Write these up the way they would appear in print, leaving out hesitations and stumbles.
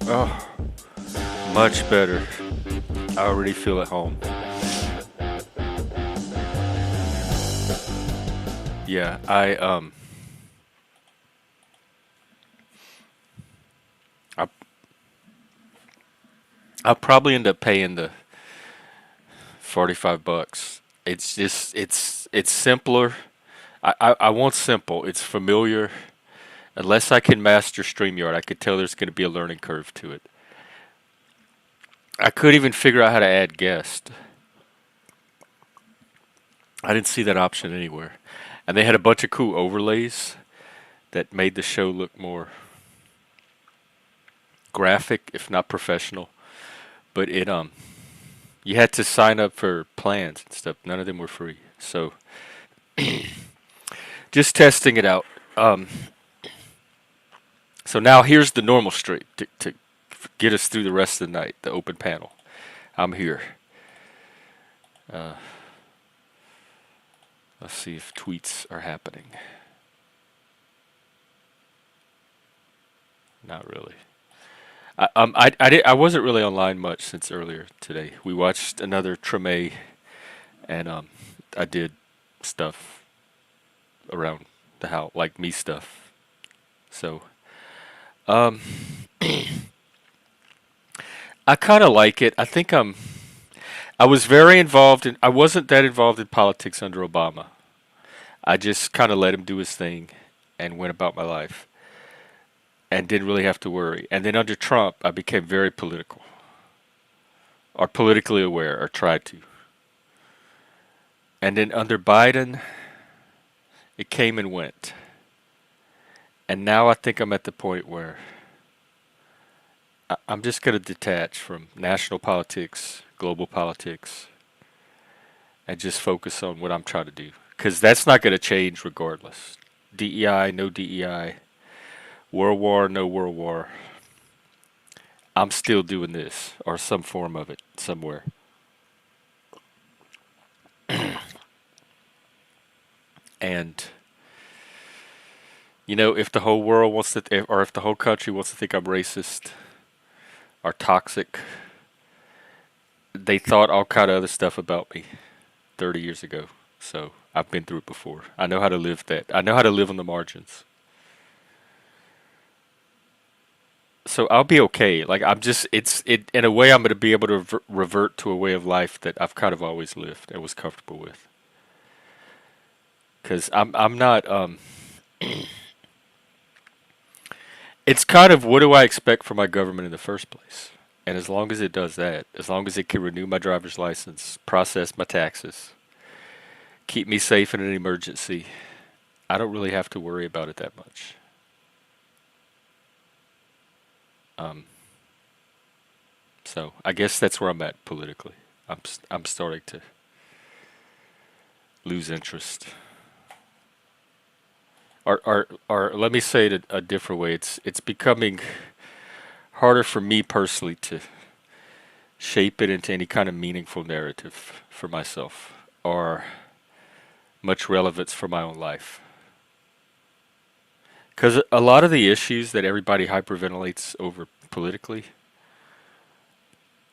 Oh, much better. I already feel at home. Yeah, I I'll probably end up paying the $45. It's just it's simpler. I want simple. It's familiar. Unless I can master StreamYard, I could tell there's going to be a learning curve to it. I couldn't even figure out how to add guests. I didn't see that option anywhere. And they had a bunch of cool overlays that made the show look more graphic, if not professional. But you had to sign up for plans and stuff. None of them were free. So just testing it out. Um, so now here's the normal stream to get us through the rest of the night. The open panel. I'm here. Uh, let's see if tweets are happening. Not really. I wasn't really online much since earlier today. We watched another Treme, and I did stuff around the house, like me stuff. So um, I kind of like it. I was very involved in. I wasn't that involved in politics under Obama. I just kind of let him do his thing, and went about my life, and didn't really have to worry. And then under Trump, I became very political, or politically aware, or tried to. And then under Biden, it came and went. And now I think I'm at the point where I'm just going to detach from national politics, global politics, and just focus on what I'm trying to do. Because that's not going to change regardless. DEI, no DEI. World War, no World War. I'm still doing this, or some form of it, somewhere. And, if the whole world wants to, or if the whole country wants to think I'm racist or toxic, they thought all kind of other stuff about me 30 years ago. So I've been through it before. I know how to live that. I know how to live on the margins. So I'll be okay. Like it's in a way I'm going to be able to revert to a way of life that I've kind of always lived and was comfortable with. Because I'm not. It's kind of what do I expect from my government in the first place? And as long as it does that, as long as it can renew my driver's license, process my taxes, keep me safe in an emergency, I don't really have to worry about it that much. Um, so I guess that's where I'm at politically. I'm starting to lose interest. Or let me say it a different way. It's becoming harder for me personally to shape it into any kind of meaningful narrative for myself or much relevance for my own life. Because a lot of the issues that everybody hyperventilates over politically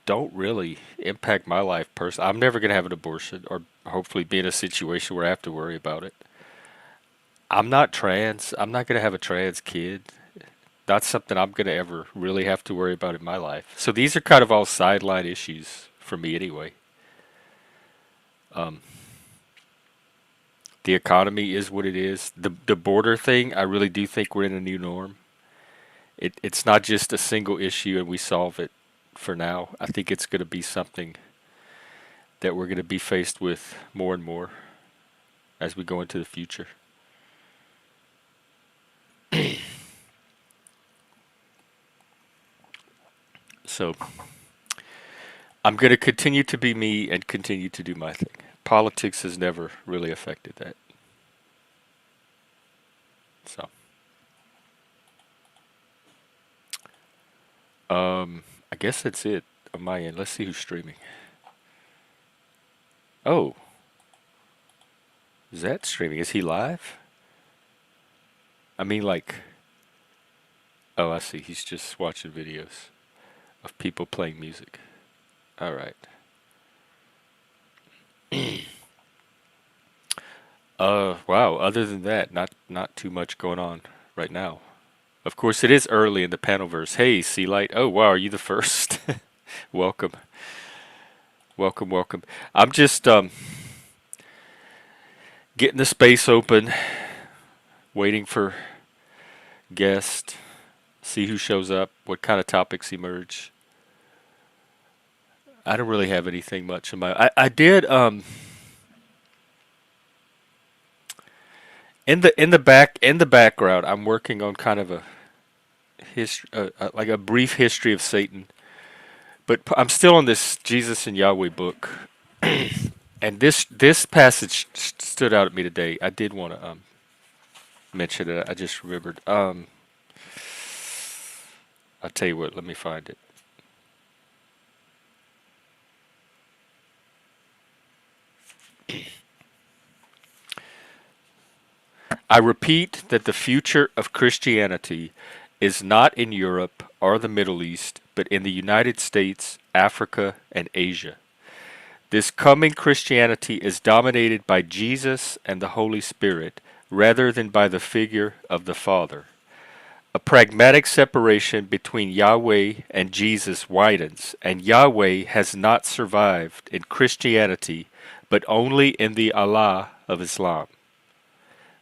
don't really impact my life personally. I'm never going to have an abortion or hopefully be in a situation where I have to worry about it. I'm not trans. I'm not going to have a trans kid. That's something I'm going to ever really have to worry about in my life. So these are kind of all sideline issues for me anyway. Um, the economy is what it is. The border thing, I really do think we're in a new norm. It's not just a single issue and we solve it for now. I think it's going to be something that we're going to be faced with more and more as we go into the future. So I'm going to continue to be me and continue to do my thing. Politics has never really affected that. So, I guess that's it on my end. Let's see who's streaming. Oh, is that streaming? Is he live? I mean, like, oh, I see. He's just watching videos. of people playing music. All right. Wow. Other than that, not too much going on right now. Of course, it is early in the panelverse. Hey, Sea Light. Oh, wow. Are you the first? Welcome, welcome, welcome. I'm just getting the space open, waiting for guests, see who shows up, what kind of topics emerge. I don't really have anything much in my. I did in the background. I'm working on kind of a history, like a brief history of Satan. But I'm still on this Jesus and Yahweh book, and this passage stood out at me today. I did want to mention it. I just remembered. I'll tell you what. Let me find it. I repeat that the future of Christianity is not in Europe or the Middle East, but in the United States, Africa, and Asia. This coming Christianity is dominated by Jesus and the Holy Spirit rather than by the figure of the Father. A pragmatic separation between Yahweh and Jesus widens, and Yahweh has not survived in Christianity but only in the Allah of Islam.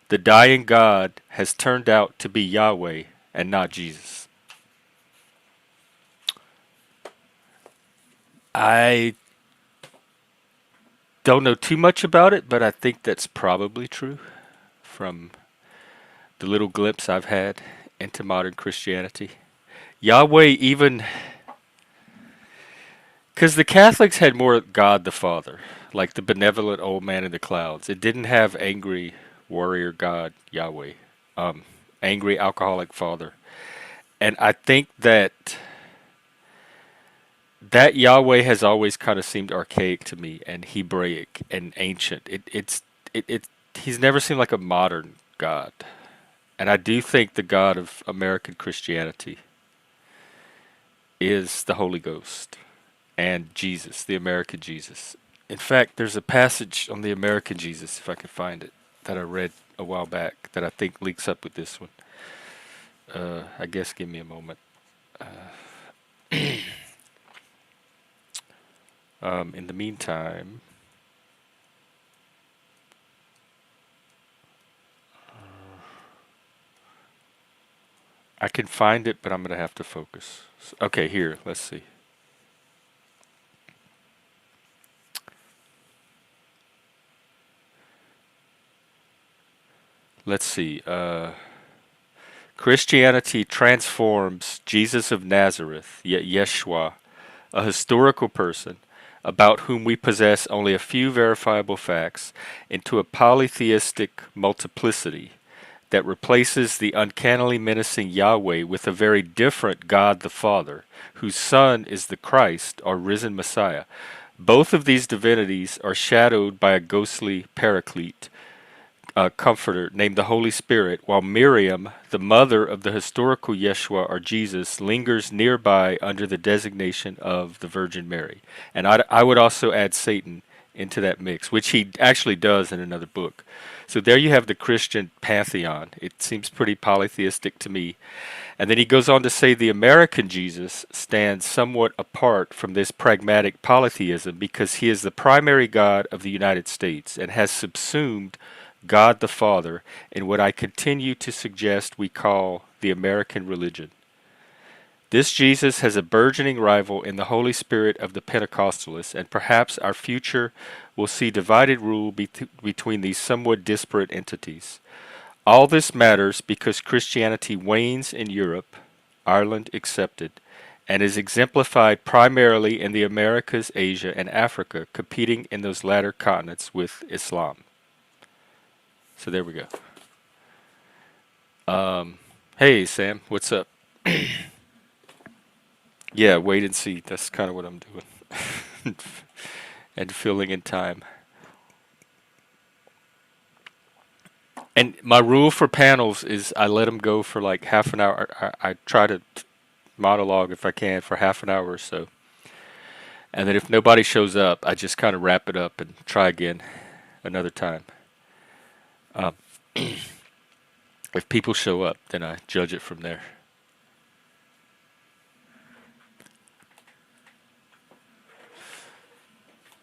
The dying God has turned out to be Yahweh and not Jesus. I don't know too much about it, but I think that's probably true from the little glimpse I've had into modern Christianity. Yahweh, even because the Catholics had more God the Father, like the benevolent old man in the clouds. It didn't have angry warrior God Yahweh, angry alcoholic father. And I think that Yahweh has always kind of seemed archaic to me and Hebraic and ancient. He's never seemed like a modern God. And I do think the God of American Christianity is the Holy Ghost and Jesus, the American Jesus. In fact, there's a passage on the American Jesus, if I can find it, that I read a while back that I think links up with this one. I guess give me a moment. In the meantime, I can find it, but I'm going to have to focus. Okay, here, let's see. Let's see. Christianity transforms Jesus of Nazareth, Yeshua, a historical person about whom we possess only a few verifiable facts, into a polytheistic multiplicity that replaces the uncannily menacing Yahweh with a very different God the Father, whose Son is the Christ, or risen Messiah. Both of these divinities are shadowed by a ghostly paraclete, comforter named the Holy Spirit, while Miriam, the mother of the historical Yeshua or Jesus, lingers nearby under the designation of the Virgin Mary. And I would also add Satan into that mix, which he actually does in another book. So there you have the Christian pantheon. It seems pretty polytheistic to me. And then he goes on to say the American Jesus stands somewhat apart from this pragmatic polytheism because he is the primary God of the United States and has subsumed God the Father in what I continue to suggest we call the American religion. This Jesus has a burgeoning rival in the Holy Spirit of the Pentecostalists, and perhaps our future will see divided rule between these somewhat disparate entities. All this matters because Christianity wanes in Europe, Ireland excepted, and is exemplified primarily in the Americas, Asia, and Africa, competing in those latter continents with Islam. So there we go. Hey, Sam, what's up? Yeah, wait and see. That's kind of what I'm doing. And filling in time. And my rule for panels is I let them go for like half an hour. I try to monologue if I can for half an hour or so. And then if nobody shows up, I just kind of wrap it up and try again another time. Um, if people show up, then I judge it from there.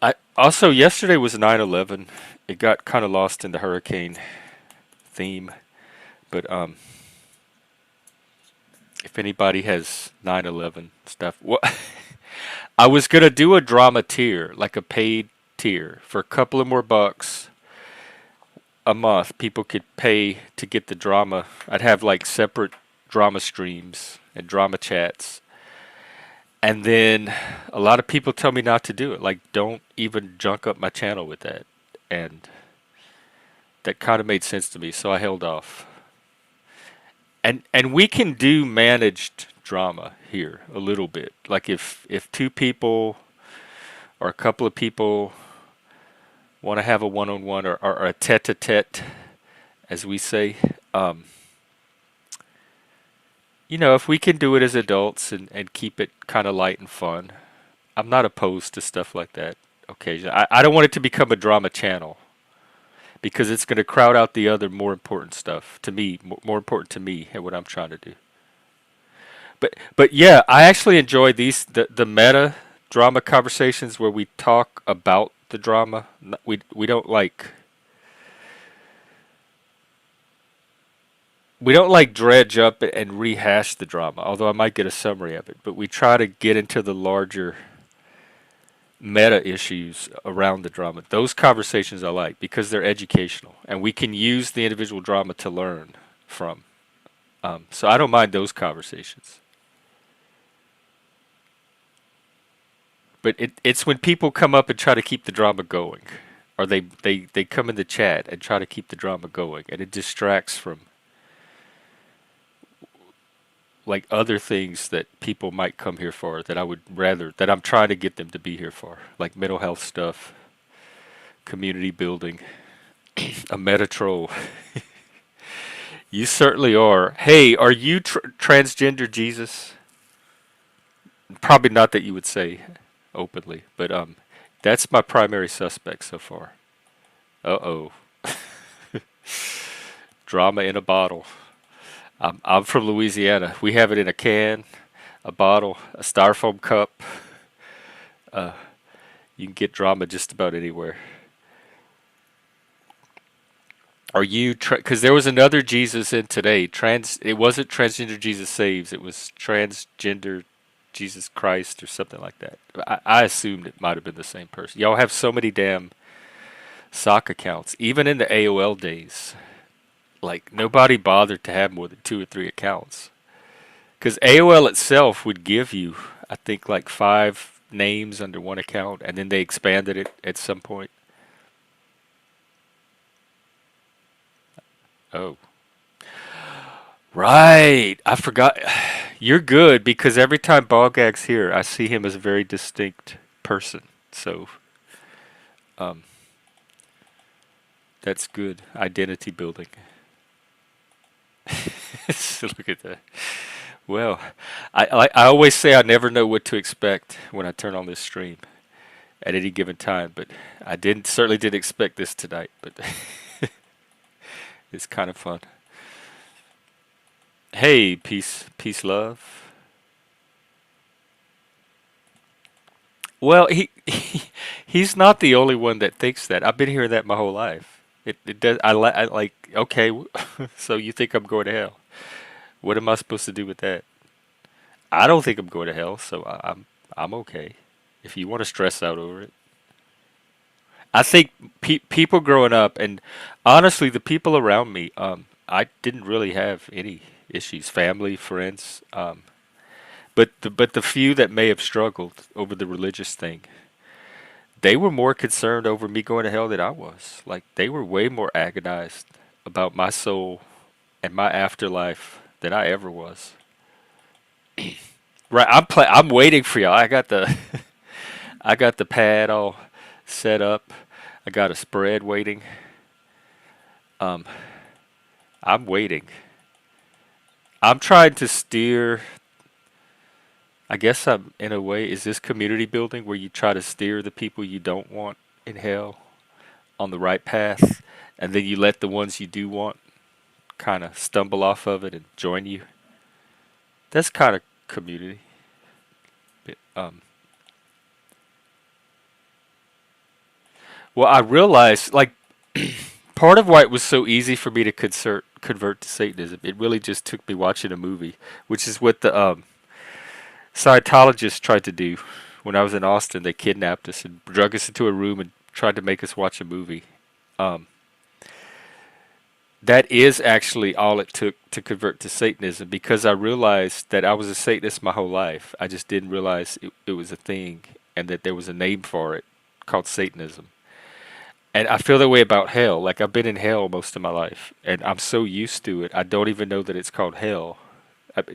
I also yesterday was 9/11. It got kind of lost in the hurricane theme, but if anybody has 9/11 stuff, what I was gonna do a drama tier, like a paid tier, for a couple of more bucks a month. People could pay to get the drama. I'd have like separate drama streams and drama chats. And then a lot of people tell me not to do it. Like, don't even junk up my channel with that. And that kind of made sense to me, so I held off. And we can do managed drama here a little bit. Like if two people or a couple of people want to have a one-on-one or a tete-a-tete, as we say, um, if we can do it as adults and keep it kind of light and fun, I'm not opposed to stuff like that occasionally. I don't want it to become a drama channel because it's going to crowd out the other more important stuff to me, more important to me and what I'm trying to do. But yeah, I actually enjoy the meta drama conversations where we talk about the drama. We don't like dredge up and rehash the drama, although I might get a summary of it. But we try to get into the larger meta issues around the drama. Those conversations I like because they're educational and we can use the individual drama to learn from. So I don't mind those conversations. But it's when people come up and try to keep the drama going, or they come in the chat and try to keep the drama going, and it distracts from like other things that people might come here for that I would rather that I'm trying to get them to be here for, like mental health stuff, community building, a meta troll. You certainly are. Hey, are you transgender Jesus? Probably not that you would say openly, but that's my primary suspect so far. Uh-oh. Drama in a bottle. I'm from Louisiana. We have it in a can, a bottle, a styrofoam cup. Uh, you can get drama just about anywhere. Are you? Because there was another Jesus in today. It wasn't transgender Jesus saves. It was transgender Jesus Christ or something like that. I assumed it might have been the same person. Y'all have so many damn sock accounts. Even in the AOL days, like nobody bothered to have more than 2 or 3 accounts. Because AOL itself would give you, I think, like 5 names under one account, and then they expanded it at some point. Oh, right. I forgot. You're good because every time Ballgag's here, I see him as a very distinct person. So, um, that's good. Identity building. So look at that. Well, I always say I never know what to expect when I turn on this stream at any given time, but I certainly didn't expect this tonight, but it's kind of fun. Hey, peace, love. Well, he's not the only one that thinks that. I've been hearing that my whole life. It does. I like. Okay, so you think I'm going to hell? What am I supposed to do with that? I don't think I'm going to hell, so I'm okay. If you want to stress out over it, I think people growing up, and honestly, the people around me, I didn't really have any issues, family, friends, but the few that may have struggled over the religious thing, they were more concerned over me going to hell than I was. Like they were way more agonized about my soul and my afterlife than I ever was. Right, I'm waiting for y'all. I got the I got the pad all set up. I got a spread waiting. Um, I'm waiting. I'm trying to steer I guess I'm in a way. Is this community building where you try to steer the people you don't want in hell on the right path, and then you let the ones you do want kind of stumble off of it and join you? That's kind of community. Um, well, I realized like part of why it was so easy for me to convert to Satanism. It really just took me watching a movie, which is what the Scientologists tried to do when I was in Austin. They kidnapped us and drug us into a room and tried to make us watch a movie. Um, that is actually all it took to convert to Satanism because I realized that I was a Satanist my whole life. I just didn't realize it was a thing and that there was a name for it called Satanism. And I feel that way about hell. Like I've been in hell most of my life and I'm so used to it. I don't even know that it's called hell.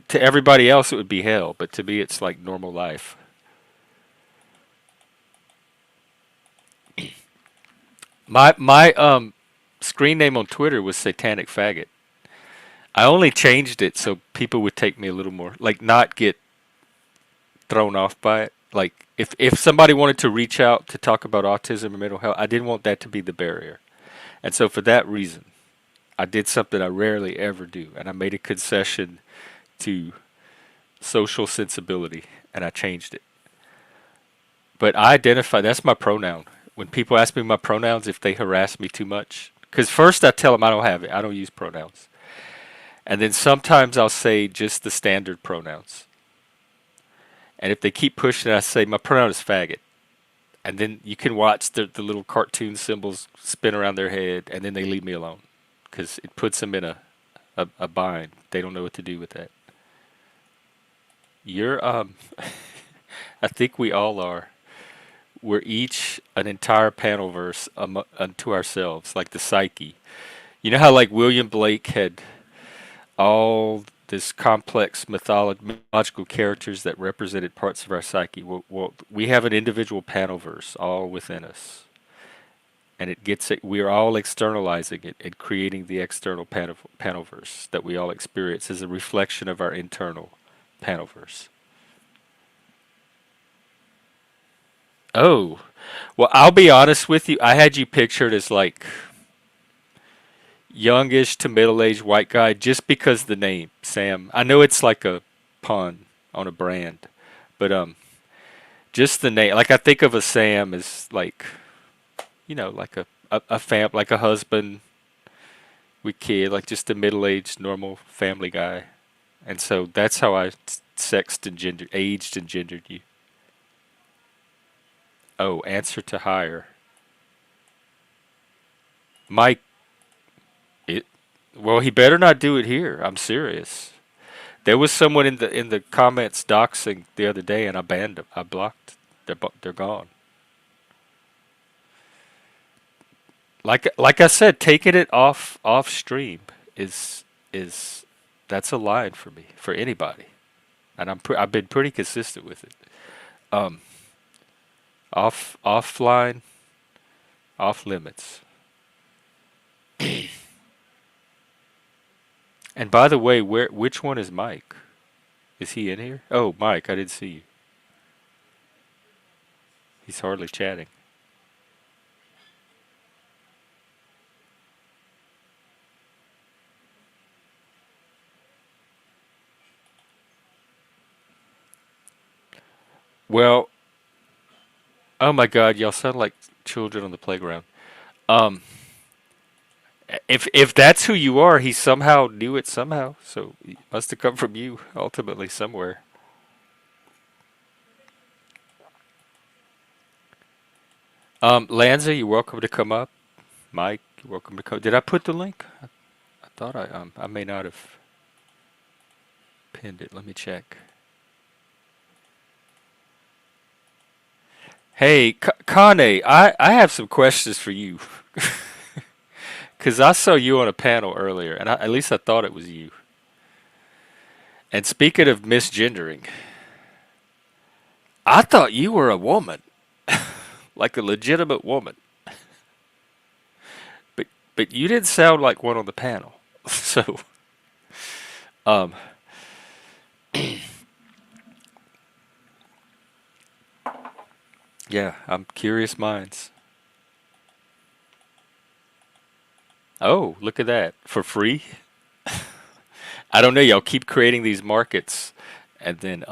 To everybody else it would be hell, but to me it's like normal life. My screen name on Twitter was Satanic Faggot. I only changed it so people would take me a little more, like not get thrown off by it. Like if somebody wanted to reach out to talk about autism or mental health, I didn't want that to be the barrier. And so for that reason, I did something I rarely ever do, and I made a concession to social sensibility, and I changed it. But I identify that's my pronoun. When people ask me my pronouns, if they harass me too much, because first I tell them I don't have it, I don't use pronouns. And then sometimes I'll say just the standard pronouns. And if they keep pushing, I say my pronoun is faggot. And then you can watch the little cartoon symbols spin around their head, and then they leave me alone because it puts them in a bind. They don't know what to do with that. You're I think we all are. We're each an entire panel verse unto ourselves, like the psyche. You know how like William Blake had all this complex mythological characters that represented parts of our psyche. Well, we have an individual panel verse all within us, and it gets it. We are all externalizing it and creating the external panel verse that we all experience as a reflection of our internal panel verse. Oh, well, I'll be honest with you. I had you pictured as like youngish to middle-aged white guy just because the name Sam. I know it's like a pun on a brand, but just the name. Like I think of a Sam as like like a fam like a husband with kid, like just a middle-aged normal family guy. And so that's how I sexed and aged and gendered you. Oh, answer to higher. Mike, it. Well, he better not do it here. I'm serious. There was someone in the comments doxing the other day, and I banned them. I blocked. They're gone. Like I said, taking it off stream is is that's a line for me for anybody, and I've been pretty consistent with it. Um, offline, off limits. And by the way, which one is Mike? Is he in here? Oh, Mike, I didn't see you. He's hardly chatting. Well, oh my God, y'all sound like children on the playground. Um, if that's who you are, he somehow knew it somehow. So it must have come from you ultimately somewhere. Lanza, you're welcome to come up. Mike, you're welcome to come. Did I put the link? I thought I may not have pinned it. Let me check. Hey, Kane, I have some questions for you. Because I saw you on a panel earlier, and at least I thought it was you. And speaking of misgendering, I thought you were a woman, like a legitimate woman. But but you didn't sound like one on the panel. So, um, Yeah, I'm curious minds. Oh, look at that. For free? I don't know. Y'all keep creating these markets and then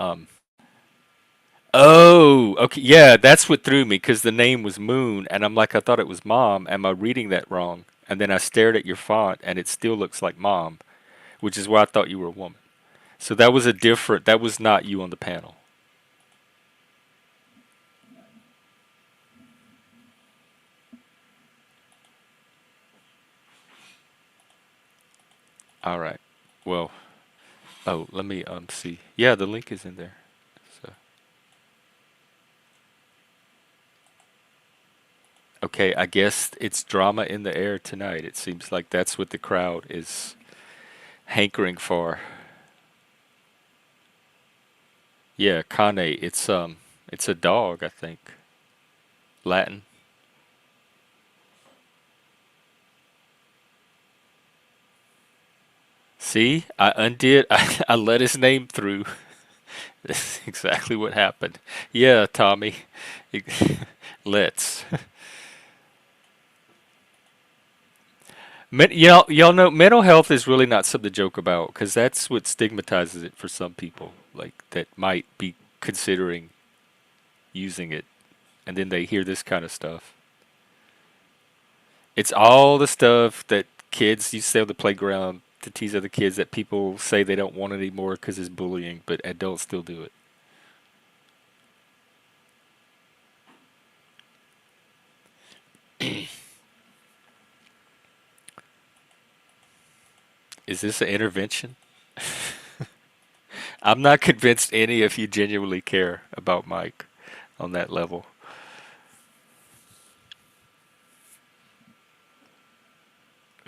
oh, okay. Yeah, that's what threw me because the name was Moon and I'm like I thought it was Mom. Am I reading that wrong? And then I stared at your font and it still looks like Mom, which is why I thought you were a woman. So that was not you on the panel. All right. Well, oh, let me see. Yeah, the link is in there. So, okay, I guess it's drama in the air tonight. It seems like that's what the crowd is hankering for. Yeah, Kane, it's a dog, I think. Latin. See, I undid. I let his name through. That's exactly what happened. Yeah, Tommy. Let's. Y'all know mental health is really not something to joke about because that's what stigmatizes it for some people, like that might be considering using it, and then they hear this kind of stuff. It's all the stuff that kids used to say on the playground to tease other kids that people say they don't want anymore because it's bullying, but adults still do it. Is this an intervention? I'm not convinced any of you genuinely care about Mike on that level.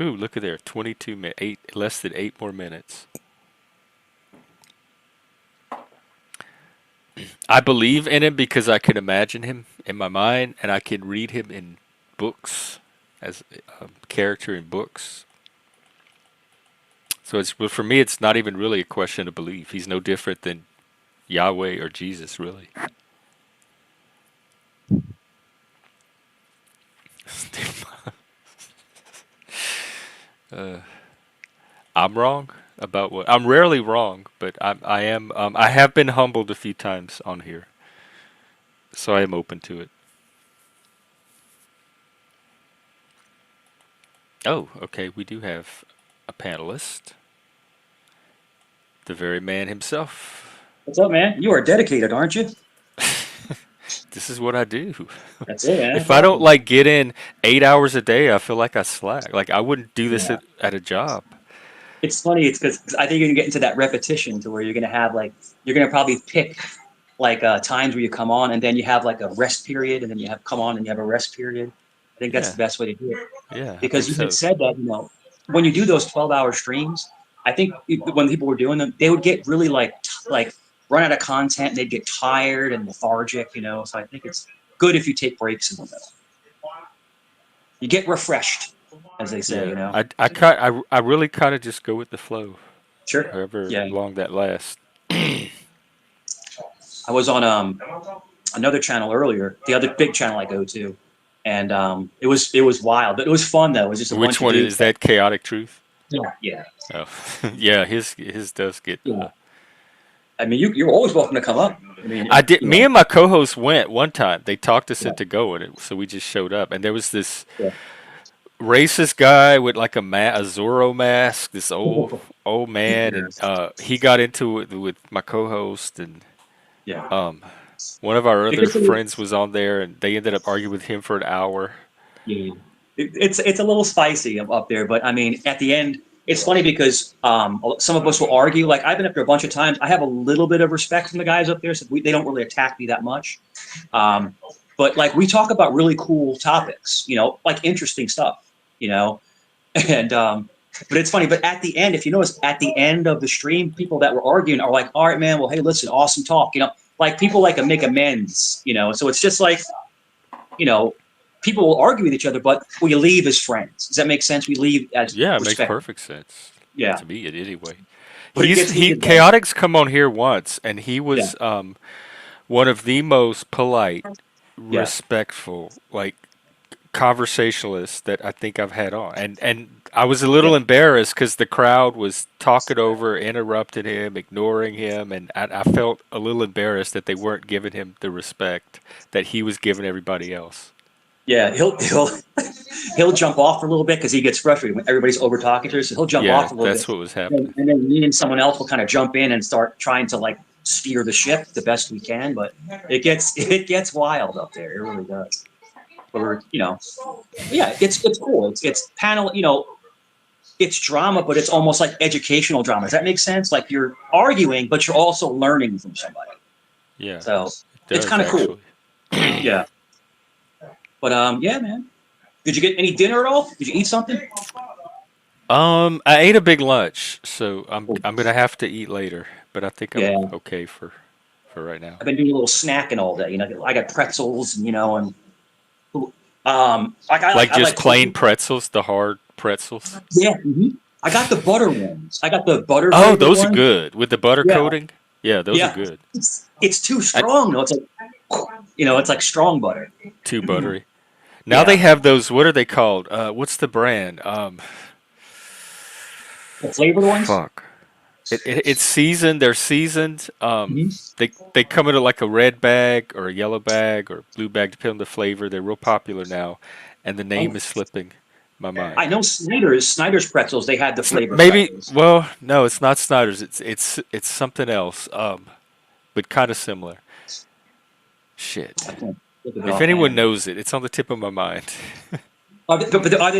Ooh, look at there, 22 minutes, less than 8 more minutes. I believe in him because I can imagine him in my mind, and I can read him in books as a character in books. So it's but for me, it's not even really a question of belief. He's no different than Yahweh or Jesus, really. uh, I'm wrong about what I'm rarely wrong, but I am I have been humbled a few times on here, so I am open to it. Oh, okay, we do have a panelist, the very man himself. What's up, man? You are dedicated, aren't you? This is what I do. That's it, man. That's If I don't awesome. like get in 8 hours a day, I feel like I slack. Like I wouldn't do this Yeah. at a job. It's funny. It's because I think you're gonna get into that repetition to where you're gonna have like you're gonna probably pick like times where you come on and then you have like a rest period and then you have come on and you have a rest period. I think that's Yeah, the best way to do it yeah, I because think you had so. said that when you do those 12-hour streams, I think when people were doing them, they would get really like run out of content and they'd get tired and lethargic. So I think it's good if you take breaks in the middle. You get refreshed, as they say. Yeah, I really kind of just go with the flow, Sure. however Yeah. long that lasts. I was on another channel earlier, the other big channel I go to, and it was wild, but it was fun though. It was just a Which bunch of one dudes. is that? Chaotic Truth. Yeah, yeah, Oh, yeah, his does get. yeah. I mean, you're always welcome to come up. I I mean, did. Me and my co-host went one time. They talked us yeah, into going, so we just showed up. And there was this yeah. racist guy with like a Zorro mask. This old man, and Yes. he got into it with my co-host, and Yeah. um, one of our It other gets a little, friends was on there, and they ended up arguing with him for an hour. yeah. It's a little spicy up there, but I mean, at the end, it's funny because some of us will argue. Like I've been up there a bunch of times. I have a little bit of respect from the guys up there, so they don't really attack me that much. Um, but like we talk about really cool topics, like interesting stuff, you know, and but it's funny. But at the end, if you notice, at the end of the stream, people that were arguing are like, "All right, man. Well, hey, listen, awesome talk." Like people like to make amends. So it's just like you know, people will argue with each other, but we leave as friends. Does that make sense? We leave as Yeah, it makes respect. perfect sense Yeah, to me. Anyway, but it gets he heated though. Chaotic's come on here once, and he Yeah, was one of the most polite, Yeah. respectful, like conversationalist that I think I've had on. And I was a Yeah. little embarrassed because the crowd was talking over, interrupting him, ignoring him, and I felt a little embarrassed that they weren't giving him the respect that he was giving everybody else. Yeah. He'll jump off for a little bit because he gets frustrated when everybody's over talking to her. So he'll jump Yeah, off a little bit, that's what was happening. and then me and someone else will kind of jump in and start trying to like steer the ship the best we can. But it gets wild up there. It really does. But yeah, it's cool. It's panel. It's drama, but it's almost like educational drama. Does that make sense? Like you're arguing, but you're also learning from somebody. Yeah, So it it's does kind of cool. actually. Yeah. But yeah, man. Did you get any dinner at all? Did you eat something? I ate a big lunch, so I'm Oh, I'm gonna have to eat later, but I think I'm yeah. okay for right now. I've been doing a little snacking all day. I got pretzels, and like Like I like just plain cookies. pretzels, the hard pretzels. Yeah. I got the butter ones. I got the butter Oh, flavored those are one. good with the butter Yeah. coating. Yeah, those are Yeah. good. It's too I, strong though. It's like it's like strong butter. too buttery. Now they Yeah. have those. What are they called? What's the brand? The flavored ones. Fuck. It's seasoned. They're seasoned. Mhm. They come in like a red bag or a yellow bag or blue bag, depending on the flavor. They're real popular now, and the name is slipping my I mind. know Snyder's pretzels. They had the flavored Maybe. pretzels. Well, no, it's not Snyder's. It's something else. But kind of similar. I Shit. can't think of it If anyone offhand. knows it, it's on the tip of my mind. Are they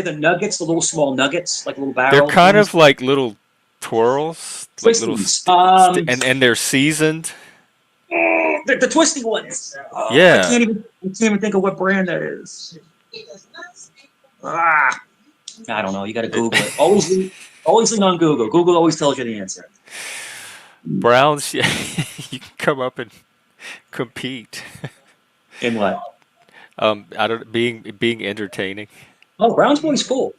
the nuggets, the little small nuggets, like little They're barrel kind of ones? like little twirls, like little Twisties. and they're seasoned. The twisty ones. Oh, Yeah. I can't even think of what brand that is. Ah, I don't know. You got to It, Google it. Always lean on Google. Google always tells you the answer. Browns, yeah, you can come up and compete. In what? I don't being entertaining. Oh, Brown's boy's cool.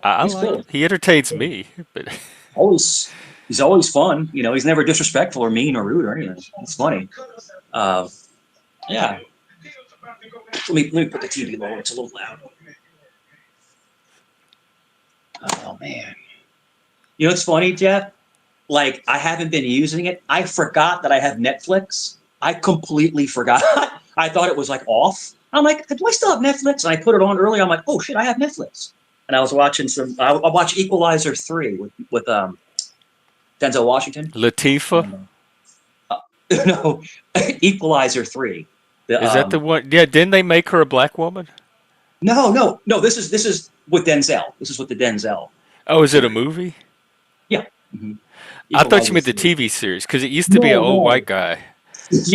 I He's like cool. him. He entertains me, but Always, he's always fun. He's never disrespectful or mean or rude or anything. It's funny. Uh, yeah. Let me put the TV lower. It's a little loud. Oh man. It's funny, Jeff? Like I haven't been using it. I forgot that I have Netflix. I completely forgot. I thought it was like off. I'm like, do I still have Netflix? And I put it on earlier. I'm like, oh shit, I have Netflix. And I was watching some. I watched Equalizer 3 with Denzel Washington. Latifah, Uh, no, Equalizer 3. The is that the one? Yeah, didn't they make her a black woman? no. This is with Denzel. This is with the Denzel Oh, is it a series. movie? Yeah. Mhm. I thought you Equalizer meant the 3. TV series because it used to be an No, old no. white guy,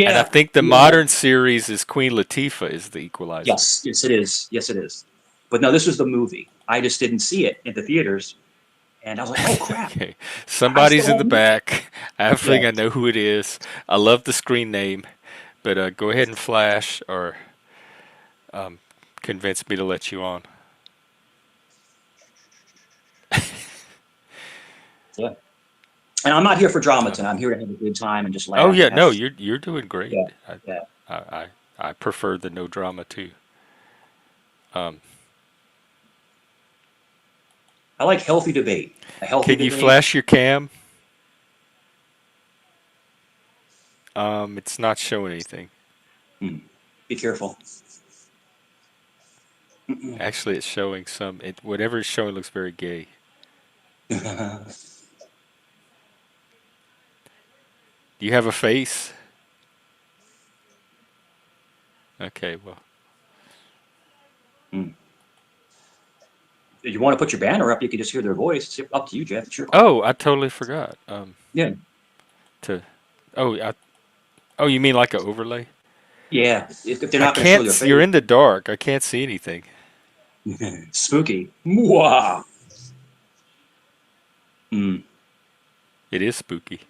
and I Yeah, think the yeah. modern series is Queen Latifah is the Equalizer. Yes, it is. Yes, it is. But no, this was the movie. I just didn't see it in the theaters, and I was like, "Oh crap! Okay, I somebody's still in have the it." back. I Yeah, think I know who it is. I love the screen name, but go ahead and flash or convince me to let you on. yeah. And I'm not here for drama Uh, tonight. I'm here to have a good time and just oh laugh yeah, and have no, fun. you're doing great. Yeah, yeah. I I prefer the no drama too. Um, I like healthy debate. A healthy can you debate. flash your cam? It's not showing anything. Hmm. Be careful. Actually, it's showing some. Whatever it's showing looks very gay. Do you have a face? Okay, well. Hmm. If you want to put your banner up, you can just hear their voice. It's up to you, Jeff. It's your call. Oh, I totally forgot. Yeah, To. Oh, oh, you mean like an overlay? yeah. If they're I not going to show can't. their You're face, in the dark. I can't see anything. spooky. Mwah. Hmm. It is spooky.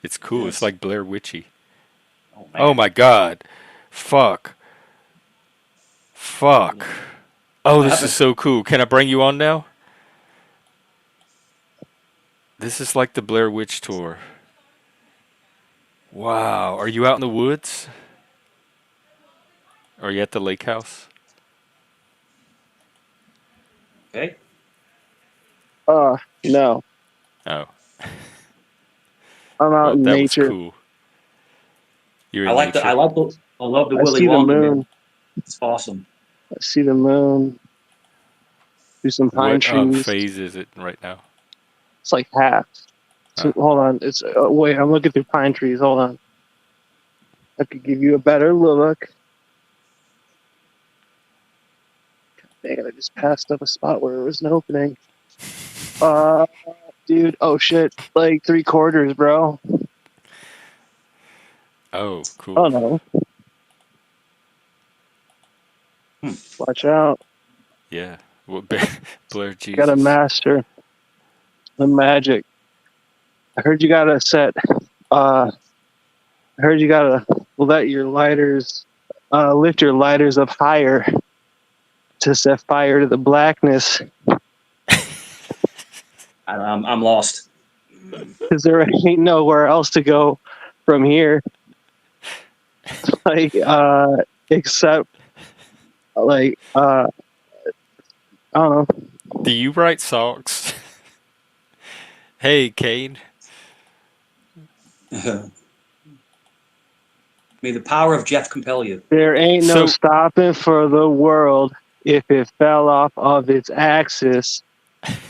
It's cool. It's Yes. like Blair Witchy. Oh Oh man. my God. Fuck. Fuck. Oh, What this is happened? so cool. Can I bring you on now? This is like the Blair Witch tour. Wow. Are you out in the woods? Are you at the lake house? Okay. No, Oh, I'm out well, in that was nature. cool. You're I in like the. I nature. like the. I love the I Willy see the Wonka, moon. man. It's awesome. I see the moon through some pine What trees. phase is it right now? It's like half. So Oh. hold on. It's wait. I'm looking through pine trees. Hold on. I could give you a better look. Dang it! I just passed up a spot where it was an opening. Uh, dude. Oh shit. Like 3/4, bro. Oh, Oh cool. no. Hmm. Watch out. Yeah. What Blair Gotta Jesus. master the magic. I heard you gotta set. I heard you gotta let your lighters, lift your lighters up higher to set fire to the blackness, I'm lost. because there ain't nowhere else to go from here. Like, except like, I don't know. Do you write songs? Hey, Kane. May the power of Jeff compel you. There ain't no So, stopping for the world if it fell off of its axis.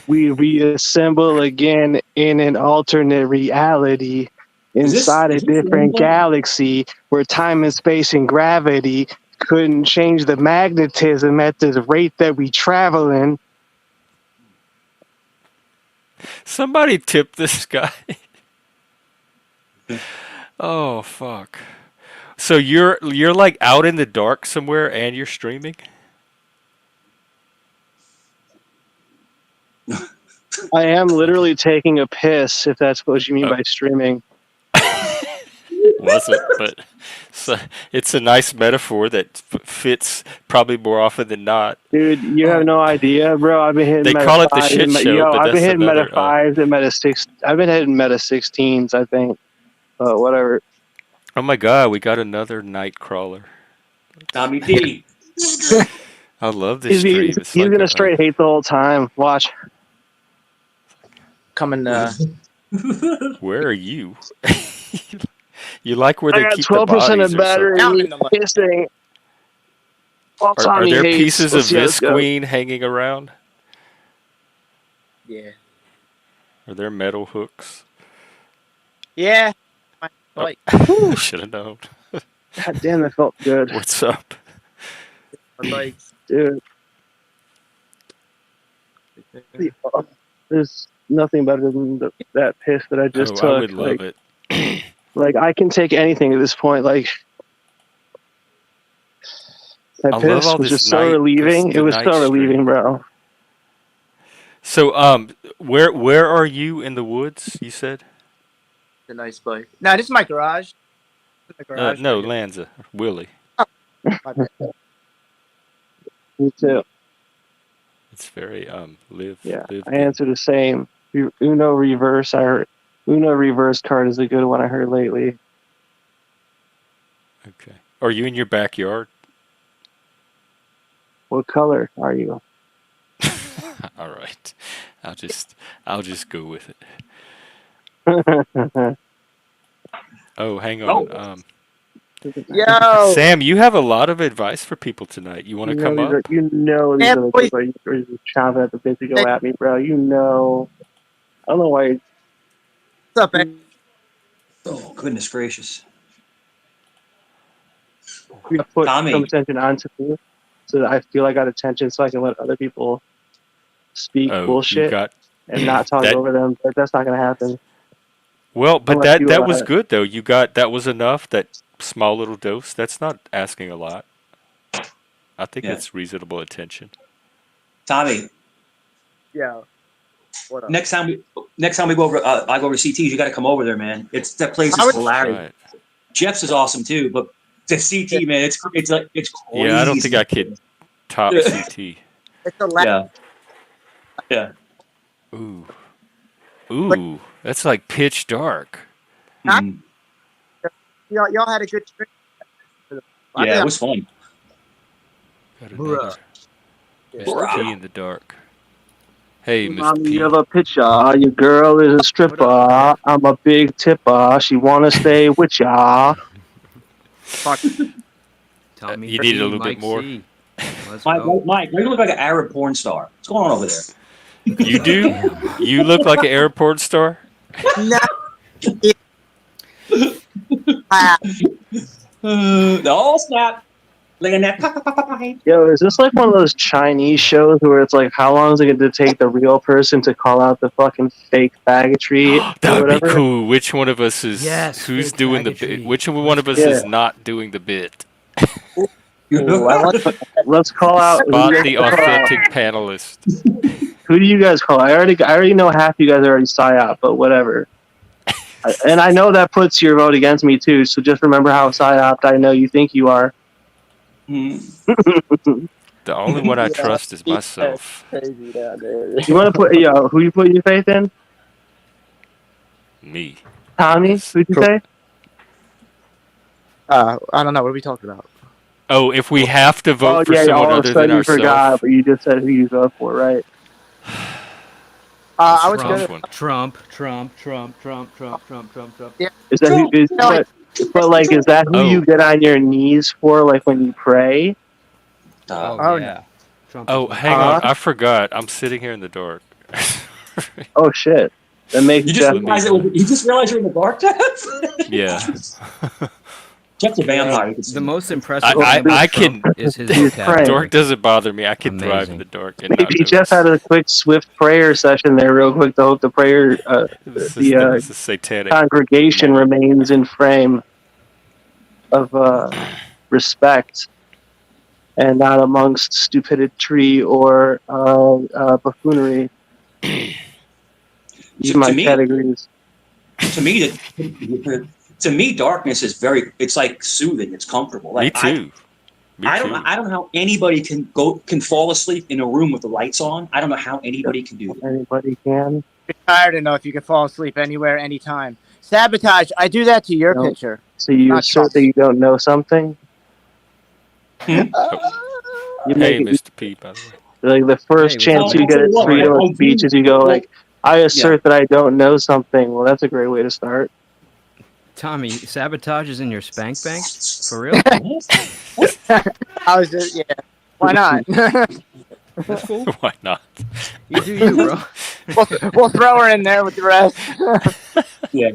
We reassemble again in an alternate reality inside a Is this different Linda? galaxy where time and space and gravity couldn't change the magnetism at the rate that we travel in. somebody tip this guy. Oh, fuck. So you're like out in the dark somewhere and you're streaming? I am Okay. literally taking a piss, if that's what you mean Oh, by streaming. wasn't, but so it's a nice metaphor that fits probably more often than not. Dude, you have Oh, no idea, bro. I've been hitting They meta call it the fives. shit show, Yo, but I've been that's hitting meta another. fives and meta six. I've been hitting meta 16s, I think. Whatever. Oh my god, we got another night crawler. Tommy D. I love this He's, stream. It's he's like gonna a. straight hate the whole time. Watch. Coming. Where are you? You like where I they got keep the 12% bodies of or something? Down battery. in the light. Kissing. While Are Tommy there hates. pieces Let's of see how this goes. visqueen hanging around? Yeah. Are there metal hooks? Yeah. My Oh, light. I Whew, should have known. God damn, that felt good, What's up? My lights. dude. There's nothing better than that piss that I just Oh, I took. would love it. Like I can take anything at this point. Like that I love piss all was this just so night, relieving. It the was night so relieving, stream. bro. So, where are you in the woods? You said? The nice bike. No, this is my garage. This is my garage No, right here. Lanza, Willie. My bad. Me too. It's very live Yeah, I lived in. answer the same. Uno reverse. I heard Uno reverse card is a good one I heard lately. Okay. Are you in your backyard? What color are you? All right. I'll just I'll just go with it. Oh, hang on. Oh, Yo. Sam, you have a lot of advice for people tonight. You want to You know come these are up? these Yeah, are the boys. people you're just chomping at the bit to go at me, bro. You know. I don't know why What's up, man? oh, goodness gracious. you put some Tommy. attention onto me so that I feel I got attention so I can let other people speak Oh, you bullshit got and not talk that. over them. But that's not gonna happen Well, but unless that you that was good though. You got that was enough. That small little dose. That's not asking a lot. I think Yeah. it's reasonable attention. Tommy. Yo. What up? Next time we go over, I go over to CT's. You got to come over there, man. That place I is would- Let's hilarious. try it. Jeff's is awesome too, but the CT, man, it's like it's crazy. Yeah, I don't think I could top CT. It's a lap. Yeah. Ooh, ooh, that's like pitch dark. Mhm. Y'all had a good stream. Yeah, it was fun. Got Hoorah. another Yeah. Mr. T in the dark. Hey, Mr. Mommy P. of a picture. Your girl is a stripper. up, I'm a big tipper. She wanna stay with ya. Fuck. Tommy You needed a T, little bit Mike more. C. Let's Mike, go. Mike, you look like an Arab porn star. What's going on over there? You do? Damn. You look like an airport star? No. Ah, Oh, snap. Like a net. Yo, is this like one of those Chinese shows where it's like, how long is it going to take the real person to call out the fucking fake faggotry That or would be whatever? cool. Which one of us is Yes, who's fake doing the faggotry. bit? Which one of us Yeah. is not doing the bit? Ooh, let's call out. Spot the authentic panelist. Who do you guys call? I already know half you guys are already psyop, but whatever. And I know that puts your vote against me too. So just remember how psyop I know you think you are. The only one I trust is myself. crazy down there. You want to put who you put your faith in? Me. Tommy? Who'd you say? I don't know. What are we talking about? Oh, if we have to vote for someone all of a other than sudden you forgot, ourselves. but you just said who you vote for, right? I was Trump. good. One. Trump. Yeah. Is that who? But like, is that who Oh. you get on your knees for? Like when you pray? Oh, Oh, yeah. Trump Oh, is hang Uh-huh. on. I forgot. I'm sitting here in the dark. Oh shit! That makes You just Jeff. realized you just realized you're in the dark, Jeff? Yeah. Jeff's a vampire. You can see the him. most impressive I thing about can- Trump is his He's vocabulary. praying. Dark doesn't bother me. I can thrive in Amazing. the dark and not Maybe Jeff had notice. a quick, swift prayer session there, real quick, to hope the prayer, This the is a satanic. congregation moment. remains in frame of respect and not amongst stupidity or buffoonery. These are my To me- categories. to me, darkness is it's like soothing. It's comfortable. Me Like too. Me I too. don't know how anybody can fall asleep in a room with the lights on. I don't know how anybody can do that. Anybody can. You're tired enough. You can fall asleep anywhere, anytime. Sabotage. I do that to your No. picture. So you Not assert Trump's. that you don't know something? You Hey, make it Mr. P, by the way. like the first Hey, chance what's you up? get at Well, freedom I of speech do- is you go well, like, I assert that I don't know something. Well, that's a great way to start. Tommy, sabotage is in your spank bank? For real? I was just, yeah. Why not? That's cool. Why not? You do you, bro. we'll throw her in there with the rest. Yeah.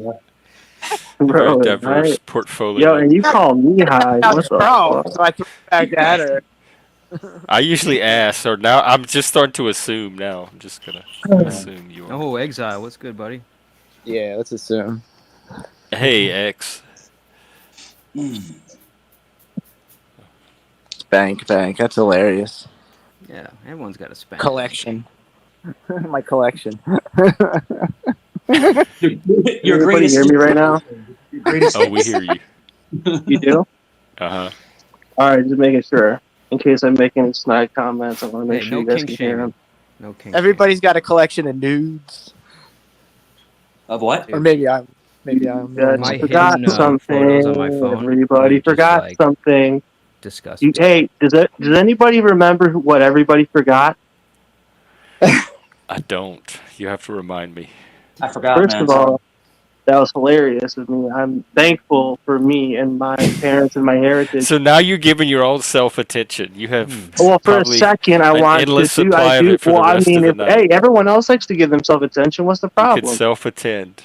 Bro, Very diverse right? portfolio. Yo, and you call me high. I What was the strong, fuck? so I threw it back at her. I usually ask, or now I'm just starting to assume now. I'm just gonna assume you are. Oh, Exile. What's good, buddy? Yeah, let's assume. Hey, X. Bank. That's hilarious. Yeah, everyone's got a spank. Collection. My collection. Your Everybody greatest. hear me right now? Your greatest. Oh, we hear you. You do? Uh huh. All right, just making sure. In case I make any snide comments, I want to make Hey, sure no you guys kink can hear shaming. them. No king. Everybody's got a collection of nudes. Of what? Or maybe I'm. You guys My forgot hidden, something. photos on my phone Everybody are just, forgot like, something. disgusting. Hey, does anybody remember what everybody forgot? I don't. You have to remind me. I forgot, First man. of all, that was hilarious of me. I'm thankful for me and my parents and my heritage. So now you're giving your own self attention. You have Well, for a probably second, I an want to endless do. supply I of do. it for Well, the I rest mean, of the if night. everyone else likes to give themselves attention, what's the You problem? could self-attend.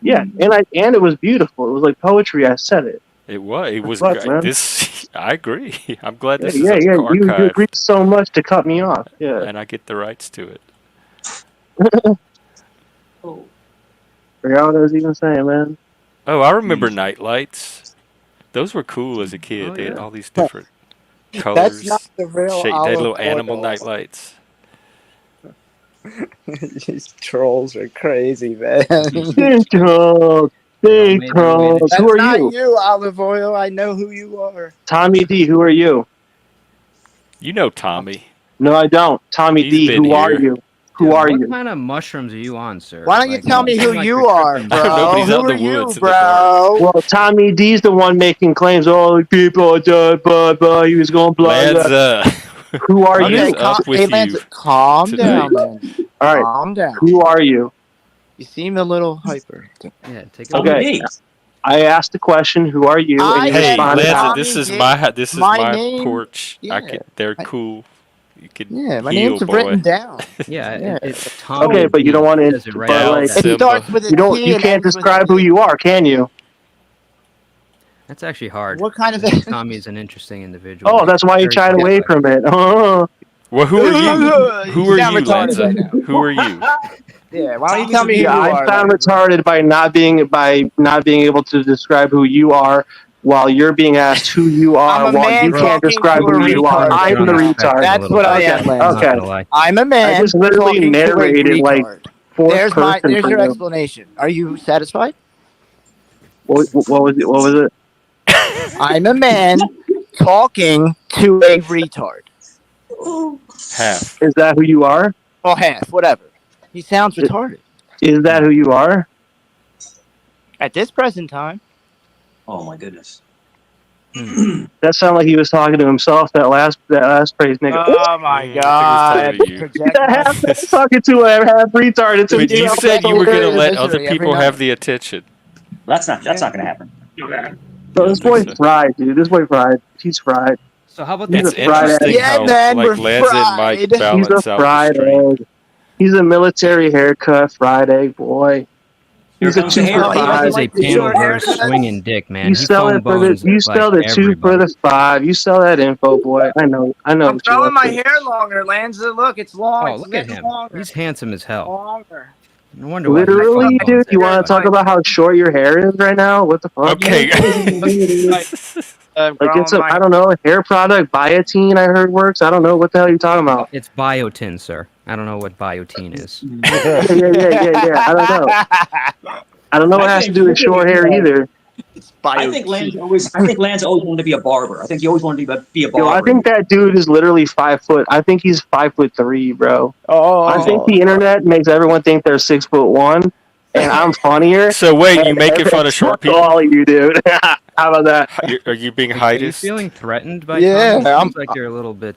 Yeah, and it was beautiful. It was like poetry. I said it. It was. It was. Fuck, man. This. I agree. I'm glad this Yeah. is You archived, agreed so much to cut me off. Yeah. and I get the rights to it. Oh. Forgot what I was even saying, man. Oh, I remember night lights. Those were cool as a kid. Oh, They had yeah. all these different That's colors. not the real They had olive little animal oil. night lights. These trolls are crazy, man. Big trolls. Big maybe we made trolls. it. That's Who are not you? you, olive oil. I know who you are. Tommy D. Who are you? You know Tommy. No, I don't. Tommy He's D. been Who are here. you? Who are what you? kind of mushrooms are you on, sir? Why don't you tell me seem who like you you're are, tripping. bro? Nobody's out Who in are the you, woods in the dark. bro? Well, Tommy D's the one making claims. Oh, people died, blah. He was going blah. Lanza, Who are what you? is Okay, up with hey, you Lance, calm tonight? down, Lance. All right. Calm down. Who are you? You seem a little hyper. Yeah, take it. Tommy Okay. D. I asked the question, "Who are you?" and I you Hey, am responded. Lanza, Tommy this is D. my My name. porch. Yeah. They're I- cool. You can Yeah, my heal, name's boy. written down. Yeah, Yeah. it's Tommy. Okay, but you don't want to. Says it right But out like, there. It Simba. starts with a you don't. T You and can't ends with describe a who D. you are, can you? That's actually hard. What kind of? Tommy's an interesting individual. Oh, that's why you Very shied away complex. from it. Oh, Well, who are you? Who are sound you, retarded Lanza? right now. Who are you? Yeah, why don't you Tommy's tell a me who mutant. you yeah, I are? sound Lanza? retarded by not being able to describe who you are, while you're being asked who you are, I'm a while man you can't talking describe to a who you are. retard. I'm the retard. That's what I am, Okay, Lance. I'm not okay. gonna lie. I'm a I man just literally talking to a narrated like retard. fourth There's person for your you. explanation. Are you satisfied? What was it? What was it? I'm a man talking to a retard. Half. Is that who you are? Or half, whatever. He sounds retarded. Is that who you are? At this present time. Oh my goodness. That sounded like he was talking to himself. That last phrase, nigga. Oh my I god. think he was talking to you. That half was talking to a half retard. It's But you himself. said you were going to let Misery other every people night. have the attention. That's not gonna happen. So this boy's fried, dude. This boy fried. He's fried. So how about He's this? It's a fried interesting egg. Yeah, how man, like we're Lanza and Mike fried. He's a balance out the fried stream. egg. He's a military haircut fried egg boy. Here He's a comes 2 the for hair. Oh, he This doesn't $5. is a like the panel short verse haircuts. swinging dick, man. You He sell phone it for the bones you sell like the 2 for everybody. the 5. You sell that info, boy. I know. I'm what you growing up my to. hair longer, Lanza. Look, it's long. Oh, It's look at getting him. longer. He's handsome as hell. Longer. No wonder why. Literally, he dude. You hair want to talk type. about how short your hair is right now? What the fuck? Okay. I'm Like growing it's a, my I don't know, a hair product, biotin. I heard works. I don't know what the hell you're talking about. It's biotin, sir. I don't know what biotin is. Yeah. I don't know what it has to do with short hair either. I think Lance always wanted to be a barber. I think he always wanted to be a Yo, I barber. think that dude is literally 5 foot. I think he's 5'3", bro. Oh, I think the internet makes everyone think they're 6'1", and I'm funnier. So wait, you making fun of short people? All of you, dude. How about that? Are you being Are you heightist? feeling threatened by Yeah, Tommy? It I'm- seems like you're a little bit.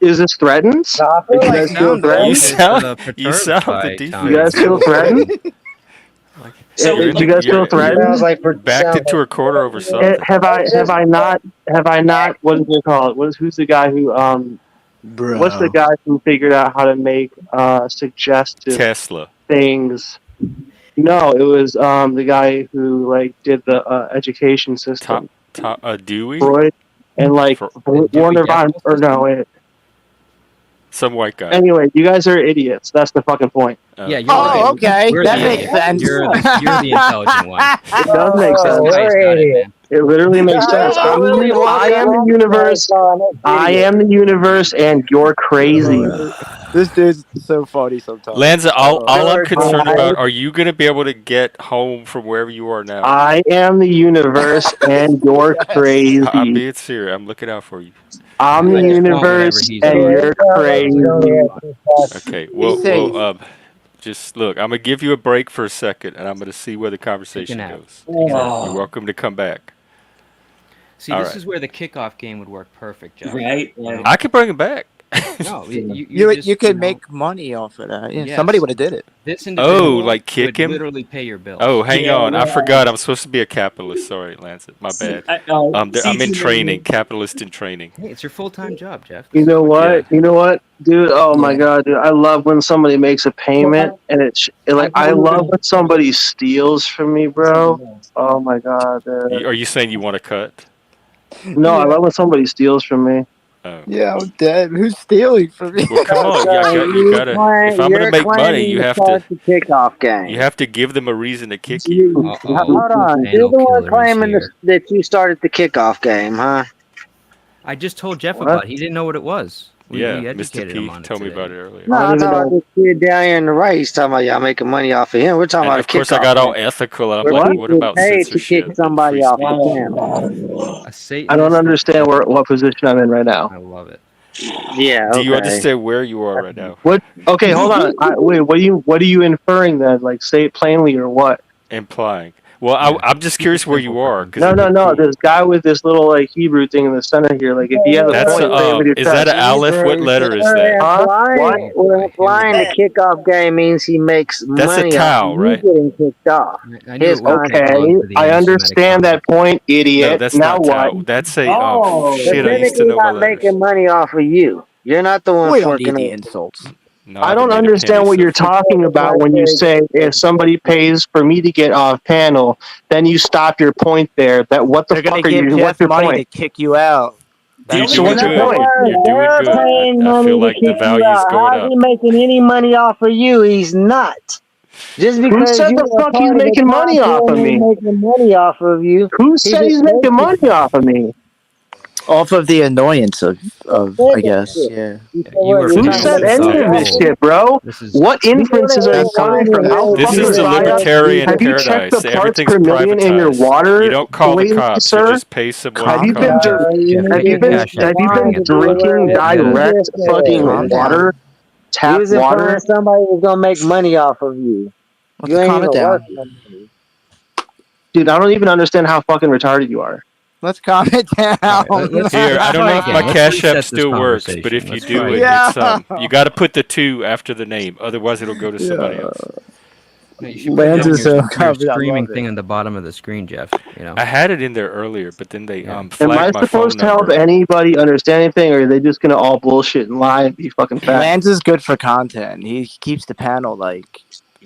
Is this threatened? Are you guys feel You threatened? sound by the Tommy. You guys feel threatened? So, Do you guys feel threatened? Backed into a corner over something. Have I not? What is it called? Who's the guy who bro. What's the guy who figured out how to make suggestive Tesla. things? No, it was the guy who like did the education system. Dewey? Freud and like Warner von or no. Some white guy. Anyway, you guys are idiots. That's the fucking point. Yeah, you're Oh, right. okay. We're That the makes idiot. sense. You're the intelligent one. It does make sense. Nice, got it, man. It literally makes sense. I am the universe. I am the universe, and you're crazy. This dude's so funny sometimes. Lanza, all I'm concerned about, are you going to be able to get home from wherever you are now? I am the universe, and you're I'm crazy. being serious. I'm looking out for you. I'm the universe, and you're crazy. Okay, well, just look. I'm gonna give you a break for a second, and I'm gonna see where the conversation Take a nap. goes. Oh. You're welcome to come back. See, All this right. is where the kickoff game would work perfect, Jeff. Right? I can bring him back. No, You just, could know, make money off of that. Yeah, Yes. somebody would have did it. this individual like kick would him? literally pay your bills. Oh, hang Yeah, on. I yeah. forgot. I'm supposed to be a capitalist. Sorry, Lance. My bad. I'm in training. Capitalist in training. Hey, it's your full-time job, Jeff. You know what? Yeah. You know what, dude? Oh my Yeah. god, dude! I love when somebody makes a payment, and I love when somebody steals from me, bro. Oh my god. Are you saying you want to cut? No, I love when somebody steals from me. Oh. Yeah, I'm dead. Who's stealing from me? Well, come on. You gotta. If I'm gonna make money, you have to. The kickoff game. You have to give them a reason to kick you. Uh-oh. Hold on. Anal You're the one killer is claiming here. that you started the kickoff game, huh? I just told Jeff What? about it. He didn't know what it was. We Yeah, educated Mr. him P on it told me today. about it earlier. No, I I'm don't talking even about this kid down here in the right. He's talking about y'all making money off of him. We're talking And about of a course, kickoff I got all game. ethical. And I'm Where like, people what about paid to censorship? kick and somebody free off speech? the channel. A Satanist. I don't understand what position I'm in right now. I love it. Yeah. Do you Okay. understand where you are right now? What? Okay, hold on. Wait, what are you inferring then? Like, say it plainly or what? Implying. Well, Yeah. I'm just Keep it curious where simple you for are him. because No, it'd no, be no. cool. This guy with this little like Hebrew thing in the center here. Like, if he has a That's point, a say it with your is that chest. an aleph? What letter is that? Huh? What? Implying, Oh well, boy, here we implying go. the kickoff game means he makes That's a money off of tau, you right? getting kicked off. I knew His it wasn't that contract. long Okay, for the I anti-Semitic understand comment. that point, No, idiot. that's Now not what? tau. That's a Oh, But shit. I used to technically, know my not letters. making money off of you. You're not the one We don't need forking the over. insults. No, I I haven't don't made a penny understand what so you're far. talking about when you say if somebody pays for me to get off panel, then you stop your point there. That what the They're gonna fuck are give you? What's Jeff your money point? to kick you out. the You're only So doing what's In your other good. point? You're words, doing they're good. paying I feel money to like the kick you value's out. going How's up. he making any money off of you? He's not. Just Who because said you the are fuck he's part of the making money off content of ain't me? making money off of you. Who He said just he's making posted money off of me? Off of the annoyance of said I that guess, shit. yeah. You Yeah, said you what? are You're Who trying to paying said make any money of off this societal. of shit, him? bro? This is What You go inferences are ahead you and That's drawing find from? a How way This to fucking is a make biased? libertarian Have you checked the paradise. parts Everything's per million in your privatized. You water, don't call the lady, cops. You sir? just pay someone to Have you come been and dir- check. You Jeff. need have Get you your to been cash app have you going define been at the the bottom. drinking word Yeah. direct fucking Calm libertarian. down. water, You tap was implying water? somebody was gonna make money off of you. Let's You ain't calm it even down. working no money. Dude, I don't even understand how fucking retarded you are. Let's calm it down. All right, Here, I let's don't try know if my again. Let's Cash App reset this still works, but conversation. if you Let's try do it, again. it's Yeah. you got to put the 2 after the name, otherwise it'll go to somebody Yeah. else. No, you should put Lance down is your so your covered. I streaming love it. thing on the bottom of the screen, Jeff. You know. I had it in there earlier, but then they Yeah. Am I flagged my phone supposed to help number. anybody understand anything, or are they just gonna all bullshit and lie and be fucking fat? Lance is good for content. He keeps the panel like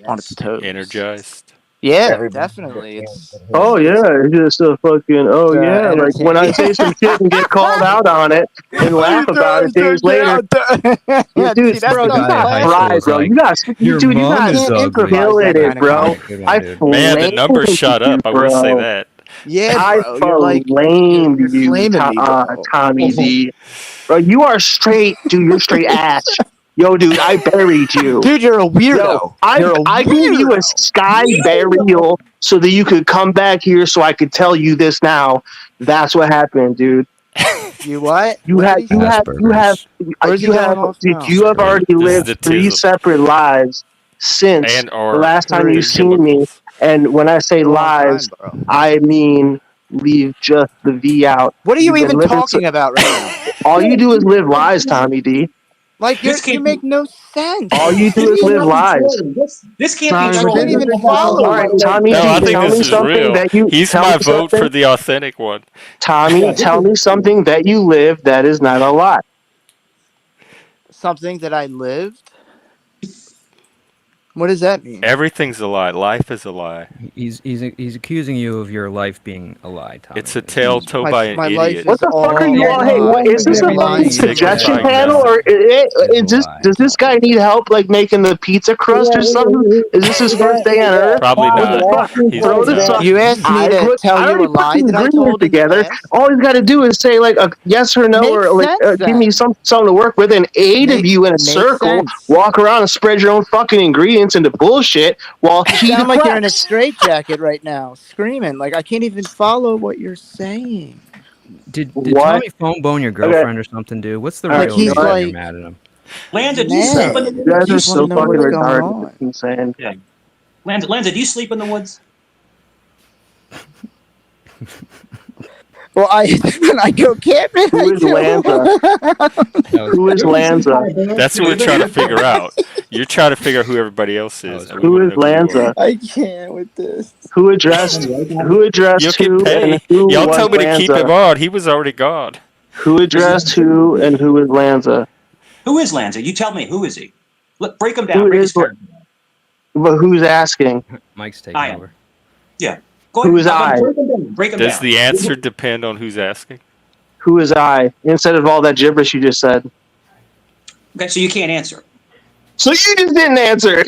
on its yes. toes. Energized. Yeah, Everybody definitely. It's Oh yeah, it's just a fucking yeah. Like when I entertaining. say some shit and get called out on it and laugh about it days later. Yeah, Dude, see, that's The bro, the you guy at got high classic. school fried, was bro. like, Dude, "Your you mom got is Can't ugly." improvise killing that it, kind of bro. Yeah, content. good one, I dude. Man, the numbers flamed shot you, up. I will say bro. that. Yeah, I bro. flamed You're you, flaming me, bro. Tommy D. Bro, you are straight, dude. You're straight ass. Yo, dude, I buried you. Dude, you're a Yo, weirdo. You're a I gave you a weirdo. sky burial so that you could come back here so I could tell you this now. That's what happened, dude. You what? You What had, did he you say? have, you have, Asperger's. Where's he you going have, off dude, now? you have already This is lived the 3 tism separate lives since and the or last time you've Three. seen me. chemicals. And when I It's say a long lives, time, bro. I mean leave just the V out. What are you You've been even living. talking about right now? All you do is live lies, Tommy D. Like This you can't make be. no sense. All you do This is live cannot be lies. trolling. This can't be Dude, I trolling. can't This even is how follow All somebody right, what you're like Tommy No, I D, think tell this me saying. is something real. that you He's tell me my vote something. for the authentic one. Tommy, yeah. This tell is me something that you live that is not a lie. Something that I lived? What does that mean? Everything's a lie. Life is a lie. He's accusing you of your life being a lie, Tommy. It's a Is what tale he's told doing. by an My life idiot. What is the fuck are all you a all? Hey, lie. is this a You're fucking lying to suggestion Signifying panel, yourself. nothing. or Is a is this? lie. Does this guy need help, like making the pizza crust or something? Is this his first day on Earth? Probably What the not. fuck? He's Throw this up. You asked me I to put. tell I you a already put lie some that I ingredients told in the together. past. All he's got to do is say like a yes or no, Makes or like sense give me then. something to work with, and 8 of you in a Makes circle sense. walk around and spread your own fucking ingredients into bullshit while You he sound like you're in a deflects. straitjacket right now, screaming. Like I can't even follow what you're saying. Did What? Tommy phone bone your Okay. girlfriend or something, dude? What's the All right. Like real You know he's what? reason you're like mad at him? Lanza. Do you sleep in the mad. You woods? guys Do you are Just want to so sleep know in the fucking what's woods? going retarded. It's on. insane. Yeah. Lanza, do you sleep in the woods? Well, when I go camping, Who I is do. Lanza? That was Who is good. Lanza? That's what we're trying to figure out. You're trying to figure out who everybody else That is, was and we Who want is to know who you are. Lanza? I can't with this. Who addressed? Who You'll addressed get who and paid. who Y'all was told me to keep him Lanza? on. He was already gone. Who addressed who and who is Lanza? Who is Lanza? You tell me. Who is he? Look, break him down. Who Break is? his character down. But who's asking? Mike's taking I am. over. Yeah. Go Who ahead. is I? Break him down. Break him Does down. the answer depend on who's asking? Who is I? Instead of all that gibberish you just said. Okay, so you can't answer. So you just didn't answer.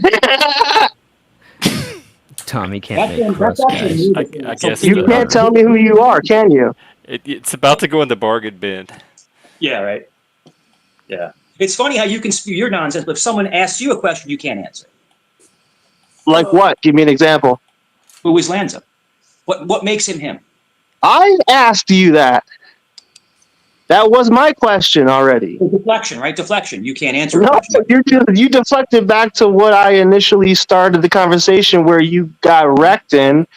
Tommy can't make crust, guys. I guess You can't tell me who you are, can you? it's about to go in the bargain bin. Yeah, right. Yeah. It's funny how you can spew your nonsense, but if someone asks you a question, you can't answer. Like what? Give me an example. Who is Lanza? What makes him him? I asked you that. That was my question already. Deflection, right? Deflection. You can't answer a No, question. you deflected back to what I initially started the conversation where you got wrecked in,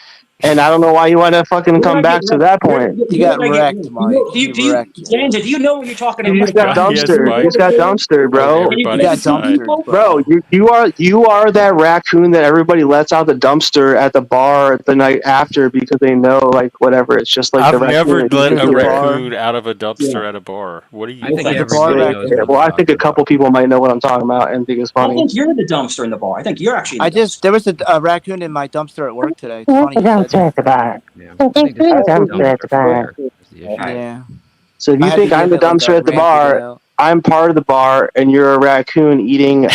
and I don't know why you want to fucking Where did come I back get to wrecked? that point. You got Where did I get wrecked, wrecked? Mike. He wrecked you. Lanza, do you know what you're talking You just about? got Yes, dumpstered. Mike. You just got dumpstered, bro. Everybody You got decide. dumpstered, Bro, you are that raccoon that everybody lets out the dumpster at the bar the night after because they know like whatever. It's just like the I've raccoon. never that you let think a you let. raccoon out of a dumpster Yeah. at a bar. What are you? I think Okay. The bar everybody knows raccoon. what Well, I'm I think a talking couple about. people might know what I'm talking about and think it's I funny. think you're the dumpster in the bar. I think you're actually in the dumpster. There was a raccoon in my dumpster at work today. It's funny you said that. Yeah. I think this is dumpster fire is the issue. Yeah. So if I you had to think I'm give the it like dumpster a at the rampy bar, layout. I'm part of the bar, and you're a raccoon eating.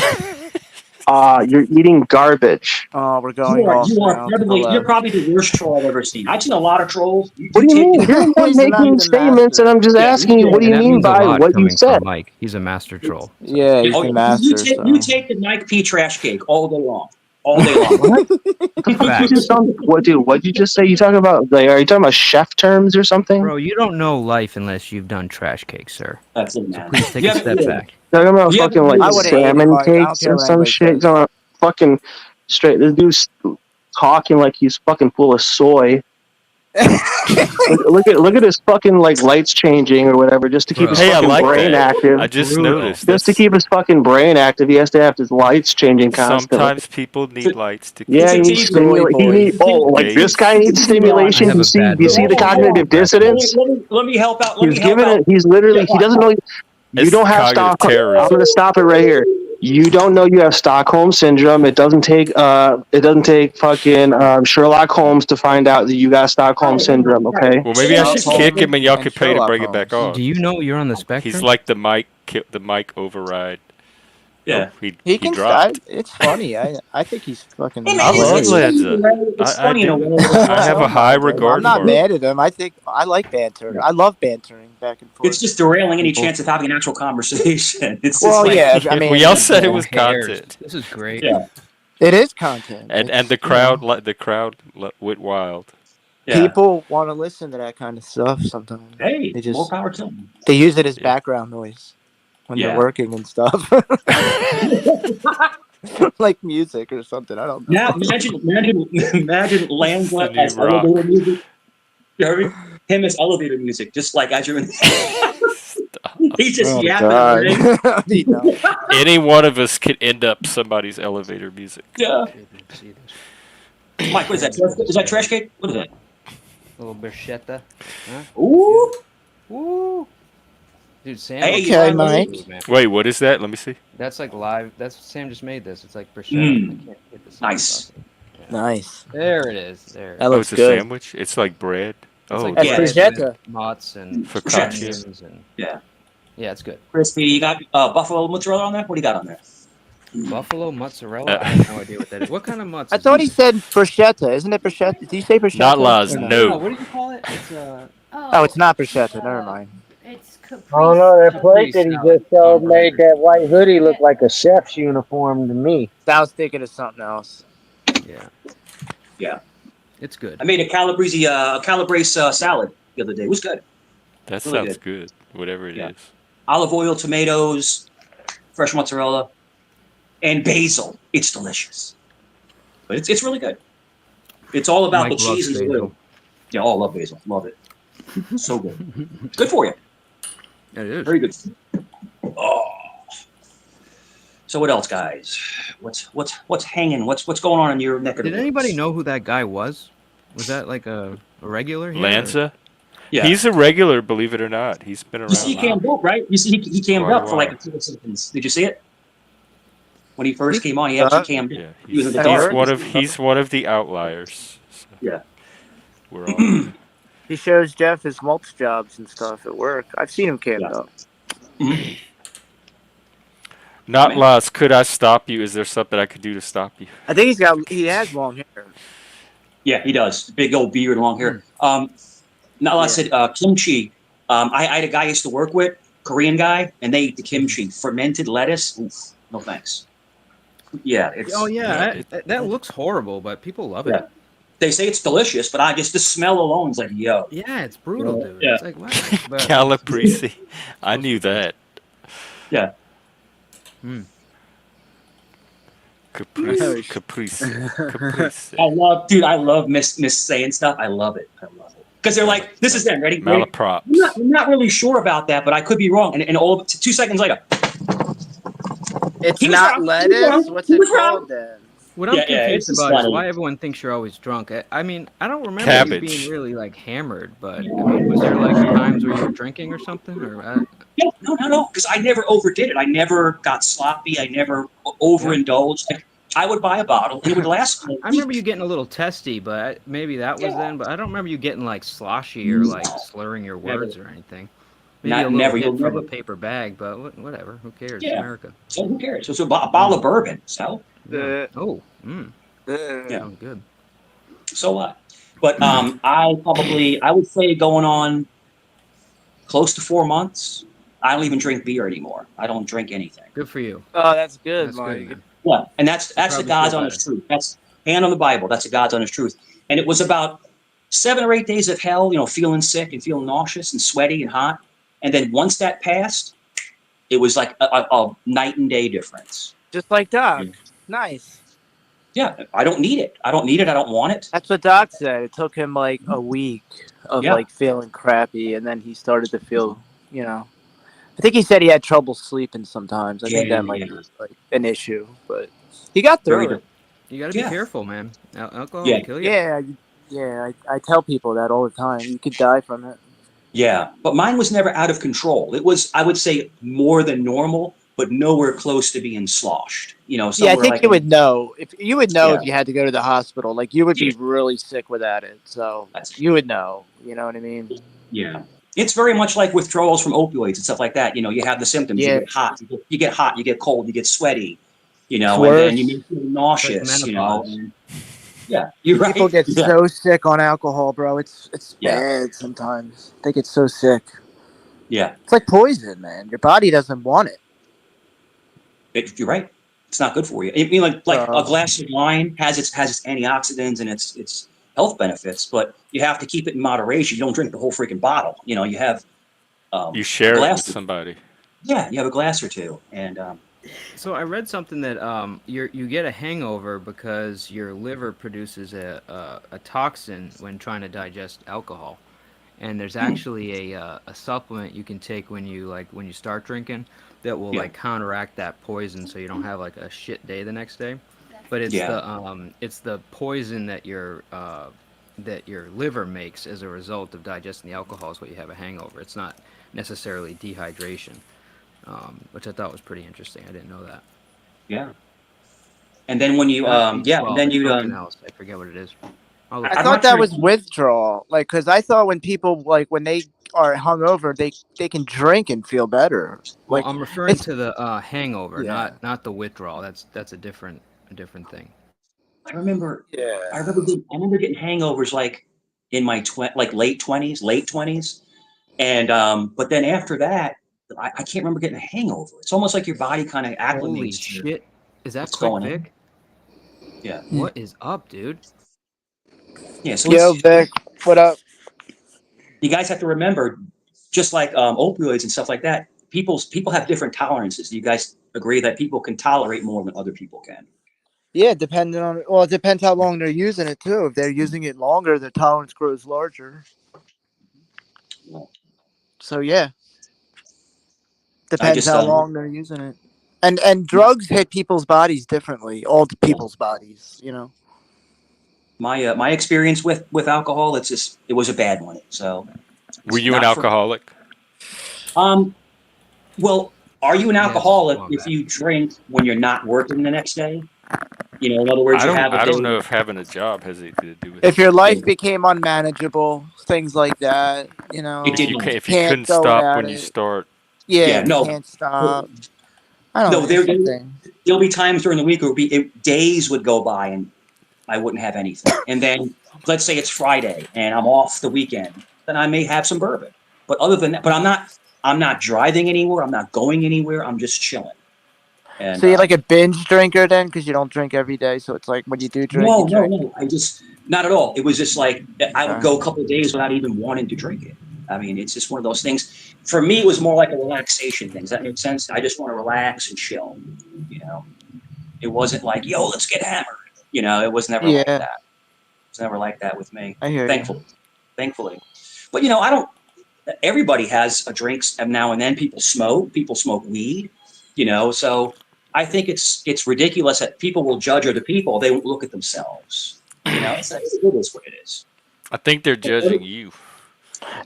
You're eating garbage. Oh, we're going off now to the You're left. probably the worst troll I've ever seen. I've seen a lot of trolls. What do you mean? You're the one He's not making the statements, master. and I'm just Yeah, asking you, what do you And that mean means a by lot what you coming said? from Mike. He's a master troll. So. Yeah, he's Oh, the you master. you take the Mike P trash cake all day long. All day long. What? You Facts. just don't. What, dude? What'd you just say? You talking about? Like, are you talking about chef terms or something? Bro, you don't know life unless you've done trash cakes, sir. That's it, So man. please take You a haven't step lived. back. Talking about You fucking haven't like I lived. would have ate it, salmon Mike. I don't cakes care or what some anybody shit. says. Talking about fucking straight. This dude's talking like he's fucking full of soy. Look at his fucking like lights changing or whatever just to keep his Bro. Hey, I fucking like brain that. active. I just Brutal. noticed. Just to That's keep his fucking brain active, he has to have his lights changing constantly. sometimes people need lights to. Yeah, he It's a needs TV. stimulate. He boy. need. Oh, like this guy needs stimulation. I have You a see, bad you see the relationship cognitive with raccoons. dissonance. Let me help out. Let He's me help giving out. it. He's literally. He doesn't know. You It's don't have cognitive Stockholm. I'm terrorism. going to stop it right here. You don't know you have Stockholm syndrome. It doesn't take. It doesn't take fucking Sherlock Holmes to find out that you got Stockholm syndrome. Okay. Well, maybe I should Sherlock kick him and y'all and could pay to Sherlock bring it back Holmes. on. Do you know you're on the He's spectrum? like the mic override. Yeah. Oh, He he can. dropped. It's funny. I think he's fucking. Hey, man, I love hilarious. Lanza. It's I funny in a do. way. I have a don't high mind him. regard I'm not for him. mad at him. I think I like banter. I love bantering back and forth. It's just derailing any People. chance of having an actual conversation. It's Well, like, yeah. I mean, We all said it Who was cares? content, This is great. yeah, it is content. and It's, the you crowd know, went wild. yeah. people want to listen to that kind of stuff sometimes. Hey, They more just power to them. they use it as Yeah. background noise when Yeah. they're working and stuff, like music or something. I don't know. Now imagine Lanza The new as rock. elevator music. You heard me? Him as elevator music, just like as you're in. He's just Oh, yapping God. away. You know. Any one of us could end up somebody's elevator music. Yeah. See this? Mike, what is that? Is that trash cake? What is that? Little bruschetta. Huh? Ooh. Woo! Dude, Sam. Hey, Okay, Mike. Man. Wait, what is that? Let me see. That's like live. That's Sam just made this. It's like bruschetta. I can't get this. Nice. Nice. There it is. There. That Oh, looks it's a good. sandwich. It's like bread. It's Oh, like That's yeah. bread bruschetta. and mozz and Focaccia. onions and Yeah. yeah, it's good. Crispy. You got buffalo mozzarella on there? What do you got on there? Buffalo mozzarella. I have no idea what that is. What kind of mozz? I is thought this? he said bruschetta. Isn't it bruschetta? Did you say bruschetta? Not Laz, Or no. What do you call it? It's Oh, it's not bruschetta. Never mind. It's I don't know. That plate that he just showed made that white hoodie look like a chef's uniform to me. I was thinking of something else. Yeah. Yeah. It's good. I made a calabrese salad the other day. It was good. That Really sounds good. Whatever it is. Olive oil, tomatoes, fresh mozzarella, and basil. It's delicious. But it's really good. It's all about Mike the loves cheese and the basil. oil. Yeah, I love basil. Love it. So good. Good for you. It is. Very good. Oh. So what else, guys? What's hanging? What's going on in your neck of the Did woods? anybody know who that guy was? Was that like a regular here? Lanza? Yeah. He's a regular, believe it or not. He's been around. You see, he came up, right? You see, he came Quite a up for like while. a few seconds. Did you see it? When he first came on, he actually came Yeah, up. He was in the he's dark. he's one of the outliers. So Yeah. we're all He shows Jeff his mulch jobs and stuff at work. I've seen him camped Yeah. up. not Man. lost. Could I stop you? Is there something I could do to stop you? I think he has long hair. Yeah, he does. Big old beard, long hair. Nala said kimchi. I had a guy I used to work with, Korean guy, and they eat the kimchi, fermented lettuce. Oof, no thanks. Yeah, it's Oh yeah, that looks horrible, but people love it. Yeah. They say it's delicious, but I just the smell alone is like, yo. Yeah, it's brutal, dude. Yeah. It's like what? But Calabrese. I knew that. Yeah. Hmm. Caprice. Caprice. Caprice. I love miss saying stuff. I love it. Because they're like, this is them. Ready? Malaprops. I'm not really sure about that, but I could be wrong. And all of 2 seconds later, It's he was not wrong. lettuce. What's He it was called wrong. then? What I'm Yeah, it's confused just about is funny. why everyone thinks you're always drunk. I mean, I don't remember you Cabbage. being really like hammered, but I mean, was there like times where you were drinking or something? Or No. Because I never overdid it. I never got sloppy. I never overindulged. I would buy a bottle. And it would last me a I remember week. you getting a little testy, but maybe that was Yeah. then. But I don't remember you getting like sloshy or like slurring your Never. words or anything. Maybe a little Never. You'll hit from a never. paper bag, but whatever. Who cares? It's Yeah. America. So who cares? So it's a bottle of bourbon. So Yeah. Uh, Oh, yeah. sounds good. So what? But I would say going on close to 4 months. I don't even drink beer anymore. I don't drink anything. Good for you. Oh, that's good, That's Mike. good, man. Yeah, and that's the Probably God's feel honest truth. That's hand on the Bible. That's the God's honest truth. And it was about 7 or 8 days of hell, feeling sick and feeling nauseous and sweaty and hot. And then once that passed, it was like a night and day difference. Just like Doc. Yeah. Nice. Yeah, I don't need it. I don't need it. I don't want it. That's what Doc said. It took him like a week of Yeah. like feeling crappy, and then he started to feel, I think he said he had trouble sleeping sometimes. I think that might be like an issue, but he got Very through it. good. You got to be Yeah. careful, man. Alcohol Yeah. will kill you. Yeah. I tell people that all the time. You could die from it. Yeah, but mine was never out of control. It was, I would say, more than normal, but nowhere close to being sloshed. Yeah, I Somewhere think like you would know if Yeah. you had to go to the hospital. Like you would be Yeah. really sick without it, so That's- you would know. You know what I mean? Yeah. It's very much like withdrawals from opioids and stuff like that. You have the symptoms. Yeah. You get hot, you get hot, you get cold, you get sweaty, and worse. then you may feel nauseous, menopause. and- yeah, you're right. People get Yeah. so sick on alcohol, bro. It's Yeah. bad sometimes. They get so sick. Yeah, It's like poison, man. Your body doesn't want it. you're right. It's not good for you. I mean, like So- a glass of wine has its antioxidants and its health benefits, but you have to keep it in moderation. You don't drink the whole freaking bottle. You have You share it glass with somebody. Yeah, you have a glass or two, and So I read something that you get a hangover because your liver produces a toxin when trying to digest alcohol, and there's actually a supplement you can take when you start drinking that will Yeah. like counteract that poison, so you don't have like a shit day the next day. But it's Yeah. it's the poison that your liver makes as a result of digesting the alcohol is what you have a hangover. It's not necessarily dehydration. Which I thought was pretty interesting. I didn't know that. yeah. And then when you Well, then you something else. I forget what it is. I'll look I I'm thought not that sure- was withdrawal. Like, because I thought when people when they are hungover, they can drink and feel better. Well, Like, I'm referring it's- to the hangover, Yeah. not the withdrawal. That's a different thing. I remember yeah. I remember getting hangovers like in my late 20s, and but then after that, I can't remember getting a hangover. It's almost like your body kind of acclimates. Holy to shit! Is that what's Quick going on. Vic? Yeah. What is up, dude? Yeah, so Yo, Vic, what up? you guys have to remember, just like opioids and stuff like that, people have different tolerances. Do you guys agree that people can tolerate more than other people can? Yeah, it depends how long they're using it too. If they're using it longer, their tolerance grows larger. Yeah. So yeah, depends just, how long they're using it. And drugs hit people's bodies differently. All people's bodies, My experience with alcohol, it was a bad one. So Were you an not for- alcoholic? Well, are you an Yes, alcoholic well, if bad. you drink when you're not working the next day? In other words, I you don't. have a I day. don't know if having a job has anything to do with If it. your life became unmanageable, things like that, It did not. If you can't couldn't go stop at when you it. start, Yeah, you no. can't stop. I don't No, know. there- It's something. There'll be times during the week where days would go by and I wouldn't have anything. And then let's say it's Friday and I'm off the weekend, then I may have some bourbon. But other than that, I'm not driving anywhere. I'm not going anywhere. I'm just chilling. And So you're like a binge drinker then, because you don't drink every day. So it's like when you do drink, you no, drink. no. I just not at all. It was just like I would Okay. go a couple of days without even wanting to drink it. I mean, it's just one of those things. For me, it was more like a relaxation thing. Does that make sense? I just want to relax and chill. You know, it wasn't like, yo, let's get hammered. You know, it was never like Yeah, that. It was never like that with me. I hear you. Thankfully. But you know, I don't. Everybody has a drink now and then. People smoke. People smoke weed. You know, so I think it's ridiculous that people will judge other people. They won't look at themselves. You know, it is what it is. I think they're judging you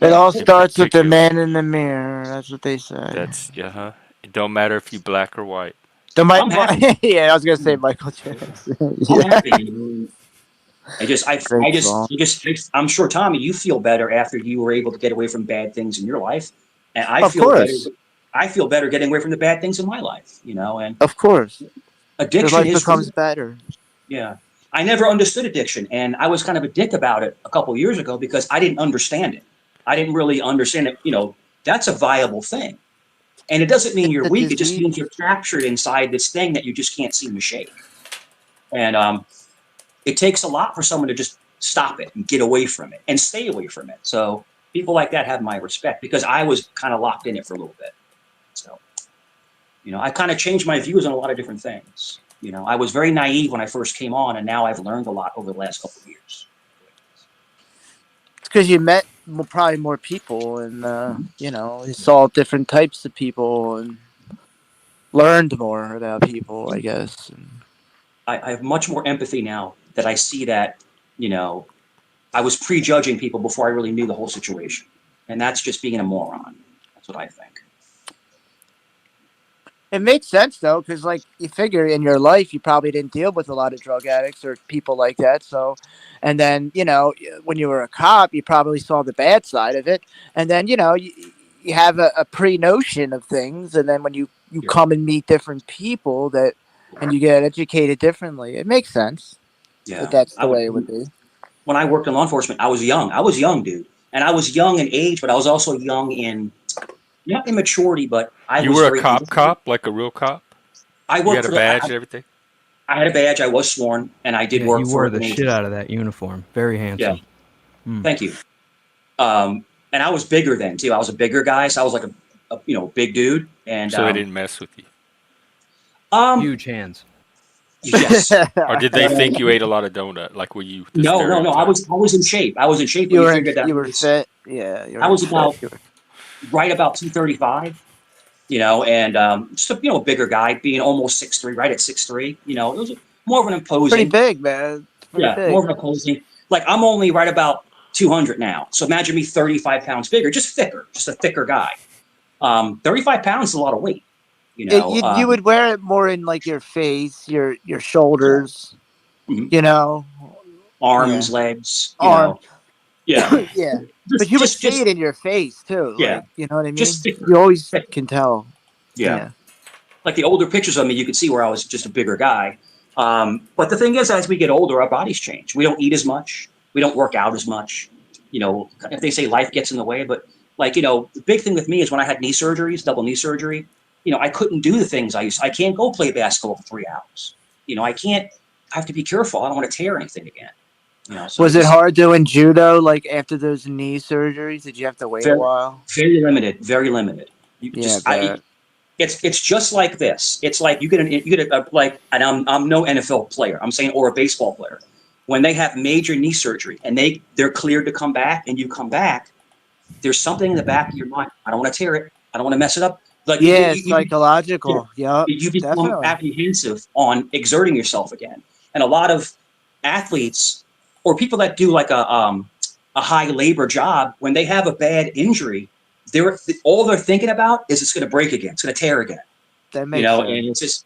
It Yeah. all in starts with the particular. man in the mirror. That's what they say. That's uh-huh. It don't matter if you black or white. The I'm happy. yeah, I was gonna say Michael Jackson. I'm Yeah, happy. You know, great song. I'm sure, Tommy, you feel better after you were able to get away from bad things in your life, and I Of feel better. course, I feel better getting away from the bad things in my life. You know, and of course, your addiction life is real. becomes better. Yeah. I never understood addiction, and I was kind of a dick about it a couple of years ago because I didn't understand it. I didn't really understand it. You know, that's a viable thing, and it doesn't mean It's you're a weak. It just disease. means you're captured inside this thing that you just can't seem to shake. And it takes a lot for someone to just stop it and get away from it and stay away from it. So people like that have my respect because I was kind of locked in it for a little bit. So, you know, I kind of changed my views on a lot of different things. You know, I was very naive when I first came on, and now I've learned a lot over the last couple of years. It's because you met probably more people, and you know, you saw different types of people and learned more about people, I guess. And I have much more empathy now that I see that, you know, I was prejudging people before I really knew the whole situation. And that's just being a moron. That's what I think. it makes sense though, because like you figure in your life you probably didn't deal with a lot of drug addicts or people like that. So, and then you know when you were a cop, you probably saw the bad side of it, and then you know you have a pre notion of things, and then when you Yeah. come and meet different people that and you get educated differently, it makes sense that Yeah. that's the way it would be. When I worked in law enforcement, I was young. I was young, dude. And I was young in age, but I was also young in not immaturity, but I You was were a very cop, like a real cop. I You worked had a for the badge and everything. I had a badge, I was sworn, and I did Yeah, he work for wore an the shit agency. out of that uniform. Very Yeah. handsome. Thank you. And I was bigger then too. I was a bigger guy, so I was like a you know, big dude. And So they didn't mess with you. um Huge hands. yes. Or did they But think you ate a lot of donut? Like were you the no. stereotype? I was in shape. I was in shape when you figured that you were fit. Yeah, you I were was fit. about right about 235, you know, and just a, you know, a bigger guy, being almost 6'3", right at 6'3", you know, it was more of an Pretty imposing, big, man. It's pretty yeah, more big. of an imposing. Like I'm only right about 200 now, so imagine me 35 pounds bigger, just thicker, just a thicker guy. 35 pounds is a lot of weight, you know. You would wear it more in like your face, your Yeah. shoulders, Mhm. you know, Arms, yeah, legs, you arm, know, yeah, yeah. But you would see just it in your face too, yeah, like you know what I mean. just thicker, You always thicker. can tell. Yeah. Yeah, Like the older pictures of me, you could see where I was just a bigger guy. But the thing is, as we get older, our bodies change. We don't eat as much. We don't work out as much. You know, if they say life gets in the way, but like, you know, the big thing with me is when I had knee surgeries, double knee surgery, you know, I couldn't do the things I used. I can't go play basketball for 3 hours. You know, I can't, I have to be careful. I don't want to tear anything again. You know, so was it's it just hard doing judo like after those knee surgeries? Did you have to wait a very, while? very limited, very limited. You Yeah, just, I, but it's just like this. It's like you get a like, and I'm no NFL player. I'm saying or a baseball player. When they have major knee surgery and they're cleared to come back, and you come back, there's something in the back of your mind. I don't want to tear it. I don't want to mess it up. Like yeah, it's psychological. Yep, you become definitely. apprehensive on exerting yourself again. And a lot of athletes or people that do like a high labor job, when they have a bad injury, they're all they're thinking about is it's going to break again, it's going to tear again, That you makes know, sense. and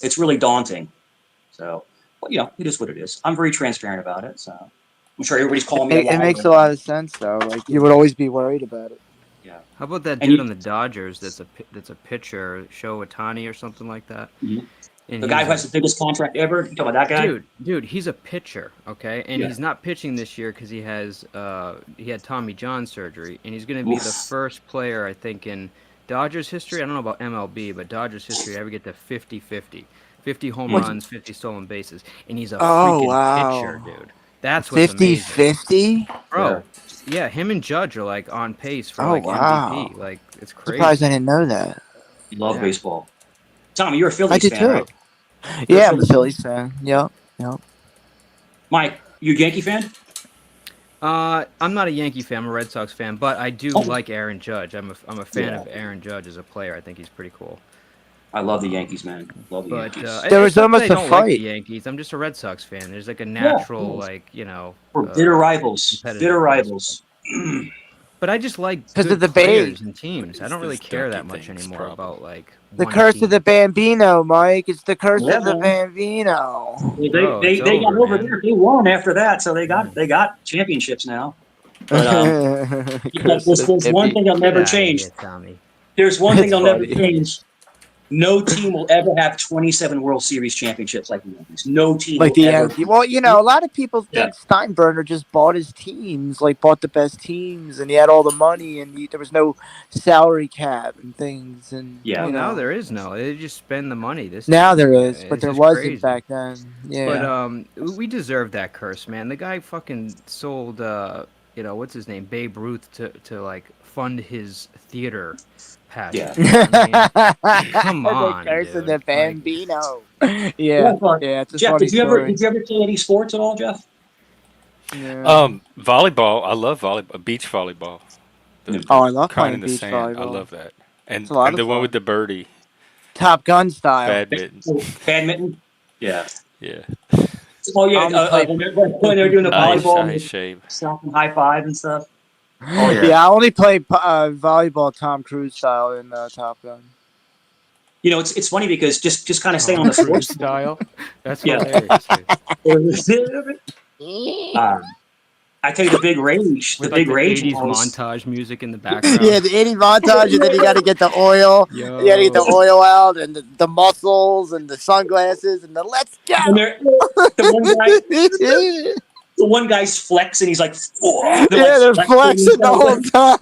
it's really daunting. So, well, you know, it is what it is. I'm very transparent about it, so I'm sure everybody's calling me a It liar. makes a lot of sense though. Like you would always be worried about it. Yeah, How about that and dude on the Dodgers that's a pitcher, Show Otani or something like that? mhm. And The guy he's who a has the biggest contract ever. You talking about that guy? dude, he's a pitcher, okay? And Yeah. he's not pitching this year because he had Tommy John surgery, and he's going to be the Oof. first player I think in Dodgers history, I don't know about MLB, but Dodgers history to ever get to 50-50. 50 home What? runs, 50 stolen bases. And he's a Oh freaking pitcher, wow. dude. That's what's amazing. 50-50? Yeah. Bro, yeah, him and Judge are like on pace for Oh like wow. MVP. Like, it's Surprised I crazy. didn't know that. You love Yeah. baseball. Tommy, you're a I Phillies do fan, right? too. You're a Yeah, I'm a Phillies fan. Phillies fan. Yep. Yep. Mike, you a Yankee fan? I'm not a Yankee fan. I'm a Red Sox fan, but I do Oh, like Aaron Judge. I'm a fan yeah. of Aaron Judge as a player. I think he's pretty cool. I love the Um, Yankees, man. Love the but Yankees. There it's was not that I almost a don't like the fight. Yankees. I'm just a Red Sox fan. There's like a Yeah. natural, like, We're bitter rivals. Bitter competitiveness. rivals. But I just like Because of good the Bay. players and What teams. I is don't really this care donkey that much thing's anymore problem? about like The one curse of the team. Bambino, Mike. It's the curse Yeah, of the man. Bambino. Well, Bro, it's they got over, over man. there. They won after that, so Yeah. they got championships now. But Curse of the there's one Bambino. thing that'll Get never out of change. here, Tommy. There's one thing It's that'll never funny. change. No team will ever have 27 World Series championships like the Yankees. No team Like will the ever. Yankee. Well, you know, a lot of people Yeah. think Steinbrenner just bought his teams, like bought the best teams, and he had all the money, and there was no salary cap and things, and Yeah. Well, you now know. there is no. They just spend the money this Now time. there is, but It's there just wasn't crazy. back then. But Yeah. we deserve that curse, man. The guy fucking sold what's his name, Babe Ruth to like fund his theater passion. Yeah. I mean, come The on, curse of dude. the Like, Bambino. Jeff, Yeah, yeah, it's a Jeff, funny story. did you ever play any sports at all, Jeff? Yeah. Volleyball. I love volleyball. Beach volleyball. Yeah. Oh, The I love kind playing in the beach sand. I volleyball. love that. It's a lot And of the one with fun. the birdie. Top Gun style. Badminton. Badminton? Yeah. Yeah. Oh, I yeah. only play. When they're doing the volleyball and I they shame. stop and high five and stuff. Oh, yeah. Yeah, I only play volleyball Tom Cruise style in Top Gun. You know, it's funny because just kind of staying on Tom the Cruise sports. style. That's Yeah. hilarious, dude. I tell you, With like the rage 80s was, montage music in the Yeah, background. the 80 montage, and then you got to get the oil. You got to get the Yo. oil out, and the muscles, and the sunglasses, and the let's go. and the one guy, the one guy's flexing. He's like, oh, Yeah, they're flexing the whole whole time.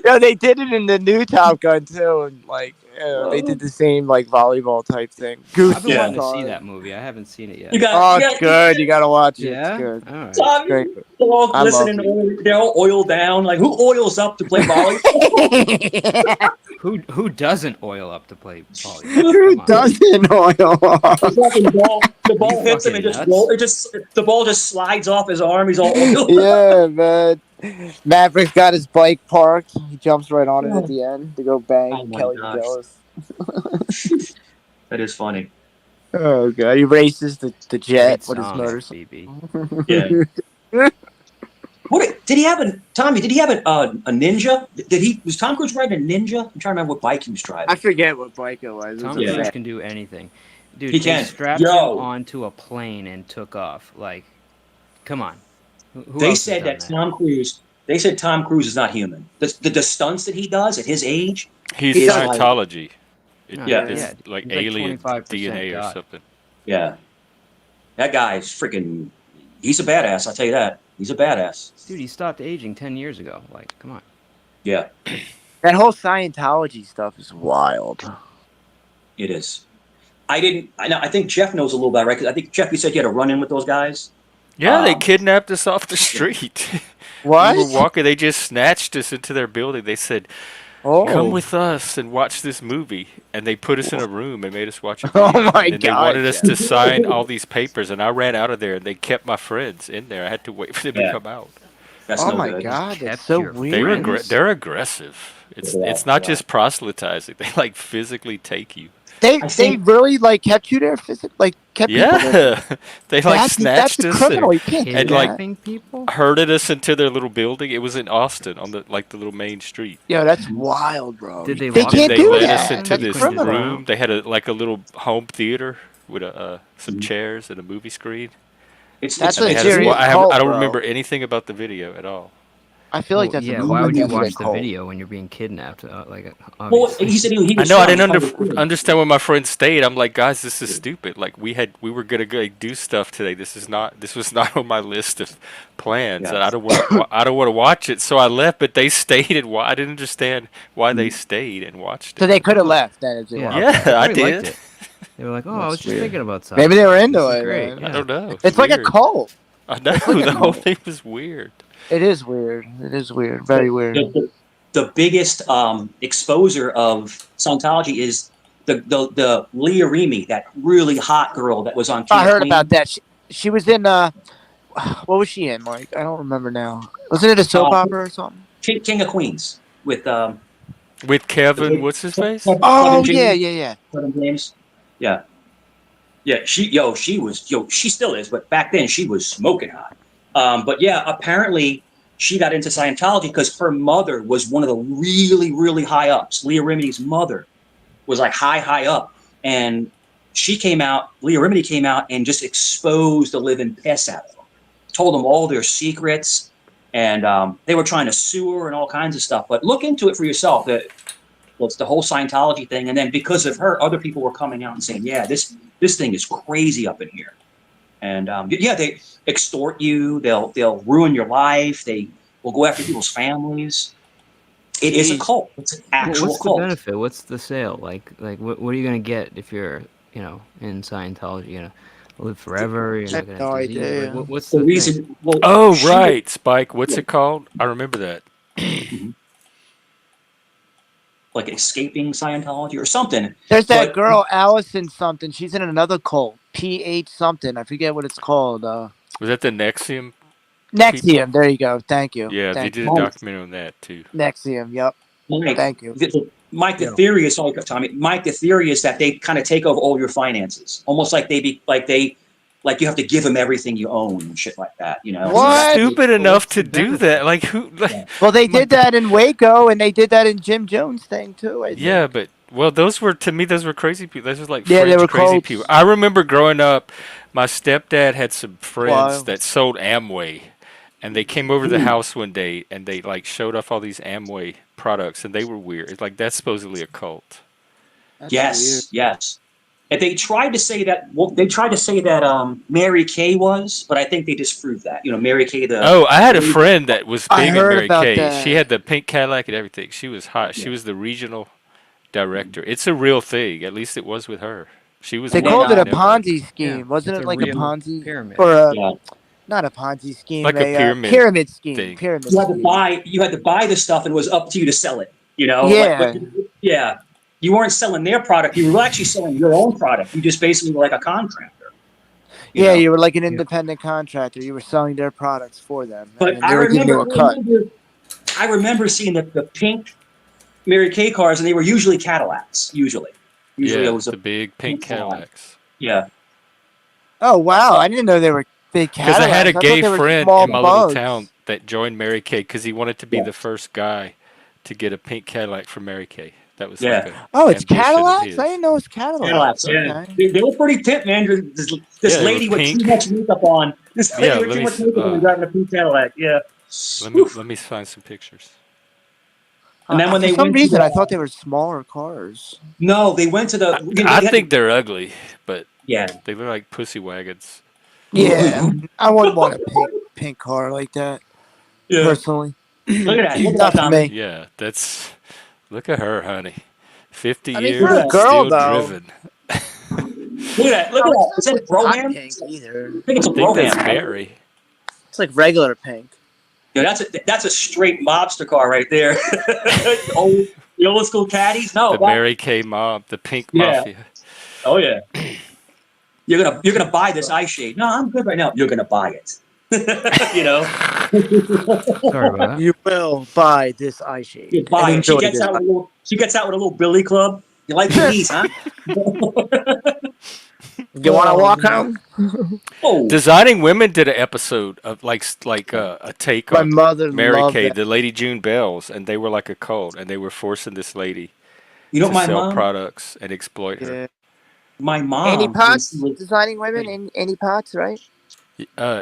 Yeah, they did it in the new Top Gun too, and like they did the same like volleyball type thing. Goose I've been Yeah. wanting to see that movie. I haven't seen it yet. You got, Oh, you it's got, good. You gotta watch it. Yeah? It's good. All right. Tommy, Great. they're all I love listening. They're all oiled down. Like, who oils up to play volleyball? Who doesn't oil up to play volleyball? Who Come on. doesn't oil? The ball hits him and fucking just nuts? roll. The ball just slides off his arm. He's all oiled. Yeah, man. Maverick's got his bike parked. He jumps right on it at the end to go bang Oh my Kelly gosh. McGillis. That is funny. Oh god, he races the jet Great with his song, motorcycle. BB. Yeah. Did he have Tommy? Did he have a Ninja? Was Tom Cruise riding a Ninja? I'm trying to remember what bike he was driving. I forget what bike it was. Tom Yeah. Cruise can do anything. Dude, He they can. strapped Yo. him onto a plane and took off. Like, come on. Who They else has said done that Tom Cruise. They said Tom Cruise is not human. The stunts that he does at his age. He's He does like- Scientology. Yeah. It's like He's alien 25% DNA or God. something. Yeah. That guy's freaking. He's a badass. I'll tell you that. He's a badass. Dude, he stopped aging 10 years ago. Like, come on. Yeah, That whole Scientology stuff is wild. it is. I think Jeff knows a little bit, right? Because I think Jeff, you said you had a run in with those guys. Yeah, they Um, kidnapped us off the street. What? We were walking. They just snatched us into their building. They said, Oh. "Come with us and watch this movie." And they put us in a room and made us watch a Oh movie. my and then they God, wanted us Jeff. to sign all these papers, and I ran out of there. And they kept my friends in there. I had to wait for them Yeah. to come out. That's Oh no my good. god, Kept that's so your weird. They're aggressive. It's not just proselytizing. They like physically take you. They I think- really like kept you there physically, like kept people there. Yeah, they like That's snatched a us criminal. and You can't do and, like, that. Kidnapping people? herded us into their little building. It was in Austin on the little main street. Yo, that's wild, bro. Did they They lock can't They do led that. us into That's this criminal. room. They had a little home theater with some chairs and a movie screen. It's That's And a they had us serious I cult, don't bro. remember anything about the video at all. I feel like Well, that's a yeah. cult. Why I would you think that's watch a the cult. video when you're being kidnapped? Well, Obviously. he said he I was know I young. didn't He was probably 15. understand when my friend stayed. I'm like, guys, this is stupid. Like we were gonna go do stuff today. This was not on my list of plans, Yeah. and I don't want to watch it. So I left, but they stayed and I didn't understand why they Mhm. stayed and watched So it. they could have Well, left then if they yeah, wanted. Yeah, they I probably liked did. it. They were like, "Oh, I was That's just weird. thinking about something. Maybe they were into This is it, great." I man. Yeah. don't know. It's It's like a weird. cult. I know It's like a the whole cult. thing was weird. It is weird. It is weird. The, Very weird. the biggest exposure of Scientology is the Leah Remini, that really hot girl that was on King I of heard about Queens. that. She was in what was she in, Mike? I don't remember now. Wasn't it a soap Uh, opera or something? King of Queens with With Kevin, what's his face? Kevin Oh yeah, James. yeah, yeah. Kevin James. Yeah. Yeah, she still is, but back then she was smoking hot. But yeah, apparently she got into Scientology because her mother was one of the really, really high ups. Leah Remini's mother was like high up. And Leah Remini came out and just exposed the living piss out of them, told them all their secrets. And they were trying to sue her and all kinds of stuff. But look into it for yourself. It's the whole Scientology thing, and then because of her, other people were coming out and saying, "Yeah, this thing is crazy up in here." And yeah, they extort you. They'll ruin your life. They will go after people's families. It is a Jeez. cult. It's an actual What's the cult. benefit? What's the sale? Like what are you gonna get if you're in Scientology? You're gonna live forever. You're I not have gonna no have disease. Like idea. what's The the thing? reason, well, Oh, she, right, Spike. What's yeah, it called? I remember that. mhm, like escaping Scientology or something. There's that But girl Allison something. She's in another cult. PH something. I forget what it's called. Was that the Nexium people? Nexium. There you go. Thank you. Yeah, they Thank did you. a Mike, documentary on that too. Nexium. Yep. Thank you. Mike, the Yeah. theory is, sorry, Tommy. Mike, the theory is that they kind of take over all your finances, almost like like you have to give them everything you own and shit like that. You know, so Who's that's What? stupid Well, enough what's to the do benefit? that? Like who? Like, yeah. Well, they my did that in Waco, and they did that in Jim Jones' thing too. I Yeah, think. but well, those were to me. Those were crazy people. Those were like Yeah, they fringe were crazy people. cults. I remember growing up, my stepdad had some friends Wild. that sold Amway, and they came over to the house one day and they like showed off all these Amway products, and they were weird. It's like that's supposedly a cult. That's weird. Yes. And they tried to say that. Well, they tried to say that Mary Kay was, but I think they disproved that. You know, Mary Kay, Oh, I had a friend that was I big in heard Mary about Kay. She that. had the pink Cadillac and everything. She was hot. She yeah. was the regional director. It's a real thing. At least it was with her. She was They And then one called on it the a network. Ponzi Yeah, scheme, wasn't it's it? a Like a real Ponzi pyramid. or a yeah, not a Ponzi scheme, Like a a pyramid pyramid scheme. thing. Pyramid you had to scheme. buy the stuff, and it was up to you to sell it. You know, Yeah. yeah, you weren't selling their product. You were actually selling your own product. You just basically were like a contractor. You Yeah, know, you were like an independent contractor. You were selling their products for them, and but then they were giving you a cut. I remember seeing the pink Mary Kay cars, and they were usually Cadillacs. Usually it Yeah, was a the big pink pink Cadillac. Cadillacs. Yeah. Oh wow, I didn't know they were big Because I had a Cadillacs. I thought gay they were friend small in my little town bugs. that joined Mary Kay because he wanted to be Yeah. the first guy to get a pink Cadillac from Mary Kay. That was like Yeah. a Oh, it's ambition of Cadillacs. I his. didn't know it's Cadillacs. Cadillacs, yeah. Okay. They were pretty pimp, man. This Yeah, they were lady with too pink. much makeup on. This lady Yeah, with let too me much makeup on driving a pink Cadillac. Yeah. Oof. let me find some pictures. And then when For they some went to reason, I thought the they were smaller cars. no, they went to the I they had think they're ugly, but yeah. they look like pussy wagons. Yeah, I wouldn't want a pink car like that Yeah. personally. Look at that. Look at Not that, for Tommy. me. Yeah, that's look at her, honey. 50 I mean, Look for at years a and that. girl still though, driven. Look at that. Look at that. Is that a not Broham? pink either. I think it's I a think that's Broham, right? Mary. It's like regular pink. Yeah, that's a straight mobster car right there. the old school caddies. No, The Mary Kay mob, the pink yeah. mafia. Oh yeah. You're gonna buy this eye shade. No, I'm good right now. You're gonna buy it. You know. Sorry about that. You will buy this eye You shade buy and it. She enjoy gets this. out with a little. She gets out with a little billy club. You like your knees, huh? You want to walk home? Oh, Designing Women did an episode of a take My on mother Mary loved Kay, that. the Lady June Bells, and they were like a cult, and they were forcing this lady you know to my sell mom. products and exploit her. Yeah. My mom. Annie Potts, was- Designing Women. Annie Potts, right?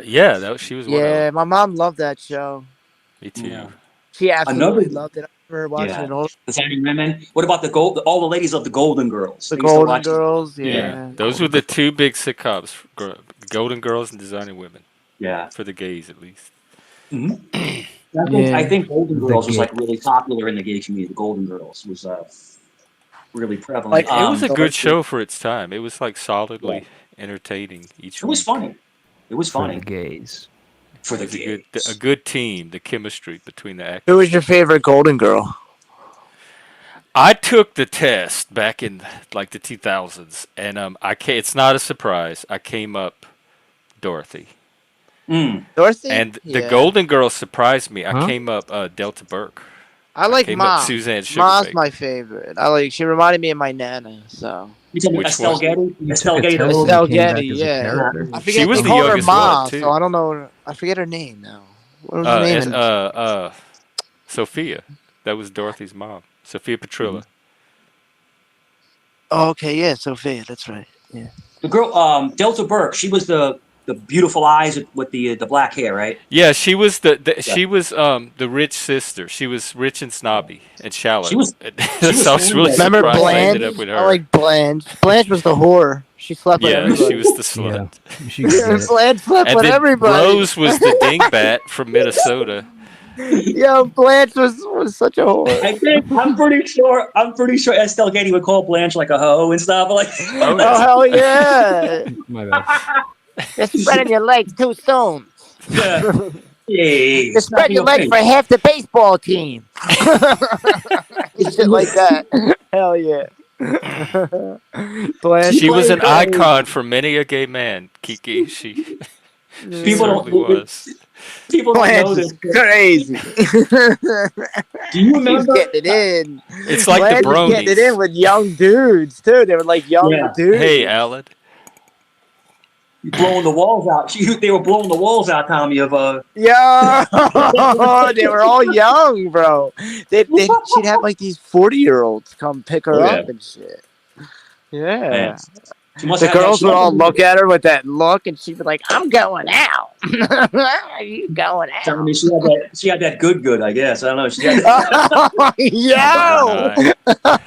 Yeah, she was one of Yeah, them. my mom loved that show. Me too. Yeah. She Another, absolutely loved it. I remember watching yeah, it all. Designing Women. What about the gold? All the ladies love the Golden Girls. The I used to Golden watch. Girls, Yeah, Yeah, yeah. those were the two big sitcoms: Golden Girls and Designing Women, yeah. for the gays at least. Hmm. I Yeah. think Golden The Girls was gay. like really popular in the gay community. The Golden Girls was really prevalent. Like It was a good Dorothy. show for its time. It was like Yeah, solidly entertaining each it was week. funny. It was For the funny gays. for It the was a gays. good team. The chemistry between the Who was actors. your favorite Golden Girl? I took the test back in like the 2000s, and it's not a surprise. I came up Dorothy, Mm. Dorothy? and the Yeah. Golden Girls surprised me. I Huh? came up Delta Burke. I I like came up Ma. Suzanne Ma's my Sugarbaker. favorite. She reminded me of my Nana, so. You tell me Which Estelle one? Getty? You took Estelle a Getty, the test and movie. Estelle came Getty, back as a yeah. character. I She forget was they the called her youngest one Ma, so too. I don't know. I forget her name now. What was her name? Uh, Sophia. That was Dorothy's mom. Sophia Petrilla. Oh, okay, yeah, Sophia. That's right. Yeah. The girl, Delta Burke. She was the beautiful eyes with the black hair, right? Yeah, she was Yeah. the rich sister. She was rich and snobby and She shallow. was she was So I was funny really though. Remember surprised I Like, ended Blanche? up with I her. like Blanche. Blanche was the whore. She slept with Yeah, she everybody. was the slut. Yeah, she could get it. Blanche slept And with then everybody. Rose was the dingbat from Minnesota. Yo, Blanche was such a whore. I'm pretty sure Estelle Getty would call Blanche like a hoe and stuff. Like, Oh Oh yeah. hell yeah! My bad. You're spreading your legs too soon. yeah, hey, You smack spread in your your legs face. for half the baseball team. Shit like that. Hell yeah. Blanche. She She was played an icon for many a gay man, Kiki. She people certainly don't was. people don't Blanche know this. is crazy. Do you She's remember? getting it in. It's like the Blanche is getting it in Bronies. with young dudes too. They were like young Yeah, Hey, dudes. Alan. you blowing the walls out. They were blowing the walls out, Tommy. Of Yo, they were all young, bro. She'd have like these 40-year-olds come pick her Oh yeah, up and shit. man. Yeah. She must The have that. girls She would must all have look at her with that look, and she'd be like, "I'm going out." You going out? Tommy. She had that good. I guess I don't know. She had. Number Yo, 9.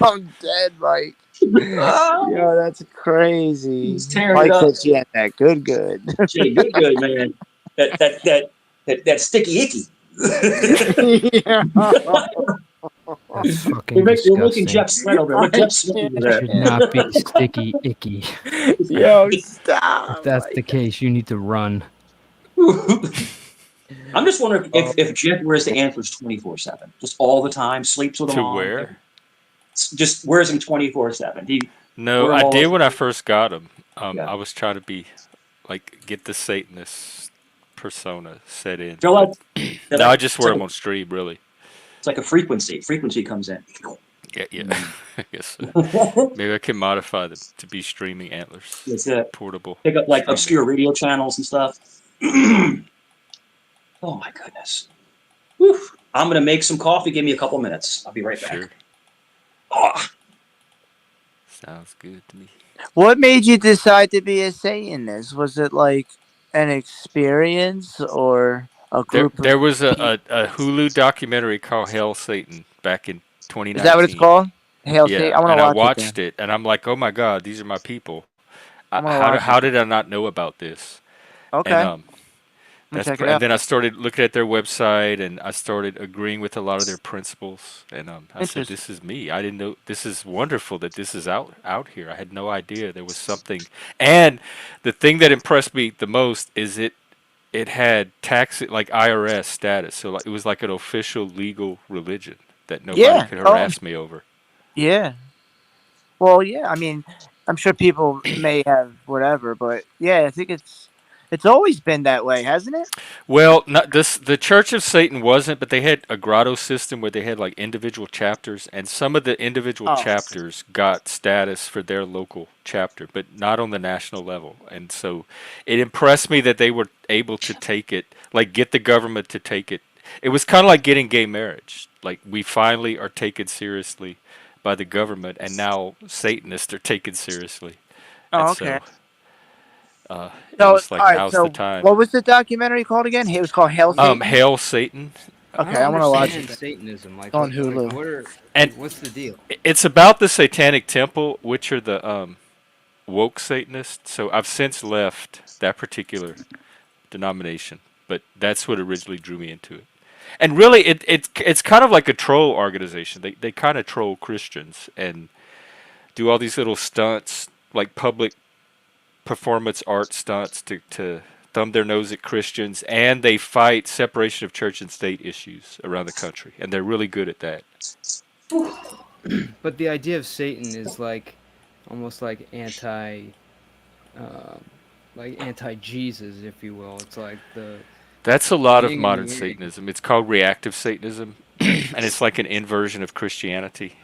I'm dead, Mike. Yo, that's crazy. He's tearing it Mike up. said she had that good. She had good, man. That sticky icky. Yeah. That's fucking We're making disgusting. Jeff sweat over there. Look, Jeff sweating over Should there. not be sticky, icky. Yo, If stop. that's the case, you need to run. I'm just wondering if Jeff wears the antlers 24/7, just all the time, sleeps with them To on, where? just wears them 24/7. He No, wear them I all did the when I first got them. Yeah. I was trying to be get the Satanist persona set in. They're like, Now I just it's wear like, them on stream, really. it's like a frequency. Frequency comes in. Yeah. I guess so. Maybe I can modify them to be streaming antlers. It's a Portable. pick up like streaming. obscure radio channels and stuff. Oh my goodness. Whew. I'm gonna make some coffee. Give me a couple minutes. I'll be right back. Sure. Oh, Sounds good to me. What made you decide to be a Satanist? Was it like an experience or a group? There was a Hulu documentary called Hell Satan back in 2019. Is that what it's called? Hail Satan. Yeah, I want and to I watch watched it. it, and I'm like, oh my god, these are my people. I'm gonna watch How it. did I not know about this? Okay. And I'm gonna check it and out. then I started looking at their website, and I started agreeing with a lot of their principles. And I said, Interesting. "This is me. I didn't know. This is wonderful that this is out here. I had no idea there was something." And the thing that impressed me the most is it had tax like IRS status, so like it was like an official legal religion that nobody Yeah. could Oh, harass me over. yeah. Well, yeah. I mean, I'm sure people may have whatever, but yeah, I think it's always been that way, hasn't it? Well, not this. The Church of Satan wasn't, but they had a grotto system where they had like individual chapters, and some of the individual Oh. chapters got status for their local chapter, but not on the national level. And so, it impressed me that they were able to take it, like get the government to take it. It was kind of like getting gay marriage. Like we finally are taken seriously by the government, and now Satanists are taken seriously. Oh, And okay. it So, was like all right. now's So, the time. what was the documentary called again? It was called Hail Satan. Hail Satan. I Okay, don't I'm gonna watch understand it Satanism. Like, on like, Hulu. And what's the deal? it's about the Satanic Temple, which are the woke Satanists. So I've since left that particular denomination, but that's what originally drew me into it. And really, it's kind of like a troll organization. They kind of troll Christians and do all these little stunts, like public performance art stunts to thumb their nose at Christians, and they fight separation of church and state issues around the country, and they're really good at that. But the idea of Satan is like almost um, like anti Jesus, if you will. It's like That's a the lot of yin and the modern yang. Satanism. It's called reactive Satanism, and it's like an inversion of Christianity.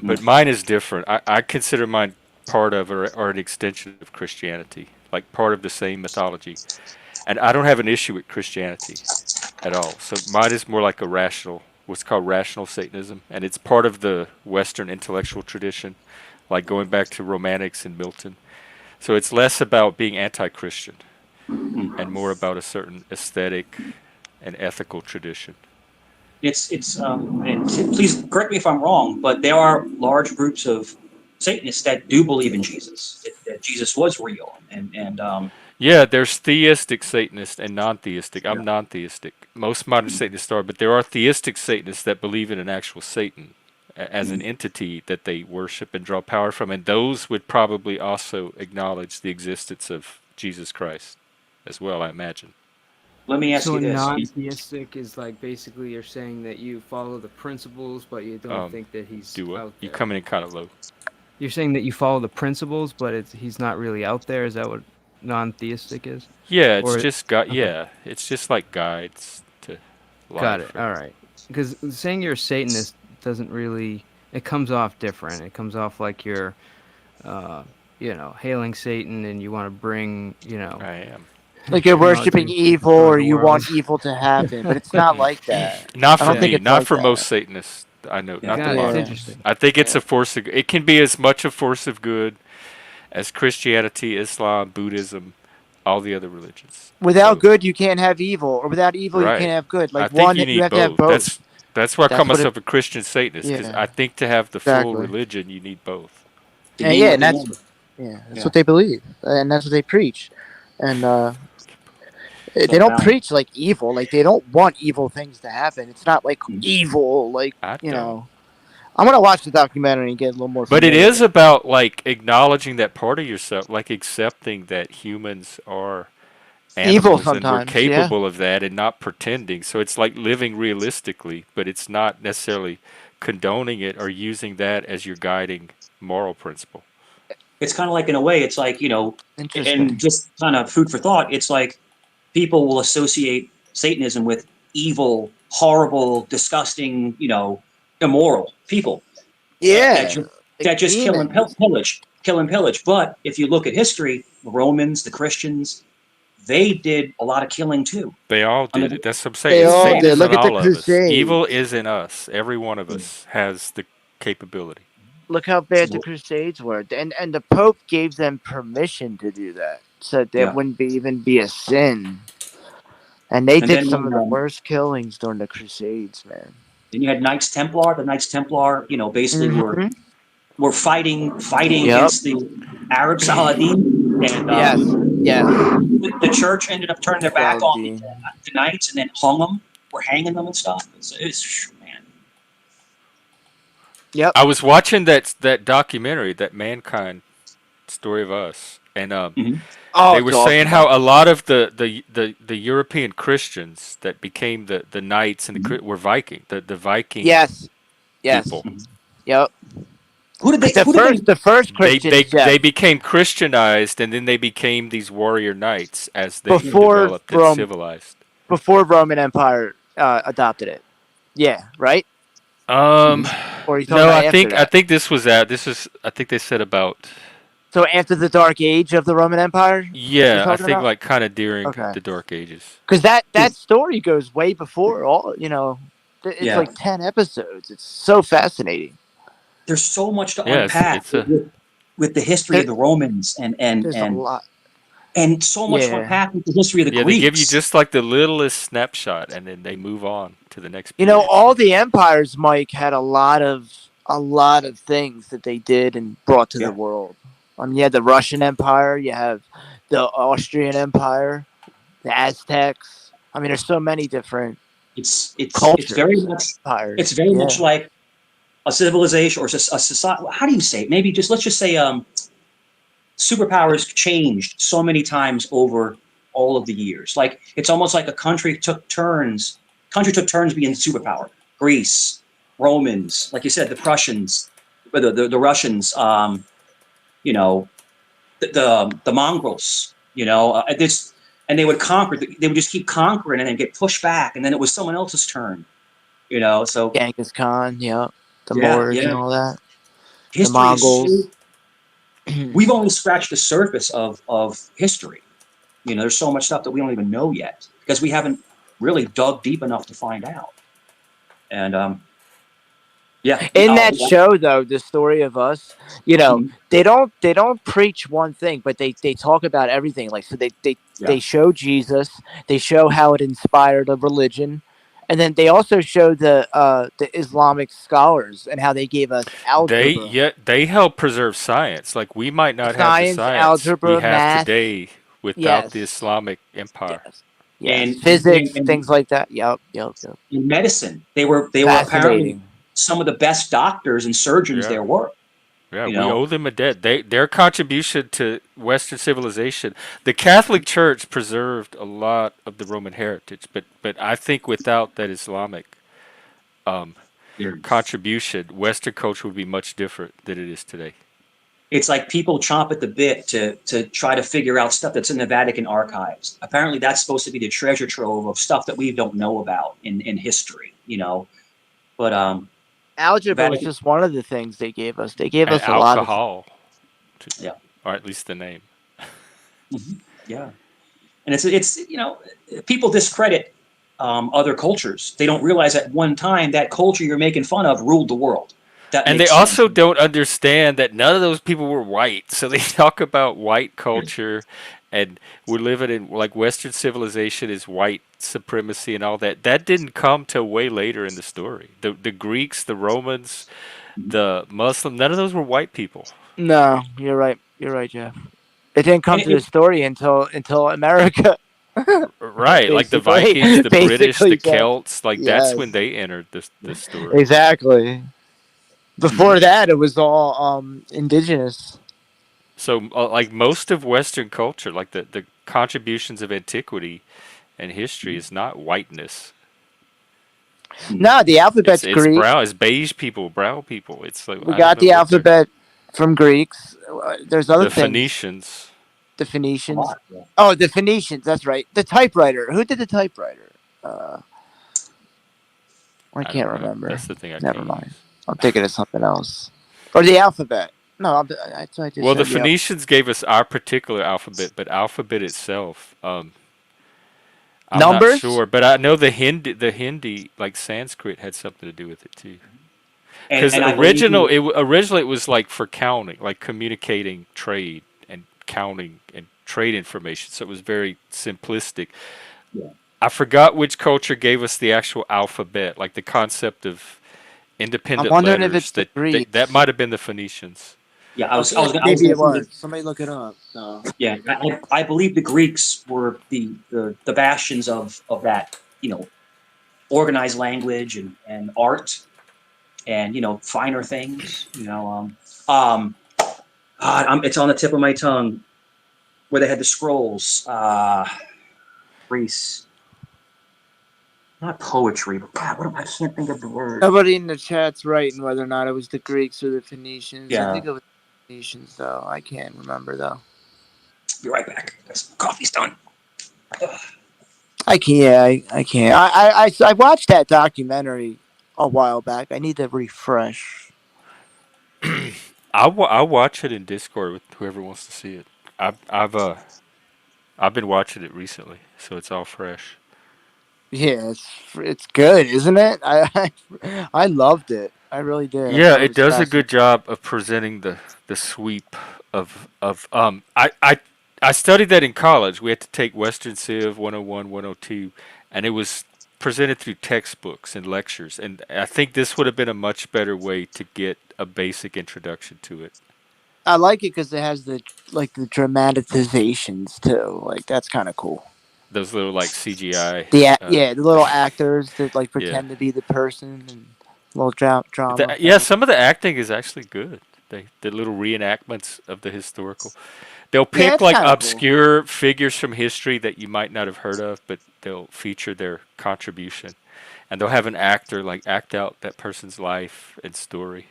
But mine is different. I consider mine part of or an extension of Christianity, like part of the same mythology. And I don't have an issue with Christianity at all. So mine is more like a rational, what's called rational Satanism, and it's part of the Western intellectual tradition, like going back to Romantics and Milton. So it's less about being anti-Christian and more about a certain aesthetic and ethical tradition. And please correct me if I'm wrong, but there are large groups of Satanists that do believe in Jesus, that Jesus was real, and Yeah, there's theistic Satanists and non-theistic. yeah. I'm non-theistic. Most modern Satanists are, but there are theistic Satanists that believe in an actual Satan as an entity that they worship and draw power from, and those would probably also acknowledge the existence of Jesus Christ as well, I imagine. Let me ask So you a this: non-theistic is like basically you're saying that you follow the principles, but you don't Um, think that he's do what? out You there. coming in kind of low. You're saying that you follow the principles, but he's not really out there. Is that what non-theistic is? Yeah, it's Or just okay, yeah, it's just like guides to got life. it. All right. Because saying you're a Satanist doesn't really. It comes off different. It comes off like you're, uh, hailing Satan and you want to bring, I am. Like you're worshiping technology evil, destroy or the you world. want evil to happen, but it's not like that. Not I for don't think me, Yeah. it's not like for most that. Satanists. I know, yeah, not the Got it. It's modern Yeah, ones. interesting. I think it's yeah. a force of. It can be as much a force of good as Christianity, Islam, Buddhism, all the other religions. Without So good, you can't have evil, or without evil, you can't right, have good. I Like think one, you you need have to have both. both. That's why I call That's what it. myself a Christian Satanist because Yeah, I think to have the full exactly. religion, you need both. the And yin yeah, with and the that's yang. that's Yeah, what they believe, and that's what they preach. And it's they all don't balance. preach like evil. Like they don't want evil things to happen. It's not like Mhm. evil. Like I don't. I'm gonna watch the documentary and get a little more But it familiar is with it. about like acknowledging that part of yourself, like accepting that humans are Evil animals and we're sometimes, yeah. capable of that and not pretending. So it's like living realistically, but it's not necessarily condoning it or using that as your guiding moral principle. It's kind of like, in a way, it's like, and Interesting. just kind of food for thought. It's like people will associate Satanism with evil, horrible, disgusting, immoral people that Yeah, just, like kill and demons. kill and pillage. But if you look at history, the Romans, the Christians, they did a lot of killing too. They all I did mean, it. That's what I'm saying. They It's all yeah, Satan did. is in Look at the all of us. Evil Crusades. is in us. Every one of us has the capability. Look how bad the Crusades were, and the Pope gave them permission to do that, so that yeah. wouldn't even be a sin. And they And did then some when of the worst killings during the Crusades, man. then you had Knights Templar. The Knights Templar, basically Mm-hmm. were fighting Yep. against the Arab Saladin, and Yes. Yes. the church ended up turning their back on Saladin. the Knights and then hung them, were hanging them and stuff. It's man, Yep. I was watching that documentary, that Mankind Story of Us, and hmm Oh, they it's were saying awesome. how a lot of the European Christians that became the knights and were Viking, the Viking Yes. Yes. people. Yep. who did Because they the who did they first They Christians, they Jeff, they became Christianized and then they became these warrior knights as they before developed and Rome, civilized. before Roman Empire adopted it. Yeah. Right. Um, Or are you talking no, about after I that? think this was that. This is I think they said about So after the Dark Age of the Roman Empire, you're yeah. I talking think about? like kind of during Okay. the Dark Ages. Because that story goes way before all. It's yeah. like 10 episodes. It's so fascinating. There's so much to Yeah, unpack it's a with the history There, of the Romans and and there's a and lot. and so much what Yeah. happened to the history of the Yeah, they give you Greeks. just like the littlest snapshot, and then they move on to the next You know, period. all the empires, Mike, had a lot of things that they did and brought to the Yeah, world. You had the Russian Empire, you have the Austrian Empire, the Aztecs. There's so many different it's very cultures and much empires. Yeah. like a civilization or a society. How do you say it? Maybe just let's just say superpowers changed so many times over all of the years. Like it's almost like a country took turns. Country took turns being the superpower. Greece, Romans, like you said, the Prussians, the Russians. You know, the Mongols. This, and they would conquer. They would just keep conquering and then get pushed back, and then it was someone else's turn. So Genghis Khan, yeah. The yeah, Moors and yeah. all that. The History is so. Mongols. We've only scratched the surface of history. There's so much stuff that we don't even know yet because we haven't really dug deep enough to find out. And yeah, In that show, though, the story of us, mhm, they don't preach one thing, but they talk about everything. Like, so they yeah. show Jesus, they show how it inspired a religion, and then they also show the Islamic scholars and how they gave us algebra, They help preserve science. Like we might not have the science, science we algebra, have math. today without the Yes, Islamic Empire. yes, yes, And physics, things like that. Yep, yep, yep. in medicine, they were apparently Fascinating. some of the best doctors and surgeons Yeah. there were. Yeah, You we know, owe them a debt. Their contribution to Western civilization. The Catholic Church preserved a lot of the Roman heritage, but I think without that Islamic um, contribution, Western culture would be much different than it is today. it's like people chomp at the bit to try to figure out stuff that's in the Vatican archives. Apparently, that's supposed to be the treasure trove of stuff that we don't know about in history. But Algebra was Vatican, just one of the things they gave us. They gave And us a lot of. alcohol, to, yeah, or at least the name. yeah, and it's people discredit other cultures. They don't realize at one time that culture you're making fun of ruled the world. That And they makes sense. also don't understand that none of those people were white. So they talk about white culture and we're living in like Western civilization is white supremacy and all that. That didn't come till way later in the story. The Greeks, the Romans, the Muslim, none of those were white people. No, you're right. You're right, Jeff. It didn't And come to the story until America. Right, like the Vikings, basically, the British, the basically, Jeff. Celts, like that's when Yes, they entered this story. exactly. Before that, it was all indigenous. So like most of Western culture, like the contributions of antiquity and history is not whiteness. No, the alphabet's It's Greek. brown. It's beige people, brown people. It's like We I don't got know the what they're. alphabet from Greeks. There's other The things. Phoenicians. The a Phoenicians. lot. Yeah. Oh, the Phoenicians. That's right. The typewriter. Who did the typewriter? I I don't can't know. remember. That's the thing I Never can't mind. use. I'm thinking of something else. Or the alphabet. No, I just Well, the said the Phoenicians gave us our particular alphabet, but alphabet itself, I'm not numbers. sure. But I know the Hindi, like Sanskrit, had something to do with it too. And Because and I believe originally it was like for counting, like communicating trade and counting and trade information. So it was very simplistic. yeah. I forgot which culture gave us the actual alphabet, like the concept of I'm independent wondering if letters. it's the That Greeks. might have been the Phoenicians. Yeah, I feel like I was maybe gonna it say was. Somebody look it up. No. yeah, I believe the Greeks were the bastions of that, organized language and art and finer things. It's on the tip of my tongue where they had the scrolls. Greece, not poetry, but God, I can't think of the word. Nobody in the chat's writing whether or not it was the Greeks or the Phoenicians. I Yeah, think it was the Phoenicians, though. I can't remember though. be right back. Coffee's done. I can't. Yeah, I can't. I watched that documentary a while back. I need to refresh. I'll watch it in Discord with whoever wants to see it. I've been watching it recently, so it's all fresh. Yeah, it's good, isn't it? I loved it. I really did. I Yeah, thought it it was does a fascinating. good job of presenting the sweep of. I I studied that in college. We had to take Western Civ 101, 102, and it was presented through textbooks and lectures. And I think this would have been a much better way to get a basic introduction to it. I like it because it has the dramatizations too. Like that's kind of cool. Those little like CGI. The little actors that like Yeah. pretend to be the person and little drama. Yeah, some of the acting is actually good. The little reenactments of the historical. They'll Yeah, pick it's like kind of cool. obscure figures from history that you might not have heard of, but they'll feature their contribution. And they'll have an actor like act out that person's life and story.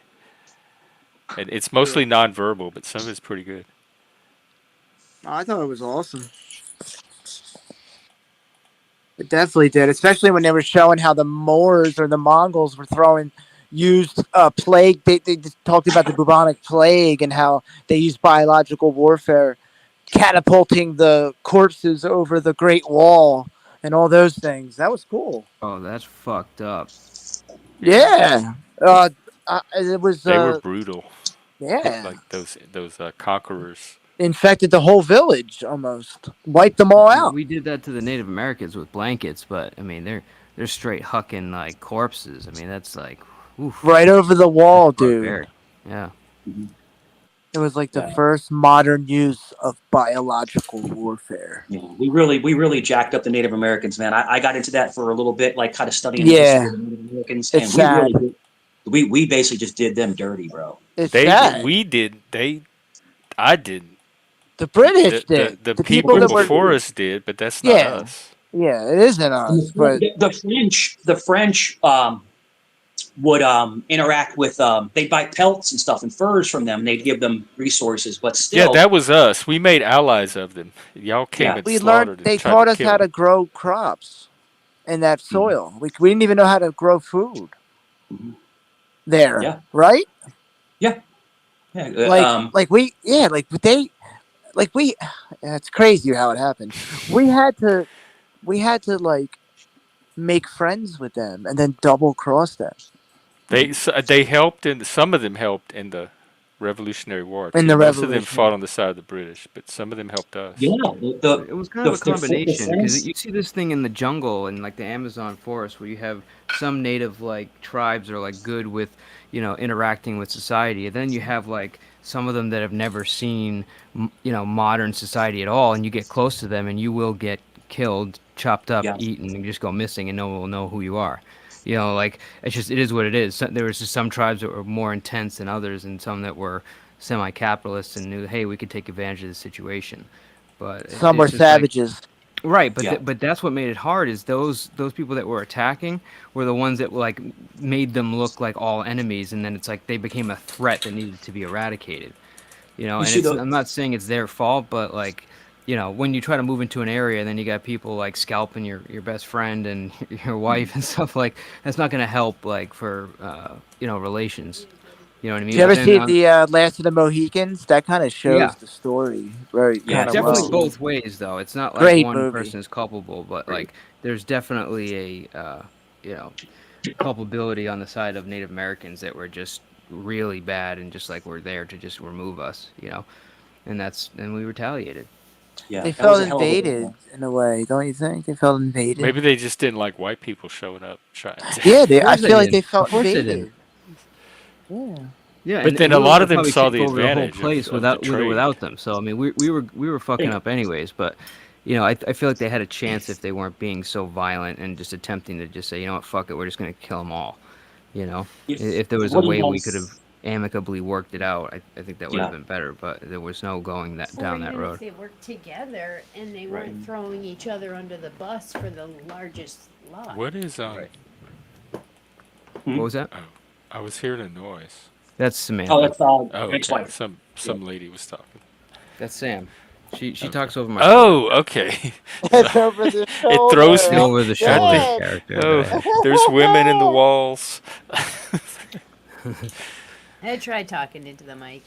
And it's Yeah. mostly nonverbal, but some of it's pretty good. I thought it was awesome. It definitely did, especially when they were showing how the Moors or the Mongols were used plague. They just talked about the bubonic plague and how they used biological warfare, catapulting the corpses over the Great Wall and all those things. That was cool. Oh, that's fucked up. Yeah. It was They were brutal, yeah. like those conquerors. Infected the whole village almost. Wiped them all out. We did that to the Native Americans with blankets, but I mean they're straight hucking like corpses. I mean that's like, oof, Right over the wall, dude. barbaric. Yeah. It was like the Yeah. first modern use of biological warfare. Yeah, we really jacked up the Native Americans, man. I got into that for a little bit, like kind of studying Yeah. the history of the Native Americans, It's and sad. we basically just did them dirty, bro. It's They sad. we did they I didn't. The British did. The The people that were before us did, but that's not Yeah. us. Yeah, it isn't us, but The French would interact with they'd buy pelts and stuff and furs from them. And they'd give them resources, but still, Yeah, that was us. We made allies of them. Y'all came Yeah. and we slaughtered learned. and They tried taught to us kill how to them. grow crops in that soil. We didn't even know how to grow food there, Yeah. right? yeah, Like we, yeah, like we. It's crazy how it happened. We had to like make friends with them and then double cross them They helped in some of them helped in the Revolutionary War in too. the Most of them revolution. fought on the side of the British, but some of them helped us. yeah. It was kind of a the combination French- because you see this thing in the jungle and like the Amazon forest where you have some native like tribes are like good with interacting with society, and then you have like some of them that have never seen modern society at all, and you get close to them and you will get killed, chopped up, Yeah. eaten, and just go missing, and no one will know who you are. Like it is what it is. There was just some tribes that were more intense than others, and some that were semi-capitalists and knew, hey, we could take advantage of the situation. But Some were it's just like, savages. right, but Yeah. but that's what made it hard is those people that were attacking were the ones that like made them look like all enemies, and then it's like they became a threat that needed to be eradicated. And see I'm not saying it's their fault, but like when you try to move into an area, then you got people like scalping your best friend and your wife and stuff like that's not going to help like for relations. You know what I mean? Did you ever But see then the Last of the Mohicans? That kind of shows Yeah. the story very Yeah, kind of definitely well. both ways though. It's not like Great one movie. person is culpable, but like there's definitely a culpability on the side of Native Americans that were just really bad and just like were there to just remove us, and we retaliated. Yeah, They that felt was a hell of a invaded in a way, don't you think? They felt invaded. Maybe they just didn't like white people showing up trying to. Yeah, Of I course they feel like didn't. they felt Of course they invaded. didn't. Yeah. Yeah, But and then we a were lot gonna of them probably saw take the over the whole advantage place of the with or trade. without them. So I mean, we were fucking up anyways. But I feel like they had a chance if they weren't being so violent and just attempting to just say, you know what, fuck it, we're just gonna kill them all. If there was a What do way you we guys- could have amicably worked it out, I think that would have Yeah. been better. But there was no going down that Or even road. if they worked together and they Right. weren't throwing each other under the bus for the largest lot. What is Right. What was that? Oh, I was hearing a noise. That's Samantha. Oh, that's Oh, Frank's okay. wife. Some lady was talking. That's Sam. She talks over my Oh, okay. It's over the shoulder. It throws me. over the shoulder Yeah. character. Oh, there's women in the walls. I tried talking into the mic.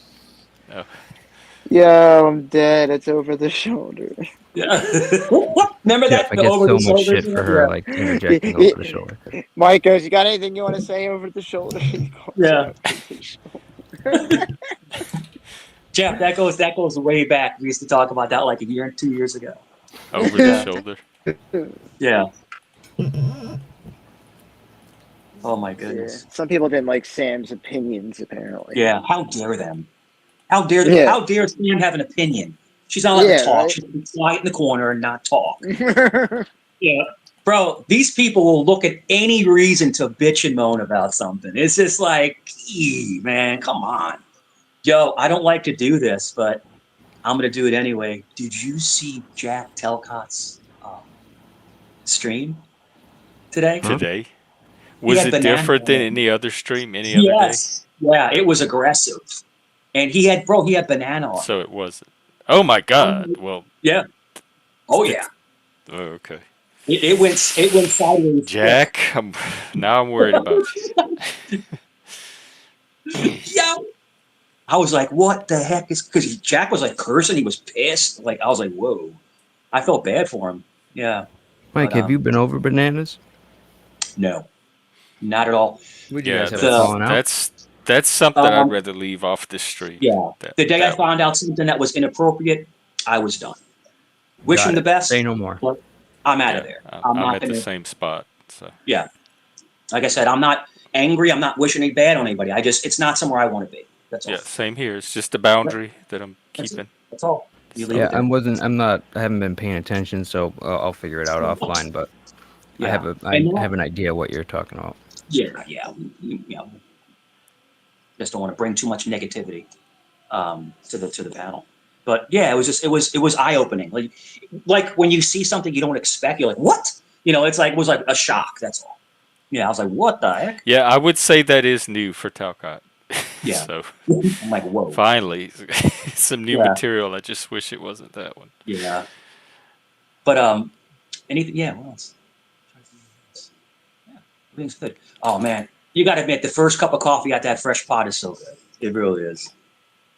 Yo, I'm dead. It's over the shoulder. Yeah. What? Remember Jeff, that? I The get over so the much shoulder shit for thing? her like interjecting over the shoulder. Mike goes, you got anything you want to say over the shoulder? Yeah. Jeff, that goes way back. We used to talk about that like a year, 2 years ago. Over the Yeah. shoulder. Yeah. Oh my Yeah. goodness. Some people didn't like Sam's opinions, apparently. Yeah. How dare them? How Yeah. dare Sam have an opinion? She's not allowed to Yeah, talk. right? She can be quiet in the corner and not talk. Yeah. Bro, these people will look at any reason to bitch and moan about something. It's just like, man, come on. Yo, I don't like to do this, but I'm going to do it anyway. Did you see Jack Telcott's stream today? Huh? Today. He Was had it banana different than oil. any other stream any other day? Yes. Yeah, it was aggressive. And he had banana on. So it wasn't. Oh my God. Well, Yeah. Oh, yeah. it's, oh, okay. It went sideways. Jack, now I'm worried about you. Yeah. I was like, what the heck is, because Jack was like cursing. He was pissed. Like, I was like, whoa. I felt bad for him. Yeah. Mike, But, have you been over bananas? No, not at all. Would you Yeah, guys have the- fallen out? that's something Um, I'd rather leave off the street. Yeah. That- The day I that one. found out something that was inappropriate, I was done. Wish Got him the it. best. Say no more. I'm out Yeah, of there. I'm not at gonna, the same spot. So like I said, I'm not angry. I'm not wishing any bad on anybody. It's not somewhere I want to be. That's all. yeah, same here. It's just a boundary that I'm That's keeping. That's all. You leave Yeah, it there. I haven't been paying attention, so I'll figure it out offline. But Yeah. I And have an idea what you're talking about. Yeah. Just don't want to bring too much negativity to the panel. But yeah, it was eye opening. Like when you see something you don't expect, you're like, what? It was like a shock. That's all. Yeah, I was like, what the heck? Yeah, I would say that is new for Talcott. Yeah. So I'm like, whoa. finally, some new Yeah. material. I just wish it wasn't that one. Yeah. But anything? Yeah. What else? Yeah, everything's good. Oh man, you got to admit, the first cup of coffee at that fresh pot is so good. It really is.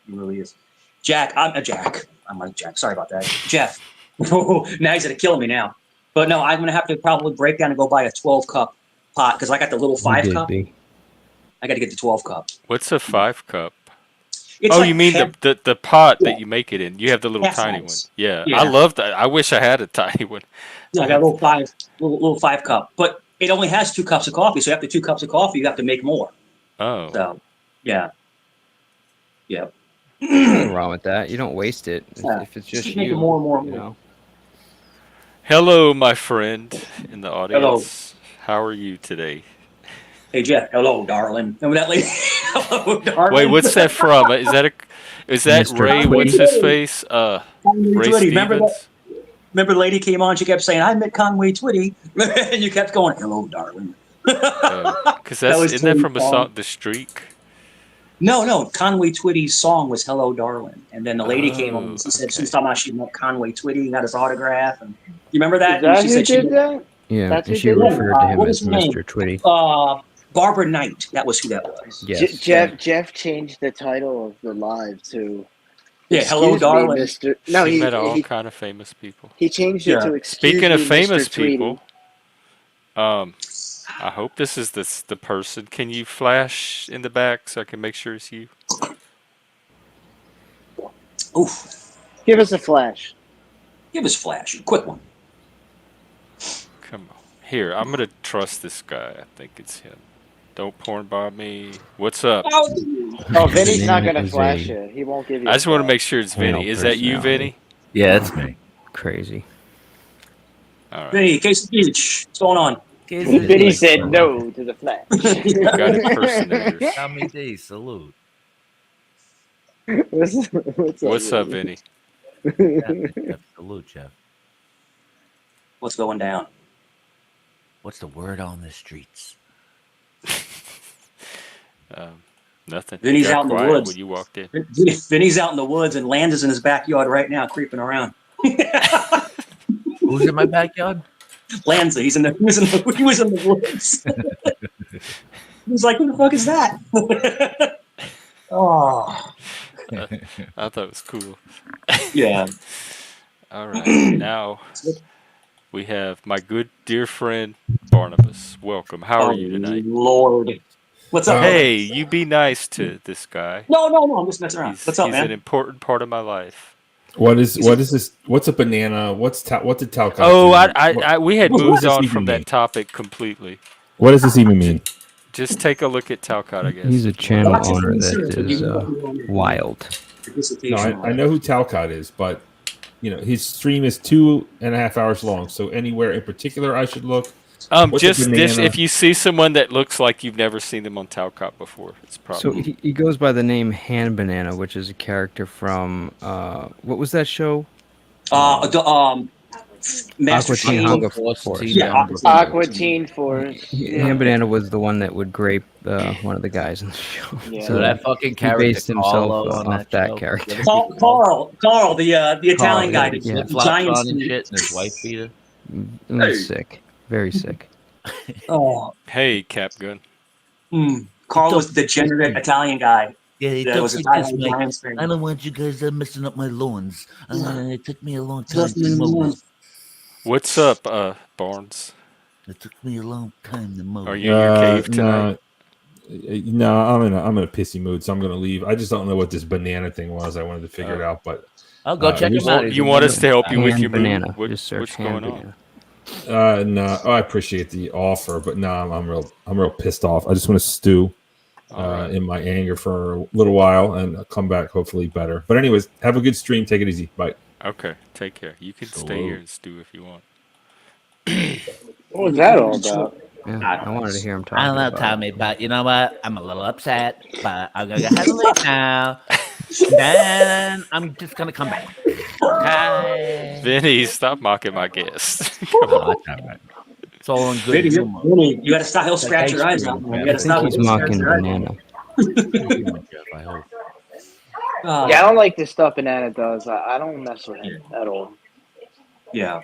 It really is. Jack, I'm a Jack. I'm like Jack. Sorry about that, Jeff. Now he's gonna kill me now. But no, I'm gonna have to probably break down and go buy a 12-cup pot because I got the little 5-cup. I got to get the 12-cup. What's a 5-cup? It's Oh, like you mean half- the pot Yeah. that you make it in? You have the little Half tiny one. size. Yeah, Yeah. I love that. I wish I had a tiny one. Yeah, I got a little 5-cup, but it only has 2 cups of coffee. So after 2 cups of coffee, you have to make more. Oh, So, yeah. Nothing wrong with that. You don't waste it Yeah. if it's Just just keep making you. more and more and you more. know. hello, my friend in the audience. How are you today? Hey Jeff, hello, darling. Remember that lady? Hello, darling. Wait, what's that from? Is that Mr. Ray? Twitty. What's his face? Ray Twitty. Remember Stevens. Remember the lady came on, she kept saying, I met Conway Twitty. And you kept going, hello, darling. Because That was isn't that from a Twitty's song, The Streak? No. Conway Twitty's song was Hello, Darling. And then the lady came on and she said, okay. she was talking about she met Conway Twitty, got his autograph. And you remember that? Is that And she who said did that? Yeah, That's and who she did it? referred to him What as was her name? Mr. Twitty. Barbara Knight. That was who that was. Yes. Jeff changed the title of the live to Yeah, Hello, Excuse me, Darling. Mr. No, She he met all he, kind of famous people. he changed it Yeah. to Excuse Speaking of me, famous Mr. Tweety. people, I hope this is the person. Can you flash in the back so I can make sure it's you? Oof. Give us a flash. Give us Flash. A quick one. Come on. Here, I'm gonna trust this guy. I think it's him. Don't porn bomb me. What's up? Oh, Vinny's His not name gonna is flash a it. He won't give you. I just want to a make sure it's Male Vinny. Is that you, personality. Vinny? Yeah, that's me. Crazy. All right. Hey, Casey Beach. What's going on? flash. Vinny said no to the flash. Got impersonators. Tommy D, salute. What's up, Vinny? Jeff, salute, Jeff. What's going down? What's the word on the streets? Nothing. Vinny's Got out in the quiet woods. when you walked in. Vinny's out in the woods and Landis in his backyard right now, creeping around. Who's in my backyard? Lanza, he was in the woods. He was like, who the fuck is that? Oh, I thought it was cool. yeah. All right. Now we have my good dear friend Barnabas. Welcome. How are you tonight? Lord. What's up? Hey, you be nice to this guy. No, I'm just messing around. What's up, He's man? an important part of my life. What is this? What's a banana? What did Talcott Oh, do? we had What does moved this on even from mean? that topic completely. What does this even mean? Just take a look at Talcott, I guess. He's a if you want. channel Lots of owner concerns that when is you go through all your wild. dissertation. No, I know who Talcott is, but his stream is 2.5 hours long. So anywhere in particular I should look? What's a Just this. banana? If you see someone that looks like you've never seen them on Talcott before, it's So probably. he goes by the name Han Banana, which is a character from what was that show? Master Aqua Teen Chief. Hunger Force Force. Teen Yeah, Hunger Aqua Teen Force. Han Banana was the one that would grape one of the guys in the show. Yeah. So that fucking he character based himself Carlo on off that show. character. Carl, the Italian guy, The the flip flops giant on and shit, and his wife beater. It was sick, very sick. Oh, Hey, Cap Gun. Carl was the degenerate Italian guy. Yeah, he That was took a me this Italian way. Giants fan. I don't want you guys messing up my lawns. It took me a long time Just to in the mow morning. this. What's up, Barnes? It took me a long time to mow. Are you in your cave tonight? No, I'm in a pissy mood, so I'm gonna leave. I just don't know what this banana thing was. I wanted to figure it out, but I'll go check him out. You want us to help you with Han your Banana. mood? Just search What's Han going on? Banana. no, I appreciate the offer, but no, I'm real pissed off. I just want to stew in my anger for a little while and come back hopefully better. But anyways, have a good stream. Take it easy. Bye. Okay, take care. You can stay here and stew if you want. What was that all about? Yeah, I wanted to hear him talk. I don't know, Tommy, but you know what? I'm a little upset, but I'm gonna go have a leave now. Then I'm just gonna come back. Okay. Vinny, stop mocking my guest. Oh, that's all right. It's all in good humor. You got to stop. He'll scratch your eyes out, man. You got I to stop. think he's He'll scratch mocking your eyes out. Banana. I hope. Yeah, I don't like the stuff Banana does. I don't mess with him at all. Yeah.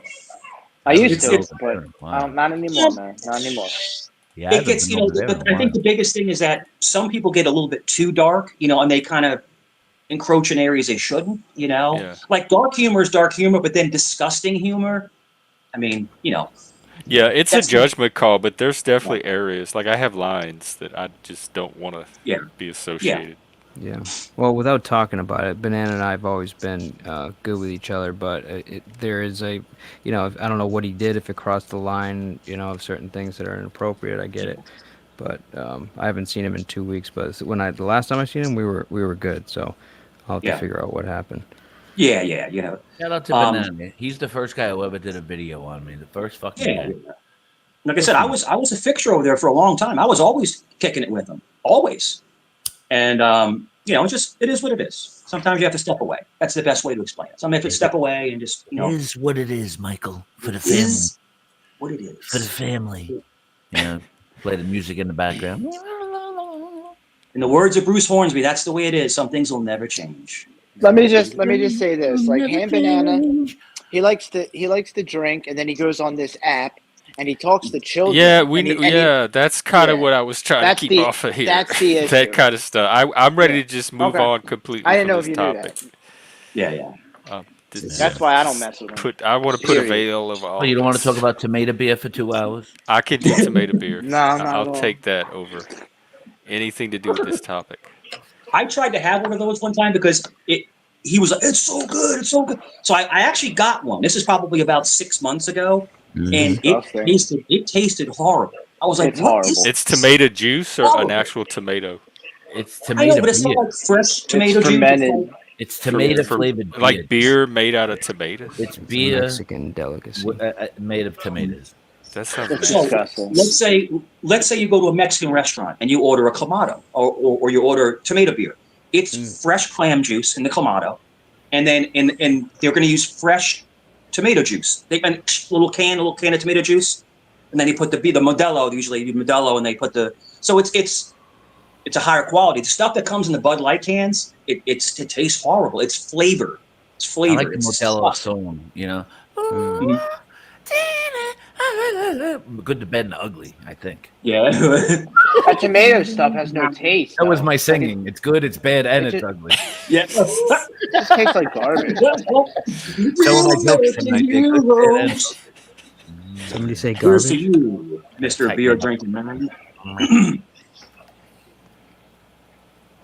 I used It's- to, but not anymore, man. Not anymore. Yeah, It gets, I think the biggest thing is that some people get a little bit too dark, and they kind of encroach in areas they shouldn't, Yeah. Like dark humor is dark humor, but then disgusting humor, I mean, Yeah, it's a That's- judgment call, but there's definitely areas. Like, I have lines that I just don't want to Yeah. be associated. Yeah. Well, without talking about it, Banana and I have always been good with each other, but there is I don't know what he did, if it crossed the line, of certain things that are inappropriate. I get it, but I haven't seen him in 2 weeks. But the last time I seen him, we were good. So I'll have to figure out what happened. Yeah. Shout out to Banana. He's the first guy who ever did a video on me. The first fucking guy. Like I said, I was a fixture over there for a long time. I was always kicking it with him, always. And it is what it is. Sometimes you have to step away. That's the best way to explain it. Sometimes you have to step away and just, It is what it is, Michael. For the it family. is what it is. For the family. Play the music in the background. In the words of Bruce Hornsby, that's the way it is. Some things will never change. Let me just say this: like Han Banana, he likes to drink, and then he goes on this app and he talks to children. Yeah, that's kind of what I was trying to keep off of here. That's the issue. That kind of stuff. I'm ready to just move on completely. I didn't know from if this you knew topic. that. Yeah. That's why I don't mess with him. I want to put a veil of all. Oh, you don't want to this. talk about tomato beer for 2 hours? I can do tomato beer. No, I'll take that over anything to do with this topic. I tried to have one of those one time because he was like, it's so good. So I actually got one. This is probably about 6 months ago. And it tasted horrible. I was like, It's horrible. It's tomato juice or an actual tomato? It's I tomato know, but it's beer. not like fresh tomato juice. fermented. It's tomato flavored beer. Like beer made out of tomatoes? It's It's a beer Mexican delicacy. made of tomatoes. That sounds It's nasty. disgusting. Let's say you go to a Mexican restaurant and you order a clamato or you order tomato beer. It's fresh clam juice in the clamato, and then and they're going to use fresh tomato juice. They a little can of tomato juice, and then you put the Modelo. Usually you do Modelo, and they put so it's a higher quality. The stuff that comes in the Bud Light cans, it tastes horrible. It's flavor. It's I flavor. like the It's Modelo stuff. song, Good, the bad, and the ugly, I think. Yeah. That tomato stuff has no taste. That was though. my singing. It's good, it's bad, and It it's just- ugly. Yeah. It just tastes like garbage. Some of my jokes tonight, they good, bad, and- Somebody say Here's to garbage. you, Mr. Beer drinking man.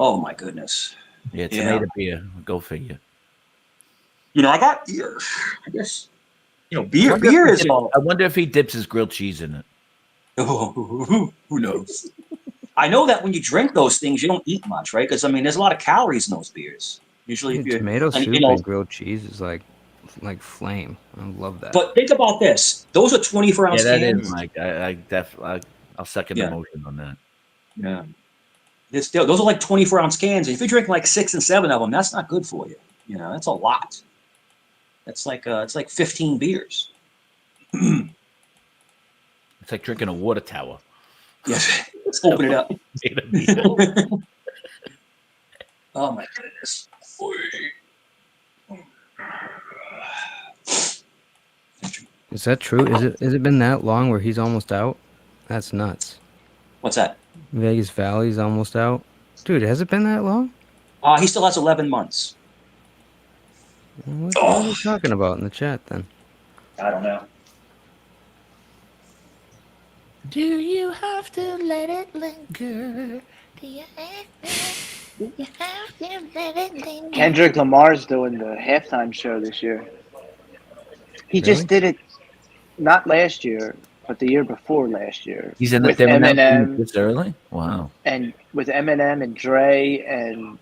Oh my goodness. Yeah, Yeah. tomato beer. Go figure. I got beer. I guess I beer. wonder if Beer he is dips- all. I wonder if he dips his grilled cheese in it. Who knows? I know that when you drink those things, you don't eat much, right? Because there's a lot of calories in those beers. Usually, if Dude, you're, tomato and, soup and grilled cheese is like flame. I love that. but think about this. Those are 24 Yeah, ounce that is cans. Mike. I definitely. I'll second the Yeah. motion on that. Yeah. Those are like 24 ounce cans. And if you drink like 6 and 7 of them, that's not good for you. That's a lot. That's like it's like 15 beers. It's like drinking a water tower. Yes. Let's open it up. Oh my goodness. Is that true? Is it been that long where he's almost out? That's nuts. What's that? Vegas Valley's almost out. Dude, has it been that long? He still has 11 months. What are you talking about in the chat then? I don't know. Do you have to let it linger? Do you have to let it linger? Kendrick Lamar's doing the halftime show this year. He just did it not last year, but the year before last year. He's in the with Eminem this early. Wow. And with Eminem and Dre and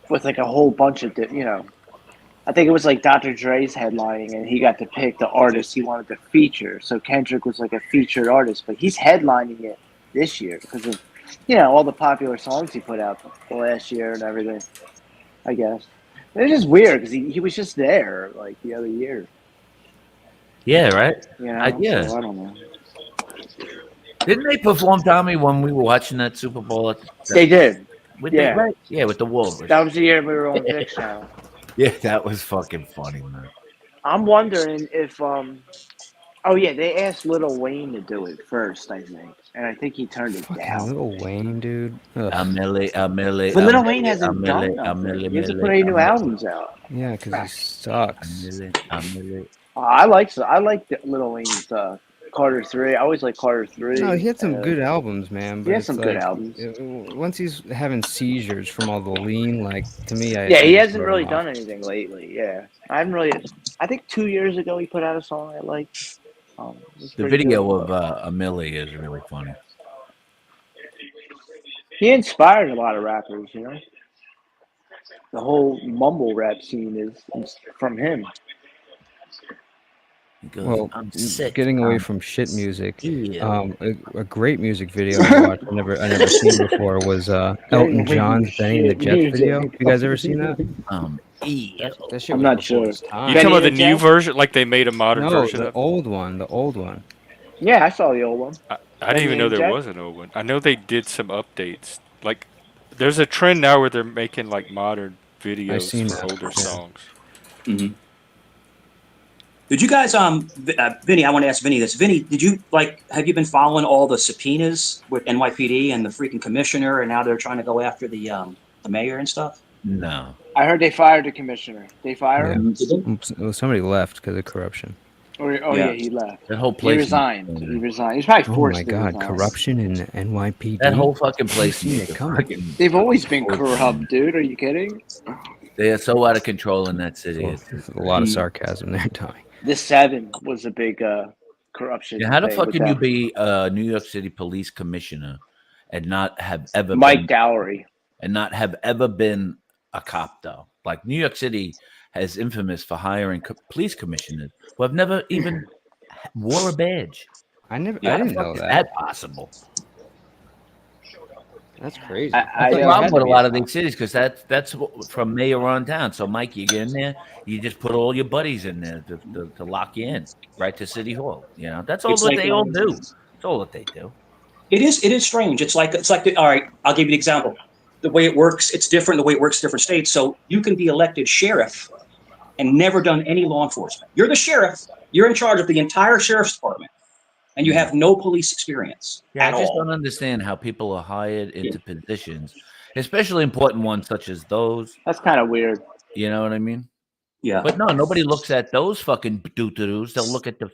with like a whole bunch of I think it was like Dr. Dre's headlining, and he got to pick the artist he wanted to feature. So Kendrick was like a featured artist, but he's headlining it this year because of all the popular songs he put out the last year and everything. I guess it's just weird because he was just there like the other year. Yeah, right. Yeah. So I don't know. Didn't they perform, Tommy, when we were watching that Super Bowl? They did. With Yeah. With the Wolves. That was the year we were on Vic's channel. Yeah, that was fucking funny, man. I'm wondering if they asked Lil Wayne to do it first, I think, and I think he turned it down. Lil Wayne, dude. A milli. But Lil Wayne hasn't done nothing. He hasn't put any new albums out. Yeah, because he sucks. I like Lil Wayne's Carter 3. I always like Carter 3. No, he had some good albums, man. But he had some good albums. Once he's having seizures from all the lean, to me, he hasn't really done anything lately. Yeah, I think 2 years ago he put out a song I liked. The video of a milli is really funny. He inspired a lot of rappers, The whole mumble rap scene is from him. Well, I'm sick. Getting away from shit music, a great music video I watched I never seen before was Elton John's Benny and the Jets video. You guys ever seen that? That shit I'm was not before sure. its time. You talking about the new version? Like they made a modern No, version the of? old one. The old one. Yeah, I saw the old one. I didn't even know there was an old one. I know they did some updates. Like, there's a trend now where they're making like modern videos for older songs. Mm-hmm. Did you guys, Vinny? I want to ask Vinny this. Vinny, have you been following all the subpoenas with NYPD and the freaking commissioner, and now they're trying to go after the mayor and stuff? No. I heard they fired the commissioner. They fired him? Well, somebody left because of corruption. Yeah, he left. That whole place. He resigned. He resigned. He's probably forced to resign. Corruption in NYPD. That whole fucking place. They've always been corrupt, dude. Are you kidding? They are so out of control in that city. There's a lot of sarcasm there, Tommy. The 7 was a big corruption. Yeah, how the fuck can you be a New York City police commissioner and not have ever Mike Dowry and not have ever been a cop though? Like New York City is infamous for hiring police commissioners who have never even wore a badge. I didn't know that. Is that possible? That's crazy. That's the problem with a lot of these cities because that's from mayor on down. So, Mike, you get in there, you just put all your buddies in there to lock you in, right to City Hall. That's all they all do. That's all that they do. It is strange. It's like all right. I'll give you an example. The way it works, it's different. The way it works in different states. So you can be elected sheriff and never done any law enforcement. You're the sheriff. You're in charge of the entire sheriff's department. And you have no police experience at all. I just don't understand how people are hired into positions, especially important ones such as those. That's kind of weird. You know what I mean? Yeah. But no, nobody looks at those fucking doo-doos. They'll look at the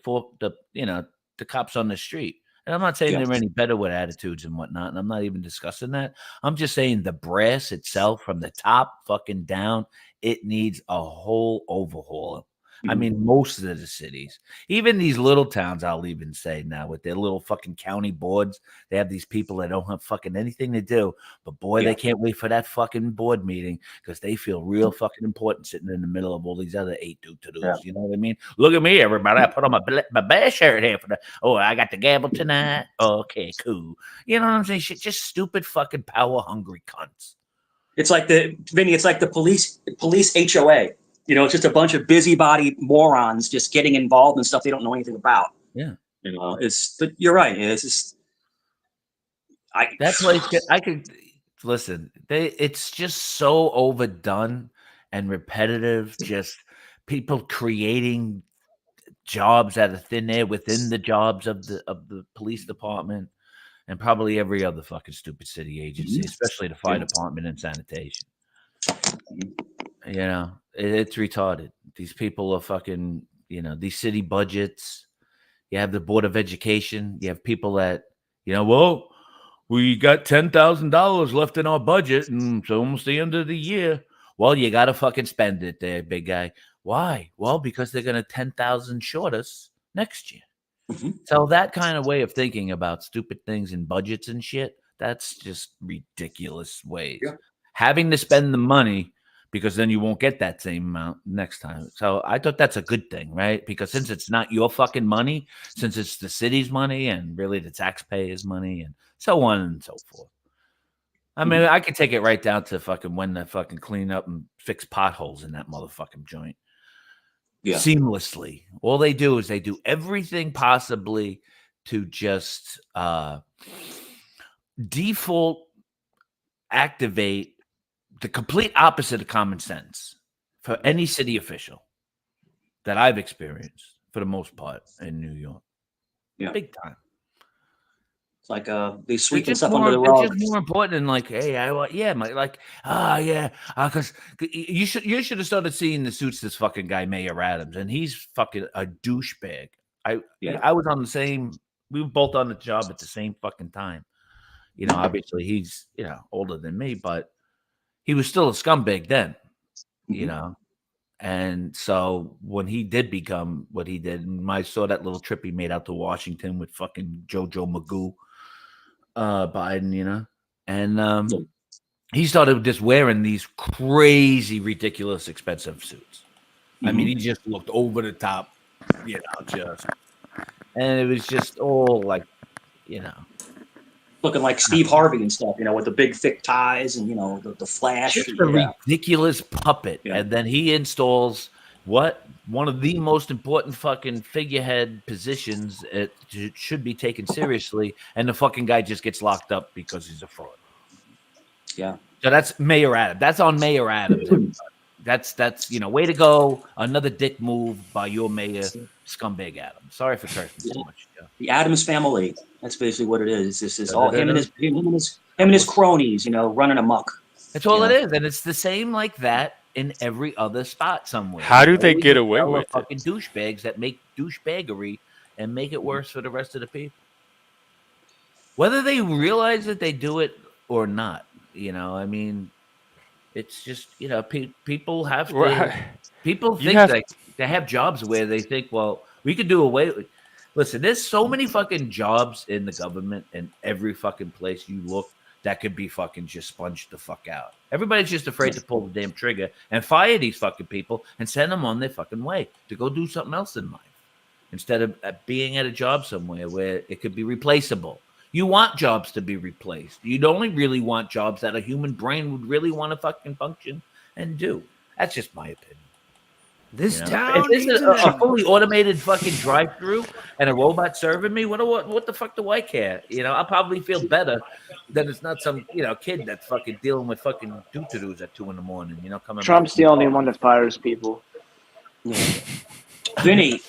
cops on the street. And I'm not saying Yeah. they're any better with attitudes and whatnot, and I'm not even discussing that. I'm just saying the brass itself, from the top fucking down, it needs a whole overhaul. I Mhm. mean, most of the cities, even these little towns, I'll even say now, with their little fucking county boards, they have these people that don't have fucking anything to do. But boy, Yeah. they can't wait for that fucking board meeting because they feel real fucking important sitting in the middle of all these other 8 do-to-dos. Yeah. You know what I mean? Look at me, everybody. I put on my best shirt here for the. Oh, I got the gavel tonight. Okay, cool. You know what I'm saying? Shit, just stupid fucking power hungry cunts. It's like Vinny. It's like the police HOA. You know, it's just a bunch of busybody morons just getting involved in stuff they don't know anything about. Yeah. You know, but you're right. It's just That place. I could listen. It's just so overdone and repetitive. Just people creating jobs out of thin air within the jobs of the police department and probably every other fucking stupid city agency, especially the fire department and sanitation. You know, it's retarded. These people are fucking, you know, these city budgets. You have the Board of Education. You have people that, you know, well, we got $10,000 left in our budget and it's almost the end of the year. Well, you got to fucking spend it there, big guy. Why? Well, because they're going to 10,000 short us next year. So that kind of way of thinking about stupid things and budgets and shit, that's just ridiculous ways. Yeah. Having to spend the money because then you won't get that same amount next time. So I thought that's a good thing, right? Because since it's not your fucking money, since it's the city's money and really the taxpayers' money and so on and so forth. I mean, I could take it right down to fucking when they fucking clean up and fix potholes in that motherfucking joint. Yeah. Seamlessly. All they do is they do everything possibly to just default activate the complete opposite of common sense for any city official that I've experienced for the most part in New York. Yeah. Big time. It's like they It's sweeping just stuff more, under the it's rug. just more important than like, hey, because you should have started seeing the suits this fucking guy Mayor Adams, and he's fucking a douchebag. I was on the same. We were both on the job at the same fucking time. You know, obviously he's older than me, but he was still a scumbag then. You know, and so when he did become what he did, and I saw that little trip he made out to Washington with fucking Jojo Magoo. Biden, you know, and he started just wearing these crazy, ridiculous, expensive suits. I mean, he just looked over the top, you know, and it was just all like, you know, looking like Steve Harvey and stuff, you know, with the big thick ties and the flash. just a ridiculous puppet. Yeah. And then he installs one of the most important fucking figurehead positions it should be taken seriously, and the fucking guy just gets locked up because he's a fraud. Yeah. So that's Mayor Adams. That's on Mayor Adams. That's way to go. Another dick move by your mayor, scumbag Adams. Sorry for cursing so much. Yeah. The Adams family. That's basically what it is. This is all him and his cronies, you know, running amok. That's all it is, and it's the same like that in every other spot somewhere. How do they get away with it? Fucking douchebags that make douchebaggery and make it worse for the rest of the people. Whether they realize that they do it or not, you know, I mean, it's just, you know, people have to. People think like they have jobs where they think, well, we could do away with. Listen, there's so many fucking jobs in the government and every fucking place you look that could be fucking just sponged the fuck out. Everybody's just afraid to pull the damn trigger and fire these fucking people and send them on their fucking way to go do something else in life instead of being at a job somewhere where it could be replaceable. You want jobs to be replaced. You'd only really want jobs that a human brain would really want to fucking function and do. That's just my opinion. This town is a fully automated fucking drive-through and a robot serving me. What the fuck do I care? You know, I'll probably feel better than it's not some kid that's fucking dealing with fucking doo-doo-doos at 2 a.m. You know, coming. Trump's the only one that fires people. Yeah. Vinny,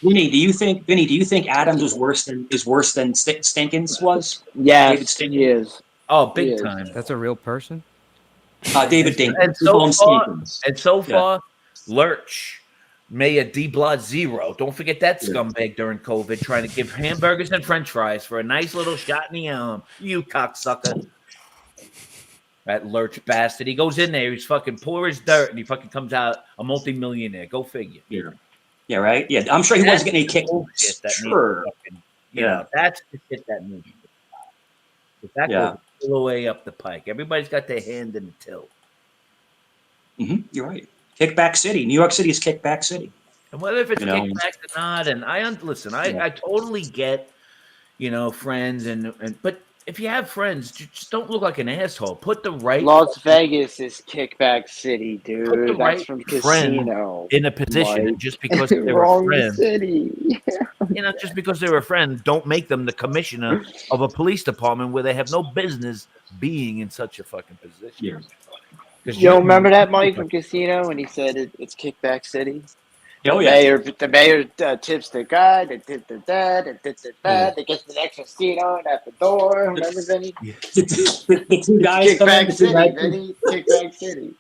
do you think Adams is worse than Stinkins was? Yeah, David Stinkins. He is. Oh, big time. That's a real person. David Dinkins. And so far, Lurch, Mayor D. Blasio. Don't forget that scumbag during COVID trying to give hamburgers and french fries for a nice little shot in the arm. You cocksucker. That lurch bastard. He goes in there, he's fucking poor as dirt, and he fucking comes out a multimillionaire. Go figure. Yeah, right? Yeah, I'm sure he wasn't getting any kick. Bullshit that Sure. fucking, you know, that's the shit that needs to stop. That goes all the way up the pike. Everybody's got their hand in the till. You're right. Kickback City. New York City is Kickback City. And whether if it's kickback or not, and I totally get, friends but if you have friends, just don't look like an asshole. Put the right Las Vegas is Kickback City, dude. Put the That's right from friend Casino. in a position, and just because they're a Wrong friend, city. just because they're a friend, don't make them the commissioner of a police department where they have no business being in such a fucking position. You remember that, Mike, from Casino when he said it's Kickback City? Oh, yeah. The mayor tips the guy, they tip the dad, they tip the bad, they get the next casino at the door. Remember, Vinny? The two guys come in. Kickback City, Vinny. Kickback City.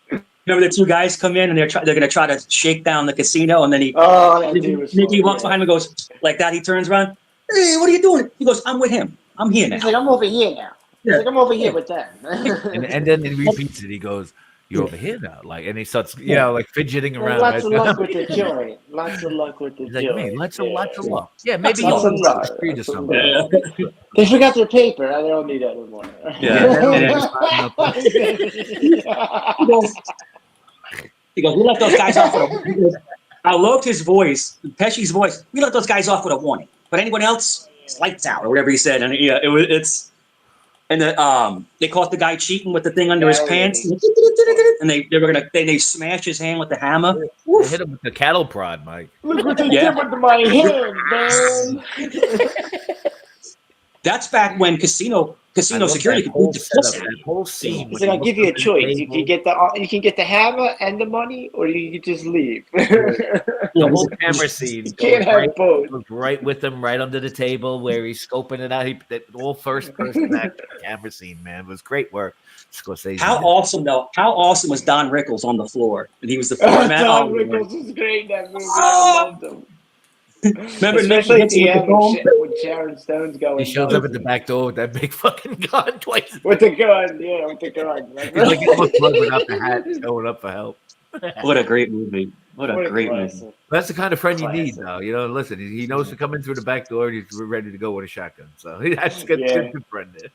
Remember the two guys come in and they're going to try to shake down the casino, and then Mickey walks behind him and goes like that. He turns around. Hey, what are you doing? He goes, I'm with him. I'm here now. He's like, I'm over here now. He's like, I'm over here with them. and then he repeats it. He goes, "You're over here now," and he starts, like fidgeting around. Lots of luck with the joint. Lots of luck with the joint. Like, lots of luck. Yeah, maybe lots you'll of luck. the street or something. They forgot their paper. They don't need that anymore. He goes, we let those guys off with a I loved his voice, Pesci's voice. We let those guys off with a warning. But anyone else, it's lights out or whatever he said. And it's and they caught the guy cheating with the thing under his pants. And they smashed his hand with the hammer. They hit him with the cattle prod, Mike. Look what they did with my hand, man. That's back when casino security could beat the piss out. That whole scene. He said, "I'll give you a choice. You can get the hammer and the money, or you can just leave." The whole camera scene. You can't have both. Was right with him, right under the table where he's scoping it out. The whole first person acting camera scene, man, it was great work. Scorsese. How awesome was Don Rickles on the floor? And he was the floor man. Don Rickles was great in that movie. I loved him. Remember, especially at the end when Sharon Stone's going. He shows up at the back door with that big fucking gun twice. With the gun, yeah, with the gun. He's like without the hat, showing up for help. What a great movie! What a great movie! That's the kind of friend you need, though. Listen, he knows to come in through the back door and he's ready to go with a shotgun. So that's good friend there.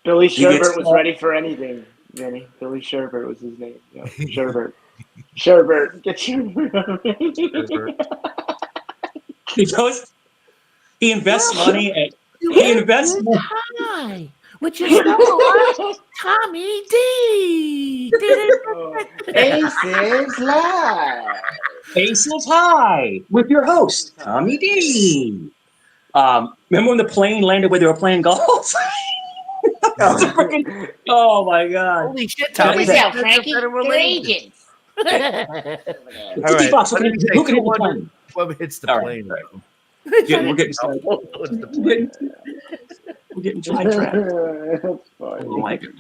Billy Sherbert was ready for anything, Vinny. Billy Sherbert was his name. Yeah. Sherbert. Sherbert. Get Sherbert. He invests money. He invests money. Hi, which is Tommy D. Aces Live. Aces High with your host Tommy D. Remember when the plane landed where they were playing golf? Oh my God! Holy shit, Tommy! Out, Frankie. They're agents. All right. Whoever hits the plane. Right. We're getting sidetracked. Oh my God.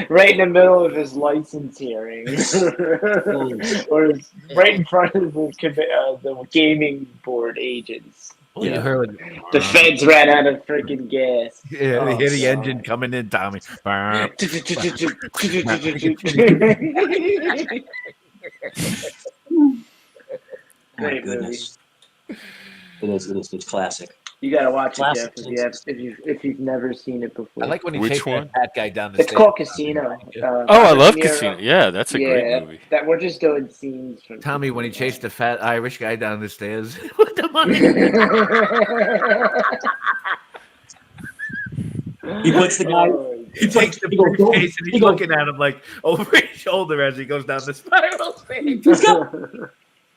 Right in the middle of his license hearing, or right in front of the gaming board agents. You heard the feds ran out of freaking gas. Yeah, they hear the engine coming in, Tommy. My goodness. It is. It's classic. You gotta watch it, Jeff, if you've never seen it before. I like when he takes that guy down the stairs. It's called Casino. I love Casino. Yeah, that's a great movie. That we're just doing scenes from Tommy when he chased the fat Irish guy down the stairs with the money. He puts the guy. He takes the briefcase and he's looking at him like over his shoulder as he goes down the spiral.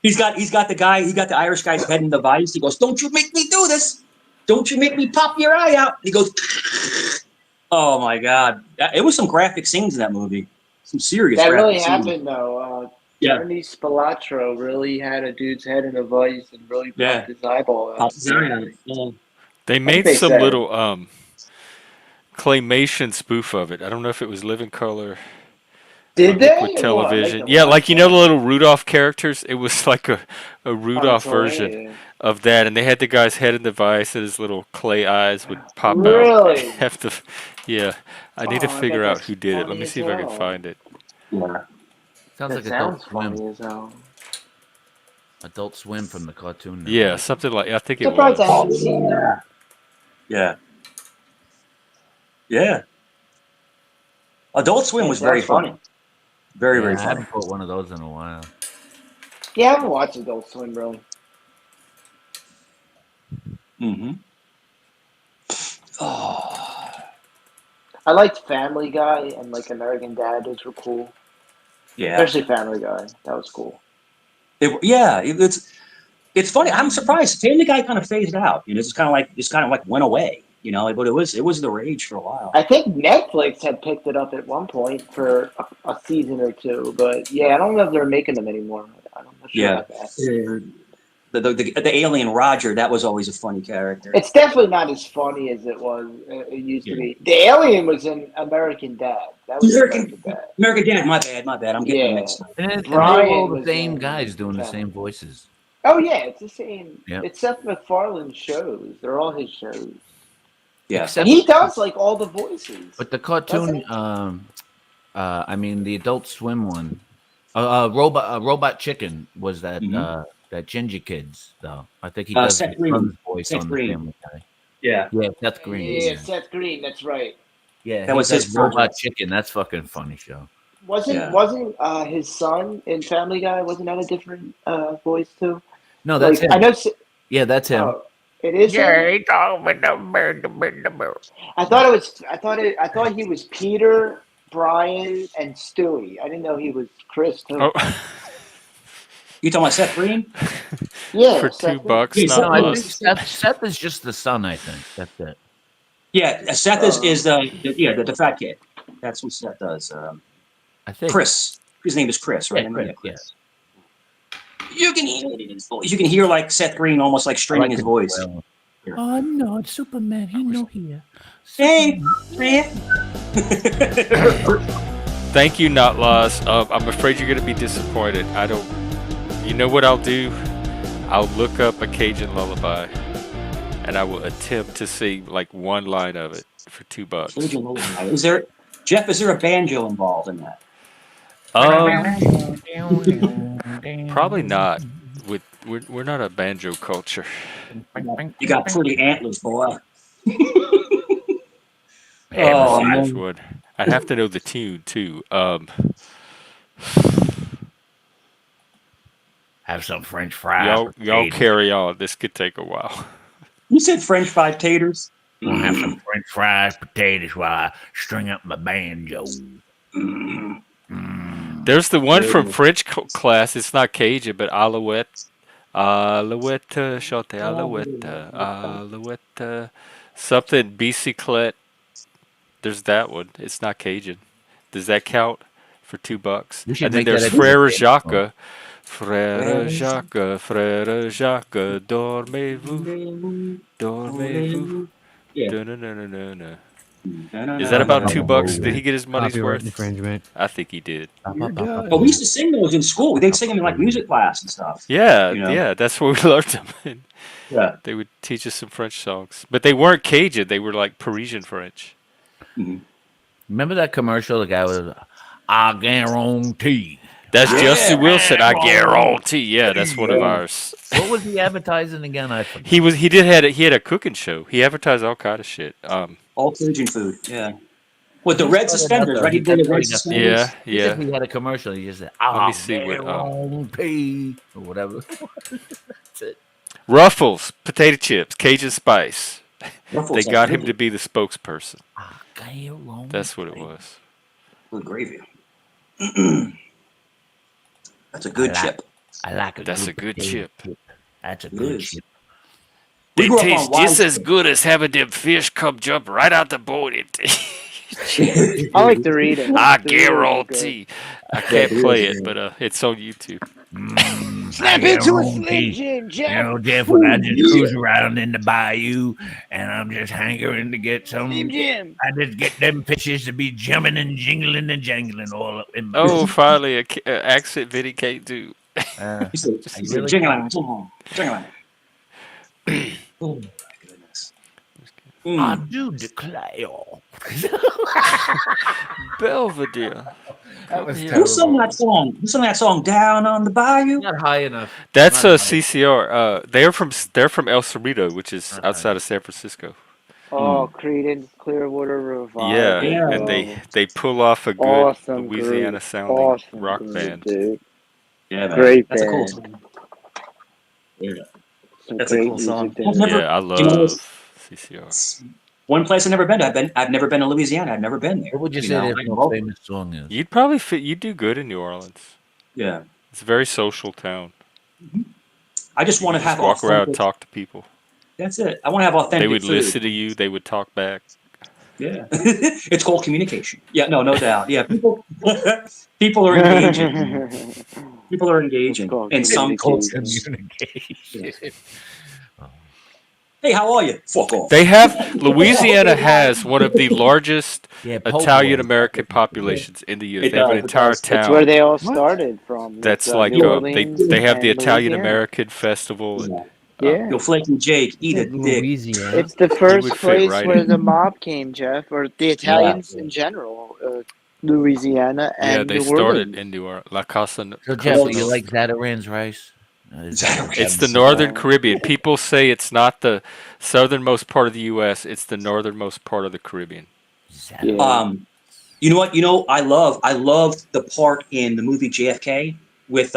He's got the guy. He got the Irish guy's head in the vice. He goes, "Don't you make me do this! Don't you make me pop your eye out!" He goes, "Oh my God!" It was some graphic scenes in that movie. Some serious. That really scenes. happened though. Tony Spilotro really had a dude's head in a vice and really popped his eyeball out. They made some little claymation spoof of it. I don't know if it was Living Color. Did Liquid they? Oh, I'd like Television. to Yeah, watch like you know that. the little Rudolph characters. It was like a On a Rudolph toy, version yeah. of that, and they had the guy's head in the vice, and his little clay eyes would pop out. Really? Have to, yeah. I need to Oh, I bet figure out that's who did it. Let funny me as see if I can hell. find it. Yeah. Sounds That like Adult sounds Swim. funny as hell. Adult Swim from the Cartoon Yeah, Network. something like I think it Surprised I was. haven't seen that. Yeah. Yeah. Adult Swim That was very sounds funny. funny. Very, Yeah, very I funny. haven't bought one of those in a while. Yeah, I haven't watched Adult Swim really. Mm-hmm. Oh. I liked Family Guy and like American Dad. Those were cool. Yeah. Especially Family Guy. That was cool. It's funny. I'm surprised. Family Guy kind of phased out. You know, it's kind of like went away. You know, but it was the rage for a while. I think Netflix had picked it up at one point for a season or two, but yeah, I don't know if they're making them anymore. I'm not sure Yeah. about that. The alien Roger, that was always a funny character. It's definitely not as funny as it used to be. The alien was in American Dad. That was American Dad. American Dad, my bad. I'm getting Yeah. mixed up. And they're Brian all the was same in guys doing the Family same Guy. voices. Oh yeah, it's the same. Yep. It's Seth MacFarlane's shows. They're all his shows. Yeah. Except, And he does like all the voices. but the cartoon, I mean the Adult Swim one, Robot Chicken was that that Ginger Kids though. I think he does Seth his Green. son's voice Seth on Green. the Family Guy. Yeah. Yeah, Seth Green. Yeah, Seth Green. That's right. Yeah, That was he does his Robot project. Chicken. That's fucking funny show. Wasn't his son in Family Guy? Wasn't that a different voice too? No, that's him. I know. Yeah, that's him. Oh, it is. Yeah, him? he told me the I thought it was. I thought he was Peter, Brian, and Stewie. I didn't know he was Chris too. Oh, You talking about Seth Green? Yeah, for Seth $2, Green. not No, I think less. Seth is just the son. I think that's it. Yeah, Seth is the fat kid. That's what Seth does. I think Chris. His name is Chris, right? Yeah, I mean, Chris, You can hear it in his voice. You can hear like Seth Green almost like stringing his voice. Well, oh no, it's Superman. He no here. Hey, man. Thank you, Not Laws. I'm afraid you're gonna be disappointed. I don't. You know what I'll do? I'll look up a Cajun lullaby, and I will attempt to sing like one line of it for $2. Is there, Jeff? Is there a banjo involved in that? Probably not. We're not a banjo culture. You got pretty antlers, boy. Oh, man. would. I'd have to know the tune too. Have some French fries. Y'all carry on. This could take a while. You said French fried taters. I'll have some French fries, potatoes while I string up my banjo. There's the one from French class. It's not Cajun, but Alouette. Alouette, chante Alouette. Alouette. Something bicyclette. There's that one. It's not Cajun. Does that count for $2? We should And then make that there's a Frere game. Jacques. Frère Jacques, dormez-vous, dormez-vous. Yeah. Da-na-na-na-na. Is that about $2? Did he get his money's Copyright worth? infringement. I think he did. Oh, we used to sing those in school. They'd sing them in like music class and stuff. Yeah, You know? yeah, that's where we learned them. And Yeah. they would teach us some French songs, but they weren't Cajun. They were like Parisian French. Remember that commercial? The guy was, I guarantee. That's Justin Wilson. I guarantee. Yeah, that's one of ours. What was he advertising again? I forgot. He had a cooking show. He advertised all kind of shit. All Cajun food. Yeah. With the red suspenders, right? He did the red suspenders. Yeah, He yeah. said he had a commercial. He just said, Let me see what. guarantee, or whatever. That's it. Ruffles, potato chips, Cajun spice. Ruffles, They got him to be the spokesperson. I guarantee. That's what it was. Good gravy. That's a good chip. I like it. That's a good chip. That's a It good is. chip. They grew up on taste just Wise- as good as having them fish come jump right out the boat. I like to read it. I The reading is good. guarantee. I can't play it, but it's on YouTube. Snap into a Slim Jim, Jeff. You know, Jeff, when I just cruise around in the bayou and I'm just hankering to get some, Slim Jim. I just get them fishes to be jumping and jingling and jangling all up in my Oh, finally, a accent Vinny can't do. He said, I really jingle, jingle. Oh my goodness. I do declare. Belvedere. That was Who sung that song? Who sung that song? Down on the bayou. not high enough. That's Not high CCR. They're from El Cerrito, which is outside of San Francisco. Oh, Creedence Clearwater Revival. Yeah, Yeah. and they pull off a good Awesome Louisiana group. sounding Awesome rock group, band. dude. Yeah, man. Great That's a cool band. song. Yeah. Some That's a great cool song. music I've there. never, Yeah, I do you know love what's- CCR. one place I've never been to. I've never been to Louisiana. I've never been there. What would you say know, their like, most well, famous song is? You'd probably fit. You'd do good in New Orleans. Yeah. It's a very social town. I just want to Just have walk around, authentic. talk to people. That's it. I want to have authentic They would food. listen to you. They would talk back. Yeah. It's called communication. Yeah, no doubt. Yeah, people people are engaging. People are engaging. It's called And some communication. Communication. Hey, how are you? Fuck off. They have Louisiana has one of the largest Yeah, po' Italian boys. American populations in the U.S. It They have an does, it entire does. It's where town they all started from. that's It's, like New they Orleans they have the and Italian Louisiana. American festival. And, Yeah. You'll flaky Jake, eat a Said dick. Louisiana. It's the would first fit place right where in. the mob came, Jeff, or the Italians in general. Louisiana Yeah, and they New started Orleans. in New Orleans. La Casa. So, Jeff, do you Nostra. like Zataran's rice? Is that- It's the that- Northern Yeah. Caribbean. People say it's not the southernmost part of the U.S. It's the northernmost part of the Caribbean. Zataran. Yeah. You know what? I loved the part in the movie JFK with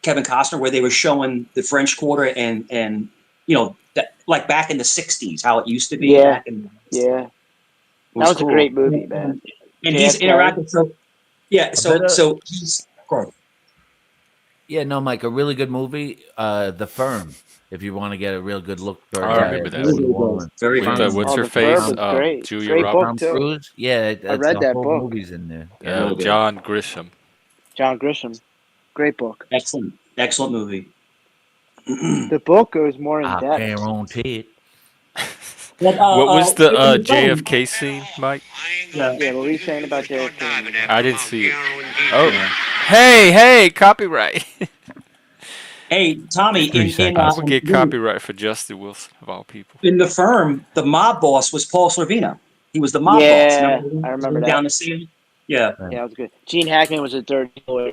Kevin Costner where they were showing the French Quarter and that, like back in the '60s, how it used to be. Yeah. Back in, Yeah. it That was a cool. great movie, man. And he's JFK. interacting. So yeah, so bet, so he's go ahead. Yeah, no, Mike, a really good movie. The Firm, if you want to get a real good look. I remember that New one. Orleans. Very With funny. what's Oh, her The Firm face? was great. Julia Great Roberts. book, Tom too. Cruise. Yeah, read the that whole book. movie's in there. Really good. John Grisham. John Grisham. Great book. Excellent movie. The book goes more in I depth. can't own tit. What What was the in film, JFK scene, Mike? Yeah, what were you saying about JFK? I didn't see it. Oh, hey, copyright. Hey, Tommy, I would get copyright for Justin Wilson of all people. in The Firm, the mob boss was Paul Sorvino. He was the mob Yeah, boss. I remember down that. the scene. Yeah. Yeah, it was good. Gene Hackman was a dirty lawyer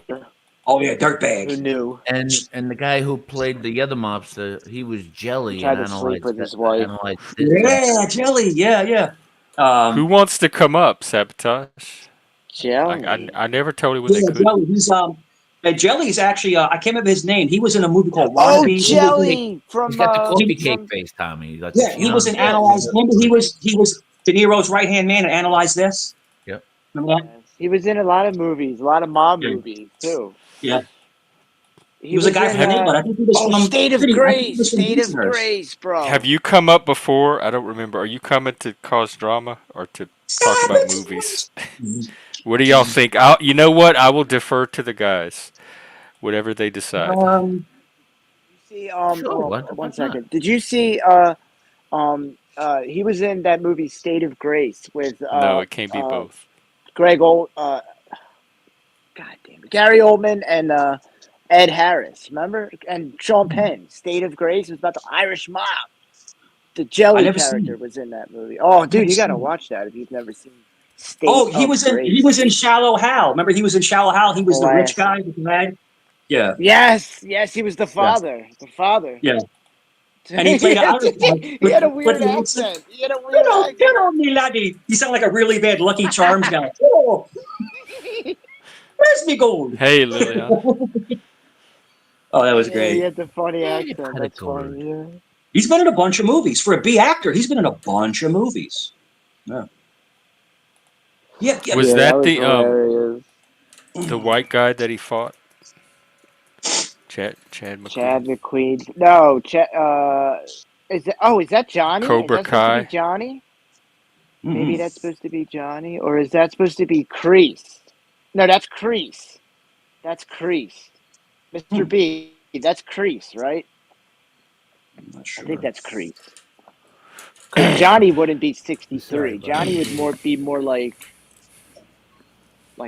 Oh yeah, who dirtbag. knew. And the guy who played the other mobster, he was Jelly. He tried and to sleep with his wife. Yeah, Jelly. Yeah. Who wants to come up? Sabotage. Jelly. I never told him when they could. Jelly. He's Jelly's actually I can't remember his name. He was in a movie called Oh, Wannabe. Jelly from He's got the coffee Jimmy- cake face, Tommy. Like Yeah, he was in Analyze. Remember, he was De Niro's right hand man in Analyze This. Yep. Remember that? He was in a lot of movies, a lot of mob Yeah. movies too. Yeah. He was a guy in, from England. I think he was from State of I think he Grace, was from State of Prisoners. Grace, bro. Have you come up before? I don't remember. Are you coming to cause drama or to talk about movies? What do y'all think? You know what? I will defer to the guys. Whatever they decide. See, Sure, why one not? second. Did you see? He was in that movie State of Grace with No, it can't be both. God damn it, Gary Oldman and Ed Harris. Remember? And Sean Penn. State of Grace was about the Irish mob. The Jelly never seen character it. was in that movie. Oh, dude, you got to seen it. watch that if you've never seen. State He of was Grace. in Shallow Hal. Remember, he was in Shallow Hal. He was the rich guy Classic. with the mag. Yeah. Yes, he was the father. The father. Yeah. And he played an Irish guy. He had a with weird the accent. He had a weird accent. Get on me, laddie. He sounded like a really bad Lucky Charms guy. Oh, where's me gold? Hey, Liliana. Oh, that was Yeah, great. he had the funny Yeah, accent. kinda That's cool. funny. Yeah. He's been in a bunch of movies. For a B actor, he's been in a bunch of movies. Yeah. Yeah. Was Yeah, that was the hilarious. the white guy that he fought? Chad McQueen. Chad McQueen. No, is that Johnny? Cobra is that supposed to Kai. be Johnny? Mhm. Maybe that's supposed to be Johnny, or is that supposed to be Crease? No, that's Crease. That's Crease. Mr. B, that's Crease, right? I'm not I sure. think that's Crease. Because Johnny wouldn't be 63. Sorry, buddy. Johnny would be more like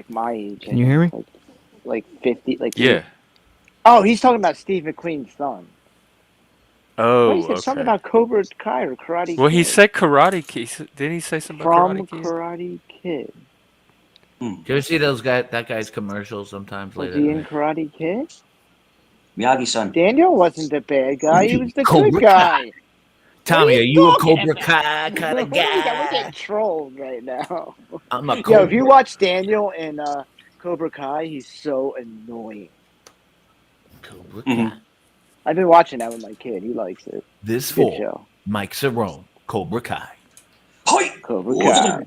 my age. Can you hear me? Like 50. Yeah. Oh, he's talking about Steve McQueen's son. What he Oh, said something okay. about Cobra Kai or Karate Well, Kid. he said Karate Kid. Didn't he say something about From Karate Kid? Karate Kid. Do you ever see that guy's commercials sometimes Was later? he in Karate Kid? Miyagi-san. Daniel wasn't the bad guy. He was the Cobra good guy. Tommy, What are you a talking Cobra about? Kai kind of We're guy? getting trolled right now. I'm a Yo, Cobra. if you watch Daniel in Cobra Kai, he's so annoying. Cobra Mhm. Kai. I've been watching that with my kid. He likes it. This Good fall, show. Mike Cerrone, Cobra Kai. Hoi! Cobra Kai.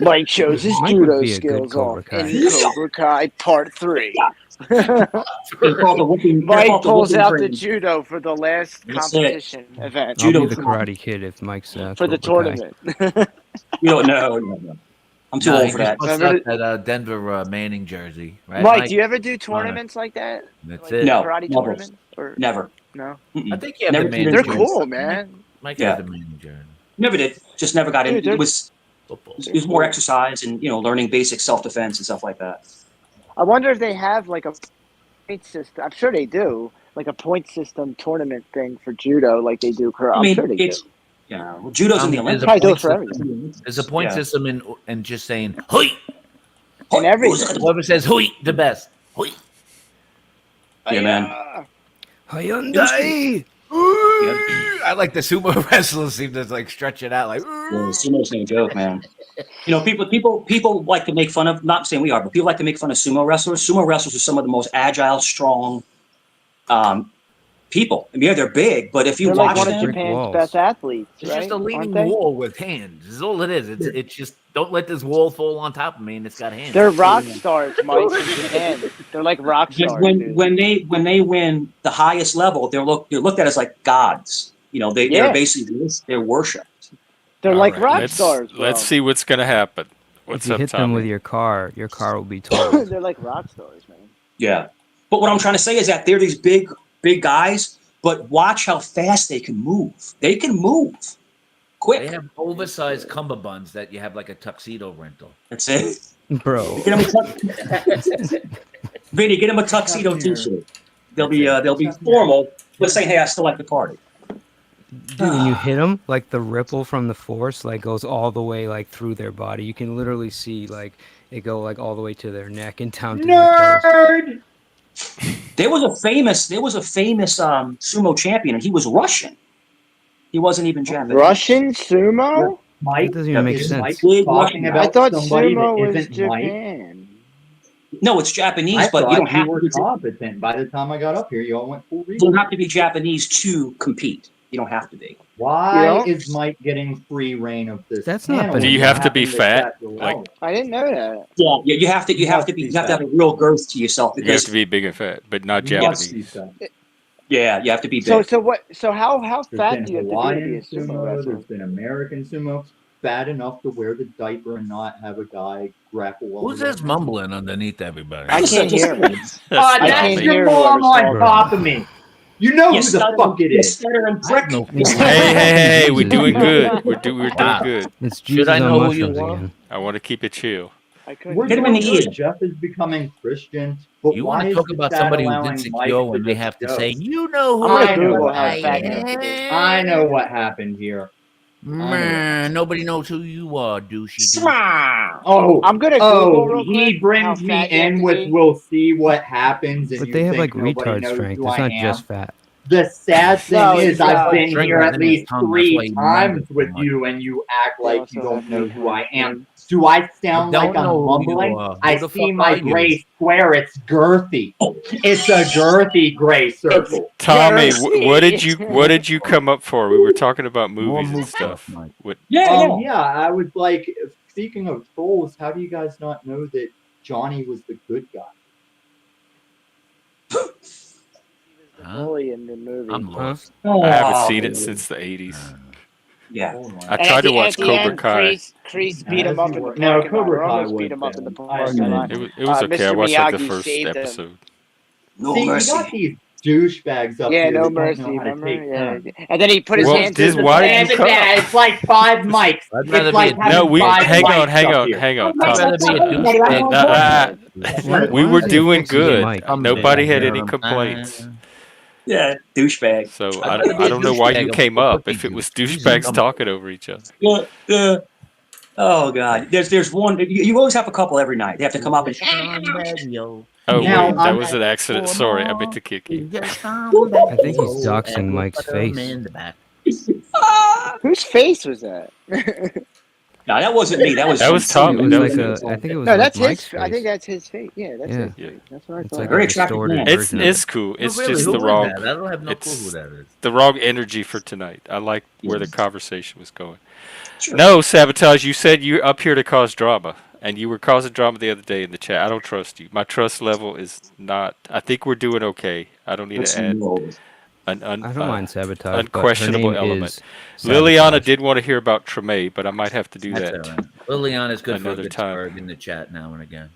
Mike shows his Mike would judo be a good skills Cobra off Kai. in Cobra Kai Part 3. They're called the whooping. They're Mike called the pulls whooping out the cream. judo for the last That's it. competition event I'll Judo be the cream. Karate Kid if Mike's for the Cobra Kai. tournament. You don't know. No. I'm too No, old he for just that. busted Remember up that Denver Manning jersey, right, Mike, do you ever do tournaments like that? That's Like it. No, karate never. tournaments? Or Never. no? Mm-mm. I think you have Never the Manning They're did. jersey. cool, man. Mike Yeah. has the Manning jersey. Never did. Just never got in. Dude, they're- It was Football. more exercise and learning basic self-defense and stuff like that. I wonder if they have like a point system. I'm sure they do. Like a point system tournament thing for judo, like they do karate. I I'm mean, sure they do. it's judo's in the There's Olympics. a Probably do it point for system. There's a point Yeah. system in just saying "Hoi." And everything. Whoever says "Hoi" the best. Hoi. Yeah, man. Hyundai! I like the sumo wrestlers seem to like stretch it out like. Yeah, sumo's no joke, man. People like to make fun of. Not saying we are, but people like to make fun of sumo wrestlers. Sumo wrestlers are some of the most agile, strong people. I mean, yeah, they're big, but if you They're watch like one of them, Japan's walls. best athletes, It's right? just a leaning Aren't they? wall with hands. Is all it is. It's just don't let this wall fall on top of me, and it's got hands. They're rock stars, Mike, in Japan. They're like rock stars. dude. when they win the highest level, they're looked at as like gods. They're Yeah. basically they're worshipped. They're All like right, rock let's, stars, bro. Let's see what's gonna happen. What's If you up, hit them Tommy? with your car will be totaled. They're like rock stars, man. Yeah, but what I'm trying to say is that they're these big guys, but watch how fast they can move. They can move quick. They have oversized cummerbunds that you have like a tuxedo rental. That's it. Bro. Get them Vinny, get them a tuxedo T-shirt. They'll be formal, but saying, "Hey, I still like the party." Dude, when you hit them, like the ripple from the force, like goes all the way like through their body. You can literally see like it go like all the way to their neck and down to their toes. There was a famous sumo champion, and he was Russian. He wasn't even Japanese. Russian sumo? That doesn't even make sense. Big Talking Russian. about I thought somebody sumo that was isn't Mike. Japan. No, it's Japanese, I but you thought don't have you were to. competent. By the time I got up here, you all went full You read. don't have to be Japanese to compete. You don't have to be. Why You know? is Mike getting free reign of this? That's not panel? bananas. Do you have to be Happened fat? that Like- well. I didn't know that. Yeah, you have to. You have to be. You have to have a real girth to yourself You have because to be big and fat, but not You must be Japanese. fat. yeah, you have to be So big. so how There's fat been do you have to be Hawaiian to be a sumo sumo. wrestler? There's been American sumo. Fat enough to wear the diaper and not have a guy grapple all Who's the way this around. mumbling underneath everybody? I can't hear him. That's I not can't me. hear your mom whoever's on talking. top of me. You know You who the stutter- fuck it you is. stuttering I have prick. no You clue. Hey, we're doing good. We're doing Wow. good. It's Should Jesus I on know who you mushrooms are? again. I want to keep it chill. I couldn't. We're Hit him doing in the good. ear. Jeff is becoming Christian. But You why want to is talk the about chat somebody who's allowing Mike insecure when they just have to go? say, "You know who I'm gonna I know Google what how happened. fat you have to be. I know what happened here. Man, nobody knows who you are, douchey. Oh, I'm gonna Google real he quick how brings me fat you have in to with be. "We'll see what happens," and But you they have think like nobody retard knows strength. who It's I not am. just fat. The sad thing No, is, he's I've been Drink here was at in his least tongue, that's why 3 he times mumbled so with much. you, and you act They like also you don't have know who I am. retard. Do I sound Don't like I'm know who you mumbling? are. Who I the see fuck my are you? gray square. It's girthy. It's a girthy gray circle. Tommy, Jersey. what did you come up for? We were talking about More movies and move stuff. Mike. What? Yeah, I was like, speaking of trolls, how do you guys not know that Johnny was the good guy? The bully in the movie. I'm lost. I haven't seen it since the 80s. Yeah. Oh my I And tried at to the- watch at the Cobra end, Kai. Crease beat him As up you in the were- no, parking lot. Cobra Or Kai almost would beat him up in the then. parking lot. It was okay. I Mr. watched like the Miyagi first saved him. episode. No See, you mercy. got these douchebags up Yeah, here no that don't mercy. know how to Remember? take Yeah. turns. And then he put his Well, hands this in the why did And you back. yeah, come? it's like 5 mics. I'd rather It's be like a No, having we douchebag. 5 hang on, mics hang up on, here. hang on, I'd rather Tommy. be a douchebag. Why, We why were don't you doing fix his good. mic? Nobody had You know any what I'm complaints. saying? Yeah, douchebag. So I'd rather be I a don't know why you douchebag came over up cookie if it was juice. Jesus, douchebags come on. talking over each other. Yeah. Oh God, there's one. You always have a couple every night. They have to come up and. Oh Now, wait, that was an accident. Sorry, I meant to kick you. I think he's doxing Mike's face. Whose face was that? No, that wasn't me. That was That was some Tommy. It was That like was I think it was No, like that's Mike's his. I think face. that's his face. Yeah, that's Yeah. his face. That's what I It's thought. like a Very attractive distorted man. It's version of it. it's cool. It's really, just who the was wrong. that? I don't have no clue who It's that is. the wrong energy for tonight. I like where the conversation was going. Sure. No, Sabotage, you said you're up here to cause drama, and you were causing drama the other day in the chat. I don't trust you. My trust level is not. I think we're doing okay. I don't need Let's to add know. an I don't mind sabotage, but her unquestionable name element. is Liliana Sabotage. did want to hear about Treme, but I might have to do That's that all right. Liliana's good for a another good time. spurg in the chat now and again.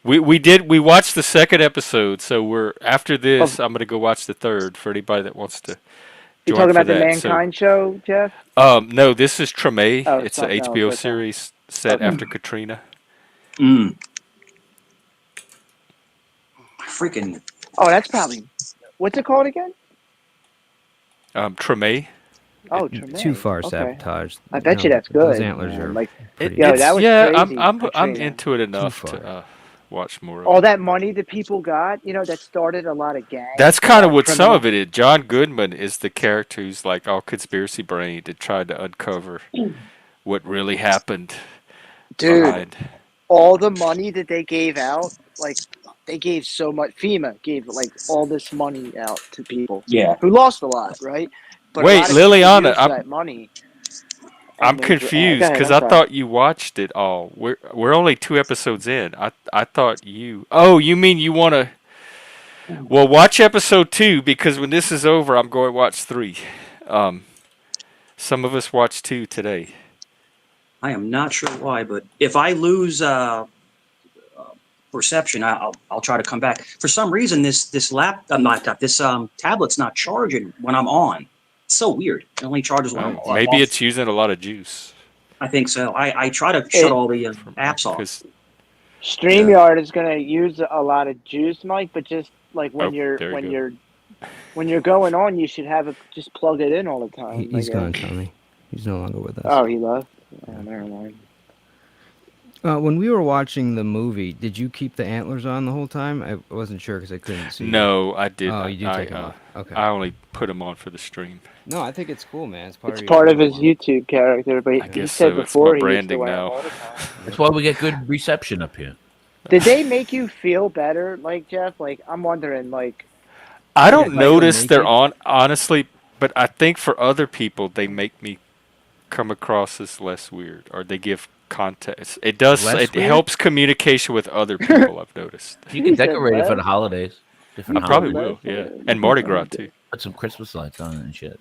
We watched the second episode, so we're after this. I'm gonna go watch the third for anybody that wants to You join talking for about the that. So Mankind show, Jeff? no, this is Treme. Oh, It's an something else. HBO Okay. series set Okay. after Katrina. Freaking. Oh, that's probably. What's it called again? Treme. Oh, Tremaine. Too far Okay. sabotage. I bet you No, that's good. Those antlers man. are Like, pretty. yo, It's that was yeah. crazy. I'm Katrina. into it enough far. to watch more of All it. that money that people got, that started a lot of gangs. That's a kind lot of what some criminal- of it is. John Goodman is the character who's like all conspiracy brained and tried to uncover what really happened Dude, behind. all the money that they gave out, like they gave so much. FEMA gave like all this money out to people Yeah. who lost a lot, right? But a Wait, lot of people Liliana, used that money. I'm and they- confused go ahead, because I'm I sorry. thought you watched it all. We're only 2 episodes in. I thought you. Oh, you mean you want to? Well, watch episode 2 because when this is over, I'm going to watch 3. Some of us watched 2 today. I am not sure why, but if I lose perception, I'll try to come back. For some reason, this tablet's not charging when I'm on. It's so weird. It only charges when I'm on. Maybe it's using a lot of juice. I think so. I try to shut all the apps off. 'Cause- StreamYard is going to use a lot of juice, Mike, but just like when Oh, you're there you when go. you're when you're going on, you should have it just plug it in all the time. He's I gone, guess. Tommy. He's no longer with us. Oh, he left. Oh, never mind. When we were watching the movie, did you keep the antlers on the whole time? I wasn't sure because I couldn't see. No, I didn't. Oh, you do take them I, off. Okay. I only put them on for the stream. No, I think it's cool, man. It's part It's of part of your his YouTube character, but I he guess said so. It's before my he used to branding wear 'em now. all the time. That's why we get good reception up here. Did they make you feel better, like Jeff? Like I'm wondering, like I don't Michael notice they're naked? on, honestly, but I think for other people, they make me come across as less weird, or they give context. It does. Less It weird? helps communication with other people. I've noticed. You can He said decorate it for less. the holidays. Different I probably holidays. will. Yeah, and Mardi Gras too. Put some Christmas lights on it and shit.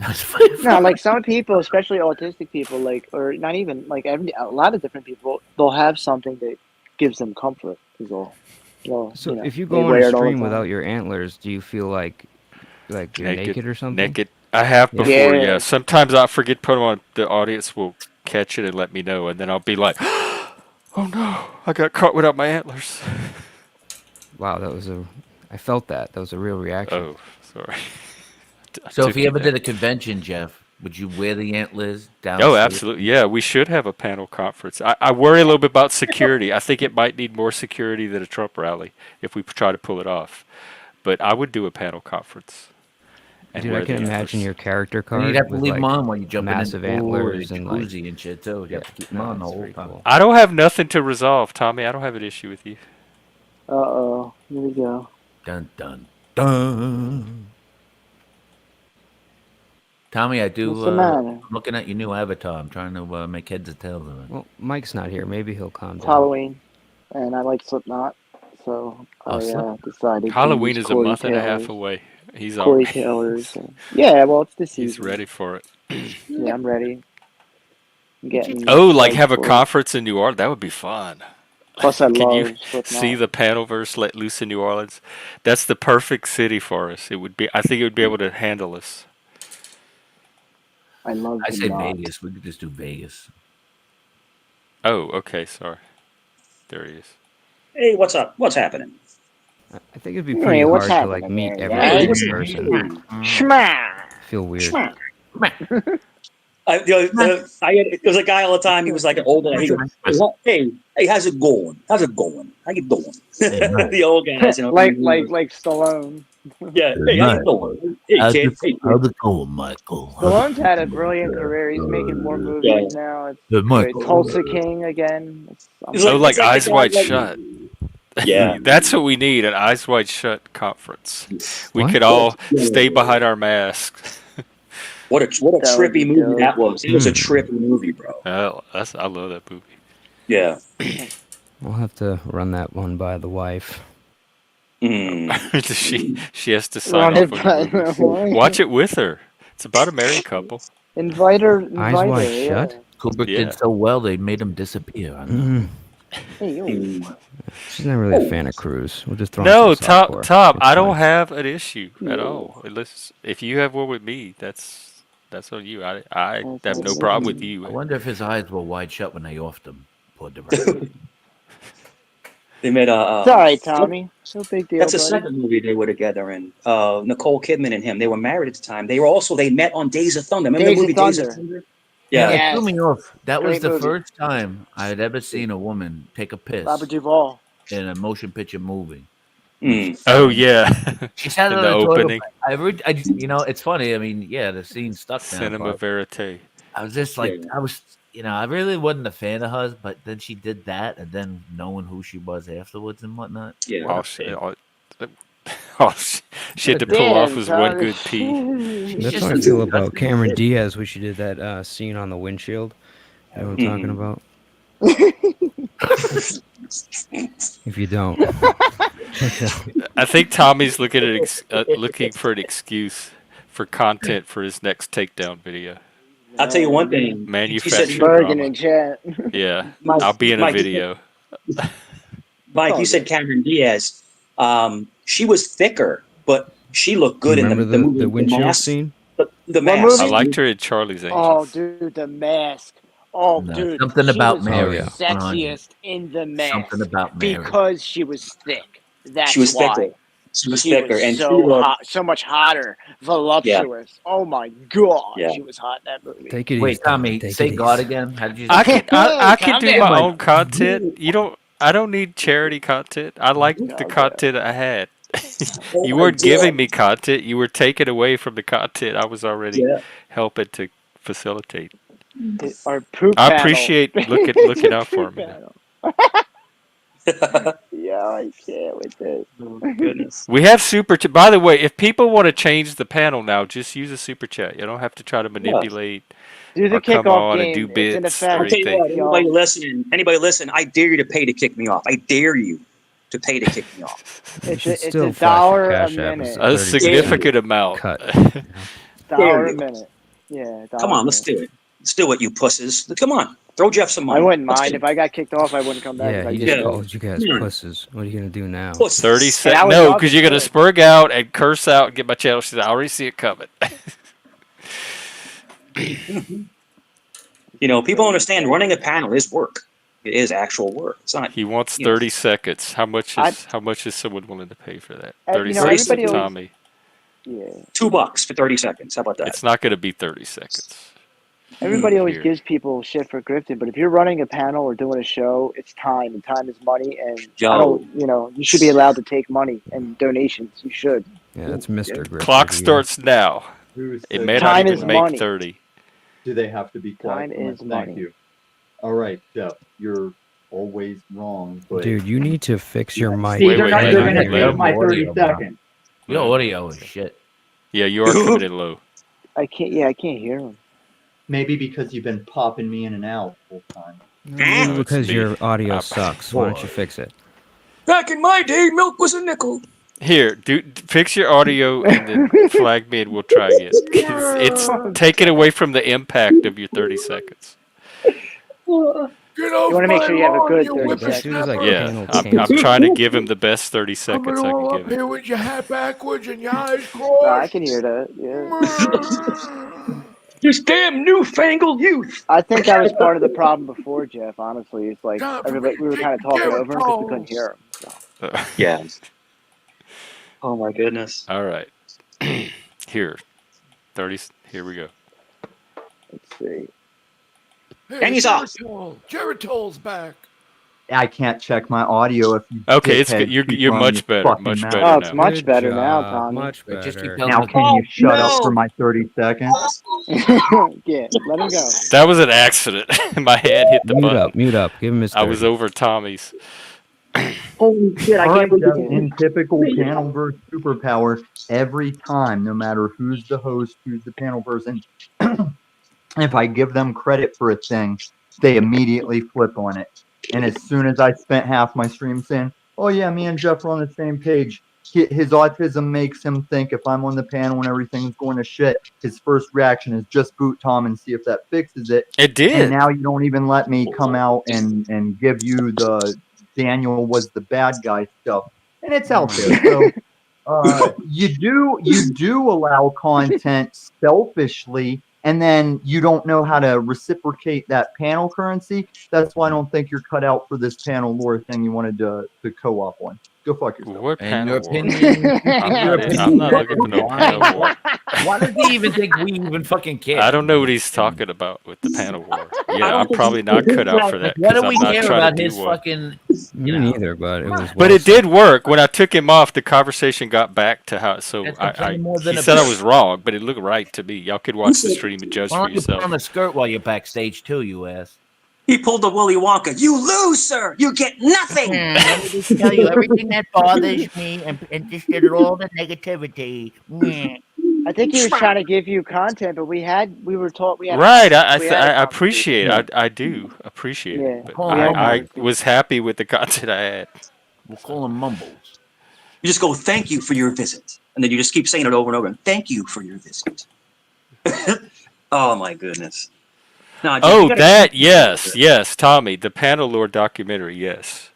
no, like some people, especially autistic people, like or not even like a lot of different people, they'll have something that gives them comfort. Is all. So if you they go on wear a it all the stream time. without your antlers, do you feel like you're naked or something? Naked. I have Yeah. before. Yeah. Yeah. Sometimes I forget to put them on. The audience will catch it and let me know, and then I'll be like, "Oh no, I got caught without my antlers." Wow, I felt that. That was a real reaction. Oh, sorry. I So took if you it ever there. did a convention, Jeff, would you wear the antlers down? Oh, absolutely. Yeah, we should have a panel conference. I worry a little bit about security. I think it might need more security than a Trump rally if we try to pull it off. But I would do a panel conference. And Dude, wear I can the imagine antlers. your character card. And you'd have to with, leave like, them on while you jump massive in the pool or antlers the and like. jacuzzi and shit too. You have to keep them on the that's whole very time. cool. I don't have nothing to resolve, Tommy. I don't have an issue with you. Uh-oh, here we go. Dun dun dun. Tommy, I do. What's the matter? I'm looking at your new avatar. I'm trying to make heads or tails of it. Well, Mike's not here. Maybe he'll calm It's down. Halloween, and I like Slipknot, so Oh, I decided. Halloween to is use a Corey month and a half Taylor's- away. He's Corey already. Taylor's. Yeah, well, it's the season. He's ready for it. Yeah, I'm ready. I'm getting. Oh, like hyped have a for it. conference in New Orleans. That would be fun. Plus, I Can love you Slipknot. see the panelverse let loose in New Orleans? That's the perfect city for us. It would be. I think it would be able to handle us. I love I say Slipknot. Vegas. We could just do Vegas. Oh, okay. Sorry. There he is. Hey, what's up? What's happening? I think it'd be Hey, pretty what's hard to like happening meet there, everybody guys? in person. Shma! Feel weird. It was a guy all the time. He was like an old guy. He goes, hey, how's it going? How's it going? How you doing? The old guys, like Stallone. Yeah. Hey, how you doing? Hey, kid. Hey, How's it going, Michael? Stallone's had a brilliant career. He's making more movies now. It's Good, great. Michael. Tulsa King again. Oh, like Eyes Wide Shut. Yeah. That's what we need, an Eyes Wide Shut conference. We What? could all stay behind our masks. What a That would trippy be movie dope. that was. It was a trippy movie, bro. Oh, I love that movie. Yeah. We'll have to run that one by the wife. she has to sign Run off it on by the the movie. wife. Watch it with her. It's about a married couple. Invite her. Eyes Invite Wide her. Yeah. Shut? Kubrick Yeah. did so well, they made him disappear. I know. Hey, yo. She's not really a fan of Cruise. We'll just throw No, in some softcore. Tom, It's I don't fine. have an issue at all. If you have one with me, that's on you. I have no problem with I you. wonder if his eyes were wide shut when they offed him. Poor director. They made It's all right, Tommy. No big deal, That's the buddy. second movie they were together in. Nicole Kidman and him. They were married at the time. They met on Days of Thunder. Remember Days the movie of Days of Thunder. Thunder? Yeah, Yeah. it threw me off. That was Great the movie. first time I had ever seen a woman take a piss Robert Duvall. in a motion picture movie. Oh yeah, She sat in on the the toilet. opening, It's funny. I mean, yeah, the scene stuck now. cinema But verite. I was just like, I really wasn't a fan of hers, but then she did that, and then knowing who she was afterwards and whatnot. Yeah. All she had to pull off was one good pee. That's how I feel about Cameron Diaz when she did that scene on the windshield. You know what I'm talking about? If you don't, check it out. I think Tommy's looking for an excuse for content for his next takedown video. I'll tell you one thing. Manufactured Bergen drama. in chat. Yeah, Mike- I'll be in a Mike, video. Mike, you said Cameron Diaz. She was thicker, but she looked good in Remember the movie. the windshield Mask. scene? The What mask. I movie? liked her in Charlie's Oh, Angels. dude, the mask. Oh, No, dude. something she about was Mary. the 100. sexiest in the mask. Something about Mary. Because she was thick. That's She was why. thicker. She was She thicker, was and so hot, so much hotter, voluptuous. Oh my god, Yeah. she was hot in that movie. Take it Wait, easy, Tommy, take say it God easy. again. How did you? I can do Calm my down. own content. I don't need charity content. I like the content I had. You weren't giving me content. You were taking away from the content I was already helping to facilitate. Our poop I panel. appreciate looking out for Poop me. panel. Yeah, I can't with this. Oh, goodness. We have super chat. By the way, if people want to change the panel now, just use a super chat. You don't have to try to manipulate Do the or come kickoff on and do game. It's in bits effect. or I'll tell you anything. what, anybody listen, I dare you to pay to kick me off. I dare you to pay to kick me off. You should It's still a flash your $1 a Cash App minute. as A 30 significant amount. cut. $1 a minute. Yeah. Come on, let's do it. Let's do it, you pusses. Come on. Throw Jeff some money. I wouldn't Let's mind do if I got kicked off. I wouldn't come back. Yeah, if I he did just Yeah. called you guys Hmm. pusses. What are you gonna do now? Pussies. 30 And I seconds. would No, love because to you're going to do it. spurg out and curse out and get my channel. She said, I already see it coming. People understand running a panel is work. It is actual work. It's not. He wants you know, 30 seconds. How much is someone willing to pay for that? 30 everybody seconds, always- Tommy. Yeah. $2 for 30 seconds. How about that? It's not going to be 30 seconds. Everybody always Here. gives people shit for grifting, but if you're running a panel or doing a show, it's time, and time is money. And you should be allowed to take money and donations. You should. Yeah, that's Mr. Griff. Clock over here. starts now. Who It said may that? not Time even is make money. 30. Do they have to be quiet? Time is Thank money. you. All right, Jeff, you're always wrong. But Dude, you need to fix your mic. See, Wait, they're wait, not wait, they're wait, gonna wait, give wait. my 30 Audio, bro. seconds. Your audio is shit. Yeah, you are coming in low. I can't hear him. Maybe because you've been popping me in and out the whole time. Maybe it's because me. your audio Ah, sucks. Why don't you fix it? Back in my day, milk was a nickel. Here, fix your audio and then flag me and we'll try again. It's taken away from the impact of your 30 seconds. Get off You want to make my sure you have a lawn, good you 30 This dude is seconds. like Yeah, panel I'm cancer. trying to give him the best 30 Coming seconds I can all give up him. here with your hat backwards and your eyes No, I crossed. can hear that. Yeah. This damn newfangled youth. I think that was part of the problem before, Jeff. Honestly, it's like Time for me everybody to we were take kind of the talking over him because we couldn't Geritol. hear him. So. Yeah. Oh my goodness. All right. Here. 30. Here we go. Let's see. Hey, And he's off. Geritol's back. I can't check my audio if you Okay, it's good. dickheads You're keep you're running much your better. fucking Much mouth. better Oh, it's now. much Good better now, job. Tommy. Much But just keep better. telling Now the can you shut up no. for my 30 seconds? Yeah, let him go. That was an accident. My hand hit the Mute button. up. Mute up. Give him his 30. I was over Tommy's. Holy shit! I All can't right, believe Jeff, you. in typical panel versus superpower, every time, no matter who's the host, who's the panel person, if I give them credit for a thing, they immediately flip on it. And as soon as I spent half my stream saying, oh yeah, me and Jeff are on the same page, his autism makes him think if I'm on the panel and everything's going to shit, his first reaction is just boot Tom and see if that fixes it. It And did. now you don't even let me come out and give you the Daniel was the bad guy stuff. And it's out there. So you do allow content selfishly, and then you don't know how to reciprocate that panel currency. That's why I don't think you're cut out for this panel lore thing you wanted to co-op on. Go fuck yourself. What And your panel war? opinion. I'm not looking for no panel war. Why does he even think we even fucking care? I don't know what he's talking about with the panel war. Yeah, don't I'm think probably not cut out for that Why because do we I'm not care trying about to his do one. fucking? Me neither, but it was. But well it said. did work. When I took him off, the conversation got back to how. So That's complaining more he than a said I bitch. was wrong, but it looked right to me. Y'all could watch the stream and judge Why for don't you put on yourself. a skirt while you're backstage too, you ass? He pulled the Willy Wonka. You lose, sir. You get nothing. Let me just tell you everything that bothers me and just did all the negativity. I think he was trying to give you content, but we were taught we had Right, we had a I conversation. appreciate it. I do appreciate Yeah, it. But Call him we had a I mumbles. was happy with the content I had. We'll call him mumbles. You just go, thank you for your visit. And then you just keep saying it over and over. Thank you for your visit. Oh, my goodness. No, Jeff, you Oh, gotta- that, yes, Tommy, the panel lore documentary, yes.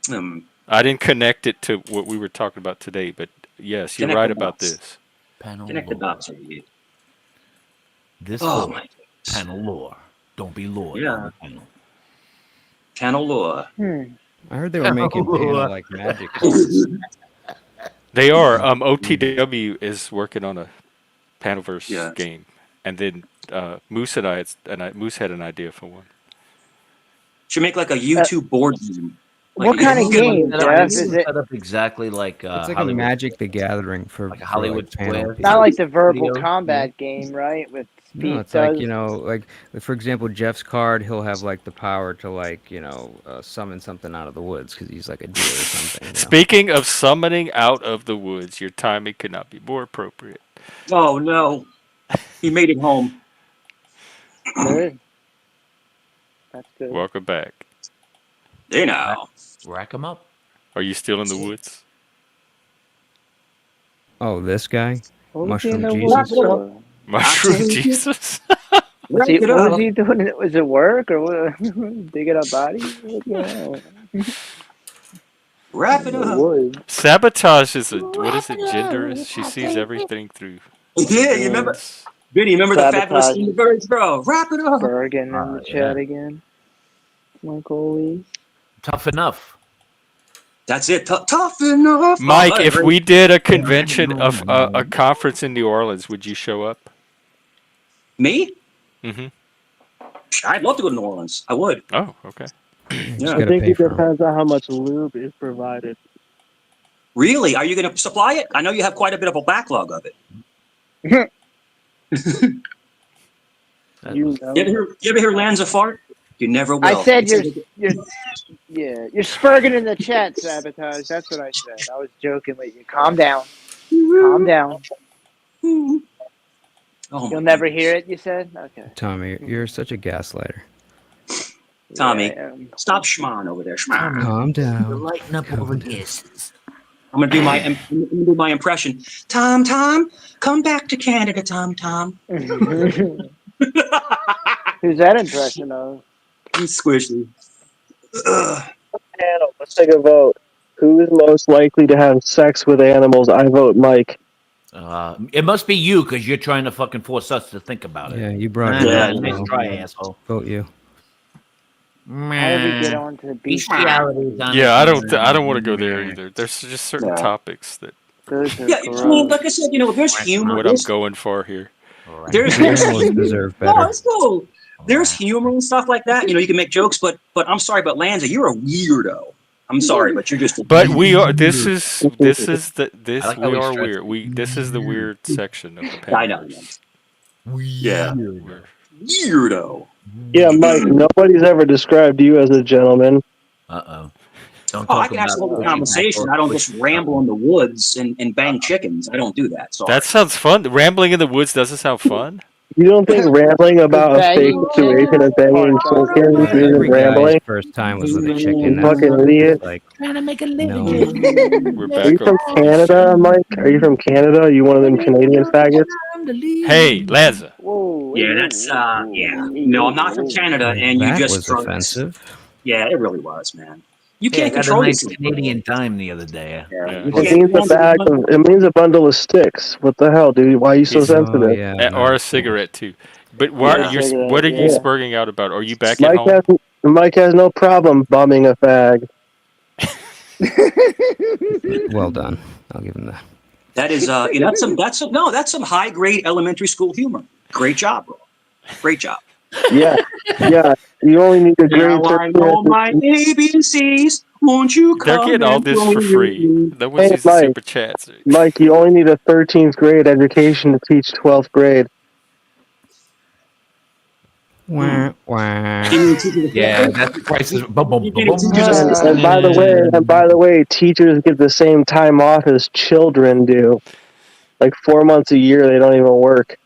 I didn't connect it to what we were talking about today, but yes, you're Connect right the about dots. this. Panel Connect the lore. dots. Idiot. This Oh, lore. my goodness. Panel lore. Don't be lore. Yeah. on the panel. Panel lore. I heard they were making Oh. panel like magic cards. They are. OTW is working on a Panelverse Yeah. game, and then Moose had an idea for one. Should make like a YouTube board game. Like, What kind of you can, game, like, Jeff? It's Is it set up exactly like It's like Hollywood. a Magic the Gathering for Like a Hollywood for, like, panel Square. people. not like the verbal Video. combat game, right? With speed No, it's does. like for example, Jeff's card, he'll have like the power to summon something out of the woods because he's like a deer or something. Speaking of summoning out of the woods, your timing could not be more appropriate. oh, no. He made it home. Good. That's good. Welcome back. You know. Rack them up. Are you still in the woods? Oh, this guy, What was Mushroom he in the Jesus. woods for? Mushroom Jesus? Was he, what was he doing? Was it work or what? Digging up bodies? What's going on? Wrap it In the up. woods. Sabotage is what is it? Gender is? She sees everything through. Yeah, you remember? woods. Vinny, remember the fabulous Sabotage. Thunderbirds, bro? Wrap it up. Bergen in the yeah. chat again. Michael Lee. Tough enough. That's it. Tough enough. Mike, Oh, if we did a convention of a conference in New Orleans, would you show up? Me? Mm-hmm. I'd love to go to New Orleans. I would. Oh, okay. Yeah. I think it depends on how much lube is provided. Really? Are you going to supply it? I know you have quite a bit of a backlog of it. You know. You ever hear Lanza fart? You never will. I said you're spurging in the chat, Sabotage. That's what I said. I was joking with you. Calm down. Calm down. Oh, You'll never hear it, you said? Okay. Tommy, you're such a gaslighter. Tommy, Yeah, stop schmarring over there. Schmarr. Calm down. Lighten up over this. I'm gonna do my impression. Tom, come back to Canada, Tom. Who's that impression of? He's squishy. Ugh. Panel, let's take a vote. Who is most likely to have sex with animals? I vote Mike. It must be you because you're trying to fucking force us to think about it. Yeah, you brought it Yeah, up. Nice so try, asshole. Vote you. How did we get on to the beast? Bestialities on Yeah, its I own. don't want to go there either. There's just certain Yeah. topics that Those are Yeah, I mean, gross. like I said, there's humor. what I'm going for here. There's Animals humor. deserve No, better. it's cool. There's humor and stuff like that. You can make jokes, but I'm sorry, but Lanza, you're a weirdo. I'm sorry, but you're just a But we are. weirdo. We are weird. This is the weird section of the I know. panelverse. Yeah. We're- Weirdo. Yeah, Mike, nobody's ever described you as a gentleman. Uh-oh. Don't Oh, I talk can about actually hold a pushing conversation. back I don't or just pushing ramble in the woods and bang chickens. I don't do that. Sorry. That sounds fun. Rambling in the woods doesn't sound fun. You don't think rambling about a fake Banging situation and banging chickens? chickens isn't Every guy's rambling? first time was with a chicken. You That's fucking idiot. like Trying to make a living. no. We're Are you back from on. Canada, Mike? Are you from Canada? Are you one of them Canadian faggots? Hey, Lanza. Whoa. Yeah, that's yeah. No, I'm not from Canada, and you That just was throw- offensive. Yeah, it really was, man. You Yeah, I can't got a control nice yourself. Canadian dime the other day. Yeah. Yeah. It means a bundle of sticks. What the hell, dude? Why are you so He's- sensitive? Oh yeah. Or a nice. cigarette too. But what Yeah. what are you Yeah. spurging out about? Are you back at Mike home? Mike has no problem bumming a fag. Well done. I'll give him that. That is that's some high grade elementary school humor. Great job, bro. Great job. Yeah, yeah. You only need a grade Now I know my ABCs. Won't you They're come getting all and this play for with free. me? No one's Hey, using Mike. super chats. Mike, you only need a 13th grade education to teach 12th grade. Wah, wah. Yeah, that's the price is boom, boom, boom, boom. And by the way, teachers get the same time off as children do. Like 4 months a year, they don't even work.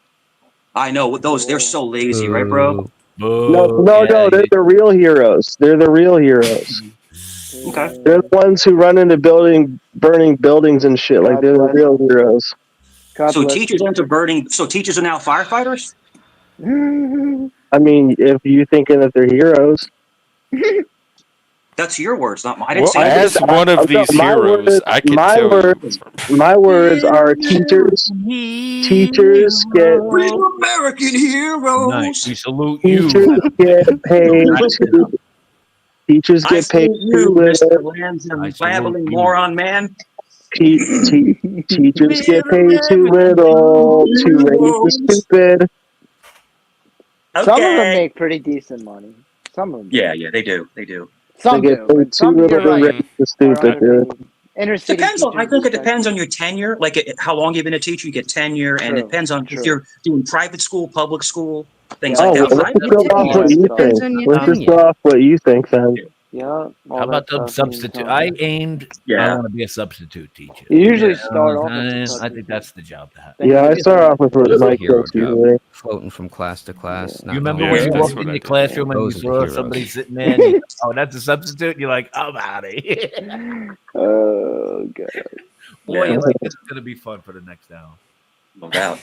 I know those. They're so lazy, right, bro? No, Yeah, they're the real heroes. They're the real heroes. Okay. They're the ones who run into burning buildings and shit. Like they're the real heroes. So teachers into burning. So teachers are now firefighters. I mean, if you're thinking that they're heroes. That's your words, not mine. I didn't Well, say as one of these heroes, I can tell you. My words are teachers. Teachers get Real American heroes. Nice. We salute you. teachers get paid. Teachers I get paid salute you, too Mr. little. Lansing, babbling moron man. Teachers get paid too little to raise the stupid. Some of them Okay. make pretty decent money. Some of them. Yeah, they do. They do. Some They get do. paid But too some, little you're to right. raise the stupid, dude. Inner city Depends on. I teachers think it respect depends on your tenure, like how long you've been a teacher. You get tenure, and it True, depends on true. if you're doing private school, public school, things Oh, like well, that. let's just go off what you think. Depends on your Let's just tenure. go off what you think then. Yeah. How about the substitute? I aimed. I Yeah. want to be a substitute teacher. You usually Yeah, start off as a I think that's the job to have. Yeah, I start off with what That's a Mike hero does job. usually. Floating from class to class. You remember Yeah, when you that's walked what in I your did. classroom and you Those are the saw heroes. somebody sitting there? And you, oh, that's a substitute. You're like, I'm out of here. Oh god. Boy, Yeah. you're like, this is gonna be fun for the next hour. No doubt.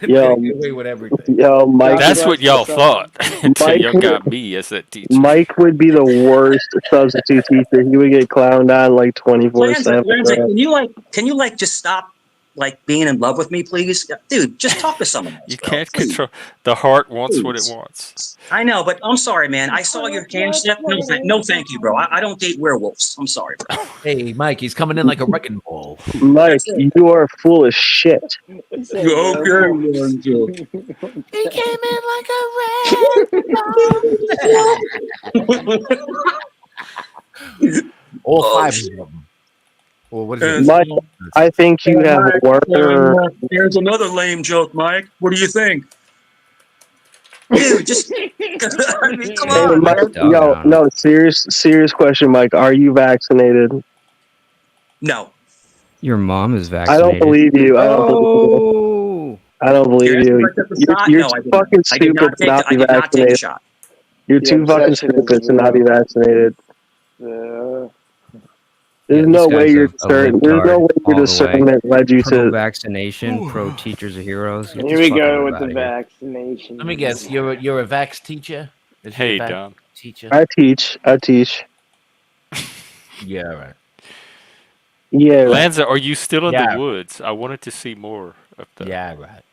Yo, Take away with everything. yo, Mike. That's what y'all thought until Mike y'all got me as that teacher. Mike would be the worst substitute teacher. He would get clowned on like 24/7. Lanza, can you just stop being in love with me, please? Dude, just talk to someone else. You bro. can't Please. control. The heart wants what it Please. wants. I know, but I'm sorry, man. I saw your hand step. No, thank you, bro. I don't date werewolves. I'm sorry, bro. Hey, Mike, he's coming in like a wrecking ball. Mike, you are full of shit. He came in like a All five of them. Or what is it? Mike, I think you have Warner. Here's another lame joke, Mike. What do you think? Dude, just I mean, come Hey, on, Mike, man. no, serious question, Mike. Are you vaccinated? No. Your mom is I vaccinated. don't believe you. I don't believe you. Oh. I don't believe you. You're No, I too did fucking I did stupid not to take not the, I be did not take the vaccinated. shot. You're The too fucking obsession is stupid to not be real. vaccinated. Uh, There's Yeah, no this way guy's your a discern. There's libtard no way all your the way. discernment led you Pro to. vaccination, pro teachers are heroes. Get here this we fucking go word with out the of here. vaccination. Let me guess. You're a vax teacher. Is she a Hey, bad Dom. teacher? I teach. Yeah, right. Yeah, right. Lanza, are you still in the Yeah, woods? I wanted to see more of the yeah, right.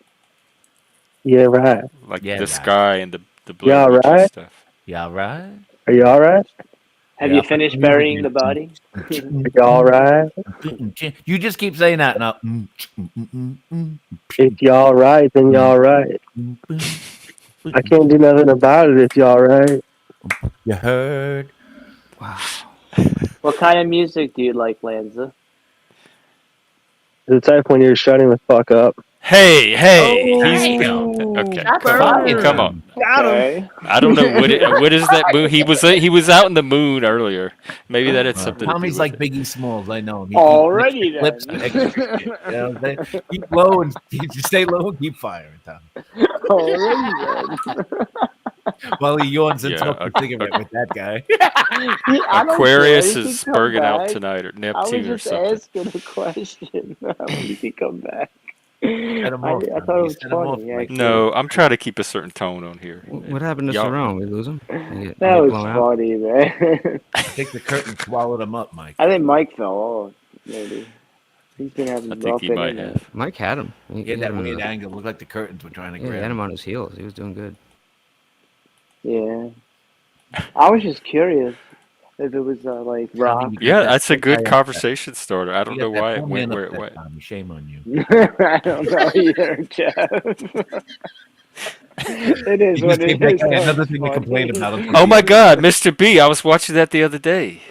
Yeah, right. like Yeah, the right. sky and the Blair Y'all Witchy right? stuff. Yeah, right. Are y'all right? Have Yeah, you I'll put finished music burying the body? Are y'all right? You just keep saying that now. If y'all right, then y'all right. I can't do nothing about it if y'all right. You heard? Wow. What kind of music do you like, Lanza? The type when you're shutting the fuck up. Hey, he's Damn. okay. Shots Come on, come fired. on. Got him. Okay. I don't know what is that moon. He was out in the moon earlier. Maybe that had something to do Tommy's with like it. Biggie Smalls. I know him. He licks his Alrighty lips and extra shit. then. You know what I'm saying? Keep low and you stay low and keep firing, Tommy. Alrighty then. While he yawns and Yeah, smokes a cigarette with that guy. I don't care. Aquarius He can is come berging out back. tonight, or I was Neptune or just something. asking a question. He can come back. Set him off, I Tommy. thought it You was set him off, funny, Mike. actually. No, I'm trying to keep a certain tone on here. What happened to Y'all, Cerrone? We lose him? He get That was blown out? funny, man. Take the curtain, swallowed him up, Mike. I think Mike fell off, maybe. He's been having I think rough he might internet. have. Mike had him. He He had had that him in weird the, angle. Looked like the curtains were trying to yeah, he grab had him. him on his heels. He was doing good. Yeah. I was just curious if it was like Tommy, rock. you got Yeah, that that's a poor guy good upset. conversation starter. I You don't got know that why it poor went man where it upset, went. Tommy. Shame on you. I don't know either, Jeff. It is You just what gave it that is. guy That another was thing to complain about on funny. Oh my TV. God, Mr. B! I was watching that the other day.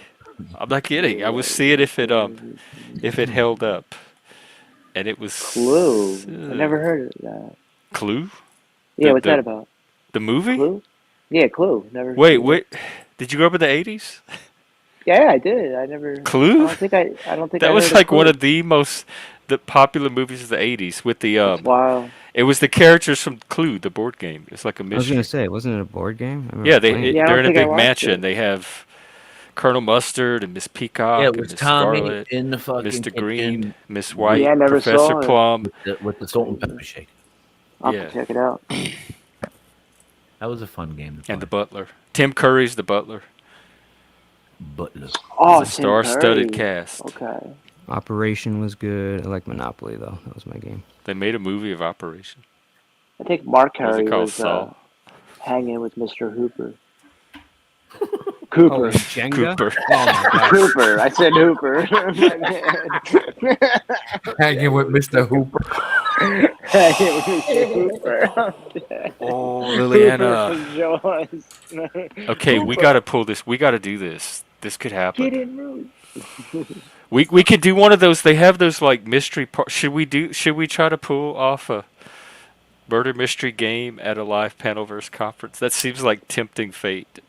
I'm not kidding. I was seeing if it held up, and it was Clue. I never heard of that. Clue, Yeah, the what's that the about? the movie. Clue? Yeah, Clue. Never Wait, seen it. wait. Did you grow up in the '80s? Yeah, I did. I never. I Clue? don't think I. I don't think That I was heard of like one Clue. of the popular movies of the '80s with the That's wild. It was the characters from Clue, the board game. It's like a I was gonna mystery. say, wasn't it a board game? I Yeah, remember playing it. Yeah, I they're don't in a think I big watched mansion. it. They have Colonel Mustard and Miss Yeah, it Peacock and was Miss Tommy Scarlet, in the fucking Mr. Green, kitchen Miss with Yeah, I White, never Professor saw it. Plum. with the salt and pepper shake. I'll have Yeah, to check it out. That was a fun game to and the play. butler. Tim Curry's the butler. Butler. It's Oh, a Tim star-studded Curry. cast. Okay. Operation was good. I like Monopoly though. That was my game. They made a movie of Operation. I think Mark What was it Curry called? was Saul? hanging with Mr. Hooper. Oh, Cooper. in Jenga? Cooper. Oh my god. Cooper. I said Hooper. My bad. Hanging with Mr. Hooper. Hanging with Mr. Hooper. Oh, Hooper Liliana. from Jaws. Okay, we Hooper. gotta pull this. We gotta do this. This could Get happen. in room. We could do one of those. They have those like mystery. Should we try to pull off a murder mystery game at a live Panelverse conference? That seems like tempting fate.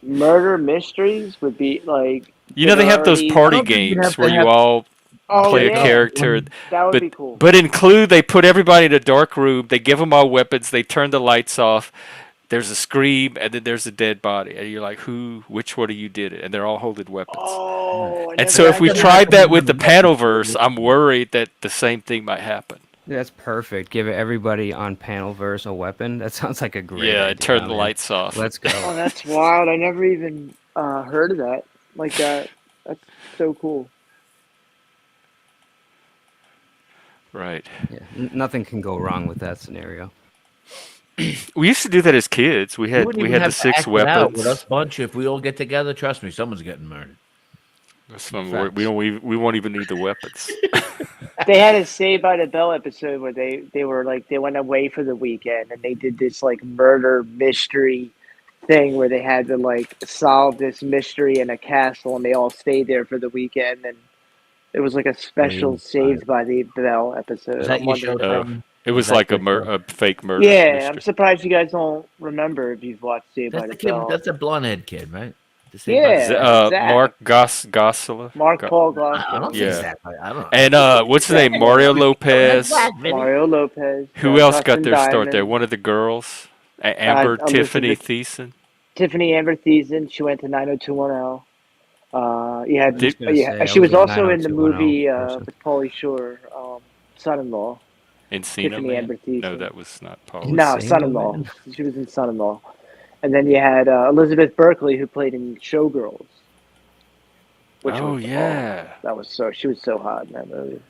Murder mysteries would be like You know that they are have those already. I party don't think you'd have games to where you have all Oh play a split up. yeah, character, that would but be cool. in Clue they put everybody in a dark room. They give them all weapons. They turn the lights off. There's a scream, and then there's a dead body, and you're like, which one of you did it? And they're all holding weapons. Oh, I And never so if we actually. tried that with the Panelverse, I'm worried that the same thing might happen. Yeah, that's perfect. Give everybody on Panelverse a weapon. That sounds like a great Yeah, idea, and turn the man. lights off. Let's go. Oh, that's wild. I never even heard of that. Like that. That's so cool. Right. Yeah, nothing can go wrong with that scenario. We used to do that as kids. We You had wouldn't we even had the have to 6 act it out with us weapons. bunch. If we all get together, trust me, someone's getting murdered. We don't. We won't even need the weapons. They had a Saved by the Bell episode where they were like they went away for the weekend and they did this like murder mystery thing where they had to like solve this mystery in a castle and they all stayed there for the weekend and it was like a special Saved by the Bell Was episode. that I'm your show, wondering. Tommy? It Was was that like your show? a fake murder Yeah, I'm mystery. surprised you guys don't remember if you've watched Saved by That's the the kid. Bell. That's the blonde head kid, right? The Saved by the Bell. Yeah, Zach. Mark Gosselaar. Mark Paul I don't Gosselaar. think Yeah. Zach. I don't know. And what's his name? Mario Lopez. Mario Lopez. Who else got Dustin their start there? Diamond. One of the girls, Amber Tiffany Elizabeth Thiessen. Tiffany Amber Thiessen. She went to 90210. You had, I was gonna yeah, say, I she was was a also in the 90210 movie person. with Pauly Shore, Son-in-Law. Encino Tiffany Man. Amber No, Thiessen. that was not Paul. No, Encino Son-in-Law. Man? She was in Son-in-Law. And then you had Elizabeth Berkley, who played in Showgirls, which Oh was yeah. that was so she was so hot in that movie.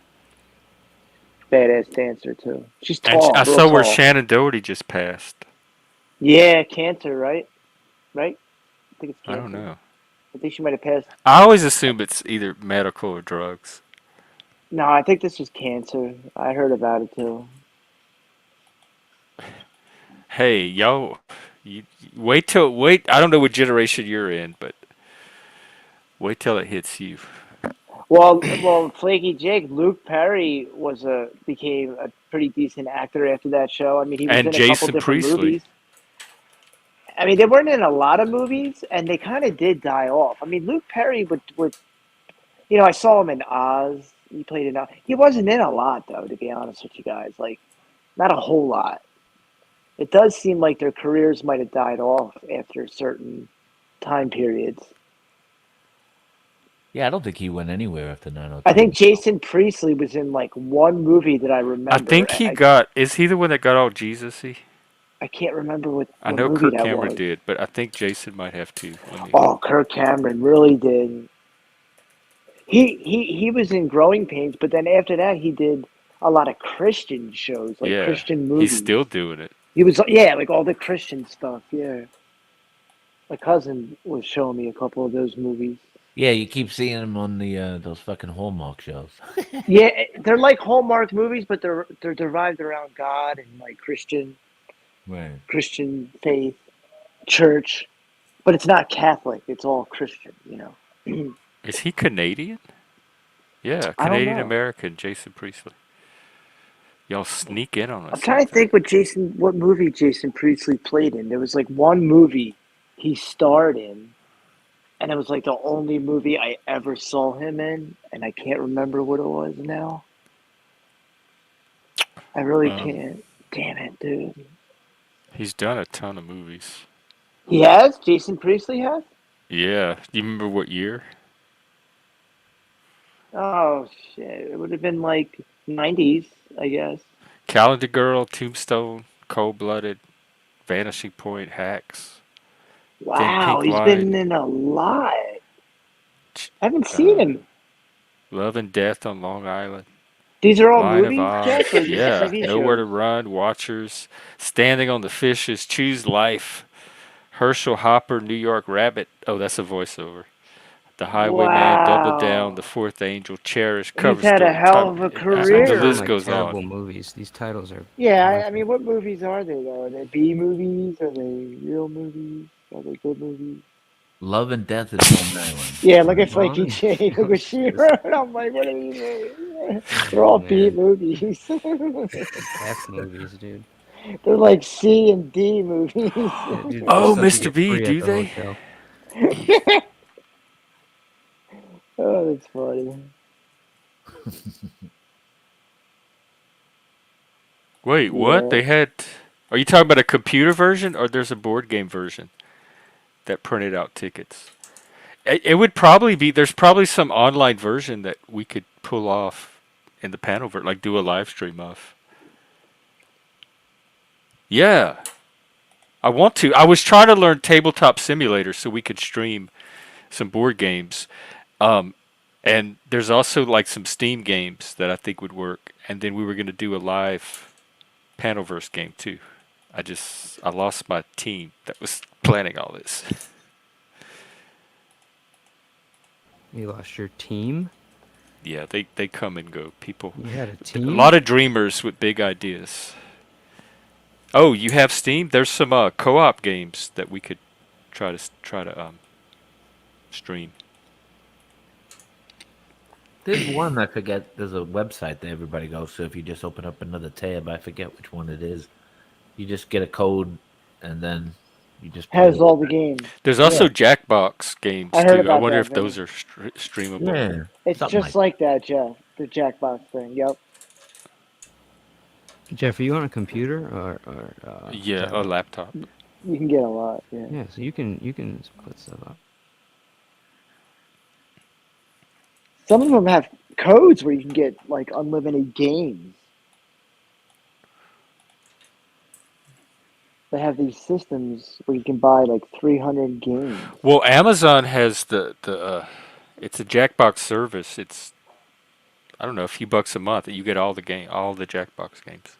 Badass dancer too. She's And tall, I real saw where tall. Shannon Doherty just passed. Yeah, cancer, right? Right? I think it's I don't cancer. know. I think she might have passed. I always assume it's either medical or drugs. No, I think this was cancer. I heard about it too. Hey, yo, wait. I don't know what generation you're in, but wait till it hits you. Well, Flaky Jake, Luke Perry became a pretty decent actor after that show. I mean, he was And in a couple Jason different Priestley. movies. I mean, they weren't in a lot of movies, and they kind of did die off. I mean, Luke Perry would I saw him in Oz. He played in Oz. He wasn't in a lot, though, to be honest with you guys. Like, not a whole lot. It does seem like their careers might have died off after certain time periods. Yeah, I don't think he went anywhere after I think 902. Jason Priestley was in like one movie that I I remember. think he got. Is he the one that got all Jesus-y? I can't remember I what know movie Kirk that Cameron was. did, but I think Jason might have too. Let me. Oh, Kirk Cameron really did. He was in Growing Pains, but then after that he did a lot of Christian shows, like Yeah, Christian he's movies. still doing it. He was like all the Christian stuff. Yeah, my cousin was showing me a couple of those movies. Yeah, you keep seeing him on the those fucking Hallmark shows. Yeah, they're like Hallmark movies, but they're derived around God and like Right. Christian faith, church, but it's not Catholic. It's all Christian. Is he Canadian? Yeah, I don't Canadian know. American Jason Priestley. Y'all sneak in on I'm us trying like to that. think what movie Jason Priestley played in. There was like one movie he starred in, and it was like the only movie I ever saw him in, and I can't remember what it was now. I really Um, can't. Damn it, dude. he's done a ton of movies. He has? Jason Priestley has? Yeah, you remember what year? Oh shit. It would have been like 90s, I guess. Calendar Girl, Tombstone, Cold Blooded, Vanishing Point, Hacks, Thin Wow, Pink he's Line, been in a lot. I haven't seen uh, him. Love and Death on Long Island, These are all Line of movies, Oz, Jeff, or just yeah, TV Nowhere shows? to Run, Watchers, Standing on the Fishes, Choose Life, Herschel Hopper, New York Rabbit. Oh, that's a voiceover. The Highwayman, Double Down, The Wow. Fourth Angel, Cherish, He's Cover had a Story, hell of a These the all sound list career. like goes on. terrible movies. These titles are Yeah, I horrific. mean, what movies are they, though? Are they B movies? Are they real movies? Are they good movies? Love and Death is Long Island. Yeah, look Right. at Well, Flaky J. Look what she this, wrote. I'm like, what are these movies? They're oh all B man, movies. F movies, dude. They're like C and D movies. Yeah, dude, Oh, stuff you Mr. get B, free at do the they? hotel. Oh, that's funny. Wait, what? Yeah. They had. Are you talking about a computer version or there's a board game version that printed out tickets? It would probably be. There's probably some online version that we could pull off in the panel, like do a live stream of. Yeah, I want to. I was trying to learn Tabletop Simulator so we could stream some board games. Um, and there's also like some Steam games that I think would work. And then we were going to do a live Panelverse game too. I lost my team that was planning all this. You lost your team. Yeah, they come and go. People, You had a a team. lot of dreamers with big ideas. Oh, you have Steam? There's some co-op games that we could try to stream. There's one I forget. There's a website that everybody goes to. If you just open up another tab, I forget which one it is. You just get a code, and then you just play Has it. all the games. There's Yeah, also Jackbox games I heard too. I about wonder that if those thing. are streamable. yeah, It's something just like. like that, Jeff. The Jackbox thing. Yep. Jeff, are you on a computer or Yeah, a tablet? laptop. You can get a lot. Yeah. Yeah, so you can put stuff up. Some of them have codes where you can get like unlimited games. they have these systems where you can buy like 300 games. Well, Amazon has it's a Jackbox service. It's I don't know, a few bucks a month. You get all the Jackbox games.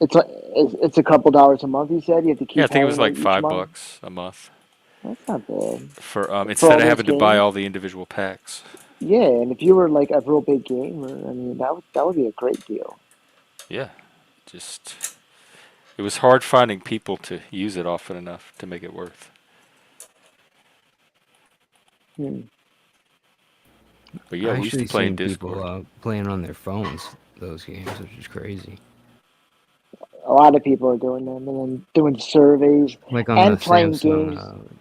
It's like it's a couple dollars a month. You said you have to Yeah, I keep think it was paying like it each five month. bucks a month That's not bad for for instead all of those having to buy games. all the individual packs. Yeah, and if you were like a real big gamer, I mean that would be a great deal. Yeah, just it was hard finding people to use it often enough to make it worth. Hmm. But yeah, I we used to actually play in seen people Discord. playing on their phones those games, which is crazy. A lot of people are doing them and then doing surveys Like on the and playing Samsung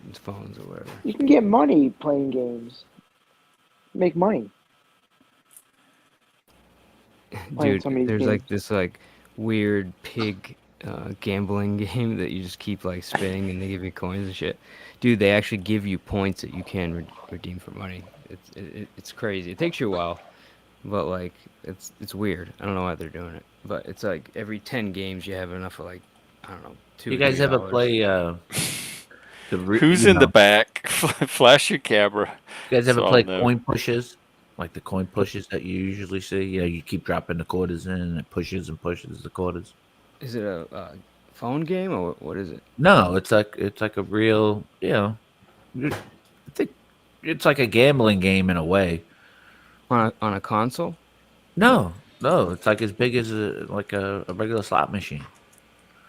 games. phones or whatever. You can get money playing games. Make money playing Dude, some of these there's games. like this like weird pig gambling game that you just keep like spinning and they give you coins and shit. Dude, they actually give you points that you can redeem for money. It's crazy. It takes you a while, but like it's weird. I don't know why they're doing it, but it's like every 10 games you have enough of like I don't know You $2 or guys ever $3. play Who's in the back? Flash your camera You guys ever so I'll play know. coin pushes? Like the coin pushes that you usually see? You know, you keep dropping the quarters in and it pushes and pushes the quarters. Is it a phone game or what is it? No, it's like a real, I think it's like a gambling game in a way. On a console? No, it's like as big as a regular slot machine.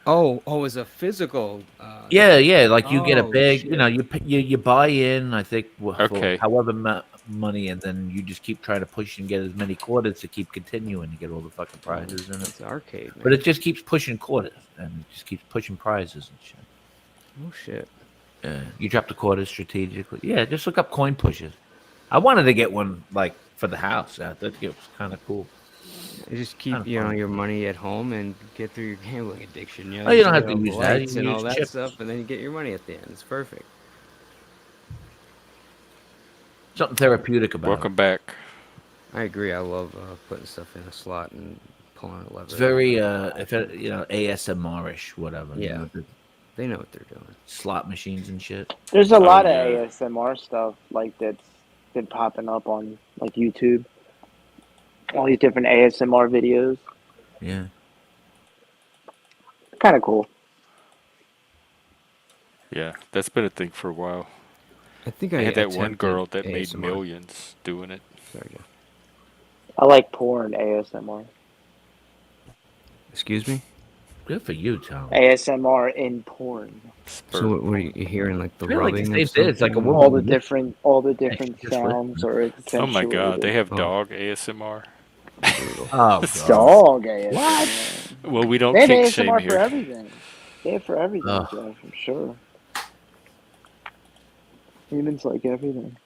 Oh, it's a physical. Yeah. Like you get a Oh big, shit! you buy in. I think for Okay. however money, and then you just keep trying to push and get as many quarters to keep continuing to get all the fucking prizes in it. It's arcade, man. But it just keeps pushing quarters and it just keeps pushing prizes and shit. Oh shit! Yeah, you drop the quarters strategically. Yeah, just look up coin pushes. I wanted to get one like for the house. I think it was kind of cool. You just keep Kinda fun. your money at home and get through your gambling addiction. Oh, you just don't have get to all the use that. You lights can and all use that chips. stuff, and then you get your money at the end. It's perfect. Something therapeutic about Welcome back. I agree. I love putting stuff in a slot and pulling a lever. it. It's very ASMR-ish, whatever. Yeah. The They know what they're doing. slot machines and shit. There's a Oh, lot of yeah. ASMR stuff like that's been popping up on like YouTube. All these different ASMR videos. Yeah. Kind of cool. Yeah, that's been a thing for a while. I think They I had that one attempted girl that made ASMR. millions doing it. Sorry, Jeff. I like porn ASMR. Excuse me. Good for you, Tom. ASMR in porn. So what are you hearing? Like the I feel like rubbing? the of same thing. It's like a something? woman. All the different just sounds are Oh my god, they accentuated. have Oh. dog ASMR. Brutal. Oh, It's God. dog ASMR. Well, we don't They have kink shame ASMR for here. everything. They have for everything, Ugh. Jeff, I'm sure. Humans like everything.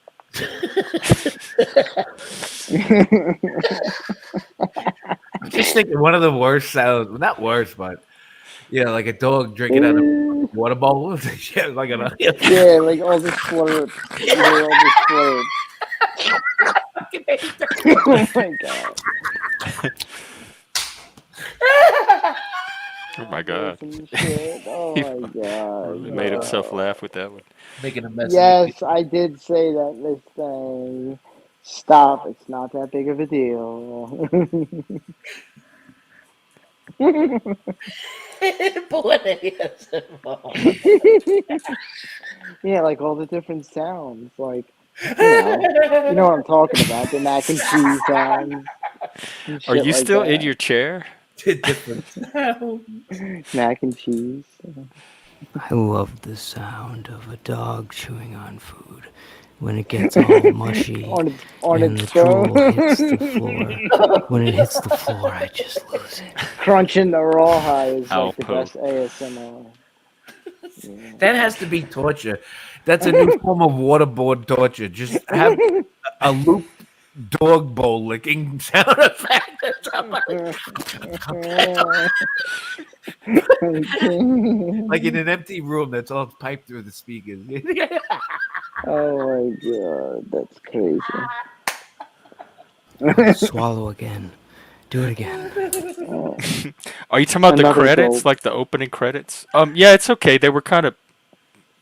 I'm just thinking one of the worst sounds. Not worst, but like a dog drinking out of a water bowl. Yeah, like a Yeah, like all the slurps. You hear all the slurps. Oh my god. Oh my god. Some shit. Oh He my god. really made himself laugh with that one. making a mess. Yes, I did say that this thing. Stop. It's not that big of a deal. Yeah, like all the different sounds. Like, you know what I'm talking about. The mac and cheese sounds. and Are shit you like still that. in your chair? Different. Mac and cheese. I love the sound of a dog chewing on food when it gets all mushy on and the its throat. drool hits the floor. When it hits the floor, I just lose it. Crunching the rawhide is like the Alpo. best ASMR. Yeah. That has to be torture. That's a new form of waterboard torture. Just have a loop dog bowl licking sound effect. Like in an empty room that's all piped through the speakers. Oh my god, that's crazy. Swallow again. Do it again. Are you talking about the Another credits, gulp. like the opening credits? Yeah, it's okay. They were kind of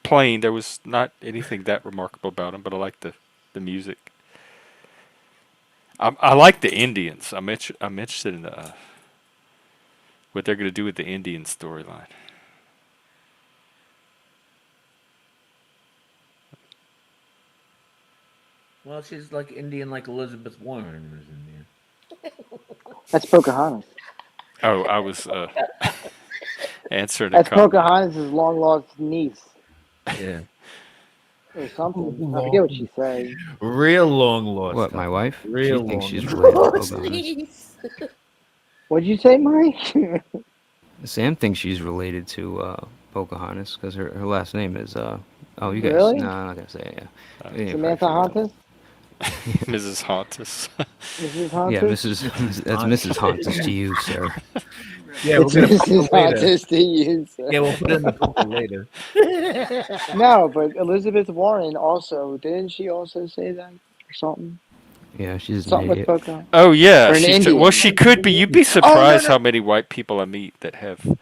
plain. There was not anything that remarkable about them, but I like the music. I like the Indians. I'm interested in what they're going to do with the Indian storyline. Well, she's like Indian, like Elizabeth Warren was Indian. That's Pocahontas. Oh, I was answering a That's comment. Pocahontas' long lost niece Yeah. or something. I forget Long, what she says. real long lost. What, my wife? She Real thinks long she's lost. related to Lost Pocahontas. niece. What'd you say, Mike? Sam thinks she's related to Pocahontas because her last name is. Oh, you guys. No, Really? I'm not gonna say it. Yeah. Yeah, you probably Samantha figured it out. Hontas? Mrs. Hauntus. Mrs. Yeah, Hontas? That's Mrs. Hontus to you, sir. Yeah, It's we're gonna put Mrs. it later. Hontas to you, sir. Yeah, we'll put it in the pool later. No, but Elizabeth Warren also, didn't she also say that or something? Yeah, she's an Something with idiot. Pocahontas? Oh yeah, Or an well Indian. she could be. You'd be Oh, no, surprised no. how many white people I meet that have Guys,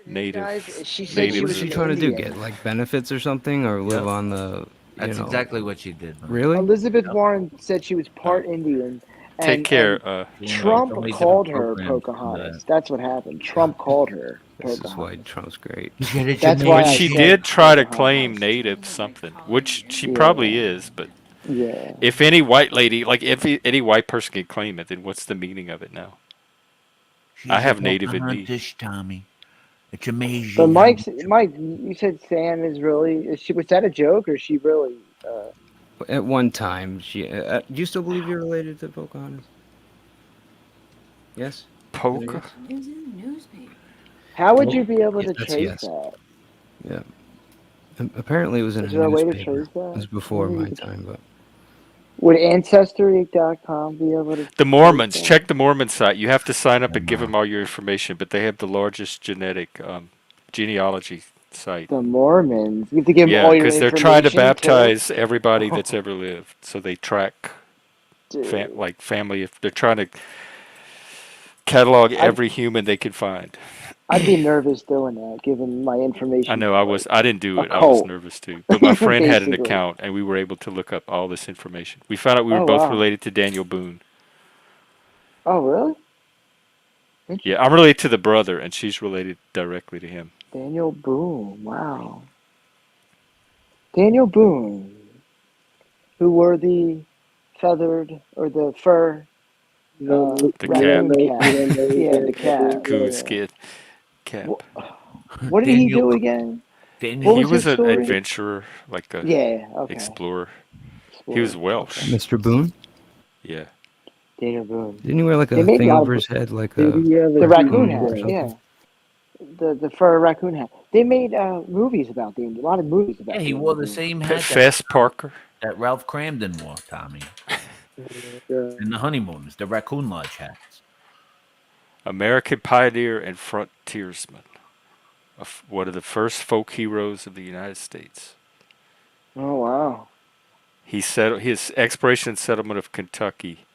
native she said What she natives was was she an in trying them. to do? Indian. Get like benefits or something, or live Yep. on the? That's exactly what she did. Man. Really? Elizabeth Warren said she was Oh, part Indian, take and care. Trump So many different called her programs under Pocahontas. that. That's what happened. Trump called her This is why Pocahontas. Trump's great. You get it, That's Jermaine? why But I she said did try to Pocahontas. claim native something, which she Yeah, probably is. But yeah. if any white lady, like if any white person can claim it, then what's the meaning of it now? I She's a have native in me. Pocahontas, Tommy. It's But amazing how much. Mike, you said Sam is really. Is she? Was that a joke, or is she really? At one time, she. Do you still believe you're related to Pocahontas? Yes. Is that a Polka? yes? It was in the newspaper. How would you be able Yeah, to that's trace yes. that? Yeah. Apparently, it was in a Is there a way to newspaper. trace that? It was before Maybe you my could. time, but Would Ancestry.com be able to The trace Mormons. that? Check the Mormon site. You have to sign up and give them all your information, but they have the largest genetic genealogy site. The Mormons. You have to give them Yeah, all your because they're trying to information too. baptize everybody that's ever lived, so they track Dude, like family. If they're trying to catalog I'd every human they can find. I'd be nervous doing that, giving my I information know to like I didn't do a it. I was cult, nervous too. But my friend had an basically. account and we were able to look up all this information. We found out we were Oh both wow. related to Daniel Boone. Oh really? Yeah, I'm related to the brother and she's related directly to him. Daniel Boone. Wow. Daniel Boone, who wore the feathered or the fur The raccoon cap. cap. Yeah, the cap. Coon Yeah. skin cap. What did he Daniel. do again? Daniel. What He was his was an story? adventurer, like a Yeah. Okay. explorer. He was Explorer. Welsh. Okay. Mr. Boone, Yeah. Daniel Boone. didn't he wear like They a made a thing lot over of his head, like Did a he have a the raccoon tunic hat. or Yeah. something? The fur raccoon hat. They made movies about Daniel. A lot of movies about Yeah, he Daniel wore the Boone. same hat Fess Parker. that Ralph Cramden wore, Tommy, in the honeymooners, the Raccoon Lodge hats. American pioneer and frontiersman. One of the first folk heroes of the United States. Oh wow. He settled his exploration and settlement of Kentucky,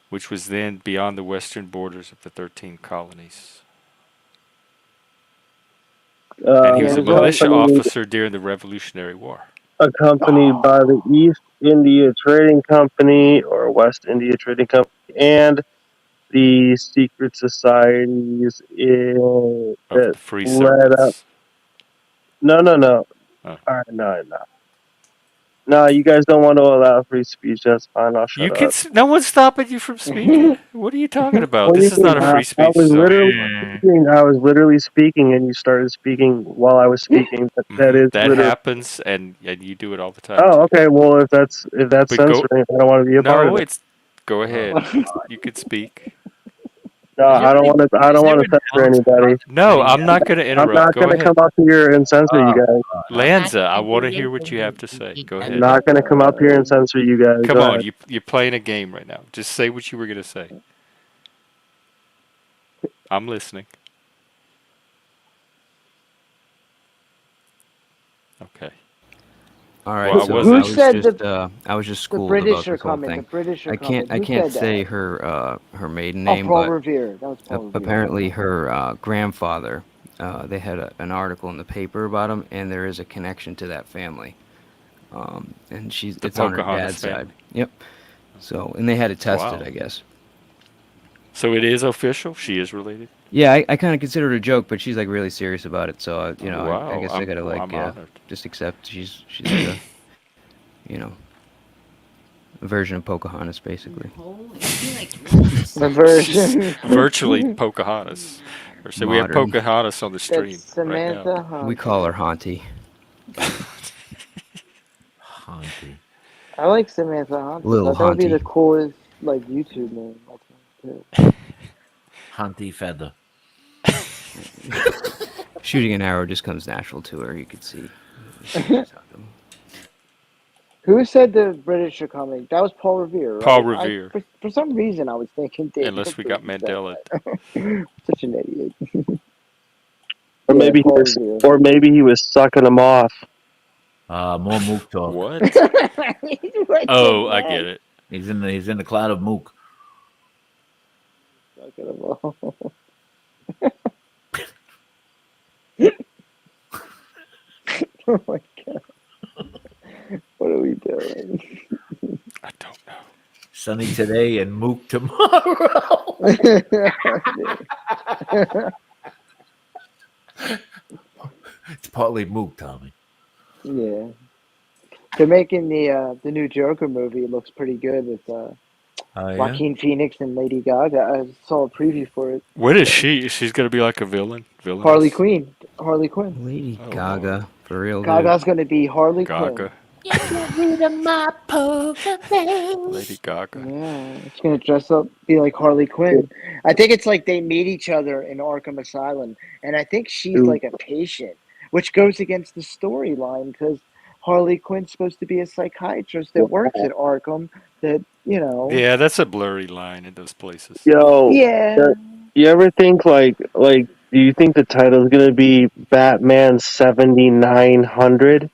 which was then beyond the western borders of the 13 colonies. And he Yeah, was a there's always militia officer during the Revolutionary War. accompanied by the East India Trading Company or West India Trading Company and the secret societies Of that the free led up. serpents. No. Oh. All right, no. No, you guys don't want to allow free speech. That's fine. I'll You shut can. up. No one's stopping you from speaking. What are you talking about? What do This you is mean? not a free I speech was zone. literally speaking. I was literally speaking, and you started speaking while I was speaking. That is That literally. happens, and you do it all the time Oh, too. okay. Well, if that's But go. censoring, I don't want to be a part of No, it. it's. Go ahead. You could speak. No, Is there I don't any- want to. I is don't there want to an censor ounce of anybody. No, positivity I'm not going to I'm interrupt. not Go going to ahead. come up here and censor you guys. Lanza, I want to hear what you have to say. Go I'm ahead. not going to come up here and censor you guys. Come Go on, ahead. you're playing a game right now. Just say what you were going to say. I'm listening. Okay. All right, Well, I so wasn't. I was just The schooled British about are this whole coming. The thing. British are I can't coming. I Who can't said say that? her maiden Oh, name, Paul but Revere. That was Paul Revere. apparently her grandfather. They had an article in the paper about him, and there is a connection to that family. And The it's on her Pocahontas dad's family. side. Yep. So, and they had it tested, Wow. I guess. So it is official. She is related. Yeah, I kind of consider it a joke, but she's like really serious about it. So, I Wow. guess I gotta I'm honored. just accept she's like a, you know, a version of Pocahontas, basically. The version. Virtually Pocahontas. Or so we have Modern. Pocahontas on the That's stream right now. Samantha Hunt. We call her Haunty. Haunty. I like Samantha Hunt. Little That would be the Haunty. coolest like YouTube name. That's Haunty Feather. Shooting an arrow just comes natural to her. You could see. Who said the British are coming? That was Paul Revere, right? Paul Revere. For some reason, I was thinking David. Unless we got Mandela. Such an idiot. Or Yeah, maybe Paul Revere. or maybe he was sucking them off. More Mook talk. What? Like Oh, I get it. He's in the cloud of Mook. Oh my god. What are we doing? I don't know. Sunny today and Mook tomorrow. It's partly Mook, Tommy. Yeah. They're making the new Joker movie. It looks pretty good with Joaquin Phoenix and Lady Gaga. I saw a preview for it. What is she? She's gonna be like a villain. Villainous? Harley Quinn. Harley Quinn. Lady Oh, Gaga, for real, dude. Gaga's gonna be Harley Quinn. Gaga. Lady Gaga. Yeah, it's gonna dress up, be like Harley Quinn. I think it's like they meet each other in Arkham Asylum, and I think she's like a patient, which goes against the storyline because Harley Quinn's supposed to be a psychiatrist that works at Arkham. That Yeah, that's a blurry line in those places. Yo, Yeah. you ever think like do you think the title's gonna be Batman 7900?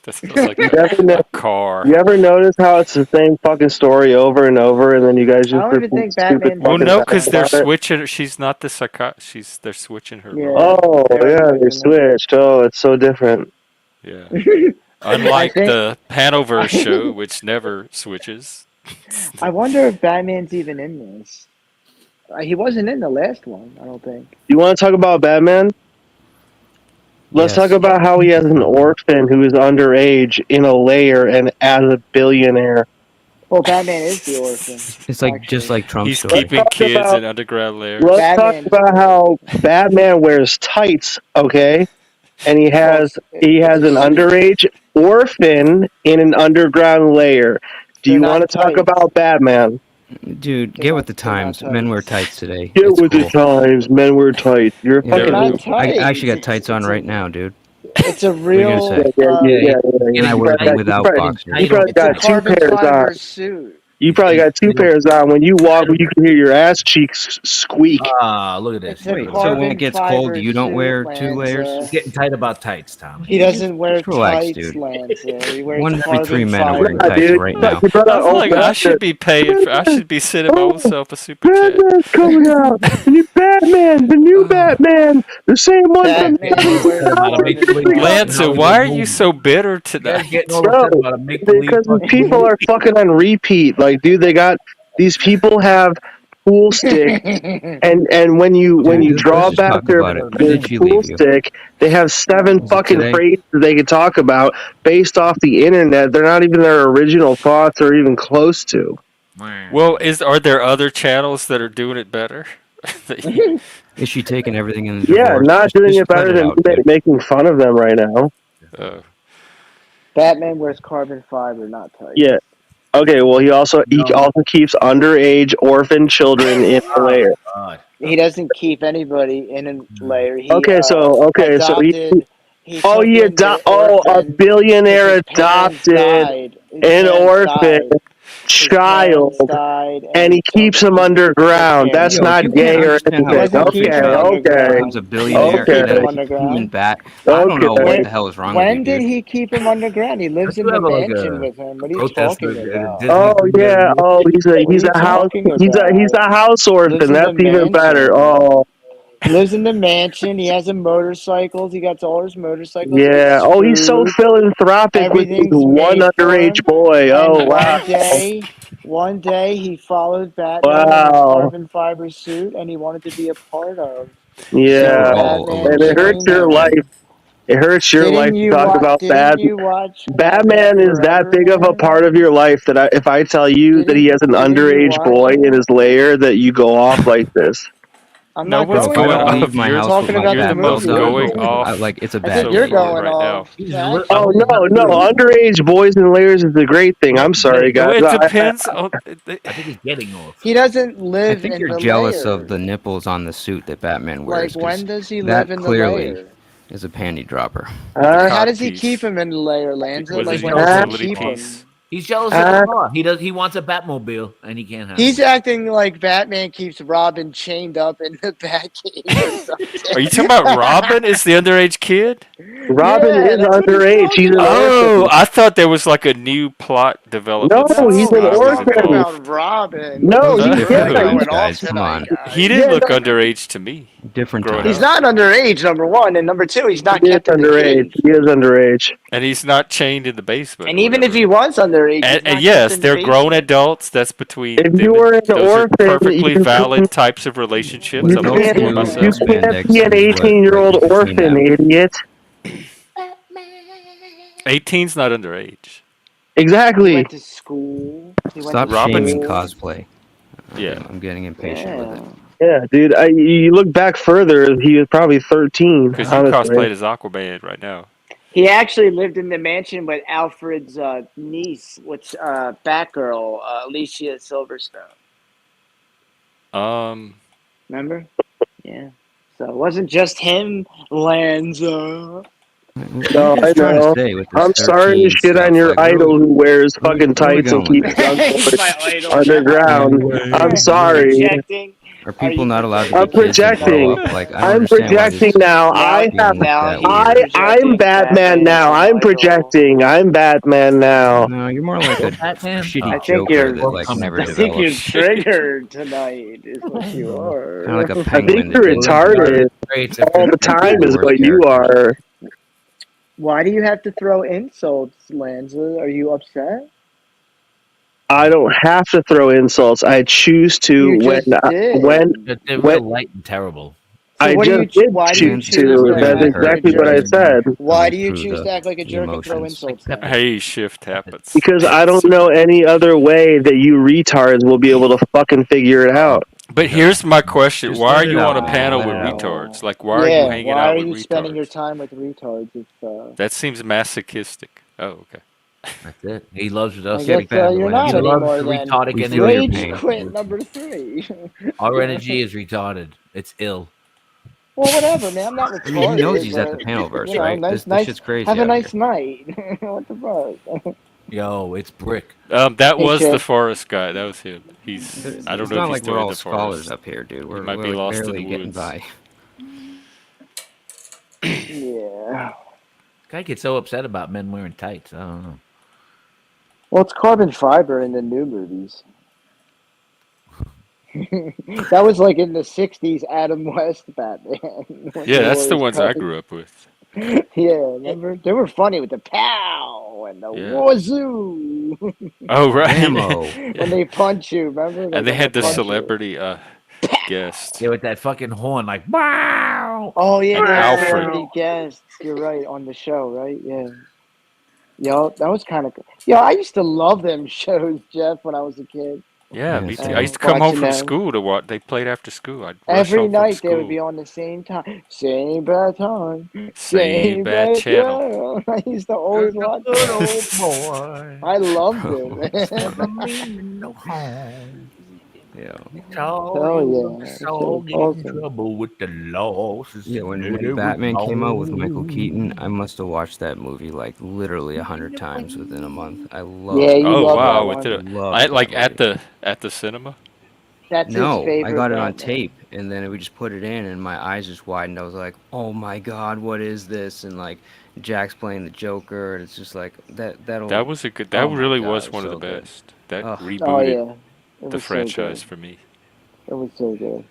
That sounds like You ever a car. You ever notice how it's the same fucking story over and over, and then you guys just I don't even think Batman's Well, fucking no, because they're about it? switching. She's not the psychiatrist. They're switching her. Yeah. role. Oh yeah, they switched. Oh, it's so different. Yeah. Unlike think- the Hanover show, which never switches. I wonder if Batman's even in this. He wasn't in the last one, I don't think. You want to talk about Batman? Let's talk about how he has an orphan who is underage in a lair and as a billionaire. Well, Batman is the orphan. It's like just like Trump's He's story. keeping kids in underground layers. Let's talk about how Batman wears tights, okay? And he has an underage orphan in an underground lair. Do you want to talk about Batman? Dude, get with the times. Men wear tights today. Get It's with cool. the times. Men wear tights. You're a Yeah, fucking. dude. I actually got tights on right now, dude. It's a What are you real. gonna say? And I wear them without boxers. You probably got two carbon pairs fiber on. suit. You probably got two pairs on. When you walk, you can hear your ass cheeks squeak. Ah, look at this. Wait, so when it gets cold, you don't wear two layers? He's getting tight about tights, Tommy. He doesn't wear Just relax, tights, dude. Lance. He wears One in every carbon 3 men are wearing fiber. tights right now. I'm like, I should be paying. I should be sending my own self a super chat. Batman's coming out. The new Batman. The new Batman. The same one from the Lancer, why are you so bitter tonight? Bro, because people are fucking on repeat. Like, dude, these people have pool stick, and when you draw let's just back talk their about it. When did she pool leave you? stick, they have 7 fucking today? phrases they can talk about based off the internet. They're not even their original thoughts or even close to. Well, are there other channels that are doing it better? Is she taking everything in the Yeah, divorce? not Just doing it cut better than out, dude. making fun of them right now. Batman wears carbon fiber, not tights. Yeah. Okay, well, he also keeps underage orphan children in the lair. He doesn't keep anybody in a layer. He, So he adopted, a billionaire adopted died. His an parents orphan died. his child, parents died, and he so keeps him he took underground. care That's of Yo, him. not you can't gay or understand He how anything. doesn't orphan keep Okay, him child okay, becomes a underground. He billionaire doesn't and keep then him okay, a human underground. bat. I don't know what okay. the hell is wrong with you, When did dude. he keep him underground? He lives Don't in you the have like mansion a with him. What are you protest talking at a about? Disney Oh premiere or yeah. Oh, anything? What are he's you a house. talking He's about? a house Lives orphan. in the That's even better. mansion. Oh Lives in the mansion. He has a motorcycles. He got all his motorcycles. He yeah. gets Oh, he's so food. philanthropic with his Everything's one made for underage him. boy. And Oh wow, one day he followed Batman in his wow. carbon fiber suit, and he wanted to be a part of. I think we're Yeah, So all a Batman little and it bit hurts trained your unfair, life. dude. him. It hurts your life to talk about Didn't you watch Batman Batman is that Forever, big of a man? part of your life that if I tell you that he has an Didn't you underage watch boy in it? his lair, that you go off like this. I'm No not one's Bro, if going I going don't off. leave off. my I'm house with talking my about You're the the bat most movie. well done, going off like it's a I think bad you're thing. social going right off. now. Zach. Oh no, underage boys in lairs is a great thing. I'm sorry, No, guys. it depends on. I think he's getting off. He doesn't I live think in you're the jealous of lair. the nipples on the suit that Batman Like, wears, because when does he live that in the clearly lair? is a panty dropper. The How cod does he keep piece. him in the lair, Lanza? Was He's it Like, a when does jealous he of the utility keep car. piece? him? He's jealous of the car. He wants a Batmobile and he can't have He's one. acting like Batman keeps Robin chained up in the Batcave or Are you talking something. about Robin? Is the underage kid? Robin Yeah, is that's what he's underage. He's talking an about. Oh, orphan. I thought there was like a new plot No, development he's since No, an I he's was talking orphan. about involved. Robin. Like, No, Those he you're different yeah, times, going off guys. Come tonight, on, He guys. didn't yeah. look No, underage to me different growing He's up. times. not underage, number one, and number two, he's he not is kept in the underage. cage. He is underage. And he's not chained in the basement And or even if whatever. he was underage, he's And not kept yes, in the they're grown basement. adults. That's between If you them. were an Those are orphan, perfectly valid types of relationships. What you I'm those looking can't for do you myself. can't spandex be an is what right 18-year-old in between orphan, them. idiot. 18's not underage. He Exactly. went to school. He went to Stop Robin's. shaming school. cosplay. Yeah. I'm getting impatient with it. Yeah. Yeah, dude. You look back further, he was probably 13. Because you Honestly. cosplayed as Aquaman right now. He actually lived in the mansion with Alfred's niece, which Batgirl, Alicia Silverstone. Remember? Yeah. So it wasn't just him, Lanza. What are you No, guys I trying to know. say with this I'm sorry to 13 shit on stuff? your Like, idol who wears fucking where are we tights and going with keeps this? young He's boys my idol now. underground. I'm Are you sorry. projecting? Are Are people you not allowed to be I'm projecting? kids and grow projecting. up? Like, I don't I'm understand why projecting this now. Now, have feeling is now that he's weird. I'm projecting. Batman Batman is now. his I'm idol. projecting. I'm Batman now. No, you're more like a Batman? shitty I think Joker you're. that like Coming never I down. think you're developed. triggered tonight. Is what you Kind of like are. a I think penguin that you're didn't Well, then develop. retarded great if all there's the Like one of time the is worst what you characters. are. Why do you have to throw insults, Lanza? Are you upset? I don't have to throw insults. I choose to You just when did. they're when real light and terrible. So I what do just you? did Why do you choose Lance's choose to. to really, That's really act like a hurt exactly what jerk? I because you're said. not Why going do you through choose the to act like a jerk and throw emotions. insults then? Hey, shift happens. Because I don't know any other way that you retards will be able to fucking figure it out. But here's my question: Just why are let it you out, on a man. panel Let with it out. retards? Like, why are you Yeah. hanging Why out are with you spending your retards? time with retards? That seems masochistic. Oh, okay. That's it. He loves us. I guess you're He not loves anymore the then. retarded We feel energy. your Rage pain. quit number 3. Our energy is retarded. It's ill. Well, whatever, man. I'm not I mean, he knows retarded, he's at the but panel you verse, know, right? nice, This nice. shit's crazy Have a out here. nice night. What the fuck? Yo, it's brick. That Hey, was the Chip. forest guy. That was him. He's. I don't It's know if not he's like we're still in all the scholars forest. up here, dude. He We're, might we're be like lost in barely the getting woods. by. Yeah. Guy gets so upset about men wearing tights. I don't know. Well, it's carbon fiber in the new movies. That was like in the '60s Adam West Batman. When Yeah, they that's wore the his ones I tights. grew up with. Yeah, remember? They were funny with the pow and the Yeah. wazoo. Oh, right. Ammo. When they punch you, remember? And they when had the punch you. celebrity guest. Yeah, with that fucking horn, like, wow. Oh yeah, And they had Alfred. celebrity guests. You're right on the show, right? Yeah. Yo, that was kind of. Yo, I used to love them shows, Jeff, when I was a kid. Yeah, Yeah, me too. same. I used to come home Watching from them. school to watch. They played after school. I'd rush Every home from night they would be school. on the same time, same bad time, Same bad channel. channel. I used to always watch Good that. old boy. I loved Bro, it. Never mean no harm. Yeah. So Hell you yeah, look that shit so was get in awesome. trouble with the law. Yeah, when Batman came out with Michael Keaton, I must have watched that movie like literally 100 times within a month. I Yeah, loved you Oh love that wow, one. I loved that like movie. at the cinema. That's his No, I favorite got it on Batman. tape, and then we just put it in, and my eyes just widened. I was like, "Oh my God, what is this?" And like, Jack's playing the Joker, and it's just like that. That That'll. was a good. That Oh my really God, was it's one of the so good. best. That Ugh. Oh rebooted yeah, it the was so franchise good. for me. It was so good.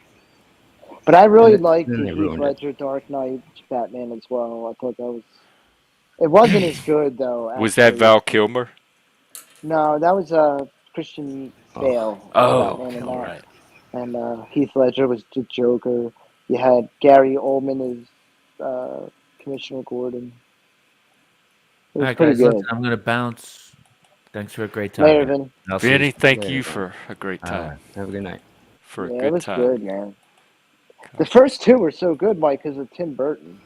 But I And really liked then the they Heath ruined it. Ledger Dark Knight Batman as well. I thought that was. It wasn't as good though, Was that actually. Val Kilmer? No, that was Christian Oh, Bale was Oh, Batman in all that, right. and Heath Ledger was the Joker. You had Gary Oldman as Commissioner Gordon. It All was right, pretty guys. Listen, good. I'm gonna bounce. Thanks for a great time, Later, man. Vin. I'll see you Vinny, soon. thank Later, you man. for a great All time. right. Have a good night. For a Yeah, it good was time. good, man. The first two were so good, Mike, because of Tim Burton,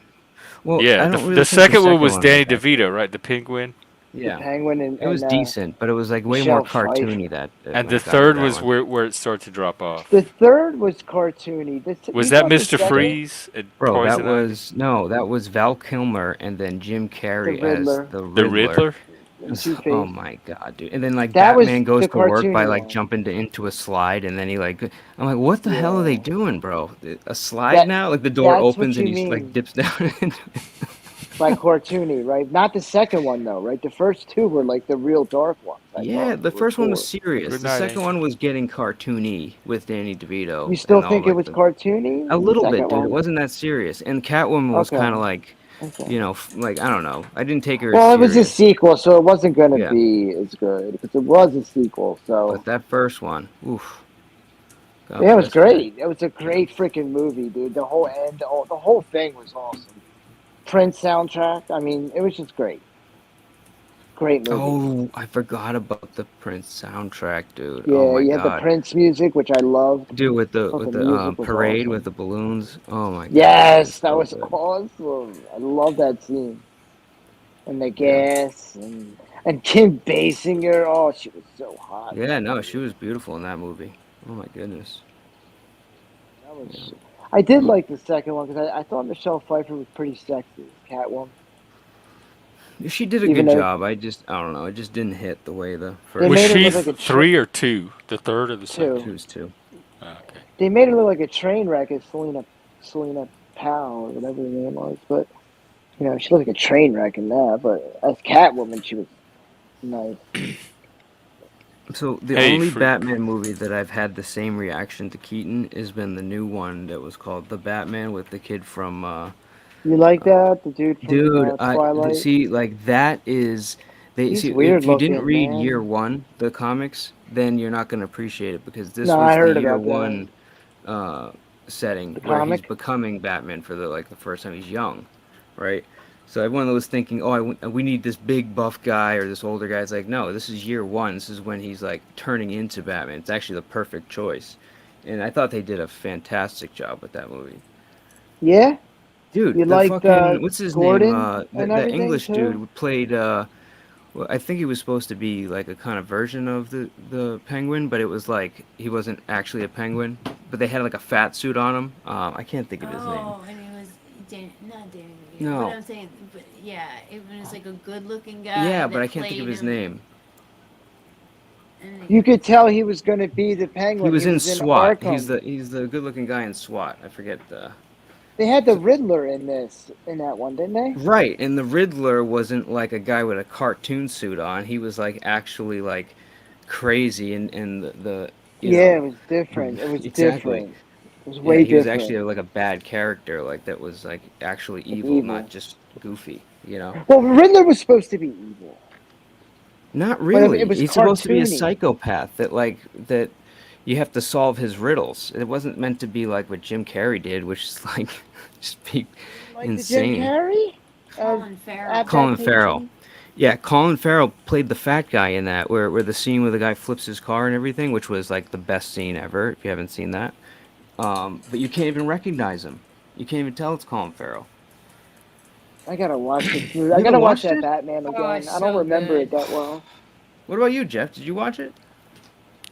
Well, Yeah, I don't the really think the second one second was one was Danny that good. DeVito, right? The Penguin. the Yeah, Penguin, it was and decent, but it was like way more Michelle Pfeiffer. cartoony that And when the it got to third that was one. where it started to drop The off. third was cartoony. Was You that thought the Mr. second, Freeze and Bro, that Poison Ivy? was no, that was Val Kilmer and then Jim the Carrey as Riddler, the The Riddler. Riddler? and So, Two oh Face. my God, dude! And then like That was Batman goes the to work by cartoony like one. jumping into a slide, and then he like, I'm like, what the hell are they Yeah, doing, bro? A slide that now? Like the door that's what opens and you he's like mean dips down. Into it. by cartoony, right? Not the second one though, right? The first two were like the real dark ones. I Yeah, thought the they were first one was cool. serious. Good The night, second Angel. one was getting cartoony with Danny DeVito You still and all think it like was the cartoony a in the little bit, second dude. It one? wasn't that serious. And Catwoman was kind of Okay, like, okay. like I don't know. I didn't take her as Well, it was a serious. sequel, so it wasn't gonna Yeah, be as good because it was a sequel. but So that first one, oof. God yeah, it was bless the guy. great. It was a Yeah. great freaking movie, dude. The whole end, the whole thing was awesome. Prince soundtrack. I mean, it was just great. Great movie. Oh, I forgot about the Prince soundtrack, dude. Oh Yeah, my you had the God, Prince music, which I loved. dude, with I the thought the music was parade with awesome. the balloons. Oh my God, dude, Yes, it's that so was good. awesome. I love that scene. And the Yeah, gas and Kim Basinger. Oh, she was so hot in yeah. that No, she movie. was beautiful in that movie. Oh my goodness. That Yeah. was. I did like the second one because I thought Michelle Pfeiffer was pretty sexy as Catwoman. She did a Even good though job. I don't know. It just didn't hit the way the they Was first made her one she look did. like a three or two? The third or the second? She two. was two. Ah, okay. They made her look like a train wreck as Selena Powell or whatever her name was. But she looked like a train wreck in that. But as Catwoman, she was nice. So the Hey, only freak. Batman movie that I've had the same reaction to Keaton has been the new one that was called The Batman with the kid from You like uh, that? The dude from dude, Twilight? see, like that is they He's see weird if you didn't looking, read Year man. One, the comics, then you're not gonna appreciate it because this No, I was the heard Year about that. One uh, setting The where he's comic? becoming Batman for the first time. He's young, right? So everyone was thinking, oh, we need this big buff guy or this older guy. It's like, no, this is Year One. This is when he's like turning into Batman. It's actually the perfect choice, and I thought they did a fantastic job with that movie. Yeah? Dude, You the liked fucking what's his name? Gordon and The everything English dude too? who played. Well, I think he was supposed to be like a kind of version of the Penguin, but it was like he wasn't actually a penguin. But they had like a fat suit on him. I can't think of his name. Oh, and it was not Danny DeVito, but No. I'm saying, but yeah, it was like a good-looking guy Yeah, but that I can't think of played his him, name. and You could tell he was going to be the He Penguin. was He in was in SWAT. He's Arkham. the good-looking guy in SWAT. I forget the. They had the So, Riddler in that one, didn't they? right, and the Riddler wasn't like a guy with a cartoon suit on. He was like actually like crazy and the you Yeah, know it was different. It was exactly. different. It was Yeah, way he was actually different. like a bad character, like that was like actually Like evil, not evil. just goofy, you know? Well, Riddler was supposed to be evil, Not but it really. was He's supposed to be a cartoony. psychopath that you have to solve his riddles. It wasn't meant to be like what Jim Carrey did, which is like just be Like the Jim insane. Carrey Colin Farrell. Colin Farrell. adaptation. Yeah, Colin Farrell played the fat guy in that, where the scene where the guy flips his car and everything, which was like the best scene ever, if you haven't seen that. But you can't even recognize him. You can't even tell it's Colin Farrell. I gotta watch this movie. You I gotta haven't watch watched that it? Batman Oh, again. it's I don't so remember good. it that well. What about you, Jeff? Did you watch it?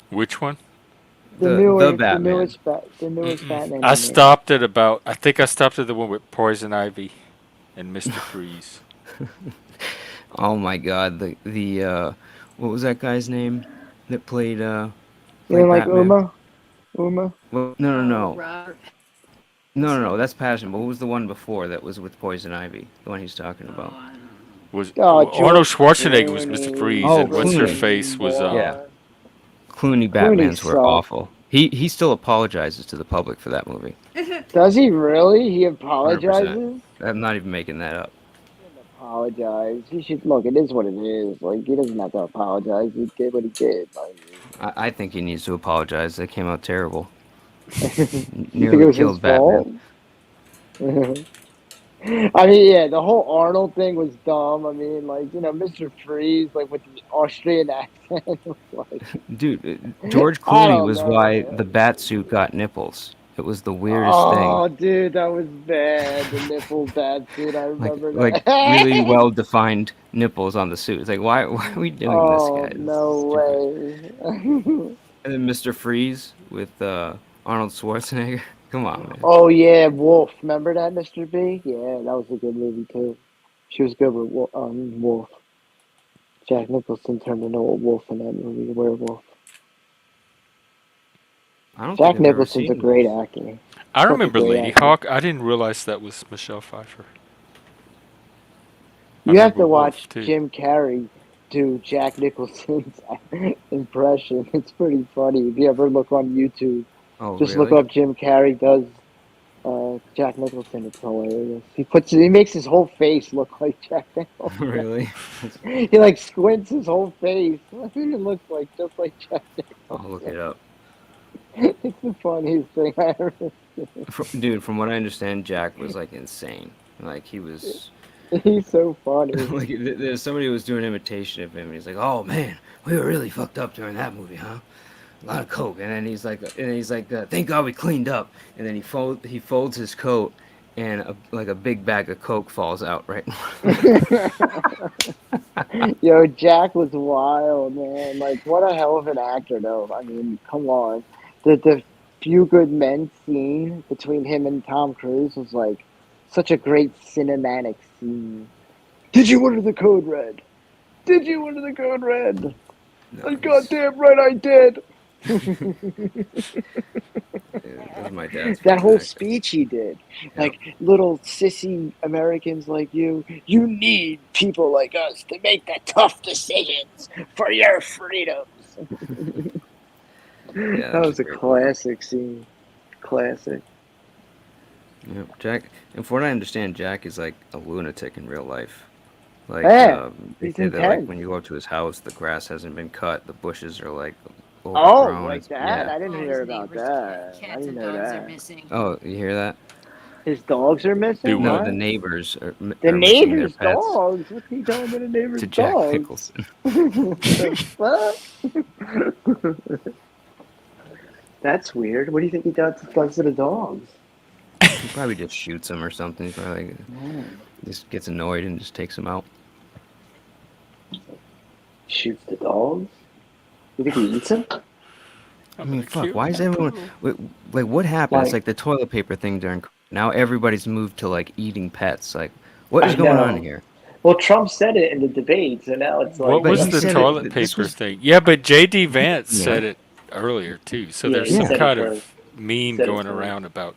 Which one? The Batman. newest Batman I animated. stopped at about. I think I stopped at the one with Poison Ivy and Mr. Freeze. Oh my God, what was that guy's name that You know, played like Batman? Uma. Well, no, no, Oh, no, Robert no, Pattinson. that's Passion. But what was the one before that was with Poison Ivy? The one he's talking Oh, about. I don't know. Was Oh, Arnold George Schwarzenegger was Mr. Freeze, Clooney. Oh, and what's her Clooney. face Fucking was Yeah, boy. Clooney Clooney Batmans were sucked. awful. He still apologizes to the public for that movie. Does he really? He 100%. apologizes? I'm not even making that up. Apologize. He should look. It is what it is. Like he doesn't have to apologize. He did what he did. Like, I think he needs to apologize. They came out terrible. you think it Nearly was his killed Batman. fault? I mean, yeah, the whole Arnold thing was dumb. I mean, like, Mr. Freeze, like with the Austrian accent, was like, Dude, George I Clooney don't was know, why the man. bat suit got nipples. It was the weirdest thing. Oh, dude, that was bad. The nipple bad suit. I remember Like really that. well defined nipples on the suit. It's like why are we doing this, Oh, guys? This is no stupid. way. And then Mr. Freeze with Arnold Schwarzenegger. Come on, man. Oh, yeah, Wolf. Remember that, Mr. B? Yeah, that was a good movie, too. She was good with Wolf. Jack Nicholson turned into a wolf in that movie, a werewolf. I don't think Jack I've ever Nicholson's a seen great Wolf. actor. I Such a remember great Lady actor. Hawk. I didn't realize that was Michelle Pfeiffer. I You have remember to Wolf watch too. Jim Carrey do Jack Nicholson's impression. It's pretty funny. If you ever look on YouTube, Oh, just look really? up Jim Carrey does Jack Nicholson. It's hilarious. He makes his whole face look like Jack Nicholson. Really? He like squints his whole face. It looks like just like Jack I'll look Nicholson. it up. It's the funniest thing I ever seen. Dude, from what I understand, Jack was like insane. Like he was He's so funny. like there's somebody who was doing an imitation of him, and he's like, "Oh man, we were really fucked up during that movie, huh? A lot of coke." And then he's like, "Thank God we cleaned up." And then he folds his coat, and a big bag of coke falls out right. Yo, Jack was wild, man. Like, what a hell of an actor, though. I mean, come on. The Few Good Men scene between him and Tom Cruise was like such a great cinematic scene. Did you order the code red? Did you order the code red? No, Goddamn right I did. it was my dad's That favorite whole actor. speech he did, Yep. like little sissy Americans like you need people like us to make the tough decisions for your freedoms. Yeah, That was a great movie. classic scene. Classic. Yep, Jack. And from what I understand, Jack is like a lunatic in real life. Like Yeah, they he's say that like intense. when you go up to his house, the grass hasn't been cut, the bushes are like Oh, overgrown. like that? I didn't Oh, hear his about neighbor's that. I cats didn't and know dogs are that. missing. Oh, you hear that? His dogs are Do missing? No, what? the What? neighbors The are missing their neighbor's pets dogs? What's he talking about the neighbor's to Jack dogs? Nicholson. The fuck? That's weird. What do you think he does to the dogs? He probably just shoots them or something. He probably just gets annoyed and just takes them out. Shoots the dogs? You think he eats them? I mean, fuck. Why is everyone like? What happened? It's like the toilet paper thing during. Now everybody's moved to like eating pets. Like, what is I going on know. here? Well, Trump said it in the debate, so now it's like. What was he the said toilet it. This paper was thing? Yeah, but J.D. Vance Yeah. said it earlier too. So Yeah, there's he some said it kind first. of meme Said it going first. around about.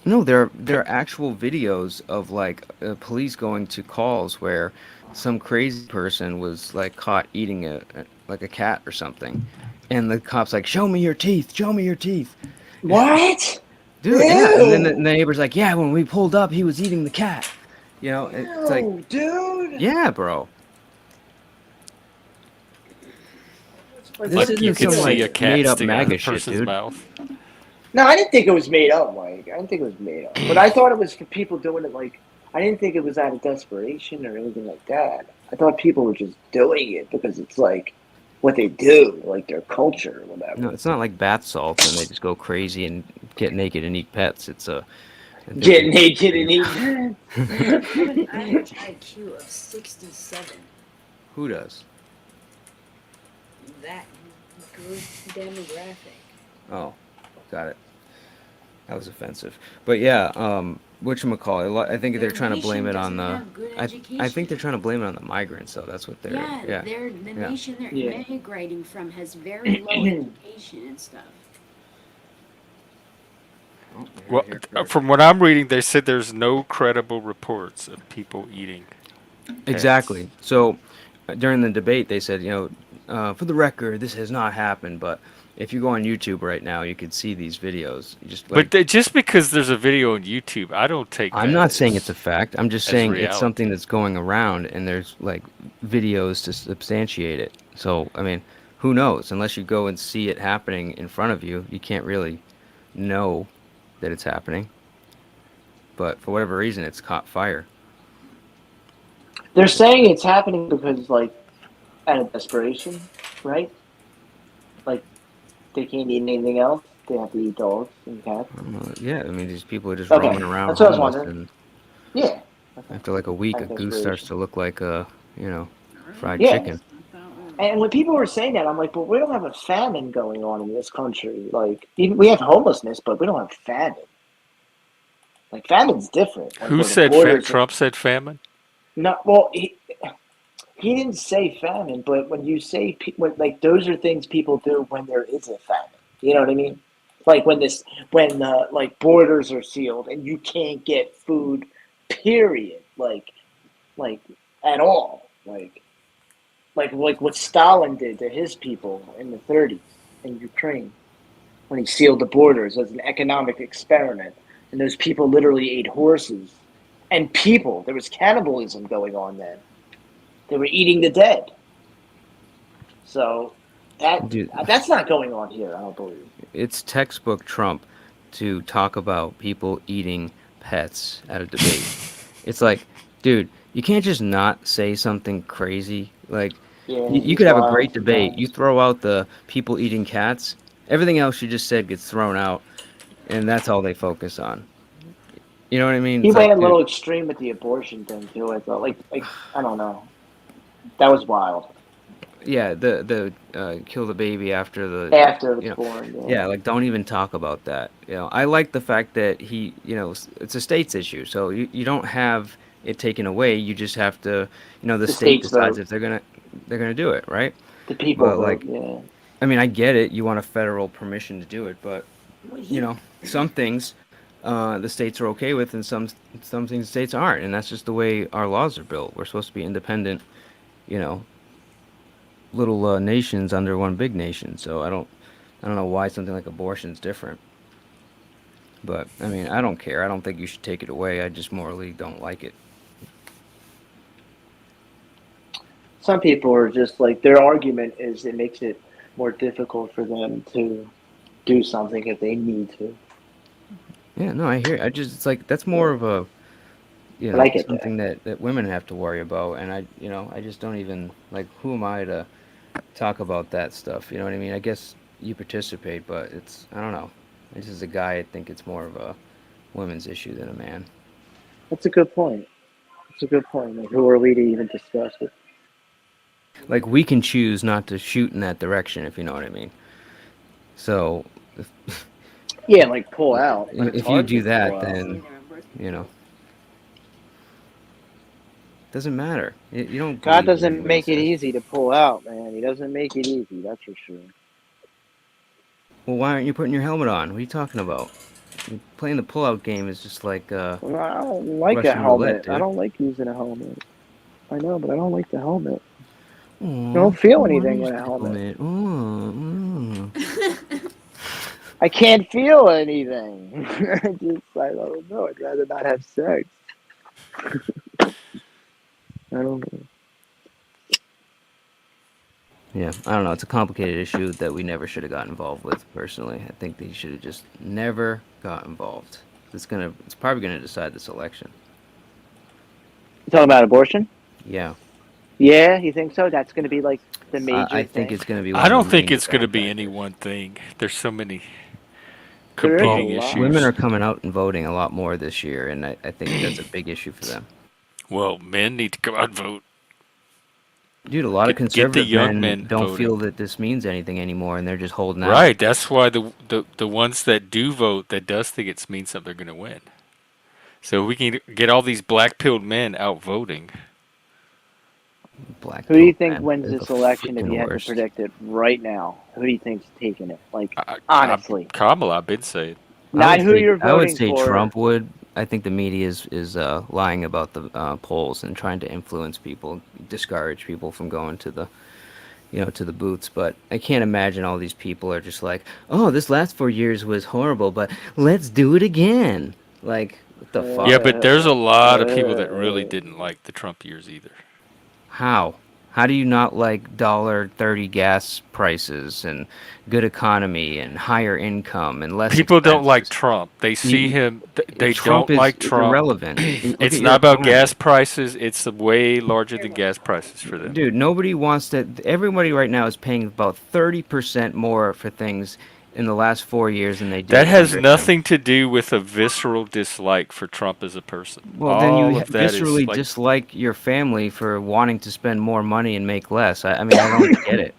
No, there are actual videos of like police going to calls where some crazy person was like caught eating like a cat or something, and the cops like, "Show me your teeth! Show me your teeth!" What? Dude, yeah. And then the neighbor's like, "Yeah, when we pulled up, he was eating the cat." You know, it's like, No, dude. yeah, bro. This Like you isn't could some see a like cat made up sticking out of the MAGA shit, person's dude. mouth. No, I didn't think it was made up, Mike. I didn't think it was made up. But I thought it was for people doing it like. I didn't think it was out of desperation or anything like that. I thought people were just doing it because it's like what they do, like their culture or whatever. No, it's not like bath salts and they just go crazy and get naked and eat pets. It's a Get different naked thing. and eat. I have an average IQ of 67. Who does? That good demographic. Oh, got it. That was offensive. But yeah, whatchamacallit, I think Their they're trying to blame nation it on doesn't the. have good I think education. they're trying to blame it on the migrants. So that's what they're. Yeah, Yeah. they're the Yeah. nation they're Yeah. migrating from has very low education and stuff. Oh, you heard Well, it here first. from what I'm reading, they said there's no credible reports of people eating pets. Exactly. So during the debate, they said, for the record, this has not happened. But if you go on YouTube right now, you could see these videos. You just like, But just because there's a video on YouTube, I don't take I'm that not saying it's a fact. I'm just as saying it's reality. something that's going around, and there's like videos to substantiate it. So I mean, who knows? Unless you go and see it happening in front of you, you can't really know that it's happening. But for whatever reason, it's caught fire. They're saying it's happening because, like, out of desperation, right? Like, they can't eat anything else. They have to eat dogs and cats. Yeah, I mean, these people are just Okay, roaming around that's what I was homeless, wondering. and Yeah. Okay. after like a week, Out a of goose starts desperation. to look like a, fried Yeah. chicken. And when people were saying that, I'm like, but we don't have a famine going on in this country. Like, even we have homelessness, but we don't have famine. Like, famine's different. Like, Who where the said borders are. Trump said famine? No, well, he didn't say famine, but when you say like those are things people do when there is a famine. You know what I mean? Like when like borders are sealed and you can't get food, period. Like at all. Like what Stalin did to his people in the 30s in Ukraine when he sealed the borders as an economic experiment, and those people literally ate horses and people. There was cannibalism going on then. They were eating the dead. So Dude, that's not going on here, I don't believe. it's textbook Trump to talk about people eating pets at a debate. It's like, dude, you can't just not say something crazy. Like, Yeah, you he's could have a wild great debate. You sometimes. throw out the people eating cats, everything else you just said gets thrown out, and that's all they focus on. You know what I mean? He It's went like, a dude, little extreme with the abortion thing too. I thought, like I don't know, that was wild. yeah, the kill the baby after the, After you it's know, born, yeah, yeah. like don't even talk about that. I like the fact that it's a states issue, so you don't have it taken away. You just have to, the The state states decides vote, if they're gonna do it, right? the people But vote. like, Yeah, I mean, I get it. You want a federal permission to do it, but some things the states are okay with, and some things the states aren't, and that's just the way our laws are built. We're supposed to be independent, you know, little nations under one big nation. So I don't know why something like abortion's different. But I mean, I don't care. I don't think you should take it away. I just morally don't like it. some people are just like their argument is it makes it more difficult for them to do something if they need to. Yeah, no, I hear. I just it's like that's more But, of a but I get that. something that women have to worry about, and I just don't even like who am I to talk about that stuff? You know what I mean? I guess you participate, but I don't know. This is a guy. I think it's more of a women's issue than a man. That's a good point. That's a good point. Like, who are we to even discuss it? Like we can choose not to shoot in that direction, if you know what I mean. So Yeah, like pull out, but it's if you hard do to pull that, out. then you know doesn't matter. You don't God believe what doesn't anybody make it says. easy to pull out, man. He doesn't make it easy, that's for sure. Well, why aren't you putting your helmet on? What are you talking about? Playing the pullout game is just like Well, I don't like a Russian roulette, helmet. I dude. don't like using a helmet. I know, but I don't like the helmet. I Oh, don't feel I want to anything use with a the helmet. helmet. Oh. I can't feel anything. I don't know. I'd rather not have sex. I don't know. Yeah, I don't know. It's a complicated issue that we never should have got involved with. Personally, I think they should have just never got involved. It's probably gonna decide this election. You talking about abortion? Yeah, Yeah, you think so? That's going to be like the I major think thing. it's gonna be I one of the don't think main it's going to deciding be any factors. one thing. There's so many There is a competing Well, lot. women issues. are coming out and voting a lot more this year, and I think that's a big issue for them. Well, men need to come out and vote. Dude, a lot of Get the conservative young men men don't feel voting. that this means anything anymore, and they're just holding out. Right. That's why the ones that do vote that does think it means something they're going to win. So we can get all these black pilled men out voting. Black Who do you pill think man wins is the this election if freaking you had to worst. predict it right now? Who do you think's taking it? Like, I, honestly. Kamala, I've been saying. Not who you're I would voting say for. Trump would. I think the media is lying about the polls and trying to influence people, discourage people from going to the to the booths. But I can't imagine all these people are just like, oh, this last 4 years was horrible, but let's do it again. Like, what the Yeah, fuck? but there's a lot of people that really didn't like the Trump years either. How? How do you not like $1.30 gas prices and good economy and higher income and less People don't like expenses? Trump. They see him. They Trump don't is like Trump. irrelevant. Look at It's your not about economy. gas prices. It's way larger than gas prices for them. Dude, nobody wants to. Everybody right now is paying about 30% more for things in the last 4 years than they did That has under him. nothing to do with a visceral dislike for Trump as a person. Well, then All you of that is viscerally like dislike your family for wanting to spend more money and make less. I mean, I don't get it.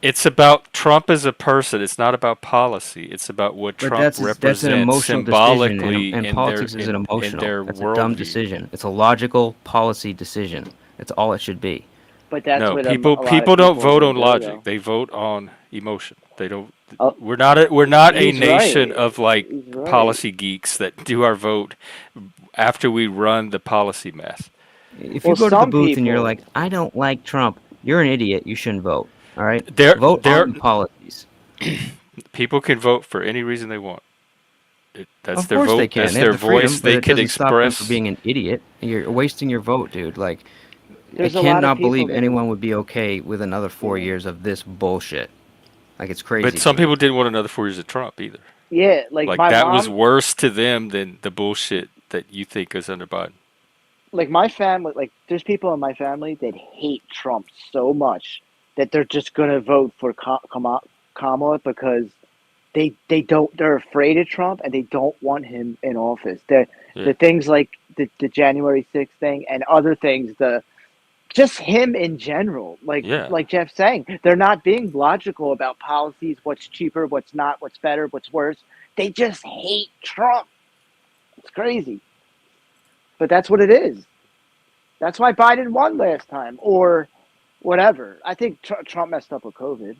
it's about Trump as a person. It's not about policy. It's about what But Trump that's an represents emotional decision, symbolically and in their politics isn't in emotional. their That's a dumb worldview. decision. It's a logical policy decision. That's all it should be. But that's No, what a people lot of people don't people are vote gonna on do, logic. though. They vote on emotion. They don't. Oh, We're not a he's right. nation of like He's right. policy geeks that do our vote after we run the policy mess. If Well, you go to the some booth and you're people. like, I don't like Trump, you're an idiot. You shouldn't vote. All right? There Vote there on policies. people can vote for any reason they want. That's Of their course they vote. can. That's They have their the freedom, voice. but They it can doesn't stop them from express. being an idiot. You're wasting your vote, dude. Like, I There's a lot of cannot people believe that. anyone would be okay with another 4 years of this bullshit. Like, it's crazy But some to me. people didn't want another 4 years of Trump either. Yeah, like Like my that was mom. worse to them than the bullshit that you think is under Biden. Like my family, like there's people in my family that hate Trump so much that they're just gonna vote for Kamala because they're afraid of Trump and they don't want him in office. Yeah. The things like the January 6th thing and other things, just him in general, Yeah. like Jeff's saying, they're not being logical about policies, what's cheaper, what's not, what's better, what's worse. They just hate Trump. It's crazy. But that's what it is. That's why Biden won last time, or whatever. I think Trump messed up with COVID.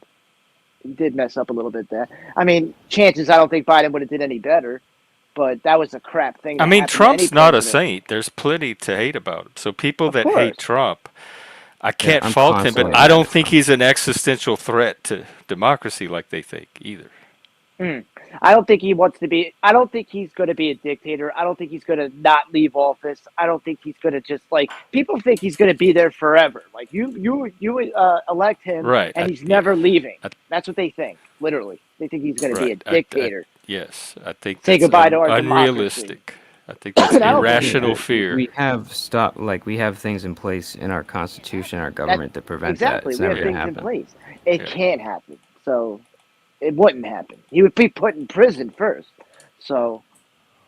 He did mess up a little bit there. I mean, chances I don't think Biden would have did any better, but that was a crap thing. I That mean, happened to any Trump's not a president. saint. There's plenty to hate about him. So people Of that hate course. Trump, I Yeah, can't I'm fault him, but constantly I mad don't at think Trump. he's an existential threat to democracy like they think either. I don't think he wants to be. I don't think he's going to be a dictator. I don't think he's going to not leave office. I don't think he's going to just like people think he's going to be there forever. Like you elect him, Right. and he's never leaving. I- That's what they think. Literally, they think he's going to be a Right. dictator. Yes, I think Say that's goodbye to our democracy. unrealistic. I think that's And I don't think irrational so. fear. We have we have things in place in our constitution, our government that prevent Exactly, that. It's we never have going to things in happen. place. It Yeah. can't happen. So it wouldn't happen. He would be put in prison first. So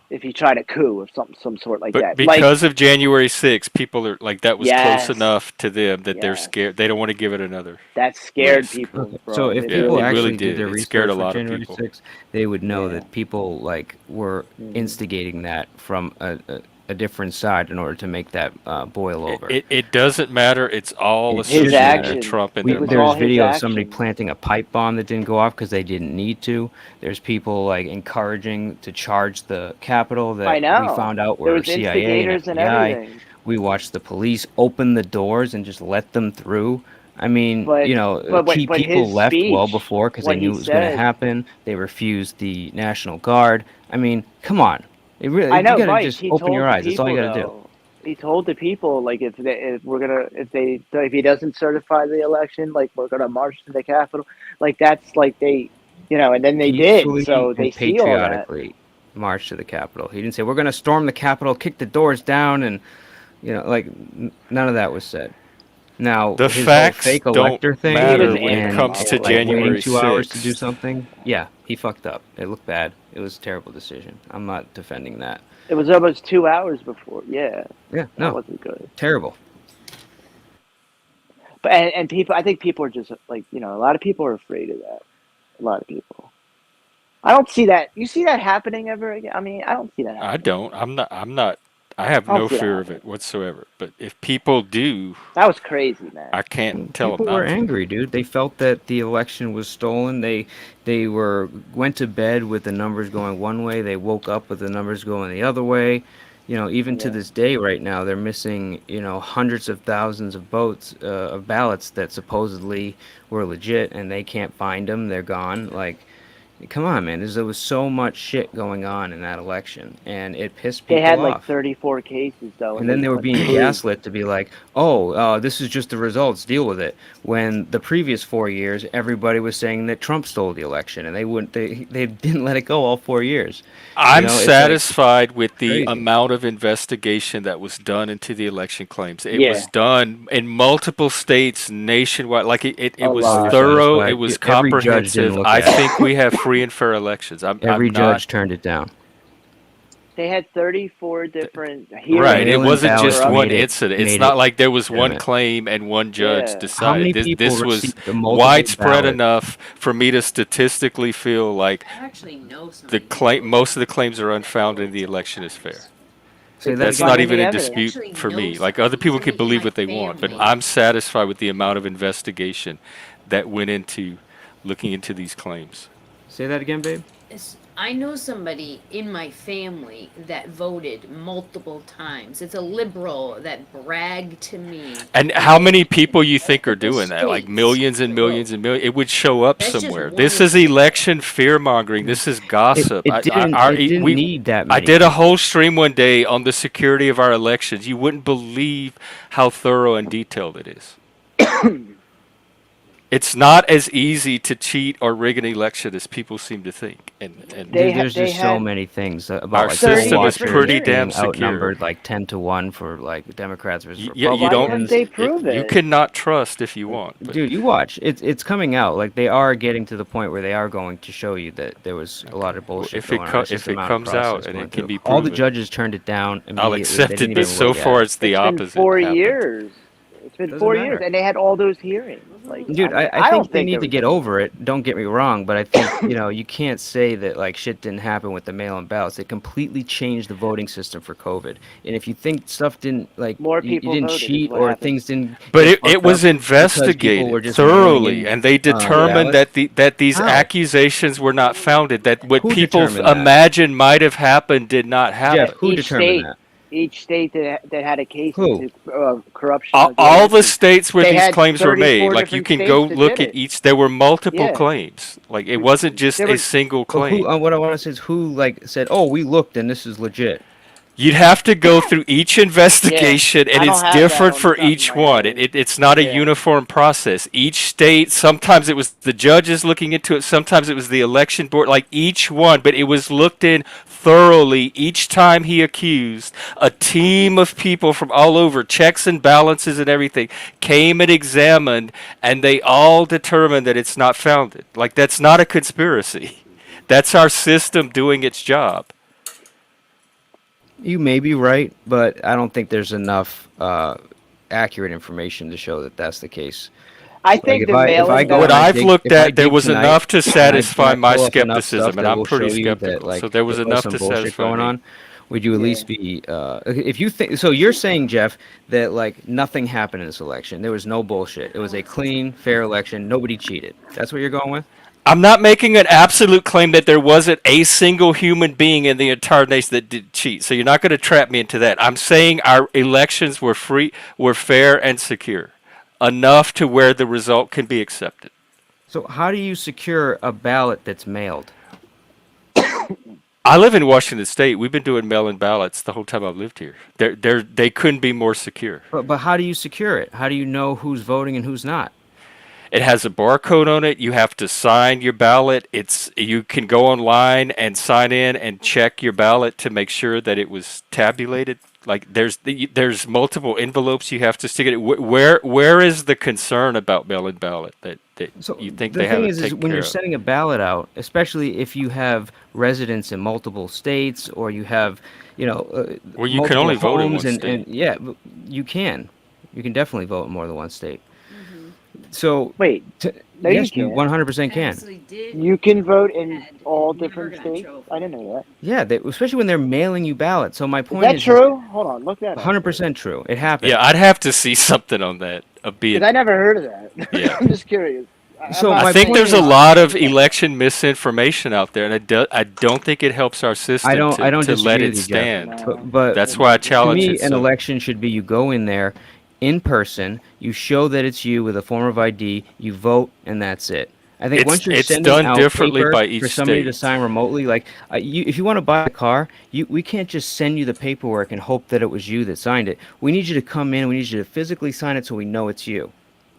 if he tried a coup of some sort like But that, because of January 6th, people are like that was Yes. close enough to them that they're Yes. scared. They don't want to give it another. that scared risk. people, Okay. bro. So if It Yeah, people it really actually really did did. their It scared research a for lot of January people. 6th, they would know Yeah. that people like were Mhm. instigating that from a different side in order to make that boil over. It doesn't matter. It's all It His shouldn't matter. associated with actions. Trump and We, their was all there's his video of somebody actions. planting a pipe bomb that didn't go off because they didn't need to. There's people like encouraging to charge the Capitol I that we know. found out There were was CIA and instigators and FBI. everything. We watched the police open the doors and just let them through. I mean, But key but people his left well speech, before because they what knew he it was going to said. happen. They refused the National Guard. I mean, come on. It really, I you know, got to Mike. just He open told your the eyes. That's all you people got to do. though. He told the people like if if he doesn't certify the election, like we're gonna march to the Capitol. Like that's like they, and then they did. Peacefully So they and see all that. patriotically march to the Capitol. He didn't say we're going to storm the Capitol, kick the doors down, and none of that was said. Now The his whole facts fake don't elector thing matter doesn't when it answer comes them to all. waiting January 2 hours to do 6th. something, yeah, he fucked up. It looked bad. It was a terrible decision. I'm not defending that. It was almost 2 hours before. Yeah, Yeah, that no, wasn't good. terrible. But and people, I think people are just like, a lot of people are afraid of that. A lot of people. I don't see that. You see that happening ever again? I mean, I don't see that I happening don't. again. I'm not. I have I don't no see that fear of happening. it whatsoever. But if people do, That was crazy, man. I can't tell them People were not to. angry, dude. They felt that the election was stolen. They went to bed with the numbers going one way. They woke up with the numbers going the other way. Even to Yeah. this day, right now, they're missing hundreds of thousands of votes of ballots that supposedly were legit, and they can't find them. They're gone. Like, come on, man. There was so much shit going on in that election, and it pissed They people had like off. 34 cases though, and And then they they were couldn't being prove. gaslit to be like, "Oh, this is just the results. Deal with it." When the previous 4 years, everybody was saying that Trump stole the election, and they wouldn't. They didn't let it go all 4 years. I'm It's like satisfied with the crazy. amount of investigation that was done into the election claims. It Yeah, was done in multiple states nationwide. Like it a was Oh, you're lot. thorough, it satisfied. was Every judge didn't comprehensive. look I at it. think we have free and fair elections. I'm Every not judge turned it down. They had 34 different The right. hearings It mail-in wasn't for just ballots one made corruption. it incident. It's made not it like there was one legitimate. claim and one judge Yeah. How decided. many This people this was received the multiple widespread ballots? enough for me to statistically feel like I actually know the somebody who claim voted most of the claims are unfounded and the election is fair. Say They that couldn't That's again, find not babe. even any in I evidence. dispute actually for know me. Like other somebody, people can somebody in believe my what they want, but family. I'm satisfied with the amount of investigation that went into looking into these claims. Say that again, babe. I know somebody in my family that voted multiple times. It's a liberal that bragged to me And he how many voted in people you think are multiple doing that? Like states. millions and Bro, millions and millions. It would show up that's just somewhere. one This is example. election fear mongering. This is It gossip. it didn't it didn't need that I many did a whole people. stream one day on the security of our elections. You wouldn't believe how thorough and detailed it is. It's not as easy to cheat or rig an election as people seem to think. And There's They just so had many things about our like poll 30 system is different watchers pretty damn being hearings. secure. outnumbered like 10-1 for like Democrats versus You Why don't. couldn't Republicans. they prove You it? cannot trust if you want, but Dude, you watch. It's coming out. Like they are getting to the point where they are going to show you that there was a lot of bullshit going on. It's just if a it matter of comes out process and going it can through. be All the proven, judges turned it down I'll immediately. They accept didn't it. But even so look at far, it. it's the It's been opposite 4 happened. years. It's been Doesn't 4 years, matter. and they had all those hearings. Like, I Dude, mean, I I don't think they think there need to was get any. over it. Don't get me wrong, but I think, you can't say that like shit didn't happen with the mail-in ballots. They completely changed the voting system for COVID. And if you think stuff didn't like More you people didn't voted, is cheat what or happened. things didn't But get it fucked was up because people were investigated just mailing thoroughly, in and they Yeah. determined ballots. that these How? accusations were not founded. That what Who people determined that? imagined might have happened did not Jeff, happen. who determined that? Each state that had a case Who? into corruption of the All the election, states where they these had claims were made, 34 like you different can go states that look did at it. each. There were multiple Yeah, claims. Like it wasn't just there a was. single But who? claim. What I want to say is who like said, "Oh, we looked and this is legit." You'd have to go through each Yeah, investigation, and I don't it's have that different on the for top of each my one. head. It's not a Yeah, uniform process. Each state, sometimes it was the judges looking into it, sometimes it was the election board, like each one, but it was looked in thoroughly each time he accused. A team of people from all over, checks and balances and everything, came and examined, and they all determined that it's not founded. Like, that's not a conspiracy. That's our system doing its job. You may be right, but I don't think there's enough accurate information to show that that's the case. I Like think the if I mail-in go What and ballots. I've looked if I at, there dig was tonight enough to and satisfy I my pull up enough stuff skepticism, and that I'm will pretty show you that skeptical. So like there was there was enough some to bullshit satisfy going me. on, would you at Yeah, least be if you think so? You're saying, Jeff, that like nothing happened in this election. There was no bullshit. It was a clean, fair election. Nobody cheated. That's what you're going with? I'm not making an absolute claim that there wasn't a single human being in the entire nation that did cheat. So you're not going to trap me into that. I'm saying our elections were free, were fair and secure, enough to where the result can be accepted. So how do you secure a ballot that's mailed? I live in Washington State. We've been doing mail-in ballots the whole time I've lived here. They couldn't be more secure. But how do you secure it? How do you know who's voting and who's not? It has a barcode on it. You have to sign your ballot. You can go online and sign in and check your ballot to make sure that it was tabulated. Like there's multiple envelopes you have to stick it. Where is the concern about mail-in ballot that So you think the they thing haven't is taken when care you're of? sending a ballot out, especially if you have residents in multiple states or you have, Well, you can multiple only vote in homes one state. and yeah, you can definitely vote in more than one state. So Wait, no, you yes, you can't. 100% can. You can vote in all different states. I didn't know that. Yeah, especially when they're mailing you ballots. So my Is point that is true? Hold on, look that up. 100% true. It happened. Yeah, I'd have to see something on that. Because I never heard of that. Yeah. I'm just curious. So I my think point there's a is- lot of election misinformation out there, and I don't think it helps our system I don't to disagree let with it you, stand. Jeff. But that's why I challenge to me, it. an So election should be you go in there in person, you show that it's you with a form of ID, you vote, and that's it. I think once you're it's sending done out differently paper by for each somebody to state. sign remotely, like if you want to buy a car, we can't just send you the paperwork and hope that it was you that signed it. We need you to come in. We need you to physically sign it so we know it's you,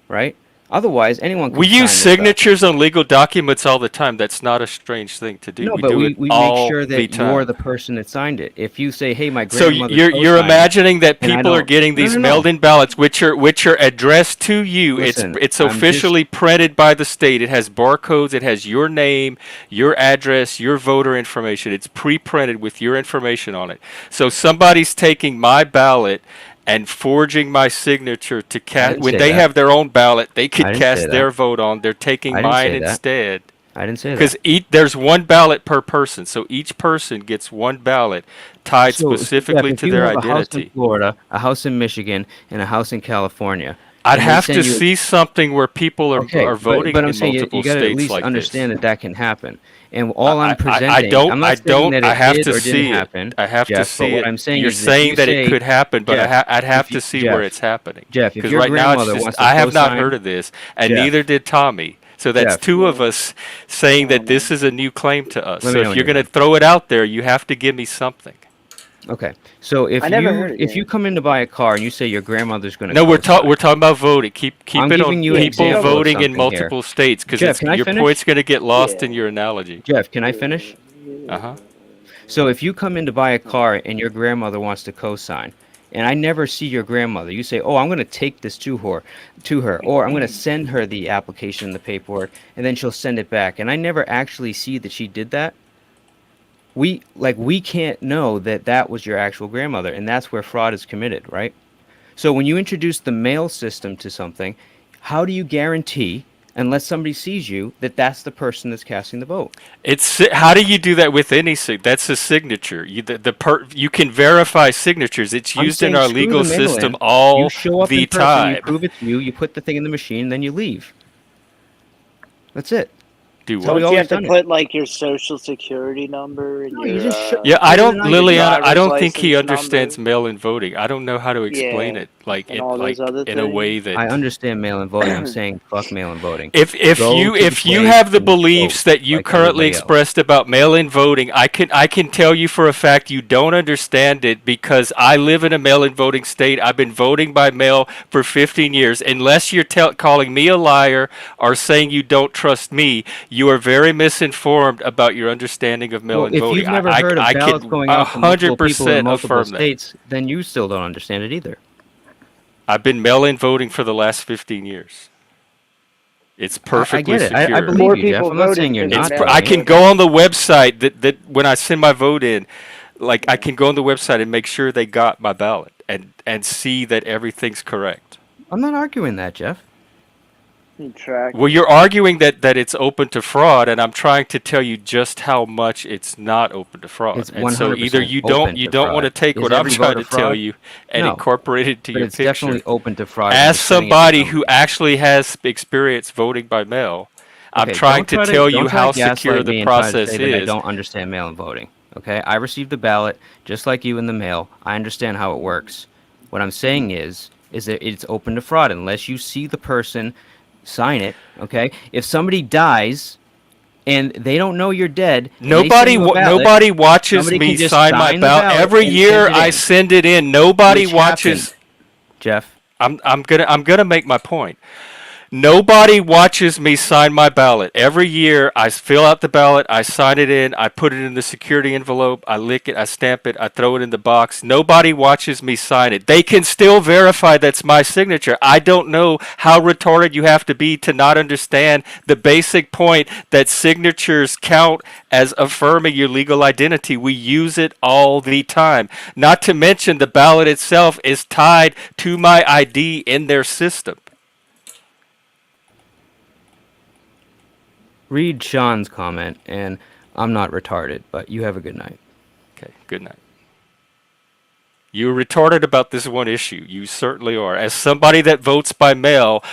right? Otherwise, anyone can We sign use this stuff. signatures on legal documents all the time. That's not a strange thing to do. No, we but do we it make all sure the that you're time. the person that signed it. If you say, "Hey, my So grandmother," you're imagining that and I people are don't- getting No, these no, no. mailed-in ballots, which are addressed to you. Listen, It's I'm just- officially printed by the state. It has barcodes. It has your name, your address, your voter information. It's pre-printed with your information on it. So somebody's taking my ballot and forging my signature to cast. didn't When say they that. have their own ballot, they I could didn't say cast that. their vote on. They're taking I didn't mine say that. instead. I didn't say that. Because there's one ballot per person, so each person gets one ballot tied So, specifically Jeff, if to you their have a house in identity. Florida, a house in Michigan, and a house in California, I'd and they have to send you- see something where people are voting but I'm in saying multiple you got to at states least like understand this. that can happen. And all I'm I presenting, don't. I'm not I saying don't. that I it have did to or see didn't it. happen. I have to Jeff, see but what it. I'm saying You're is if saying you that say- it could happen, but Jeff, I'd have if you- to see Jeff, where it's happening. Jeff, if Because your right now it's grandmother just wants to I have not co-sign- heard of this, and Jeff. neither did Tommy. So that's Jeff. two of us saying that this is a new claim to us. Let So me know if when you're you're going to throw it out there, you have to give me something. Okay, so if I never heard it if yet. you come in to buy a car and you say your grandmother's going to No, we're talking about voting. Keep I'm it giving on you an people example of voting in something multiple here. states because Jeff, can I your finish? point's going to get lost in your analogy. Jeff, can I finish? Uh-huh. So if you come in to buy a car and your grandmother wants to co-sign, and I never see your grandmother, you say, "Oh, I'm going to take this to her," or I'm going to send her the application and the paperwork, and then she'll send it back, and I never actually see that she did that. We can't know that that was your actual grandmother, and that's where fraud is committed, right? So when you introduce the mail system to something, how do you guarantee, unless somebody sees you, that that's the person that's casting the vote? How do you do that with any That's a signature. You can verify signatures. It's I'm used in saying our screw legal the mail-in. system all You show up the in person, time. you prove it's you, you put the thing in the machine, then you leave. That's it. Do That's how we Don't you have always to done it. put like your social security number and No, your you just show- Yeah, I don't, Put it in Liliana. I driver's don't think he license understands number. mail-in voting. I don't know how to explain Yeah, it, like and all those other in a way things. that I understand mail-in voting. I'm saying fuck mail-in voting. If Go you to the if you place have the and vote beliefs that you like currently everybody else. expressed about mail-in voting, I can tell you for a fact you don't understand it because I live in a mail-in voting state. I've been voting by mail for 15 years. Unless you're calling me a liar or saying you don't trust me, you are very misinformed about your understanding of Well, mail-in if voting. you've never heard of I ballots can going out to multiple people in 100% multiple affirm that. states, then you still don't understand it either. I've been mail-in voting for the last 15 years. It's perfectly I get it. secure. I believe More you, Jeff. people I'm not voted saying you're because not. of I mail-in can go on the website that when I send my vote in, like I can go on the website and make sure they got my ballot and see that everything's correct. I'm not arguing that, Jeff. Track. Well, you're arguing that it's open to fraud, and I'm trying to tell you just how much it's not open to fraud. It's And so 100% either you open don't to want to fraud. take Is what I'm every trying voter to tell fraud? you and No. incorporate it to But your it's picture. definitely open to fraud. As when you're sending it to somebody somebody. who actually has experience voting by mail, I'm Okay, trying don't to try tell don't you try how to gaslight secure me the and try to process say that I is. don't understand mail-in voting. Okay, I received the ballot just like you in the mail. I understand how it works. What I'm saying is that it's open to fraud unless you see the person sign it. Okay, if somebody dies and they don't know you're dead, and they send you a ballot, Nobody watches somebody me can just sign my the ballot. Every and year send it I in, send it in. Nobody which watches. happened, Jeff. I'm gonna make my point. Nobody watches me sign my ballot. Every year, I fill out the ballot, I sign it in, I put it in the security envelope, I lick it, I stamp it, I throw it in the box. Nobody watches me sign it. They can still verify that's my signature. I don't know how retarded you have to be to not understand the basic point that signatures count as affirming your legal identity. We use it all the time. Not to mention the ballot itself is tied to my ID in their system. read Sean's comment, and I'm not retarded, but you have a good night. Okay, good night. You're retarded about this one issue. You certainly are. As somebody that votes by mail,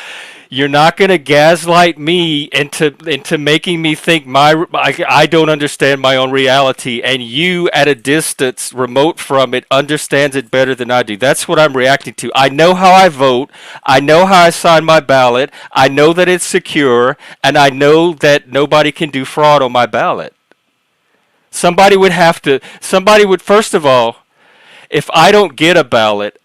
you're not going to gaslight me into making me think I don't understand my own reality, and you at a distance, remote from it, understands it better than I do. That's what I'm reacting to. I know how I vote. I know how I sign my ballot. I know that it's secure, and I know that nobody can do fraud on my ballot. Somebody would, first of all, if I don't get a ballot,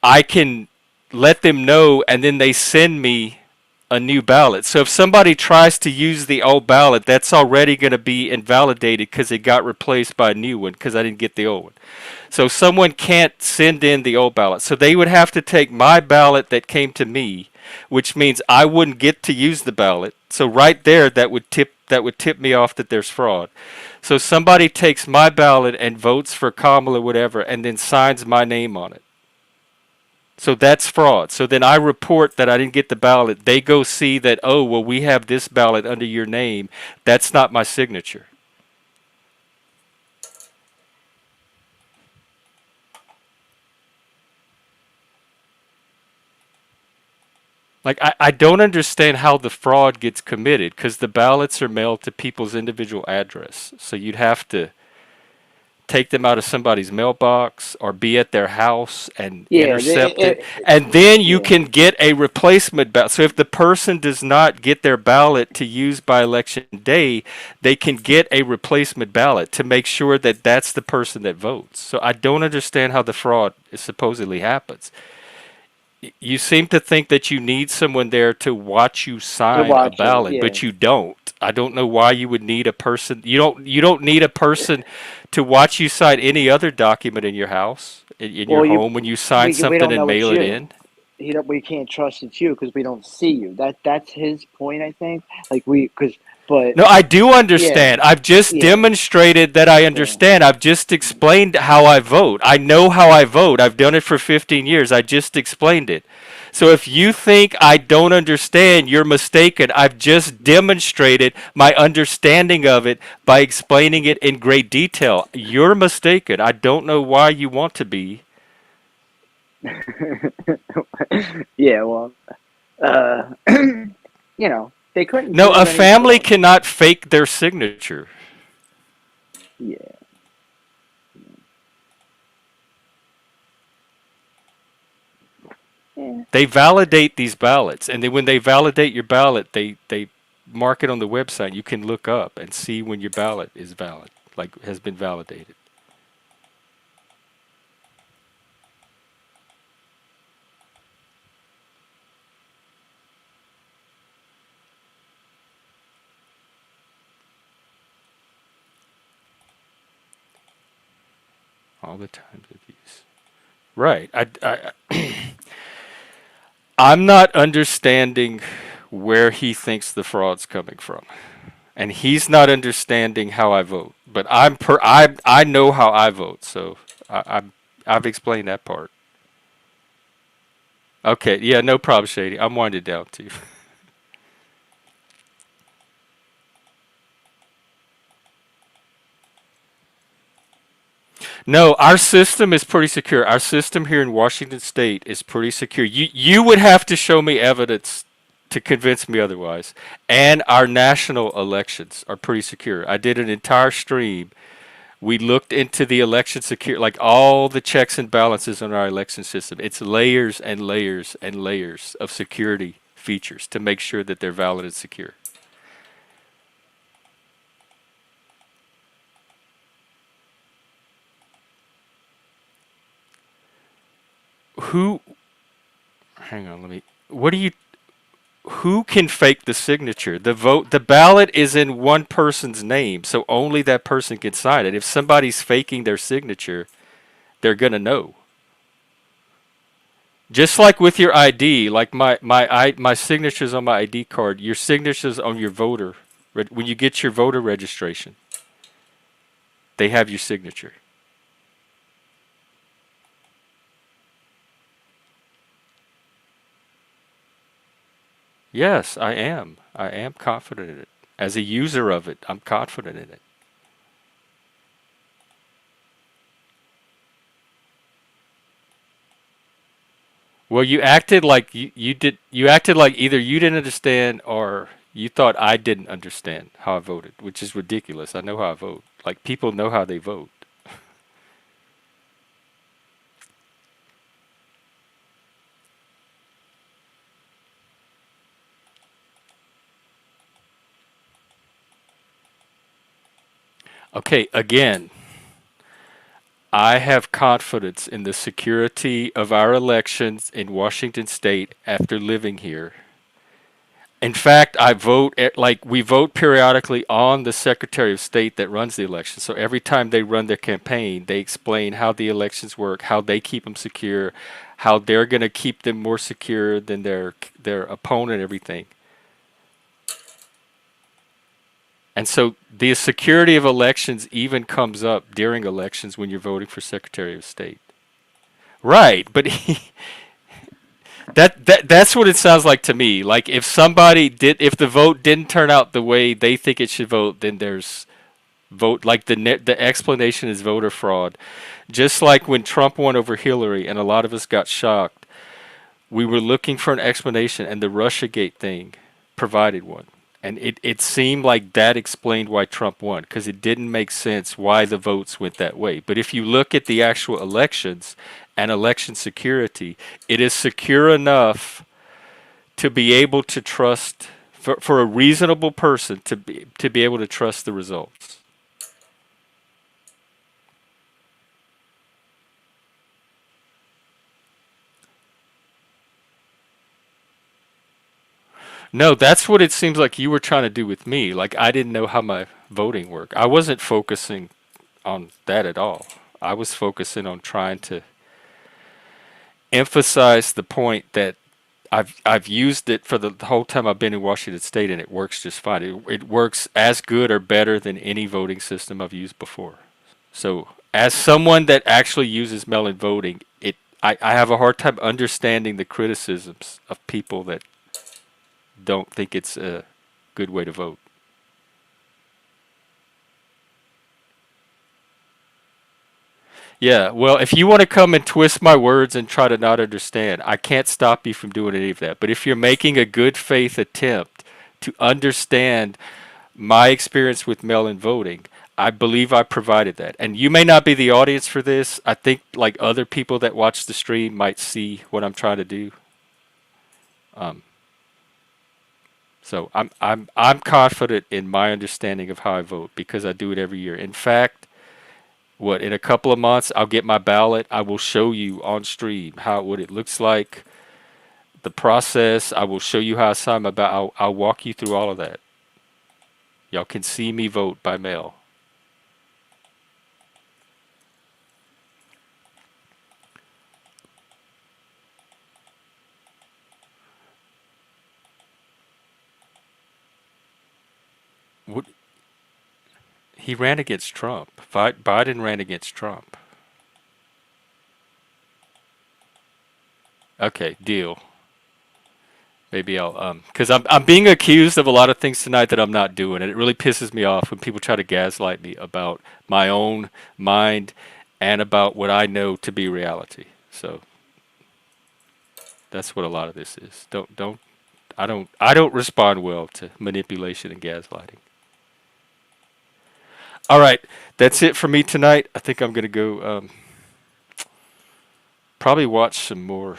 I can let them know, and then they send me a new ballot. So if somebody tries to use the old ballot, that's already going to be invalidated because it got replaced by a new one because I didn't get the old one. So someone can't send in the old ballot. So they would have to take my ballot that came to me, which means I wouldn't get to use the ballot. So right there, that would tip me off that there's fraud. So somebody takes my ballot and votes for Kamala, whatever, and then signs my name on it. So that's fraud. So then I report that I didn't get the ballot. They go see that, oh, well, we have this ballot under your name. That's not my signature. Like, I don't understand how the fraud gets committed because the ballots are mailed to people's individual address. So you'd have to take them out of somebody's mailbox or be at their house and intercept it. And then you can get a replacement ballot. So if the person does not get their ballot to use by election day, they can get a replacement ballot to make sure that that's the person that votes. So I don't understand how the fraud supposedly happens. You seem to think that you need someone there to watch you sign a ballot, but you don't. I don't know why you would need a person. You don't need a person to watch you sign any other document in your house, in your home when you sign something and mail it in. We can't trust it's you because we don't see you. That's his point, I think. No, I do understand. I've just demonstrated that I understand. I've just explained how I vote. I know how I vote. I've done it for 15 years. I just explained it. So if you think I don't understand, you're mistaken. I've just demonstrated my understanding of it by explaining it in great detail. You're mistaken. I don't know why you want to be. Yeah, well, they couldn't. No, a family cannot fake their signature. Yeah. They validate these ballots, and then when they validate your ballot, they mark it on the website. You can look up and see when your ballot is valid, like has been validated. All the times of use. Right. I'm not understanding where he thinks the fraud's coming from, and he's not understanding how I vote. But I know how I vote, so I've explained that part. Okay. Yeah. No problem, Shady. I'm winding down too. No, our system is pretty secure. Our system here in Washington State is pretty secure. You would have to show me evidence to convince me otherwise. And our national elections are pretty secure. I did an entire stream. We looked into the election secure, like all the checks and balances on our election system. It's layers and layers and layers of security features to make sure that they're valid and secure. Who hang on, who can fake the signature? The ballot is in one person's name, so only that person can sign it. If somebody's faking their signature, they're going to know. Just like with your ID, like my signature's on my ID card, your signature's on your voter. When you get your voter registration, they have your signature. Yes, I am. I am confident in it. As a user of it, I'm confident in it. Well, you acted like you did. You acted like either you didn't understand or you thought I didn't understand how I voted, which is ridiculous. I know how I vote. Like people know how they vote. Okay, again, I have confidence in the security of our elections in Washington State after living here. In fact, I vote like we vote periodically on the Secretary of State that runs the election. So every time they run their campaign, they explain how the elections work, how they keep them secure, how they're going to keep them more secure than their opponent, everything. And so the security of elections even comes up during elections when you're voting for Secretary of State. Right, but that's what it sounds like to me. Like if the vote didn't turn out the way they think it should vote, then there's vote like the explanation is voter fraud. Just like when Trump won over Hillary and a lot of us got shocked, we were looking for an explanation and the Russiagate thing provided one. And it seemed like that explained why Trump won because it didn't make sense why the votes went that way. But if you look at the actual elections and election security, it is secure enough to be able to trust for a reasonable person to be able to trust the results. No, that's what it seems like you were trying to do with me. Like I didn't know how my voting worked. I wasn't focusing on that at all. I was focusing on trying to emphasize the point that I've used it for the whole time I've been in Washington State, and it works just fine. It works as good or better than any voting system I've used before. So, as someone that actually uses mail-in voting, I have a hard time understanding the criticisms of people that don't think it's a good way to vote. Yeah, well, if you want to come and twist my words and try to not understand, I can't stop you from doing any of that. But if you're making a good faith attempt to understand my experience with mail-in voting, I believe I provided that. And you may not be the audience for this. I think like other people that watch the stream might see what I'm trying to do. Um, so I'm confident in my understanding of how I vote because I do it every year. In fact, in a couple of months I'll get my ballot. I will show you on stream what it looks like, the process. I will show you how I sign my ballot. I'll walk you through all of that. Y'all can see me vote by mail. What, he ran against Trump. Biden ran against Trump. Okay, deal. Maybe because I'm being accused of a lot of things tonight that I'm not doing, and it really pisses me off when people try to gaslight me about my own mind and about what I know to be reality. So that's what a lot of this is. I don't respond well to manipulation and gaslighting. All right, that's it for me tonight. I think I'm gonna go probably watch some more.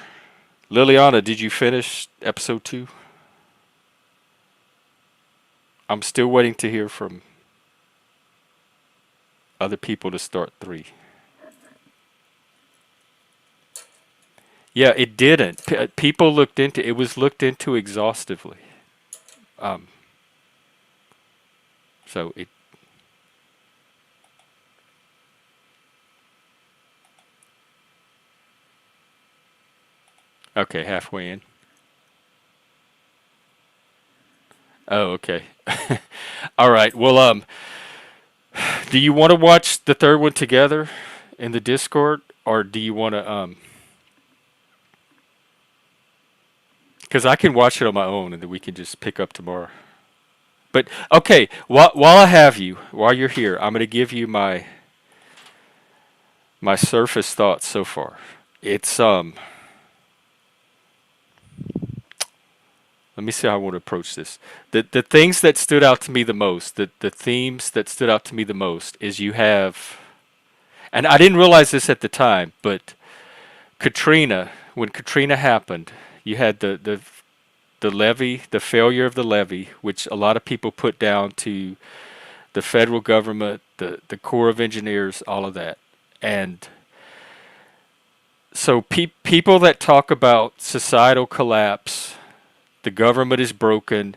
Liliana, did you finish episode 2? I'm still waiting to hear from other people to start 3. Yeah, it didn't. People looked into it. Was looked into exhaustively. Um, so it. Okay, halfway in. Oh, okay. All right. Well, do you want to watch the third one together in the Discord, or do you want to Because I can watch it on my own, and then we can just pick up tomorrow. But okay, while I have you, while you're here, I'm going to give you my surface thoughts so far. It's let me see how I want to approach this. The things that stood out to me the most, the themes that stood out to me the most is you have, and I didn't realize this at the time, but Katrina, when Katrina happened, you had the levee, the failure of the levee, which a lot of people put down to the federal government, the Corps of Engineers, all of that. And so people that talk about societal collapse, the government is broken.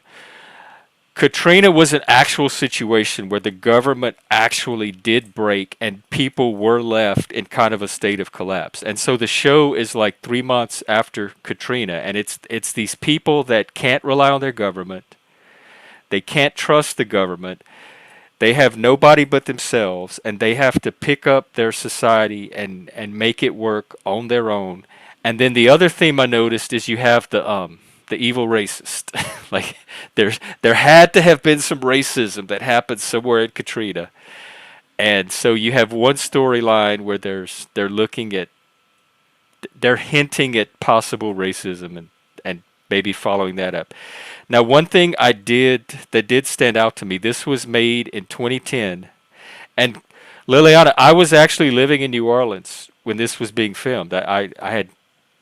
Katrina was an actual situation where the government actually did break and people were left in kind of a state of collapse. And so the show is like 3 months after Katrina, and it's these people that can't rely on their government. They can't trust the government. They have nobody but themselves, and they have to pick up their society and make it work on their own. And then the other theme I noticed is you have the evil racist. Like there had to have been some racism that happened somewhere in Katrina. And so you have one storyline where they're hinting at possible racism and maybe following that up. Now, one thing that did stand out to me, this was made in 2010, and Liliana, I was actually living in New Orleans when this was being filmed. I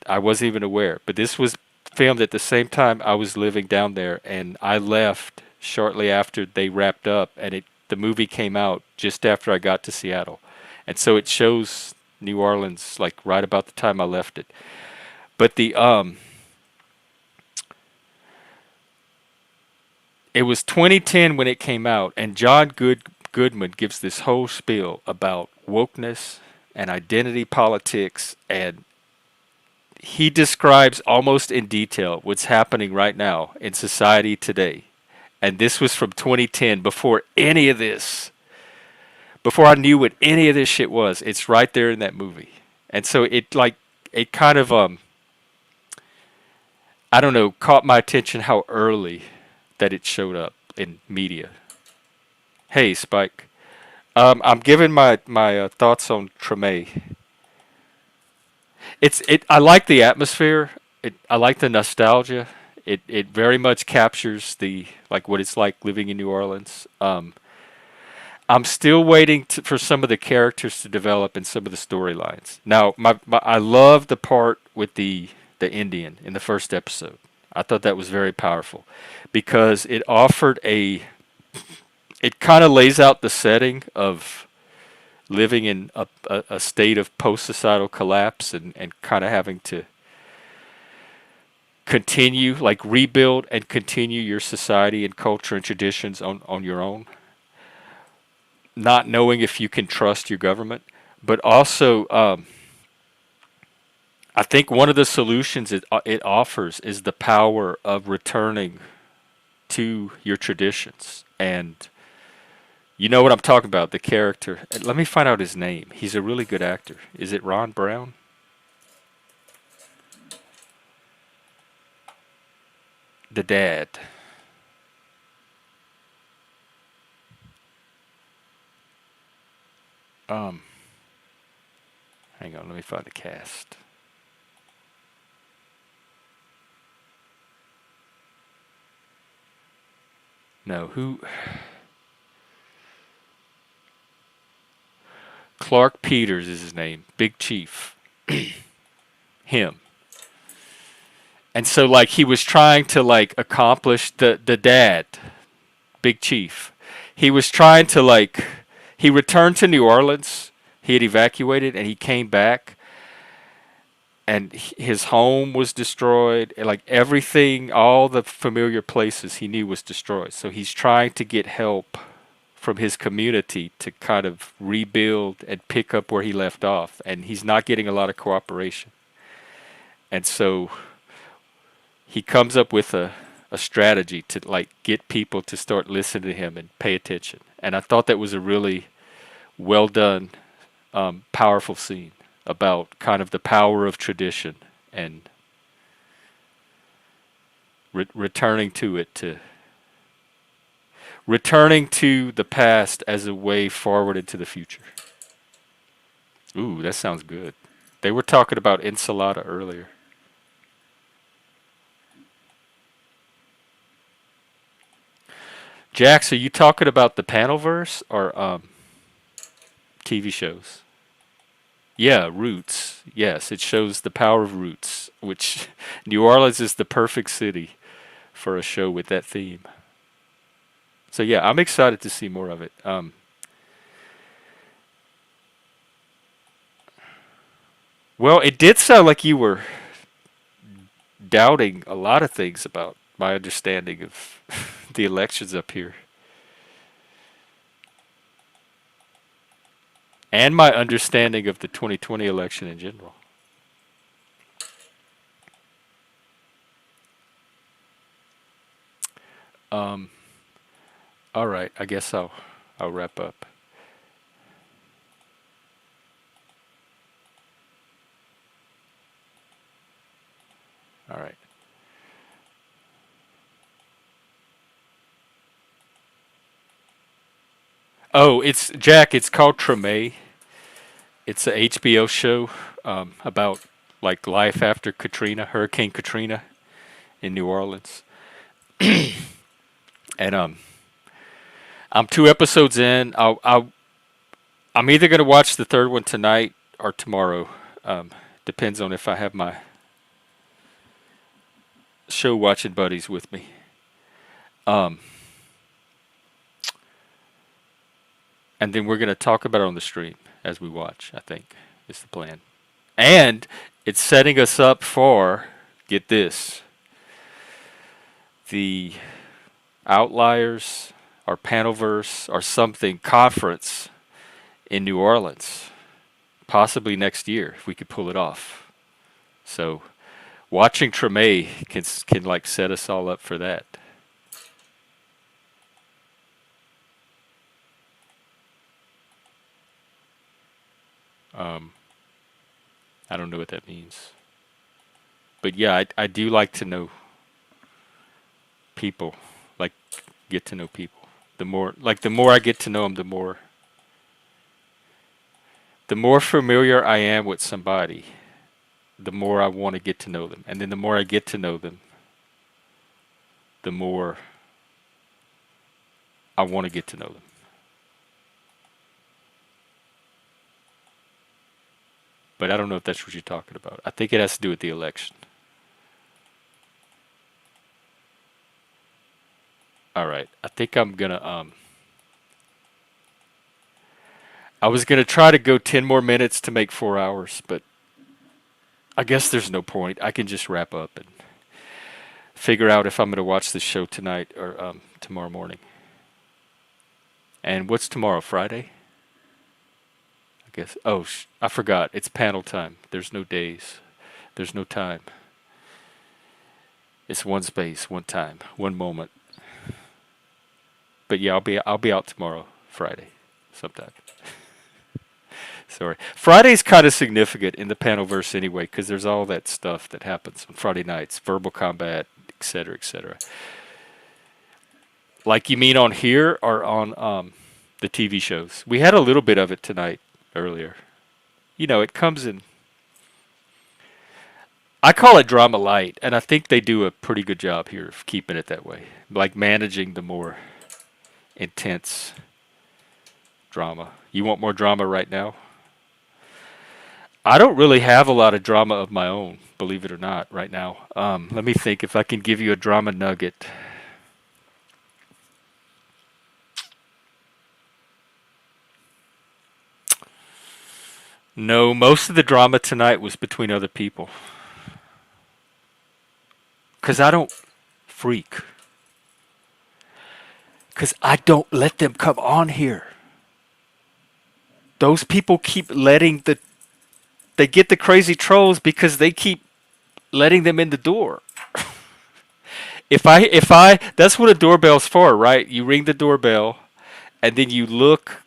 wasn't even aware, but this was filmed at the same time I was living down there, and I left shortly after they wrapped up, and the movie came out just after I got to Seattle, and so it shows New Orleans like right about the time I left it. But it was 2010 when it came out, and Goodman gives this whole spiel about wokeness and identity politics, and he describes almost in detail what's happening right now in society today. And this was from 2010, before any of this, before I knew what any of this shit was. It's right there in that movie. And so it kind of, I don't know, caught my attention how early that it showed up in media. Hey, Spike. I'm giving my thoughts on Treme. I like the atmosphere. I like the nostalgia. It very much captures what it's like living in New Orleans. I'm still waiting for some of the characters to develop and some of the storylines. Now, I love the part with the Indian in the first episode. I thought that was very powerful because it kind of lays out the setting of living in a state of post-societal collapse and kind of having to continue, like rebuild and continue your society and culture and traditions on your own, not knowing if you can trust your government. But also, I think one of the solutions it offers is the power of returning to your traditions. And you know what I'm talking about, the character. Let me find out his name. He's a really good actor. Is it Ron Brown? The dad. Hang on, let me find the cast. No, who? Clark Peters is his name. Big Chief. Him. And so like he was trying to like accomplish the dad, Big Chief. He was trying to he returned to New Orleans. He had evacuated and he came back and his home was destroyed. Like everything, all the familiar places he knew was destroyed. So he's trying to get help from his community to kind of rebuild and pick up where he left off. And he's not getting a lot of cooperation. And so he comes up with a strategy to like get people to start listening to him and pay attention. And I thought that was a really well done, powerful scene about kind of the power of tradition and returning to it to returning to the past as a way forward into the future. Ooh, that sounds good. They were talking about ensalada earlier. Jax, are you talking about the panel verse or TV shows? Yeah, Roots. Yes, it shows the power of Roots, which New Orleans is the perfect city for a show with that theme. So yeah, I'm excited to see more of it. Well, it did sound like you were doubting a lot of things about my understanding of the elections up here. And my understanding of the 2020 election in general. Um, all right, I guess I'll wrap up. All right. Oh, it's Jack. It's called Treme. It's a HBO show about like life after Katrina, Hurricane Katrina in New Orleans. And I'm 2 episodes in. I'm either gonna watch the third one tonight or tomorrow. Depends on if I have my show watching buddies with me. Um, and then we're gonna talk about it on the stream as we watch. I think is the plan. And it's setting us up for, get this, the Outliers or Panelverse or something conference in New Orleans, possibly next year if we could pull it off. So watching Treme can like set us all up for that. Um, I don't know what that means, but yeah, I do like to know people, like get to know people. The more I get to know them, the more familiar I am with somebody, the more I want to get to know them. And then the more I get to know them, the more I want to get to know them. But I don't know if that's what you're talking about. I think it has to do with the election. All right. I think I'm going to I was going to try to go 10 more minutes to make 4 hours, but I guess there's no point. I can just wrap up and figure out if I'm going to watch this show tonight or tomorrow morning. And what's tomorrow? Friday? I guess. Oh, I forgot. It's panel time. There's no days. There's no time. It's one space, one time, one moment. But yeah, I'll be out tomorrow, Friday, sometime. Sorry. Friday's kind of significant in the panelverse anyway, because there's all that stuff that happens on Friday nights, verbal combat, etc., etc. Like you mean on here or on the TV shows? We had a little bit of it tonight earlier. You know, it comes in. I call it drama light, and I think they do a pretty good job here of keeping it that way, like managing the more intense drama. You want more drama right now? I don't really have a lot of drama of my own, believe it or not, right now. Let me think if I can give you a drama nugget. No, most of the drama tonight was between other people. Because I don't freak. Because I don't let them come on here. Those people keep letting they get the crazy trolls because they keep letting them in the door. That's what a doorbell's for, right? You ring the doorbell, and then you look,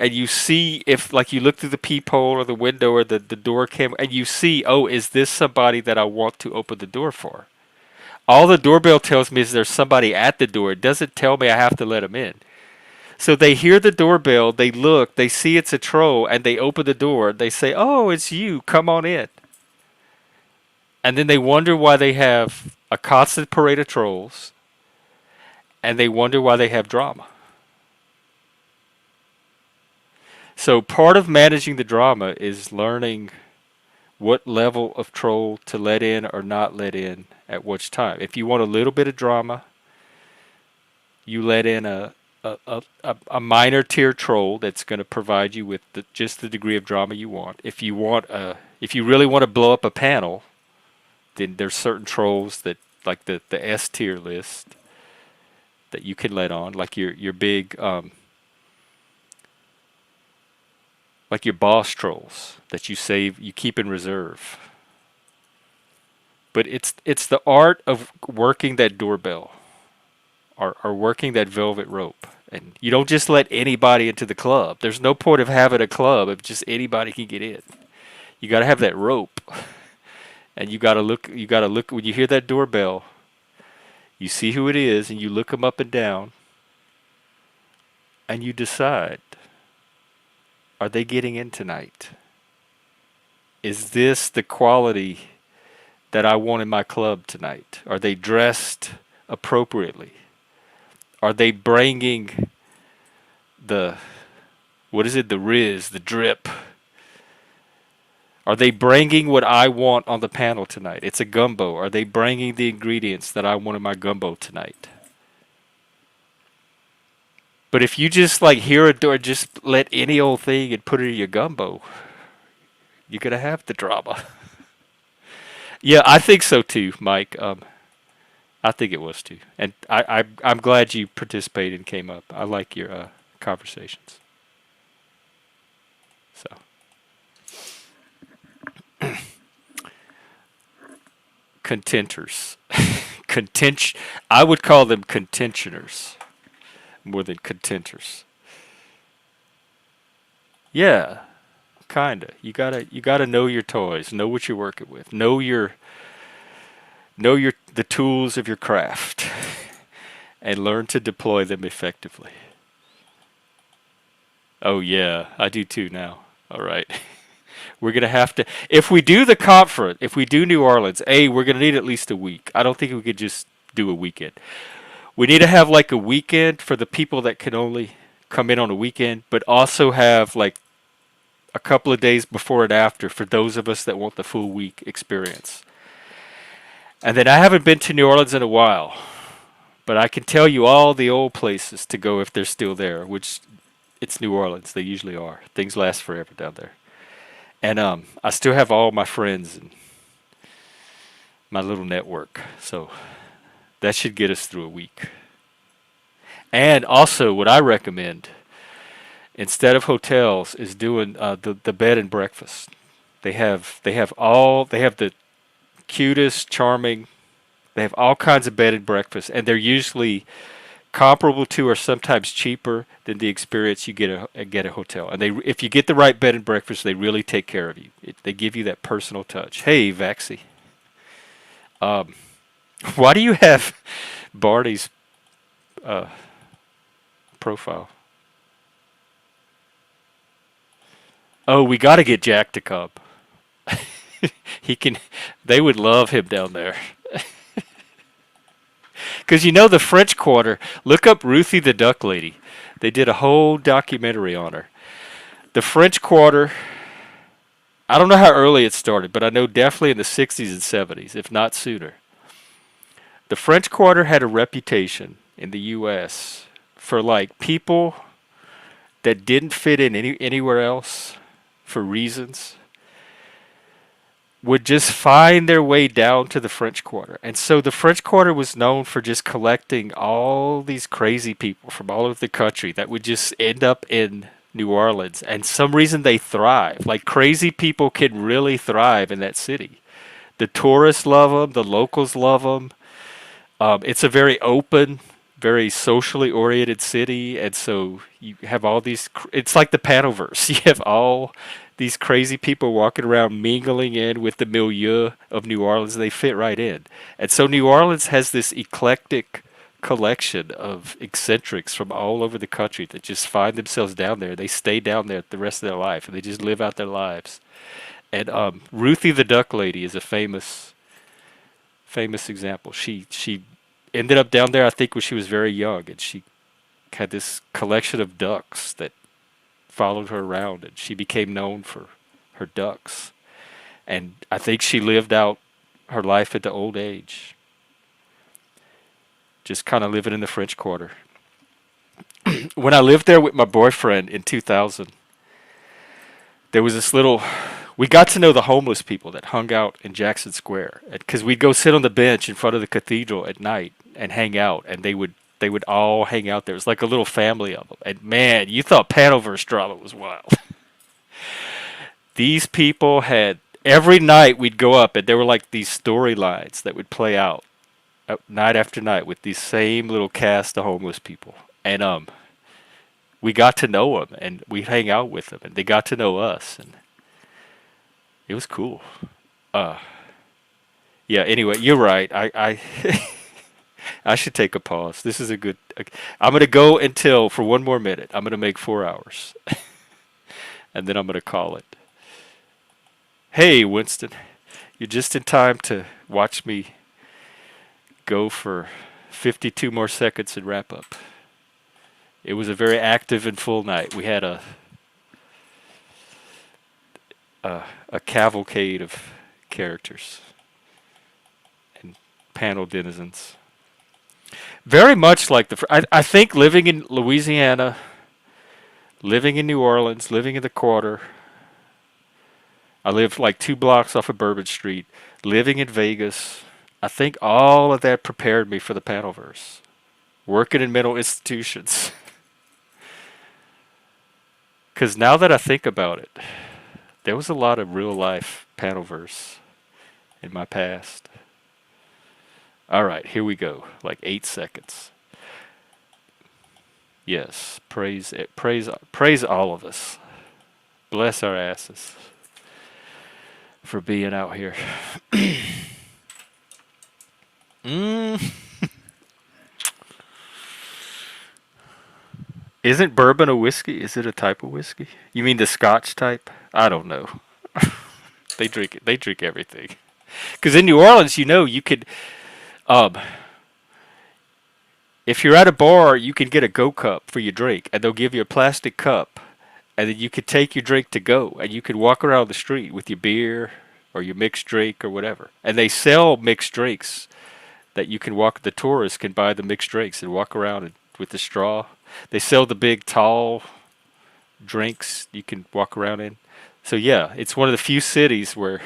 and you see if, like, you look through the peephole or the window or the door camera, and you see, oh, is this somebody that I want to open the door for? All the doorbell tells me is there's somebody at the door. It doesn't tell me I have to let them in. So they hear the doorbell, they look, they see it's a troll, and they open the door. They say, "Oh, it's you. Come on in." And then they wonder why they have a constant parade of trolls, and they wonder why they have drama. So part of managing the drama is learning what level of troll to let in or not let in at which time. If you want a little bit of drama, you let in a minor tier troll that's going to provide you with just the degree of drama you want. If you really want to blow up a panel, then there's certain trolls that like the S tier list that you can let on, like your big like your boss trolls that you keep in reserve. But it's the art of working that doorbell or working that velvet rope. And you don't just let anybody into the club. There's no point of having a club if just anybody can get in. You got to have that rope. And you got to look when you hear that doorbell. You see who it is and you look them up and down and you decide, are they getting in tonight? Is this the quality that I want in my club tonight? Are they dressed appropriately? Are they bringing the riz, the drip? Are they bringing what I want on the panel tonight? It's a gumbo. Are they bringing the ingredients that I want in my gumbo tonight? But if you just like hear a door, just let any old thing and put it in your gumbo, you're gonna have the drama. Yeah, I think so too, Mike. I think it was too, and I'm glad you participated and came up. I like your conversations. So, contenters, I would call them contentioners more than contenters. Yeah, kinda. You gotta know your toys, know what you're working with, know the tools of your craft, and learn to deploy them effectively. Oh yeah, I do too now. All right. We're gonna have to if we do the conference, if we do New Orleans, we're gonna need at least a week. I don't think we could just do a weekend. We need to have like a weekend for the people that can only come in on a weekend, but also have like a couple of days before and after for those of us that want the full week experience. And then I haven't been to New Orleans in a while, but I can tell you all the old places to go if they're still there, which it's New Orleans. They usually are. Things last forever down there. And I still have all my friends and my little network. So that should get us through a week. And also what I recommend instead of hotels is doing the bed and breakfast. They have the cutest, charming. They have all kinds of bed and breakfast, and they're usually comparable to or sometimes cheaper than the experience you get a hotel. And if you get the right bed and breakfast, they really take care of you. They give you that personal touch. Hey, Vaxi. Why do you have Barney's profile? Oh, we got to get Jack to come. They would love him down there. Because the French Quarter, look up Ruthie the Duck Lady. They did a whole documentary on her. The French Quarter, I don't know how early it started, but I know definitely in the 60s and 70s, if not sooner. The French Quarter had a reputation in the U.S. for like people that didn't fit in anywhere else for reasons would just find their way down to the French Quarter. And so the French Quarter was known for just collecting all these crazy people from all over the country that would just end up in New Orleans. And some reason they thrive. Like crazy people can really thrive in that city. The tourists love them. The locals love them. It's a very open, very socially oriented city, and so you have all these. It's like the Panoverse. You have all these crazy people walking around, mingling in with the milieu of New Orleans. They fit right in, and so New Orleans has this eclectic collection of eccentrics from all over the country that just find themselves down there. They stay down there the rest of their life, and they just live out their lives. And Ruthie the Duck Lady is a famous example. She ended up down there, I think, when she was very young, and she had this collection of ducks that followed her around, and she became known for her ducks. And I think she lived out her life into old age, just kind of living in the French Quarter. When I lived there with my boyfriend in 2000, there was this little. We got to know the homeless people that hung out in Jackson Square, because we'd go sit on the bench in front of the cathedral at night and hang out, and they would all hang out there. It was like a little family of them. And man, you thought Panoverse drama was wild. These people had every night we'd go up, and there were like these storylines that would play out night after night with these same little cast of homeless people, and we got to know them, and we'd hang out with them, and they got to know us, and it was cool. Yeah. Anyway, you're right. I I should take a pause. This is a good. I'm gonna go until for one more minute. I'm gonna make 4 hours, and then I'm gonna call it. Hey, Winston, you're just in time to watch me go for 52 more seconds and wrap up. It was a very active and full night. We had a cavalcade of characters and panel denizens. Very much like I think living in Louisiana, living in New Orleans, living in the Quarter. I lived like 2 blocks off of Bourbon Street. Living in Vegas. I think all of that prepared me for the Panoverse. Working in mental institutions. Because now that I think about it, there was a lot of real life Panoverse in my past. All right, here we go. Like 8 seconds. Yes, praise all of us. Bless our asses for being out here. Isn't bourbon a whiskey? Is it a type of whiskey? You mean the Scotch type? I don't know. They drink it. They drink everything. Because in New Orleans, you could, if you're at a bar, you can get a go cup for your drink, and they'll give you a plastic cup, and then you could take your drink to go, and you could walk around the street with your beer or your mixed drink or whatever. And they sell mixed drinks that you can walk. The tourists can buy the mixed drinks and walk around with the straw. They sell the big tall drinks you can walk around in. So yeah, it's one of the few cities where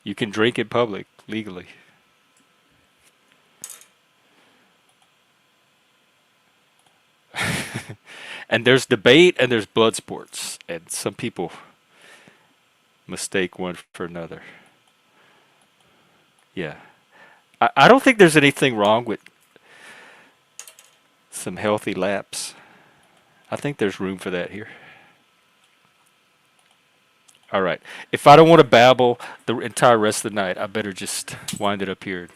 you can drink in public legally. And there's debate and there's blood sports, and some people mistake one for another. Yeah. I don't think there's anything wrong with some healthy laps. I think there's room for that here. All right. If I don't want to babble the entire rest of the night, I better just wind it up here and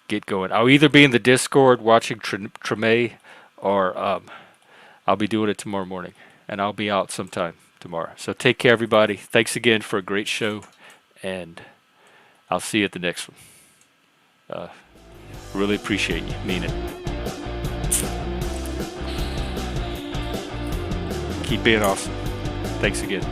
get going. I'll either be in the Discord watching Treme, or I'll be doing it tomorrow morning, and I'll be out sometime tomorrow. So take care, everybody. Thanks again for a great show, and I'll see you at the next one. Really appreciate you. Mean it. Keep being awesome. Thanks again.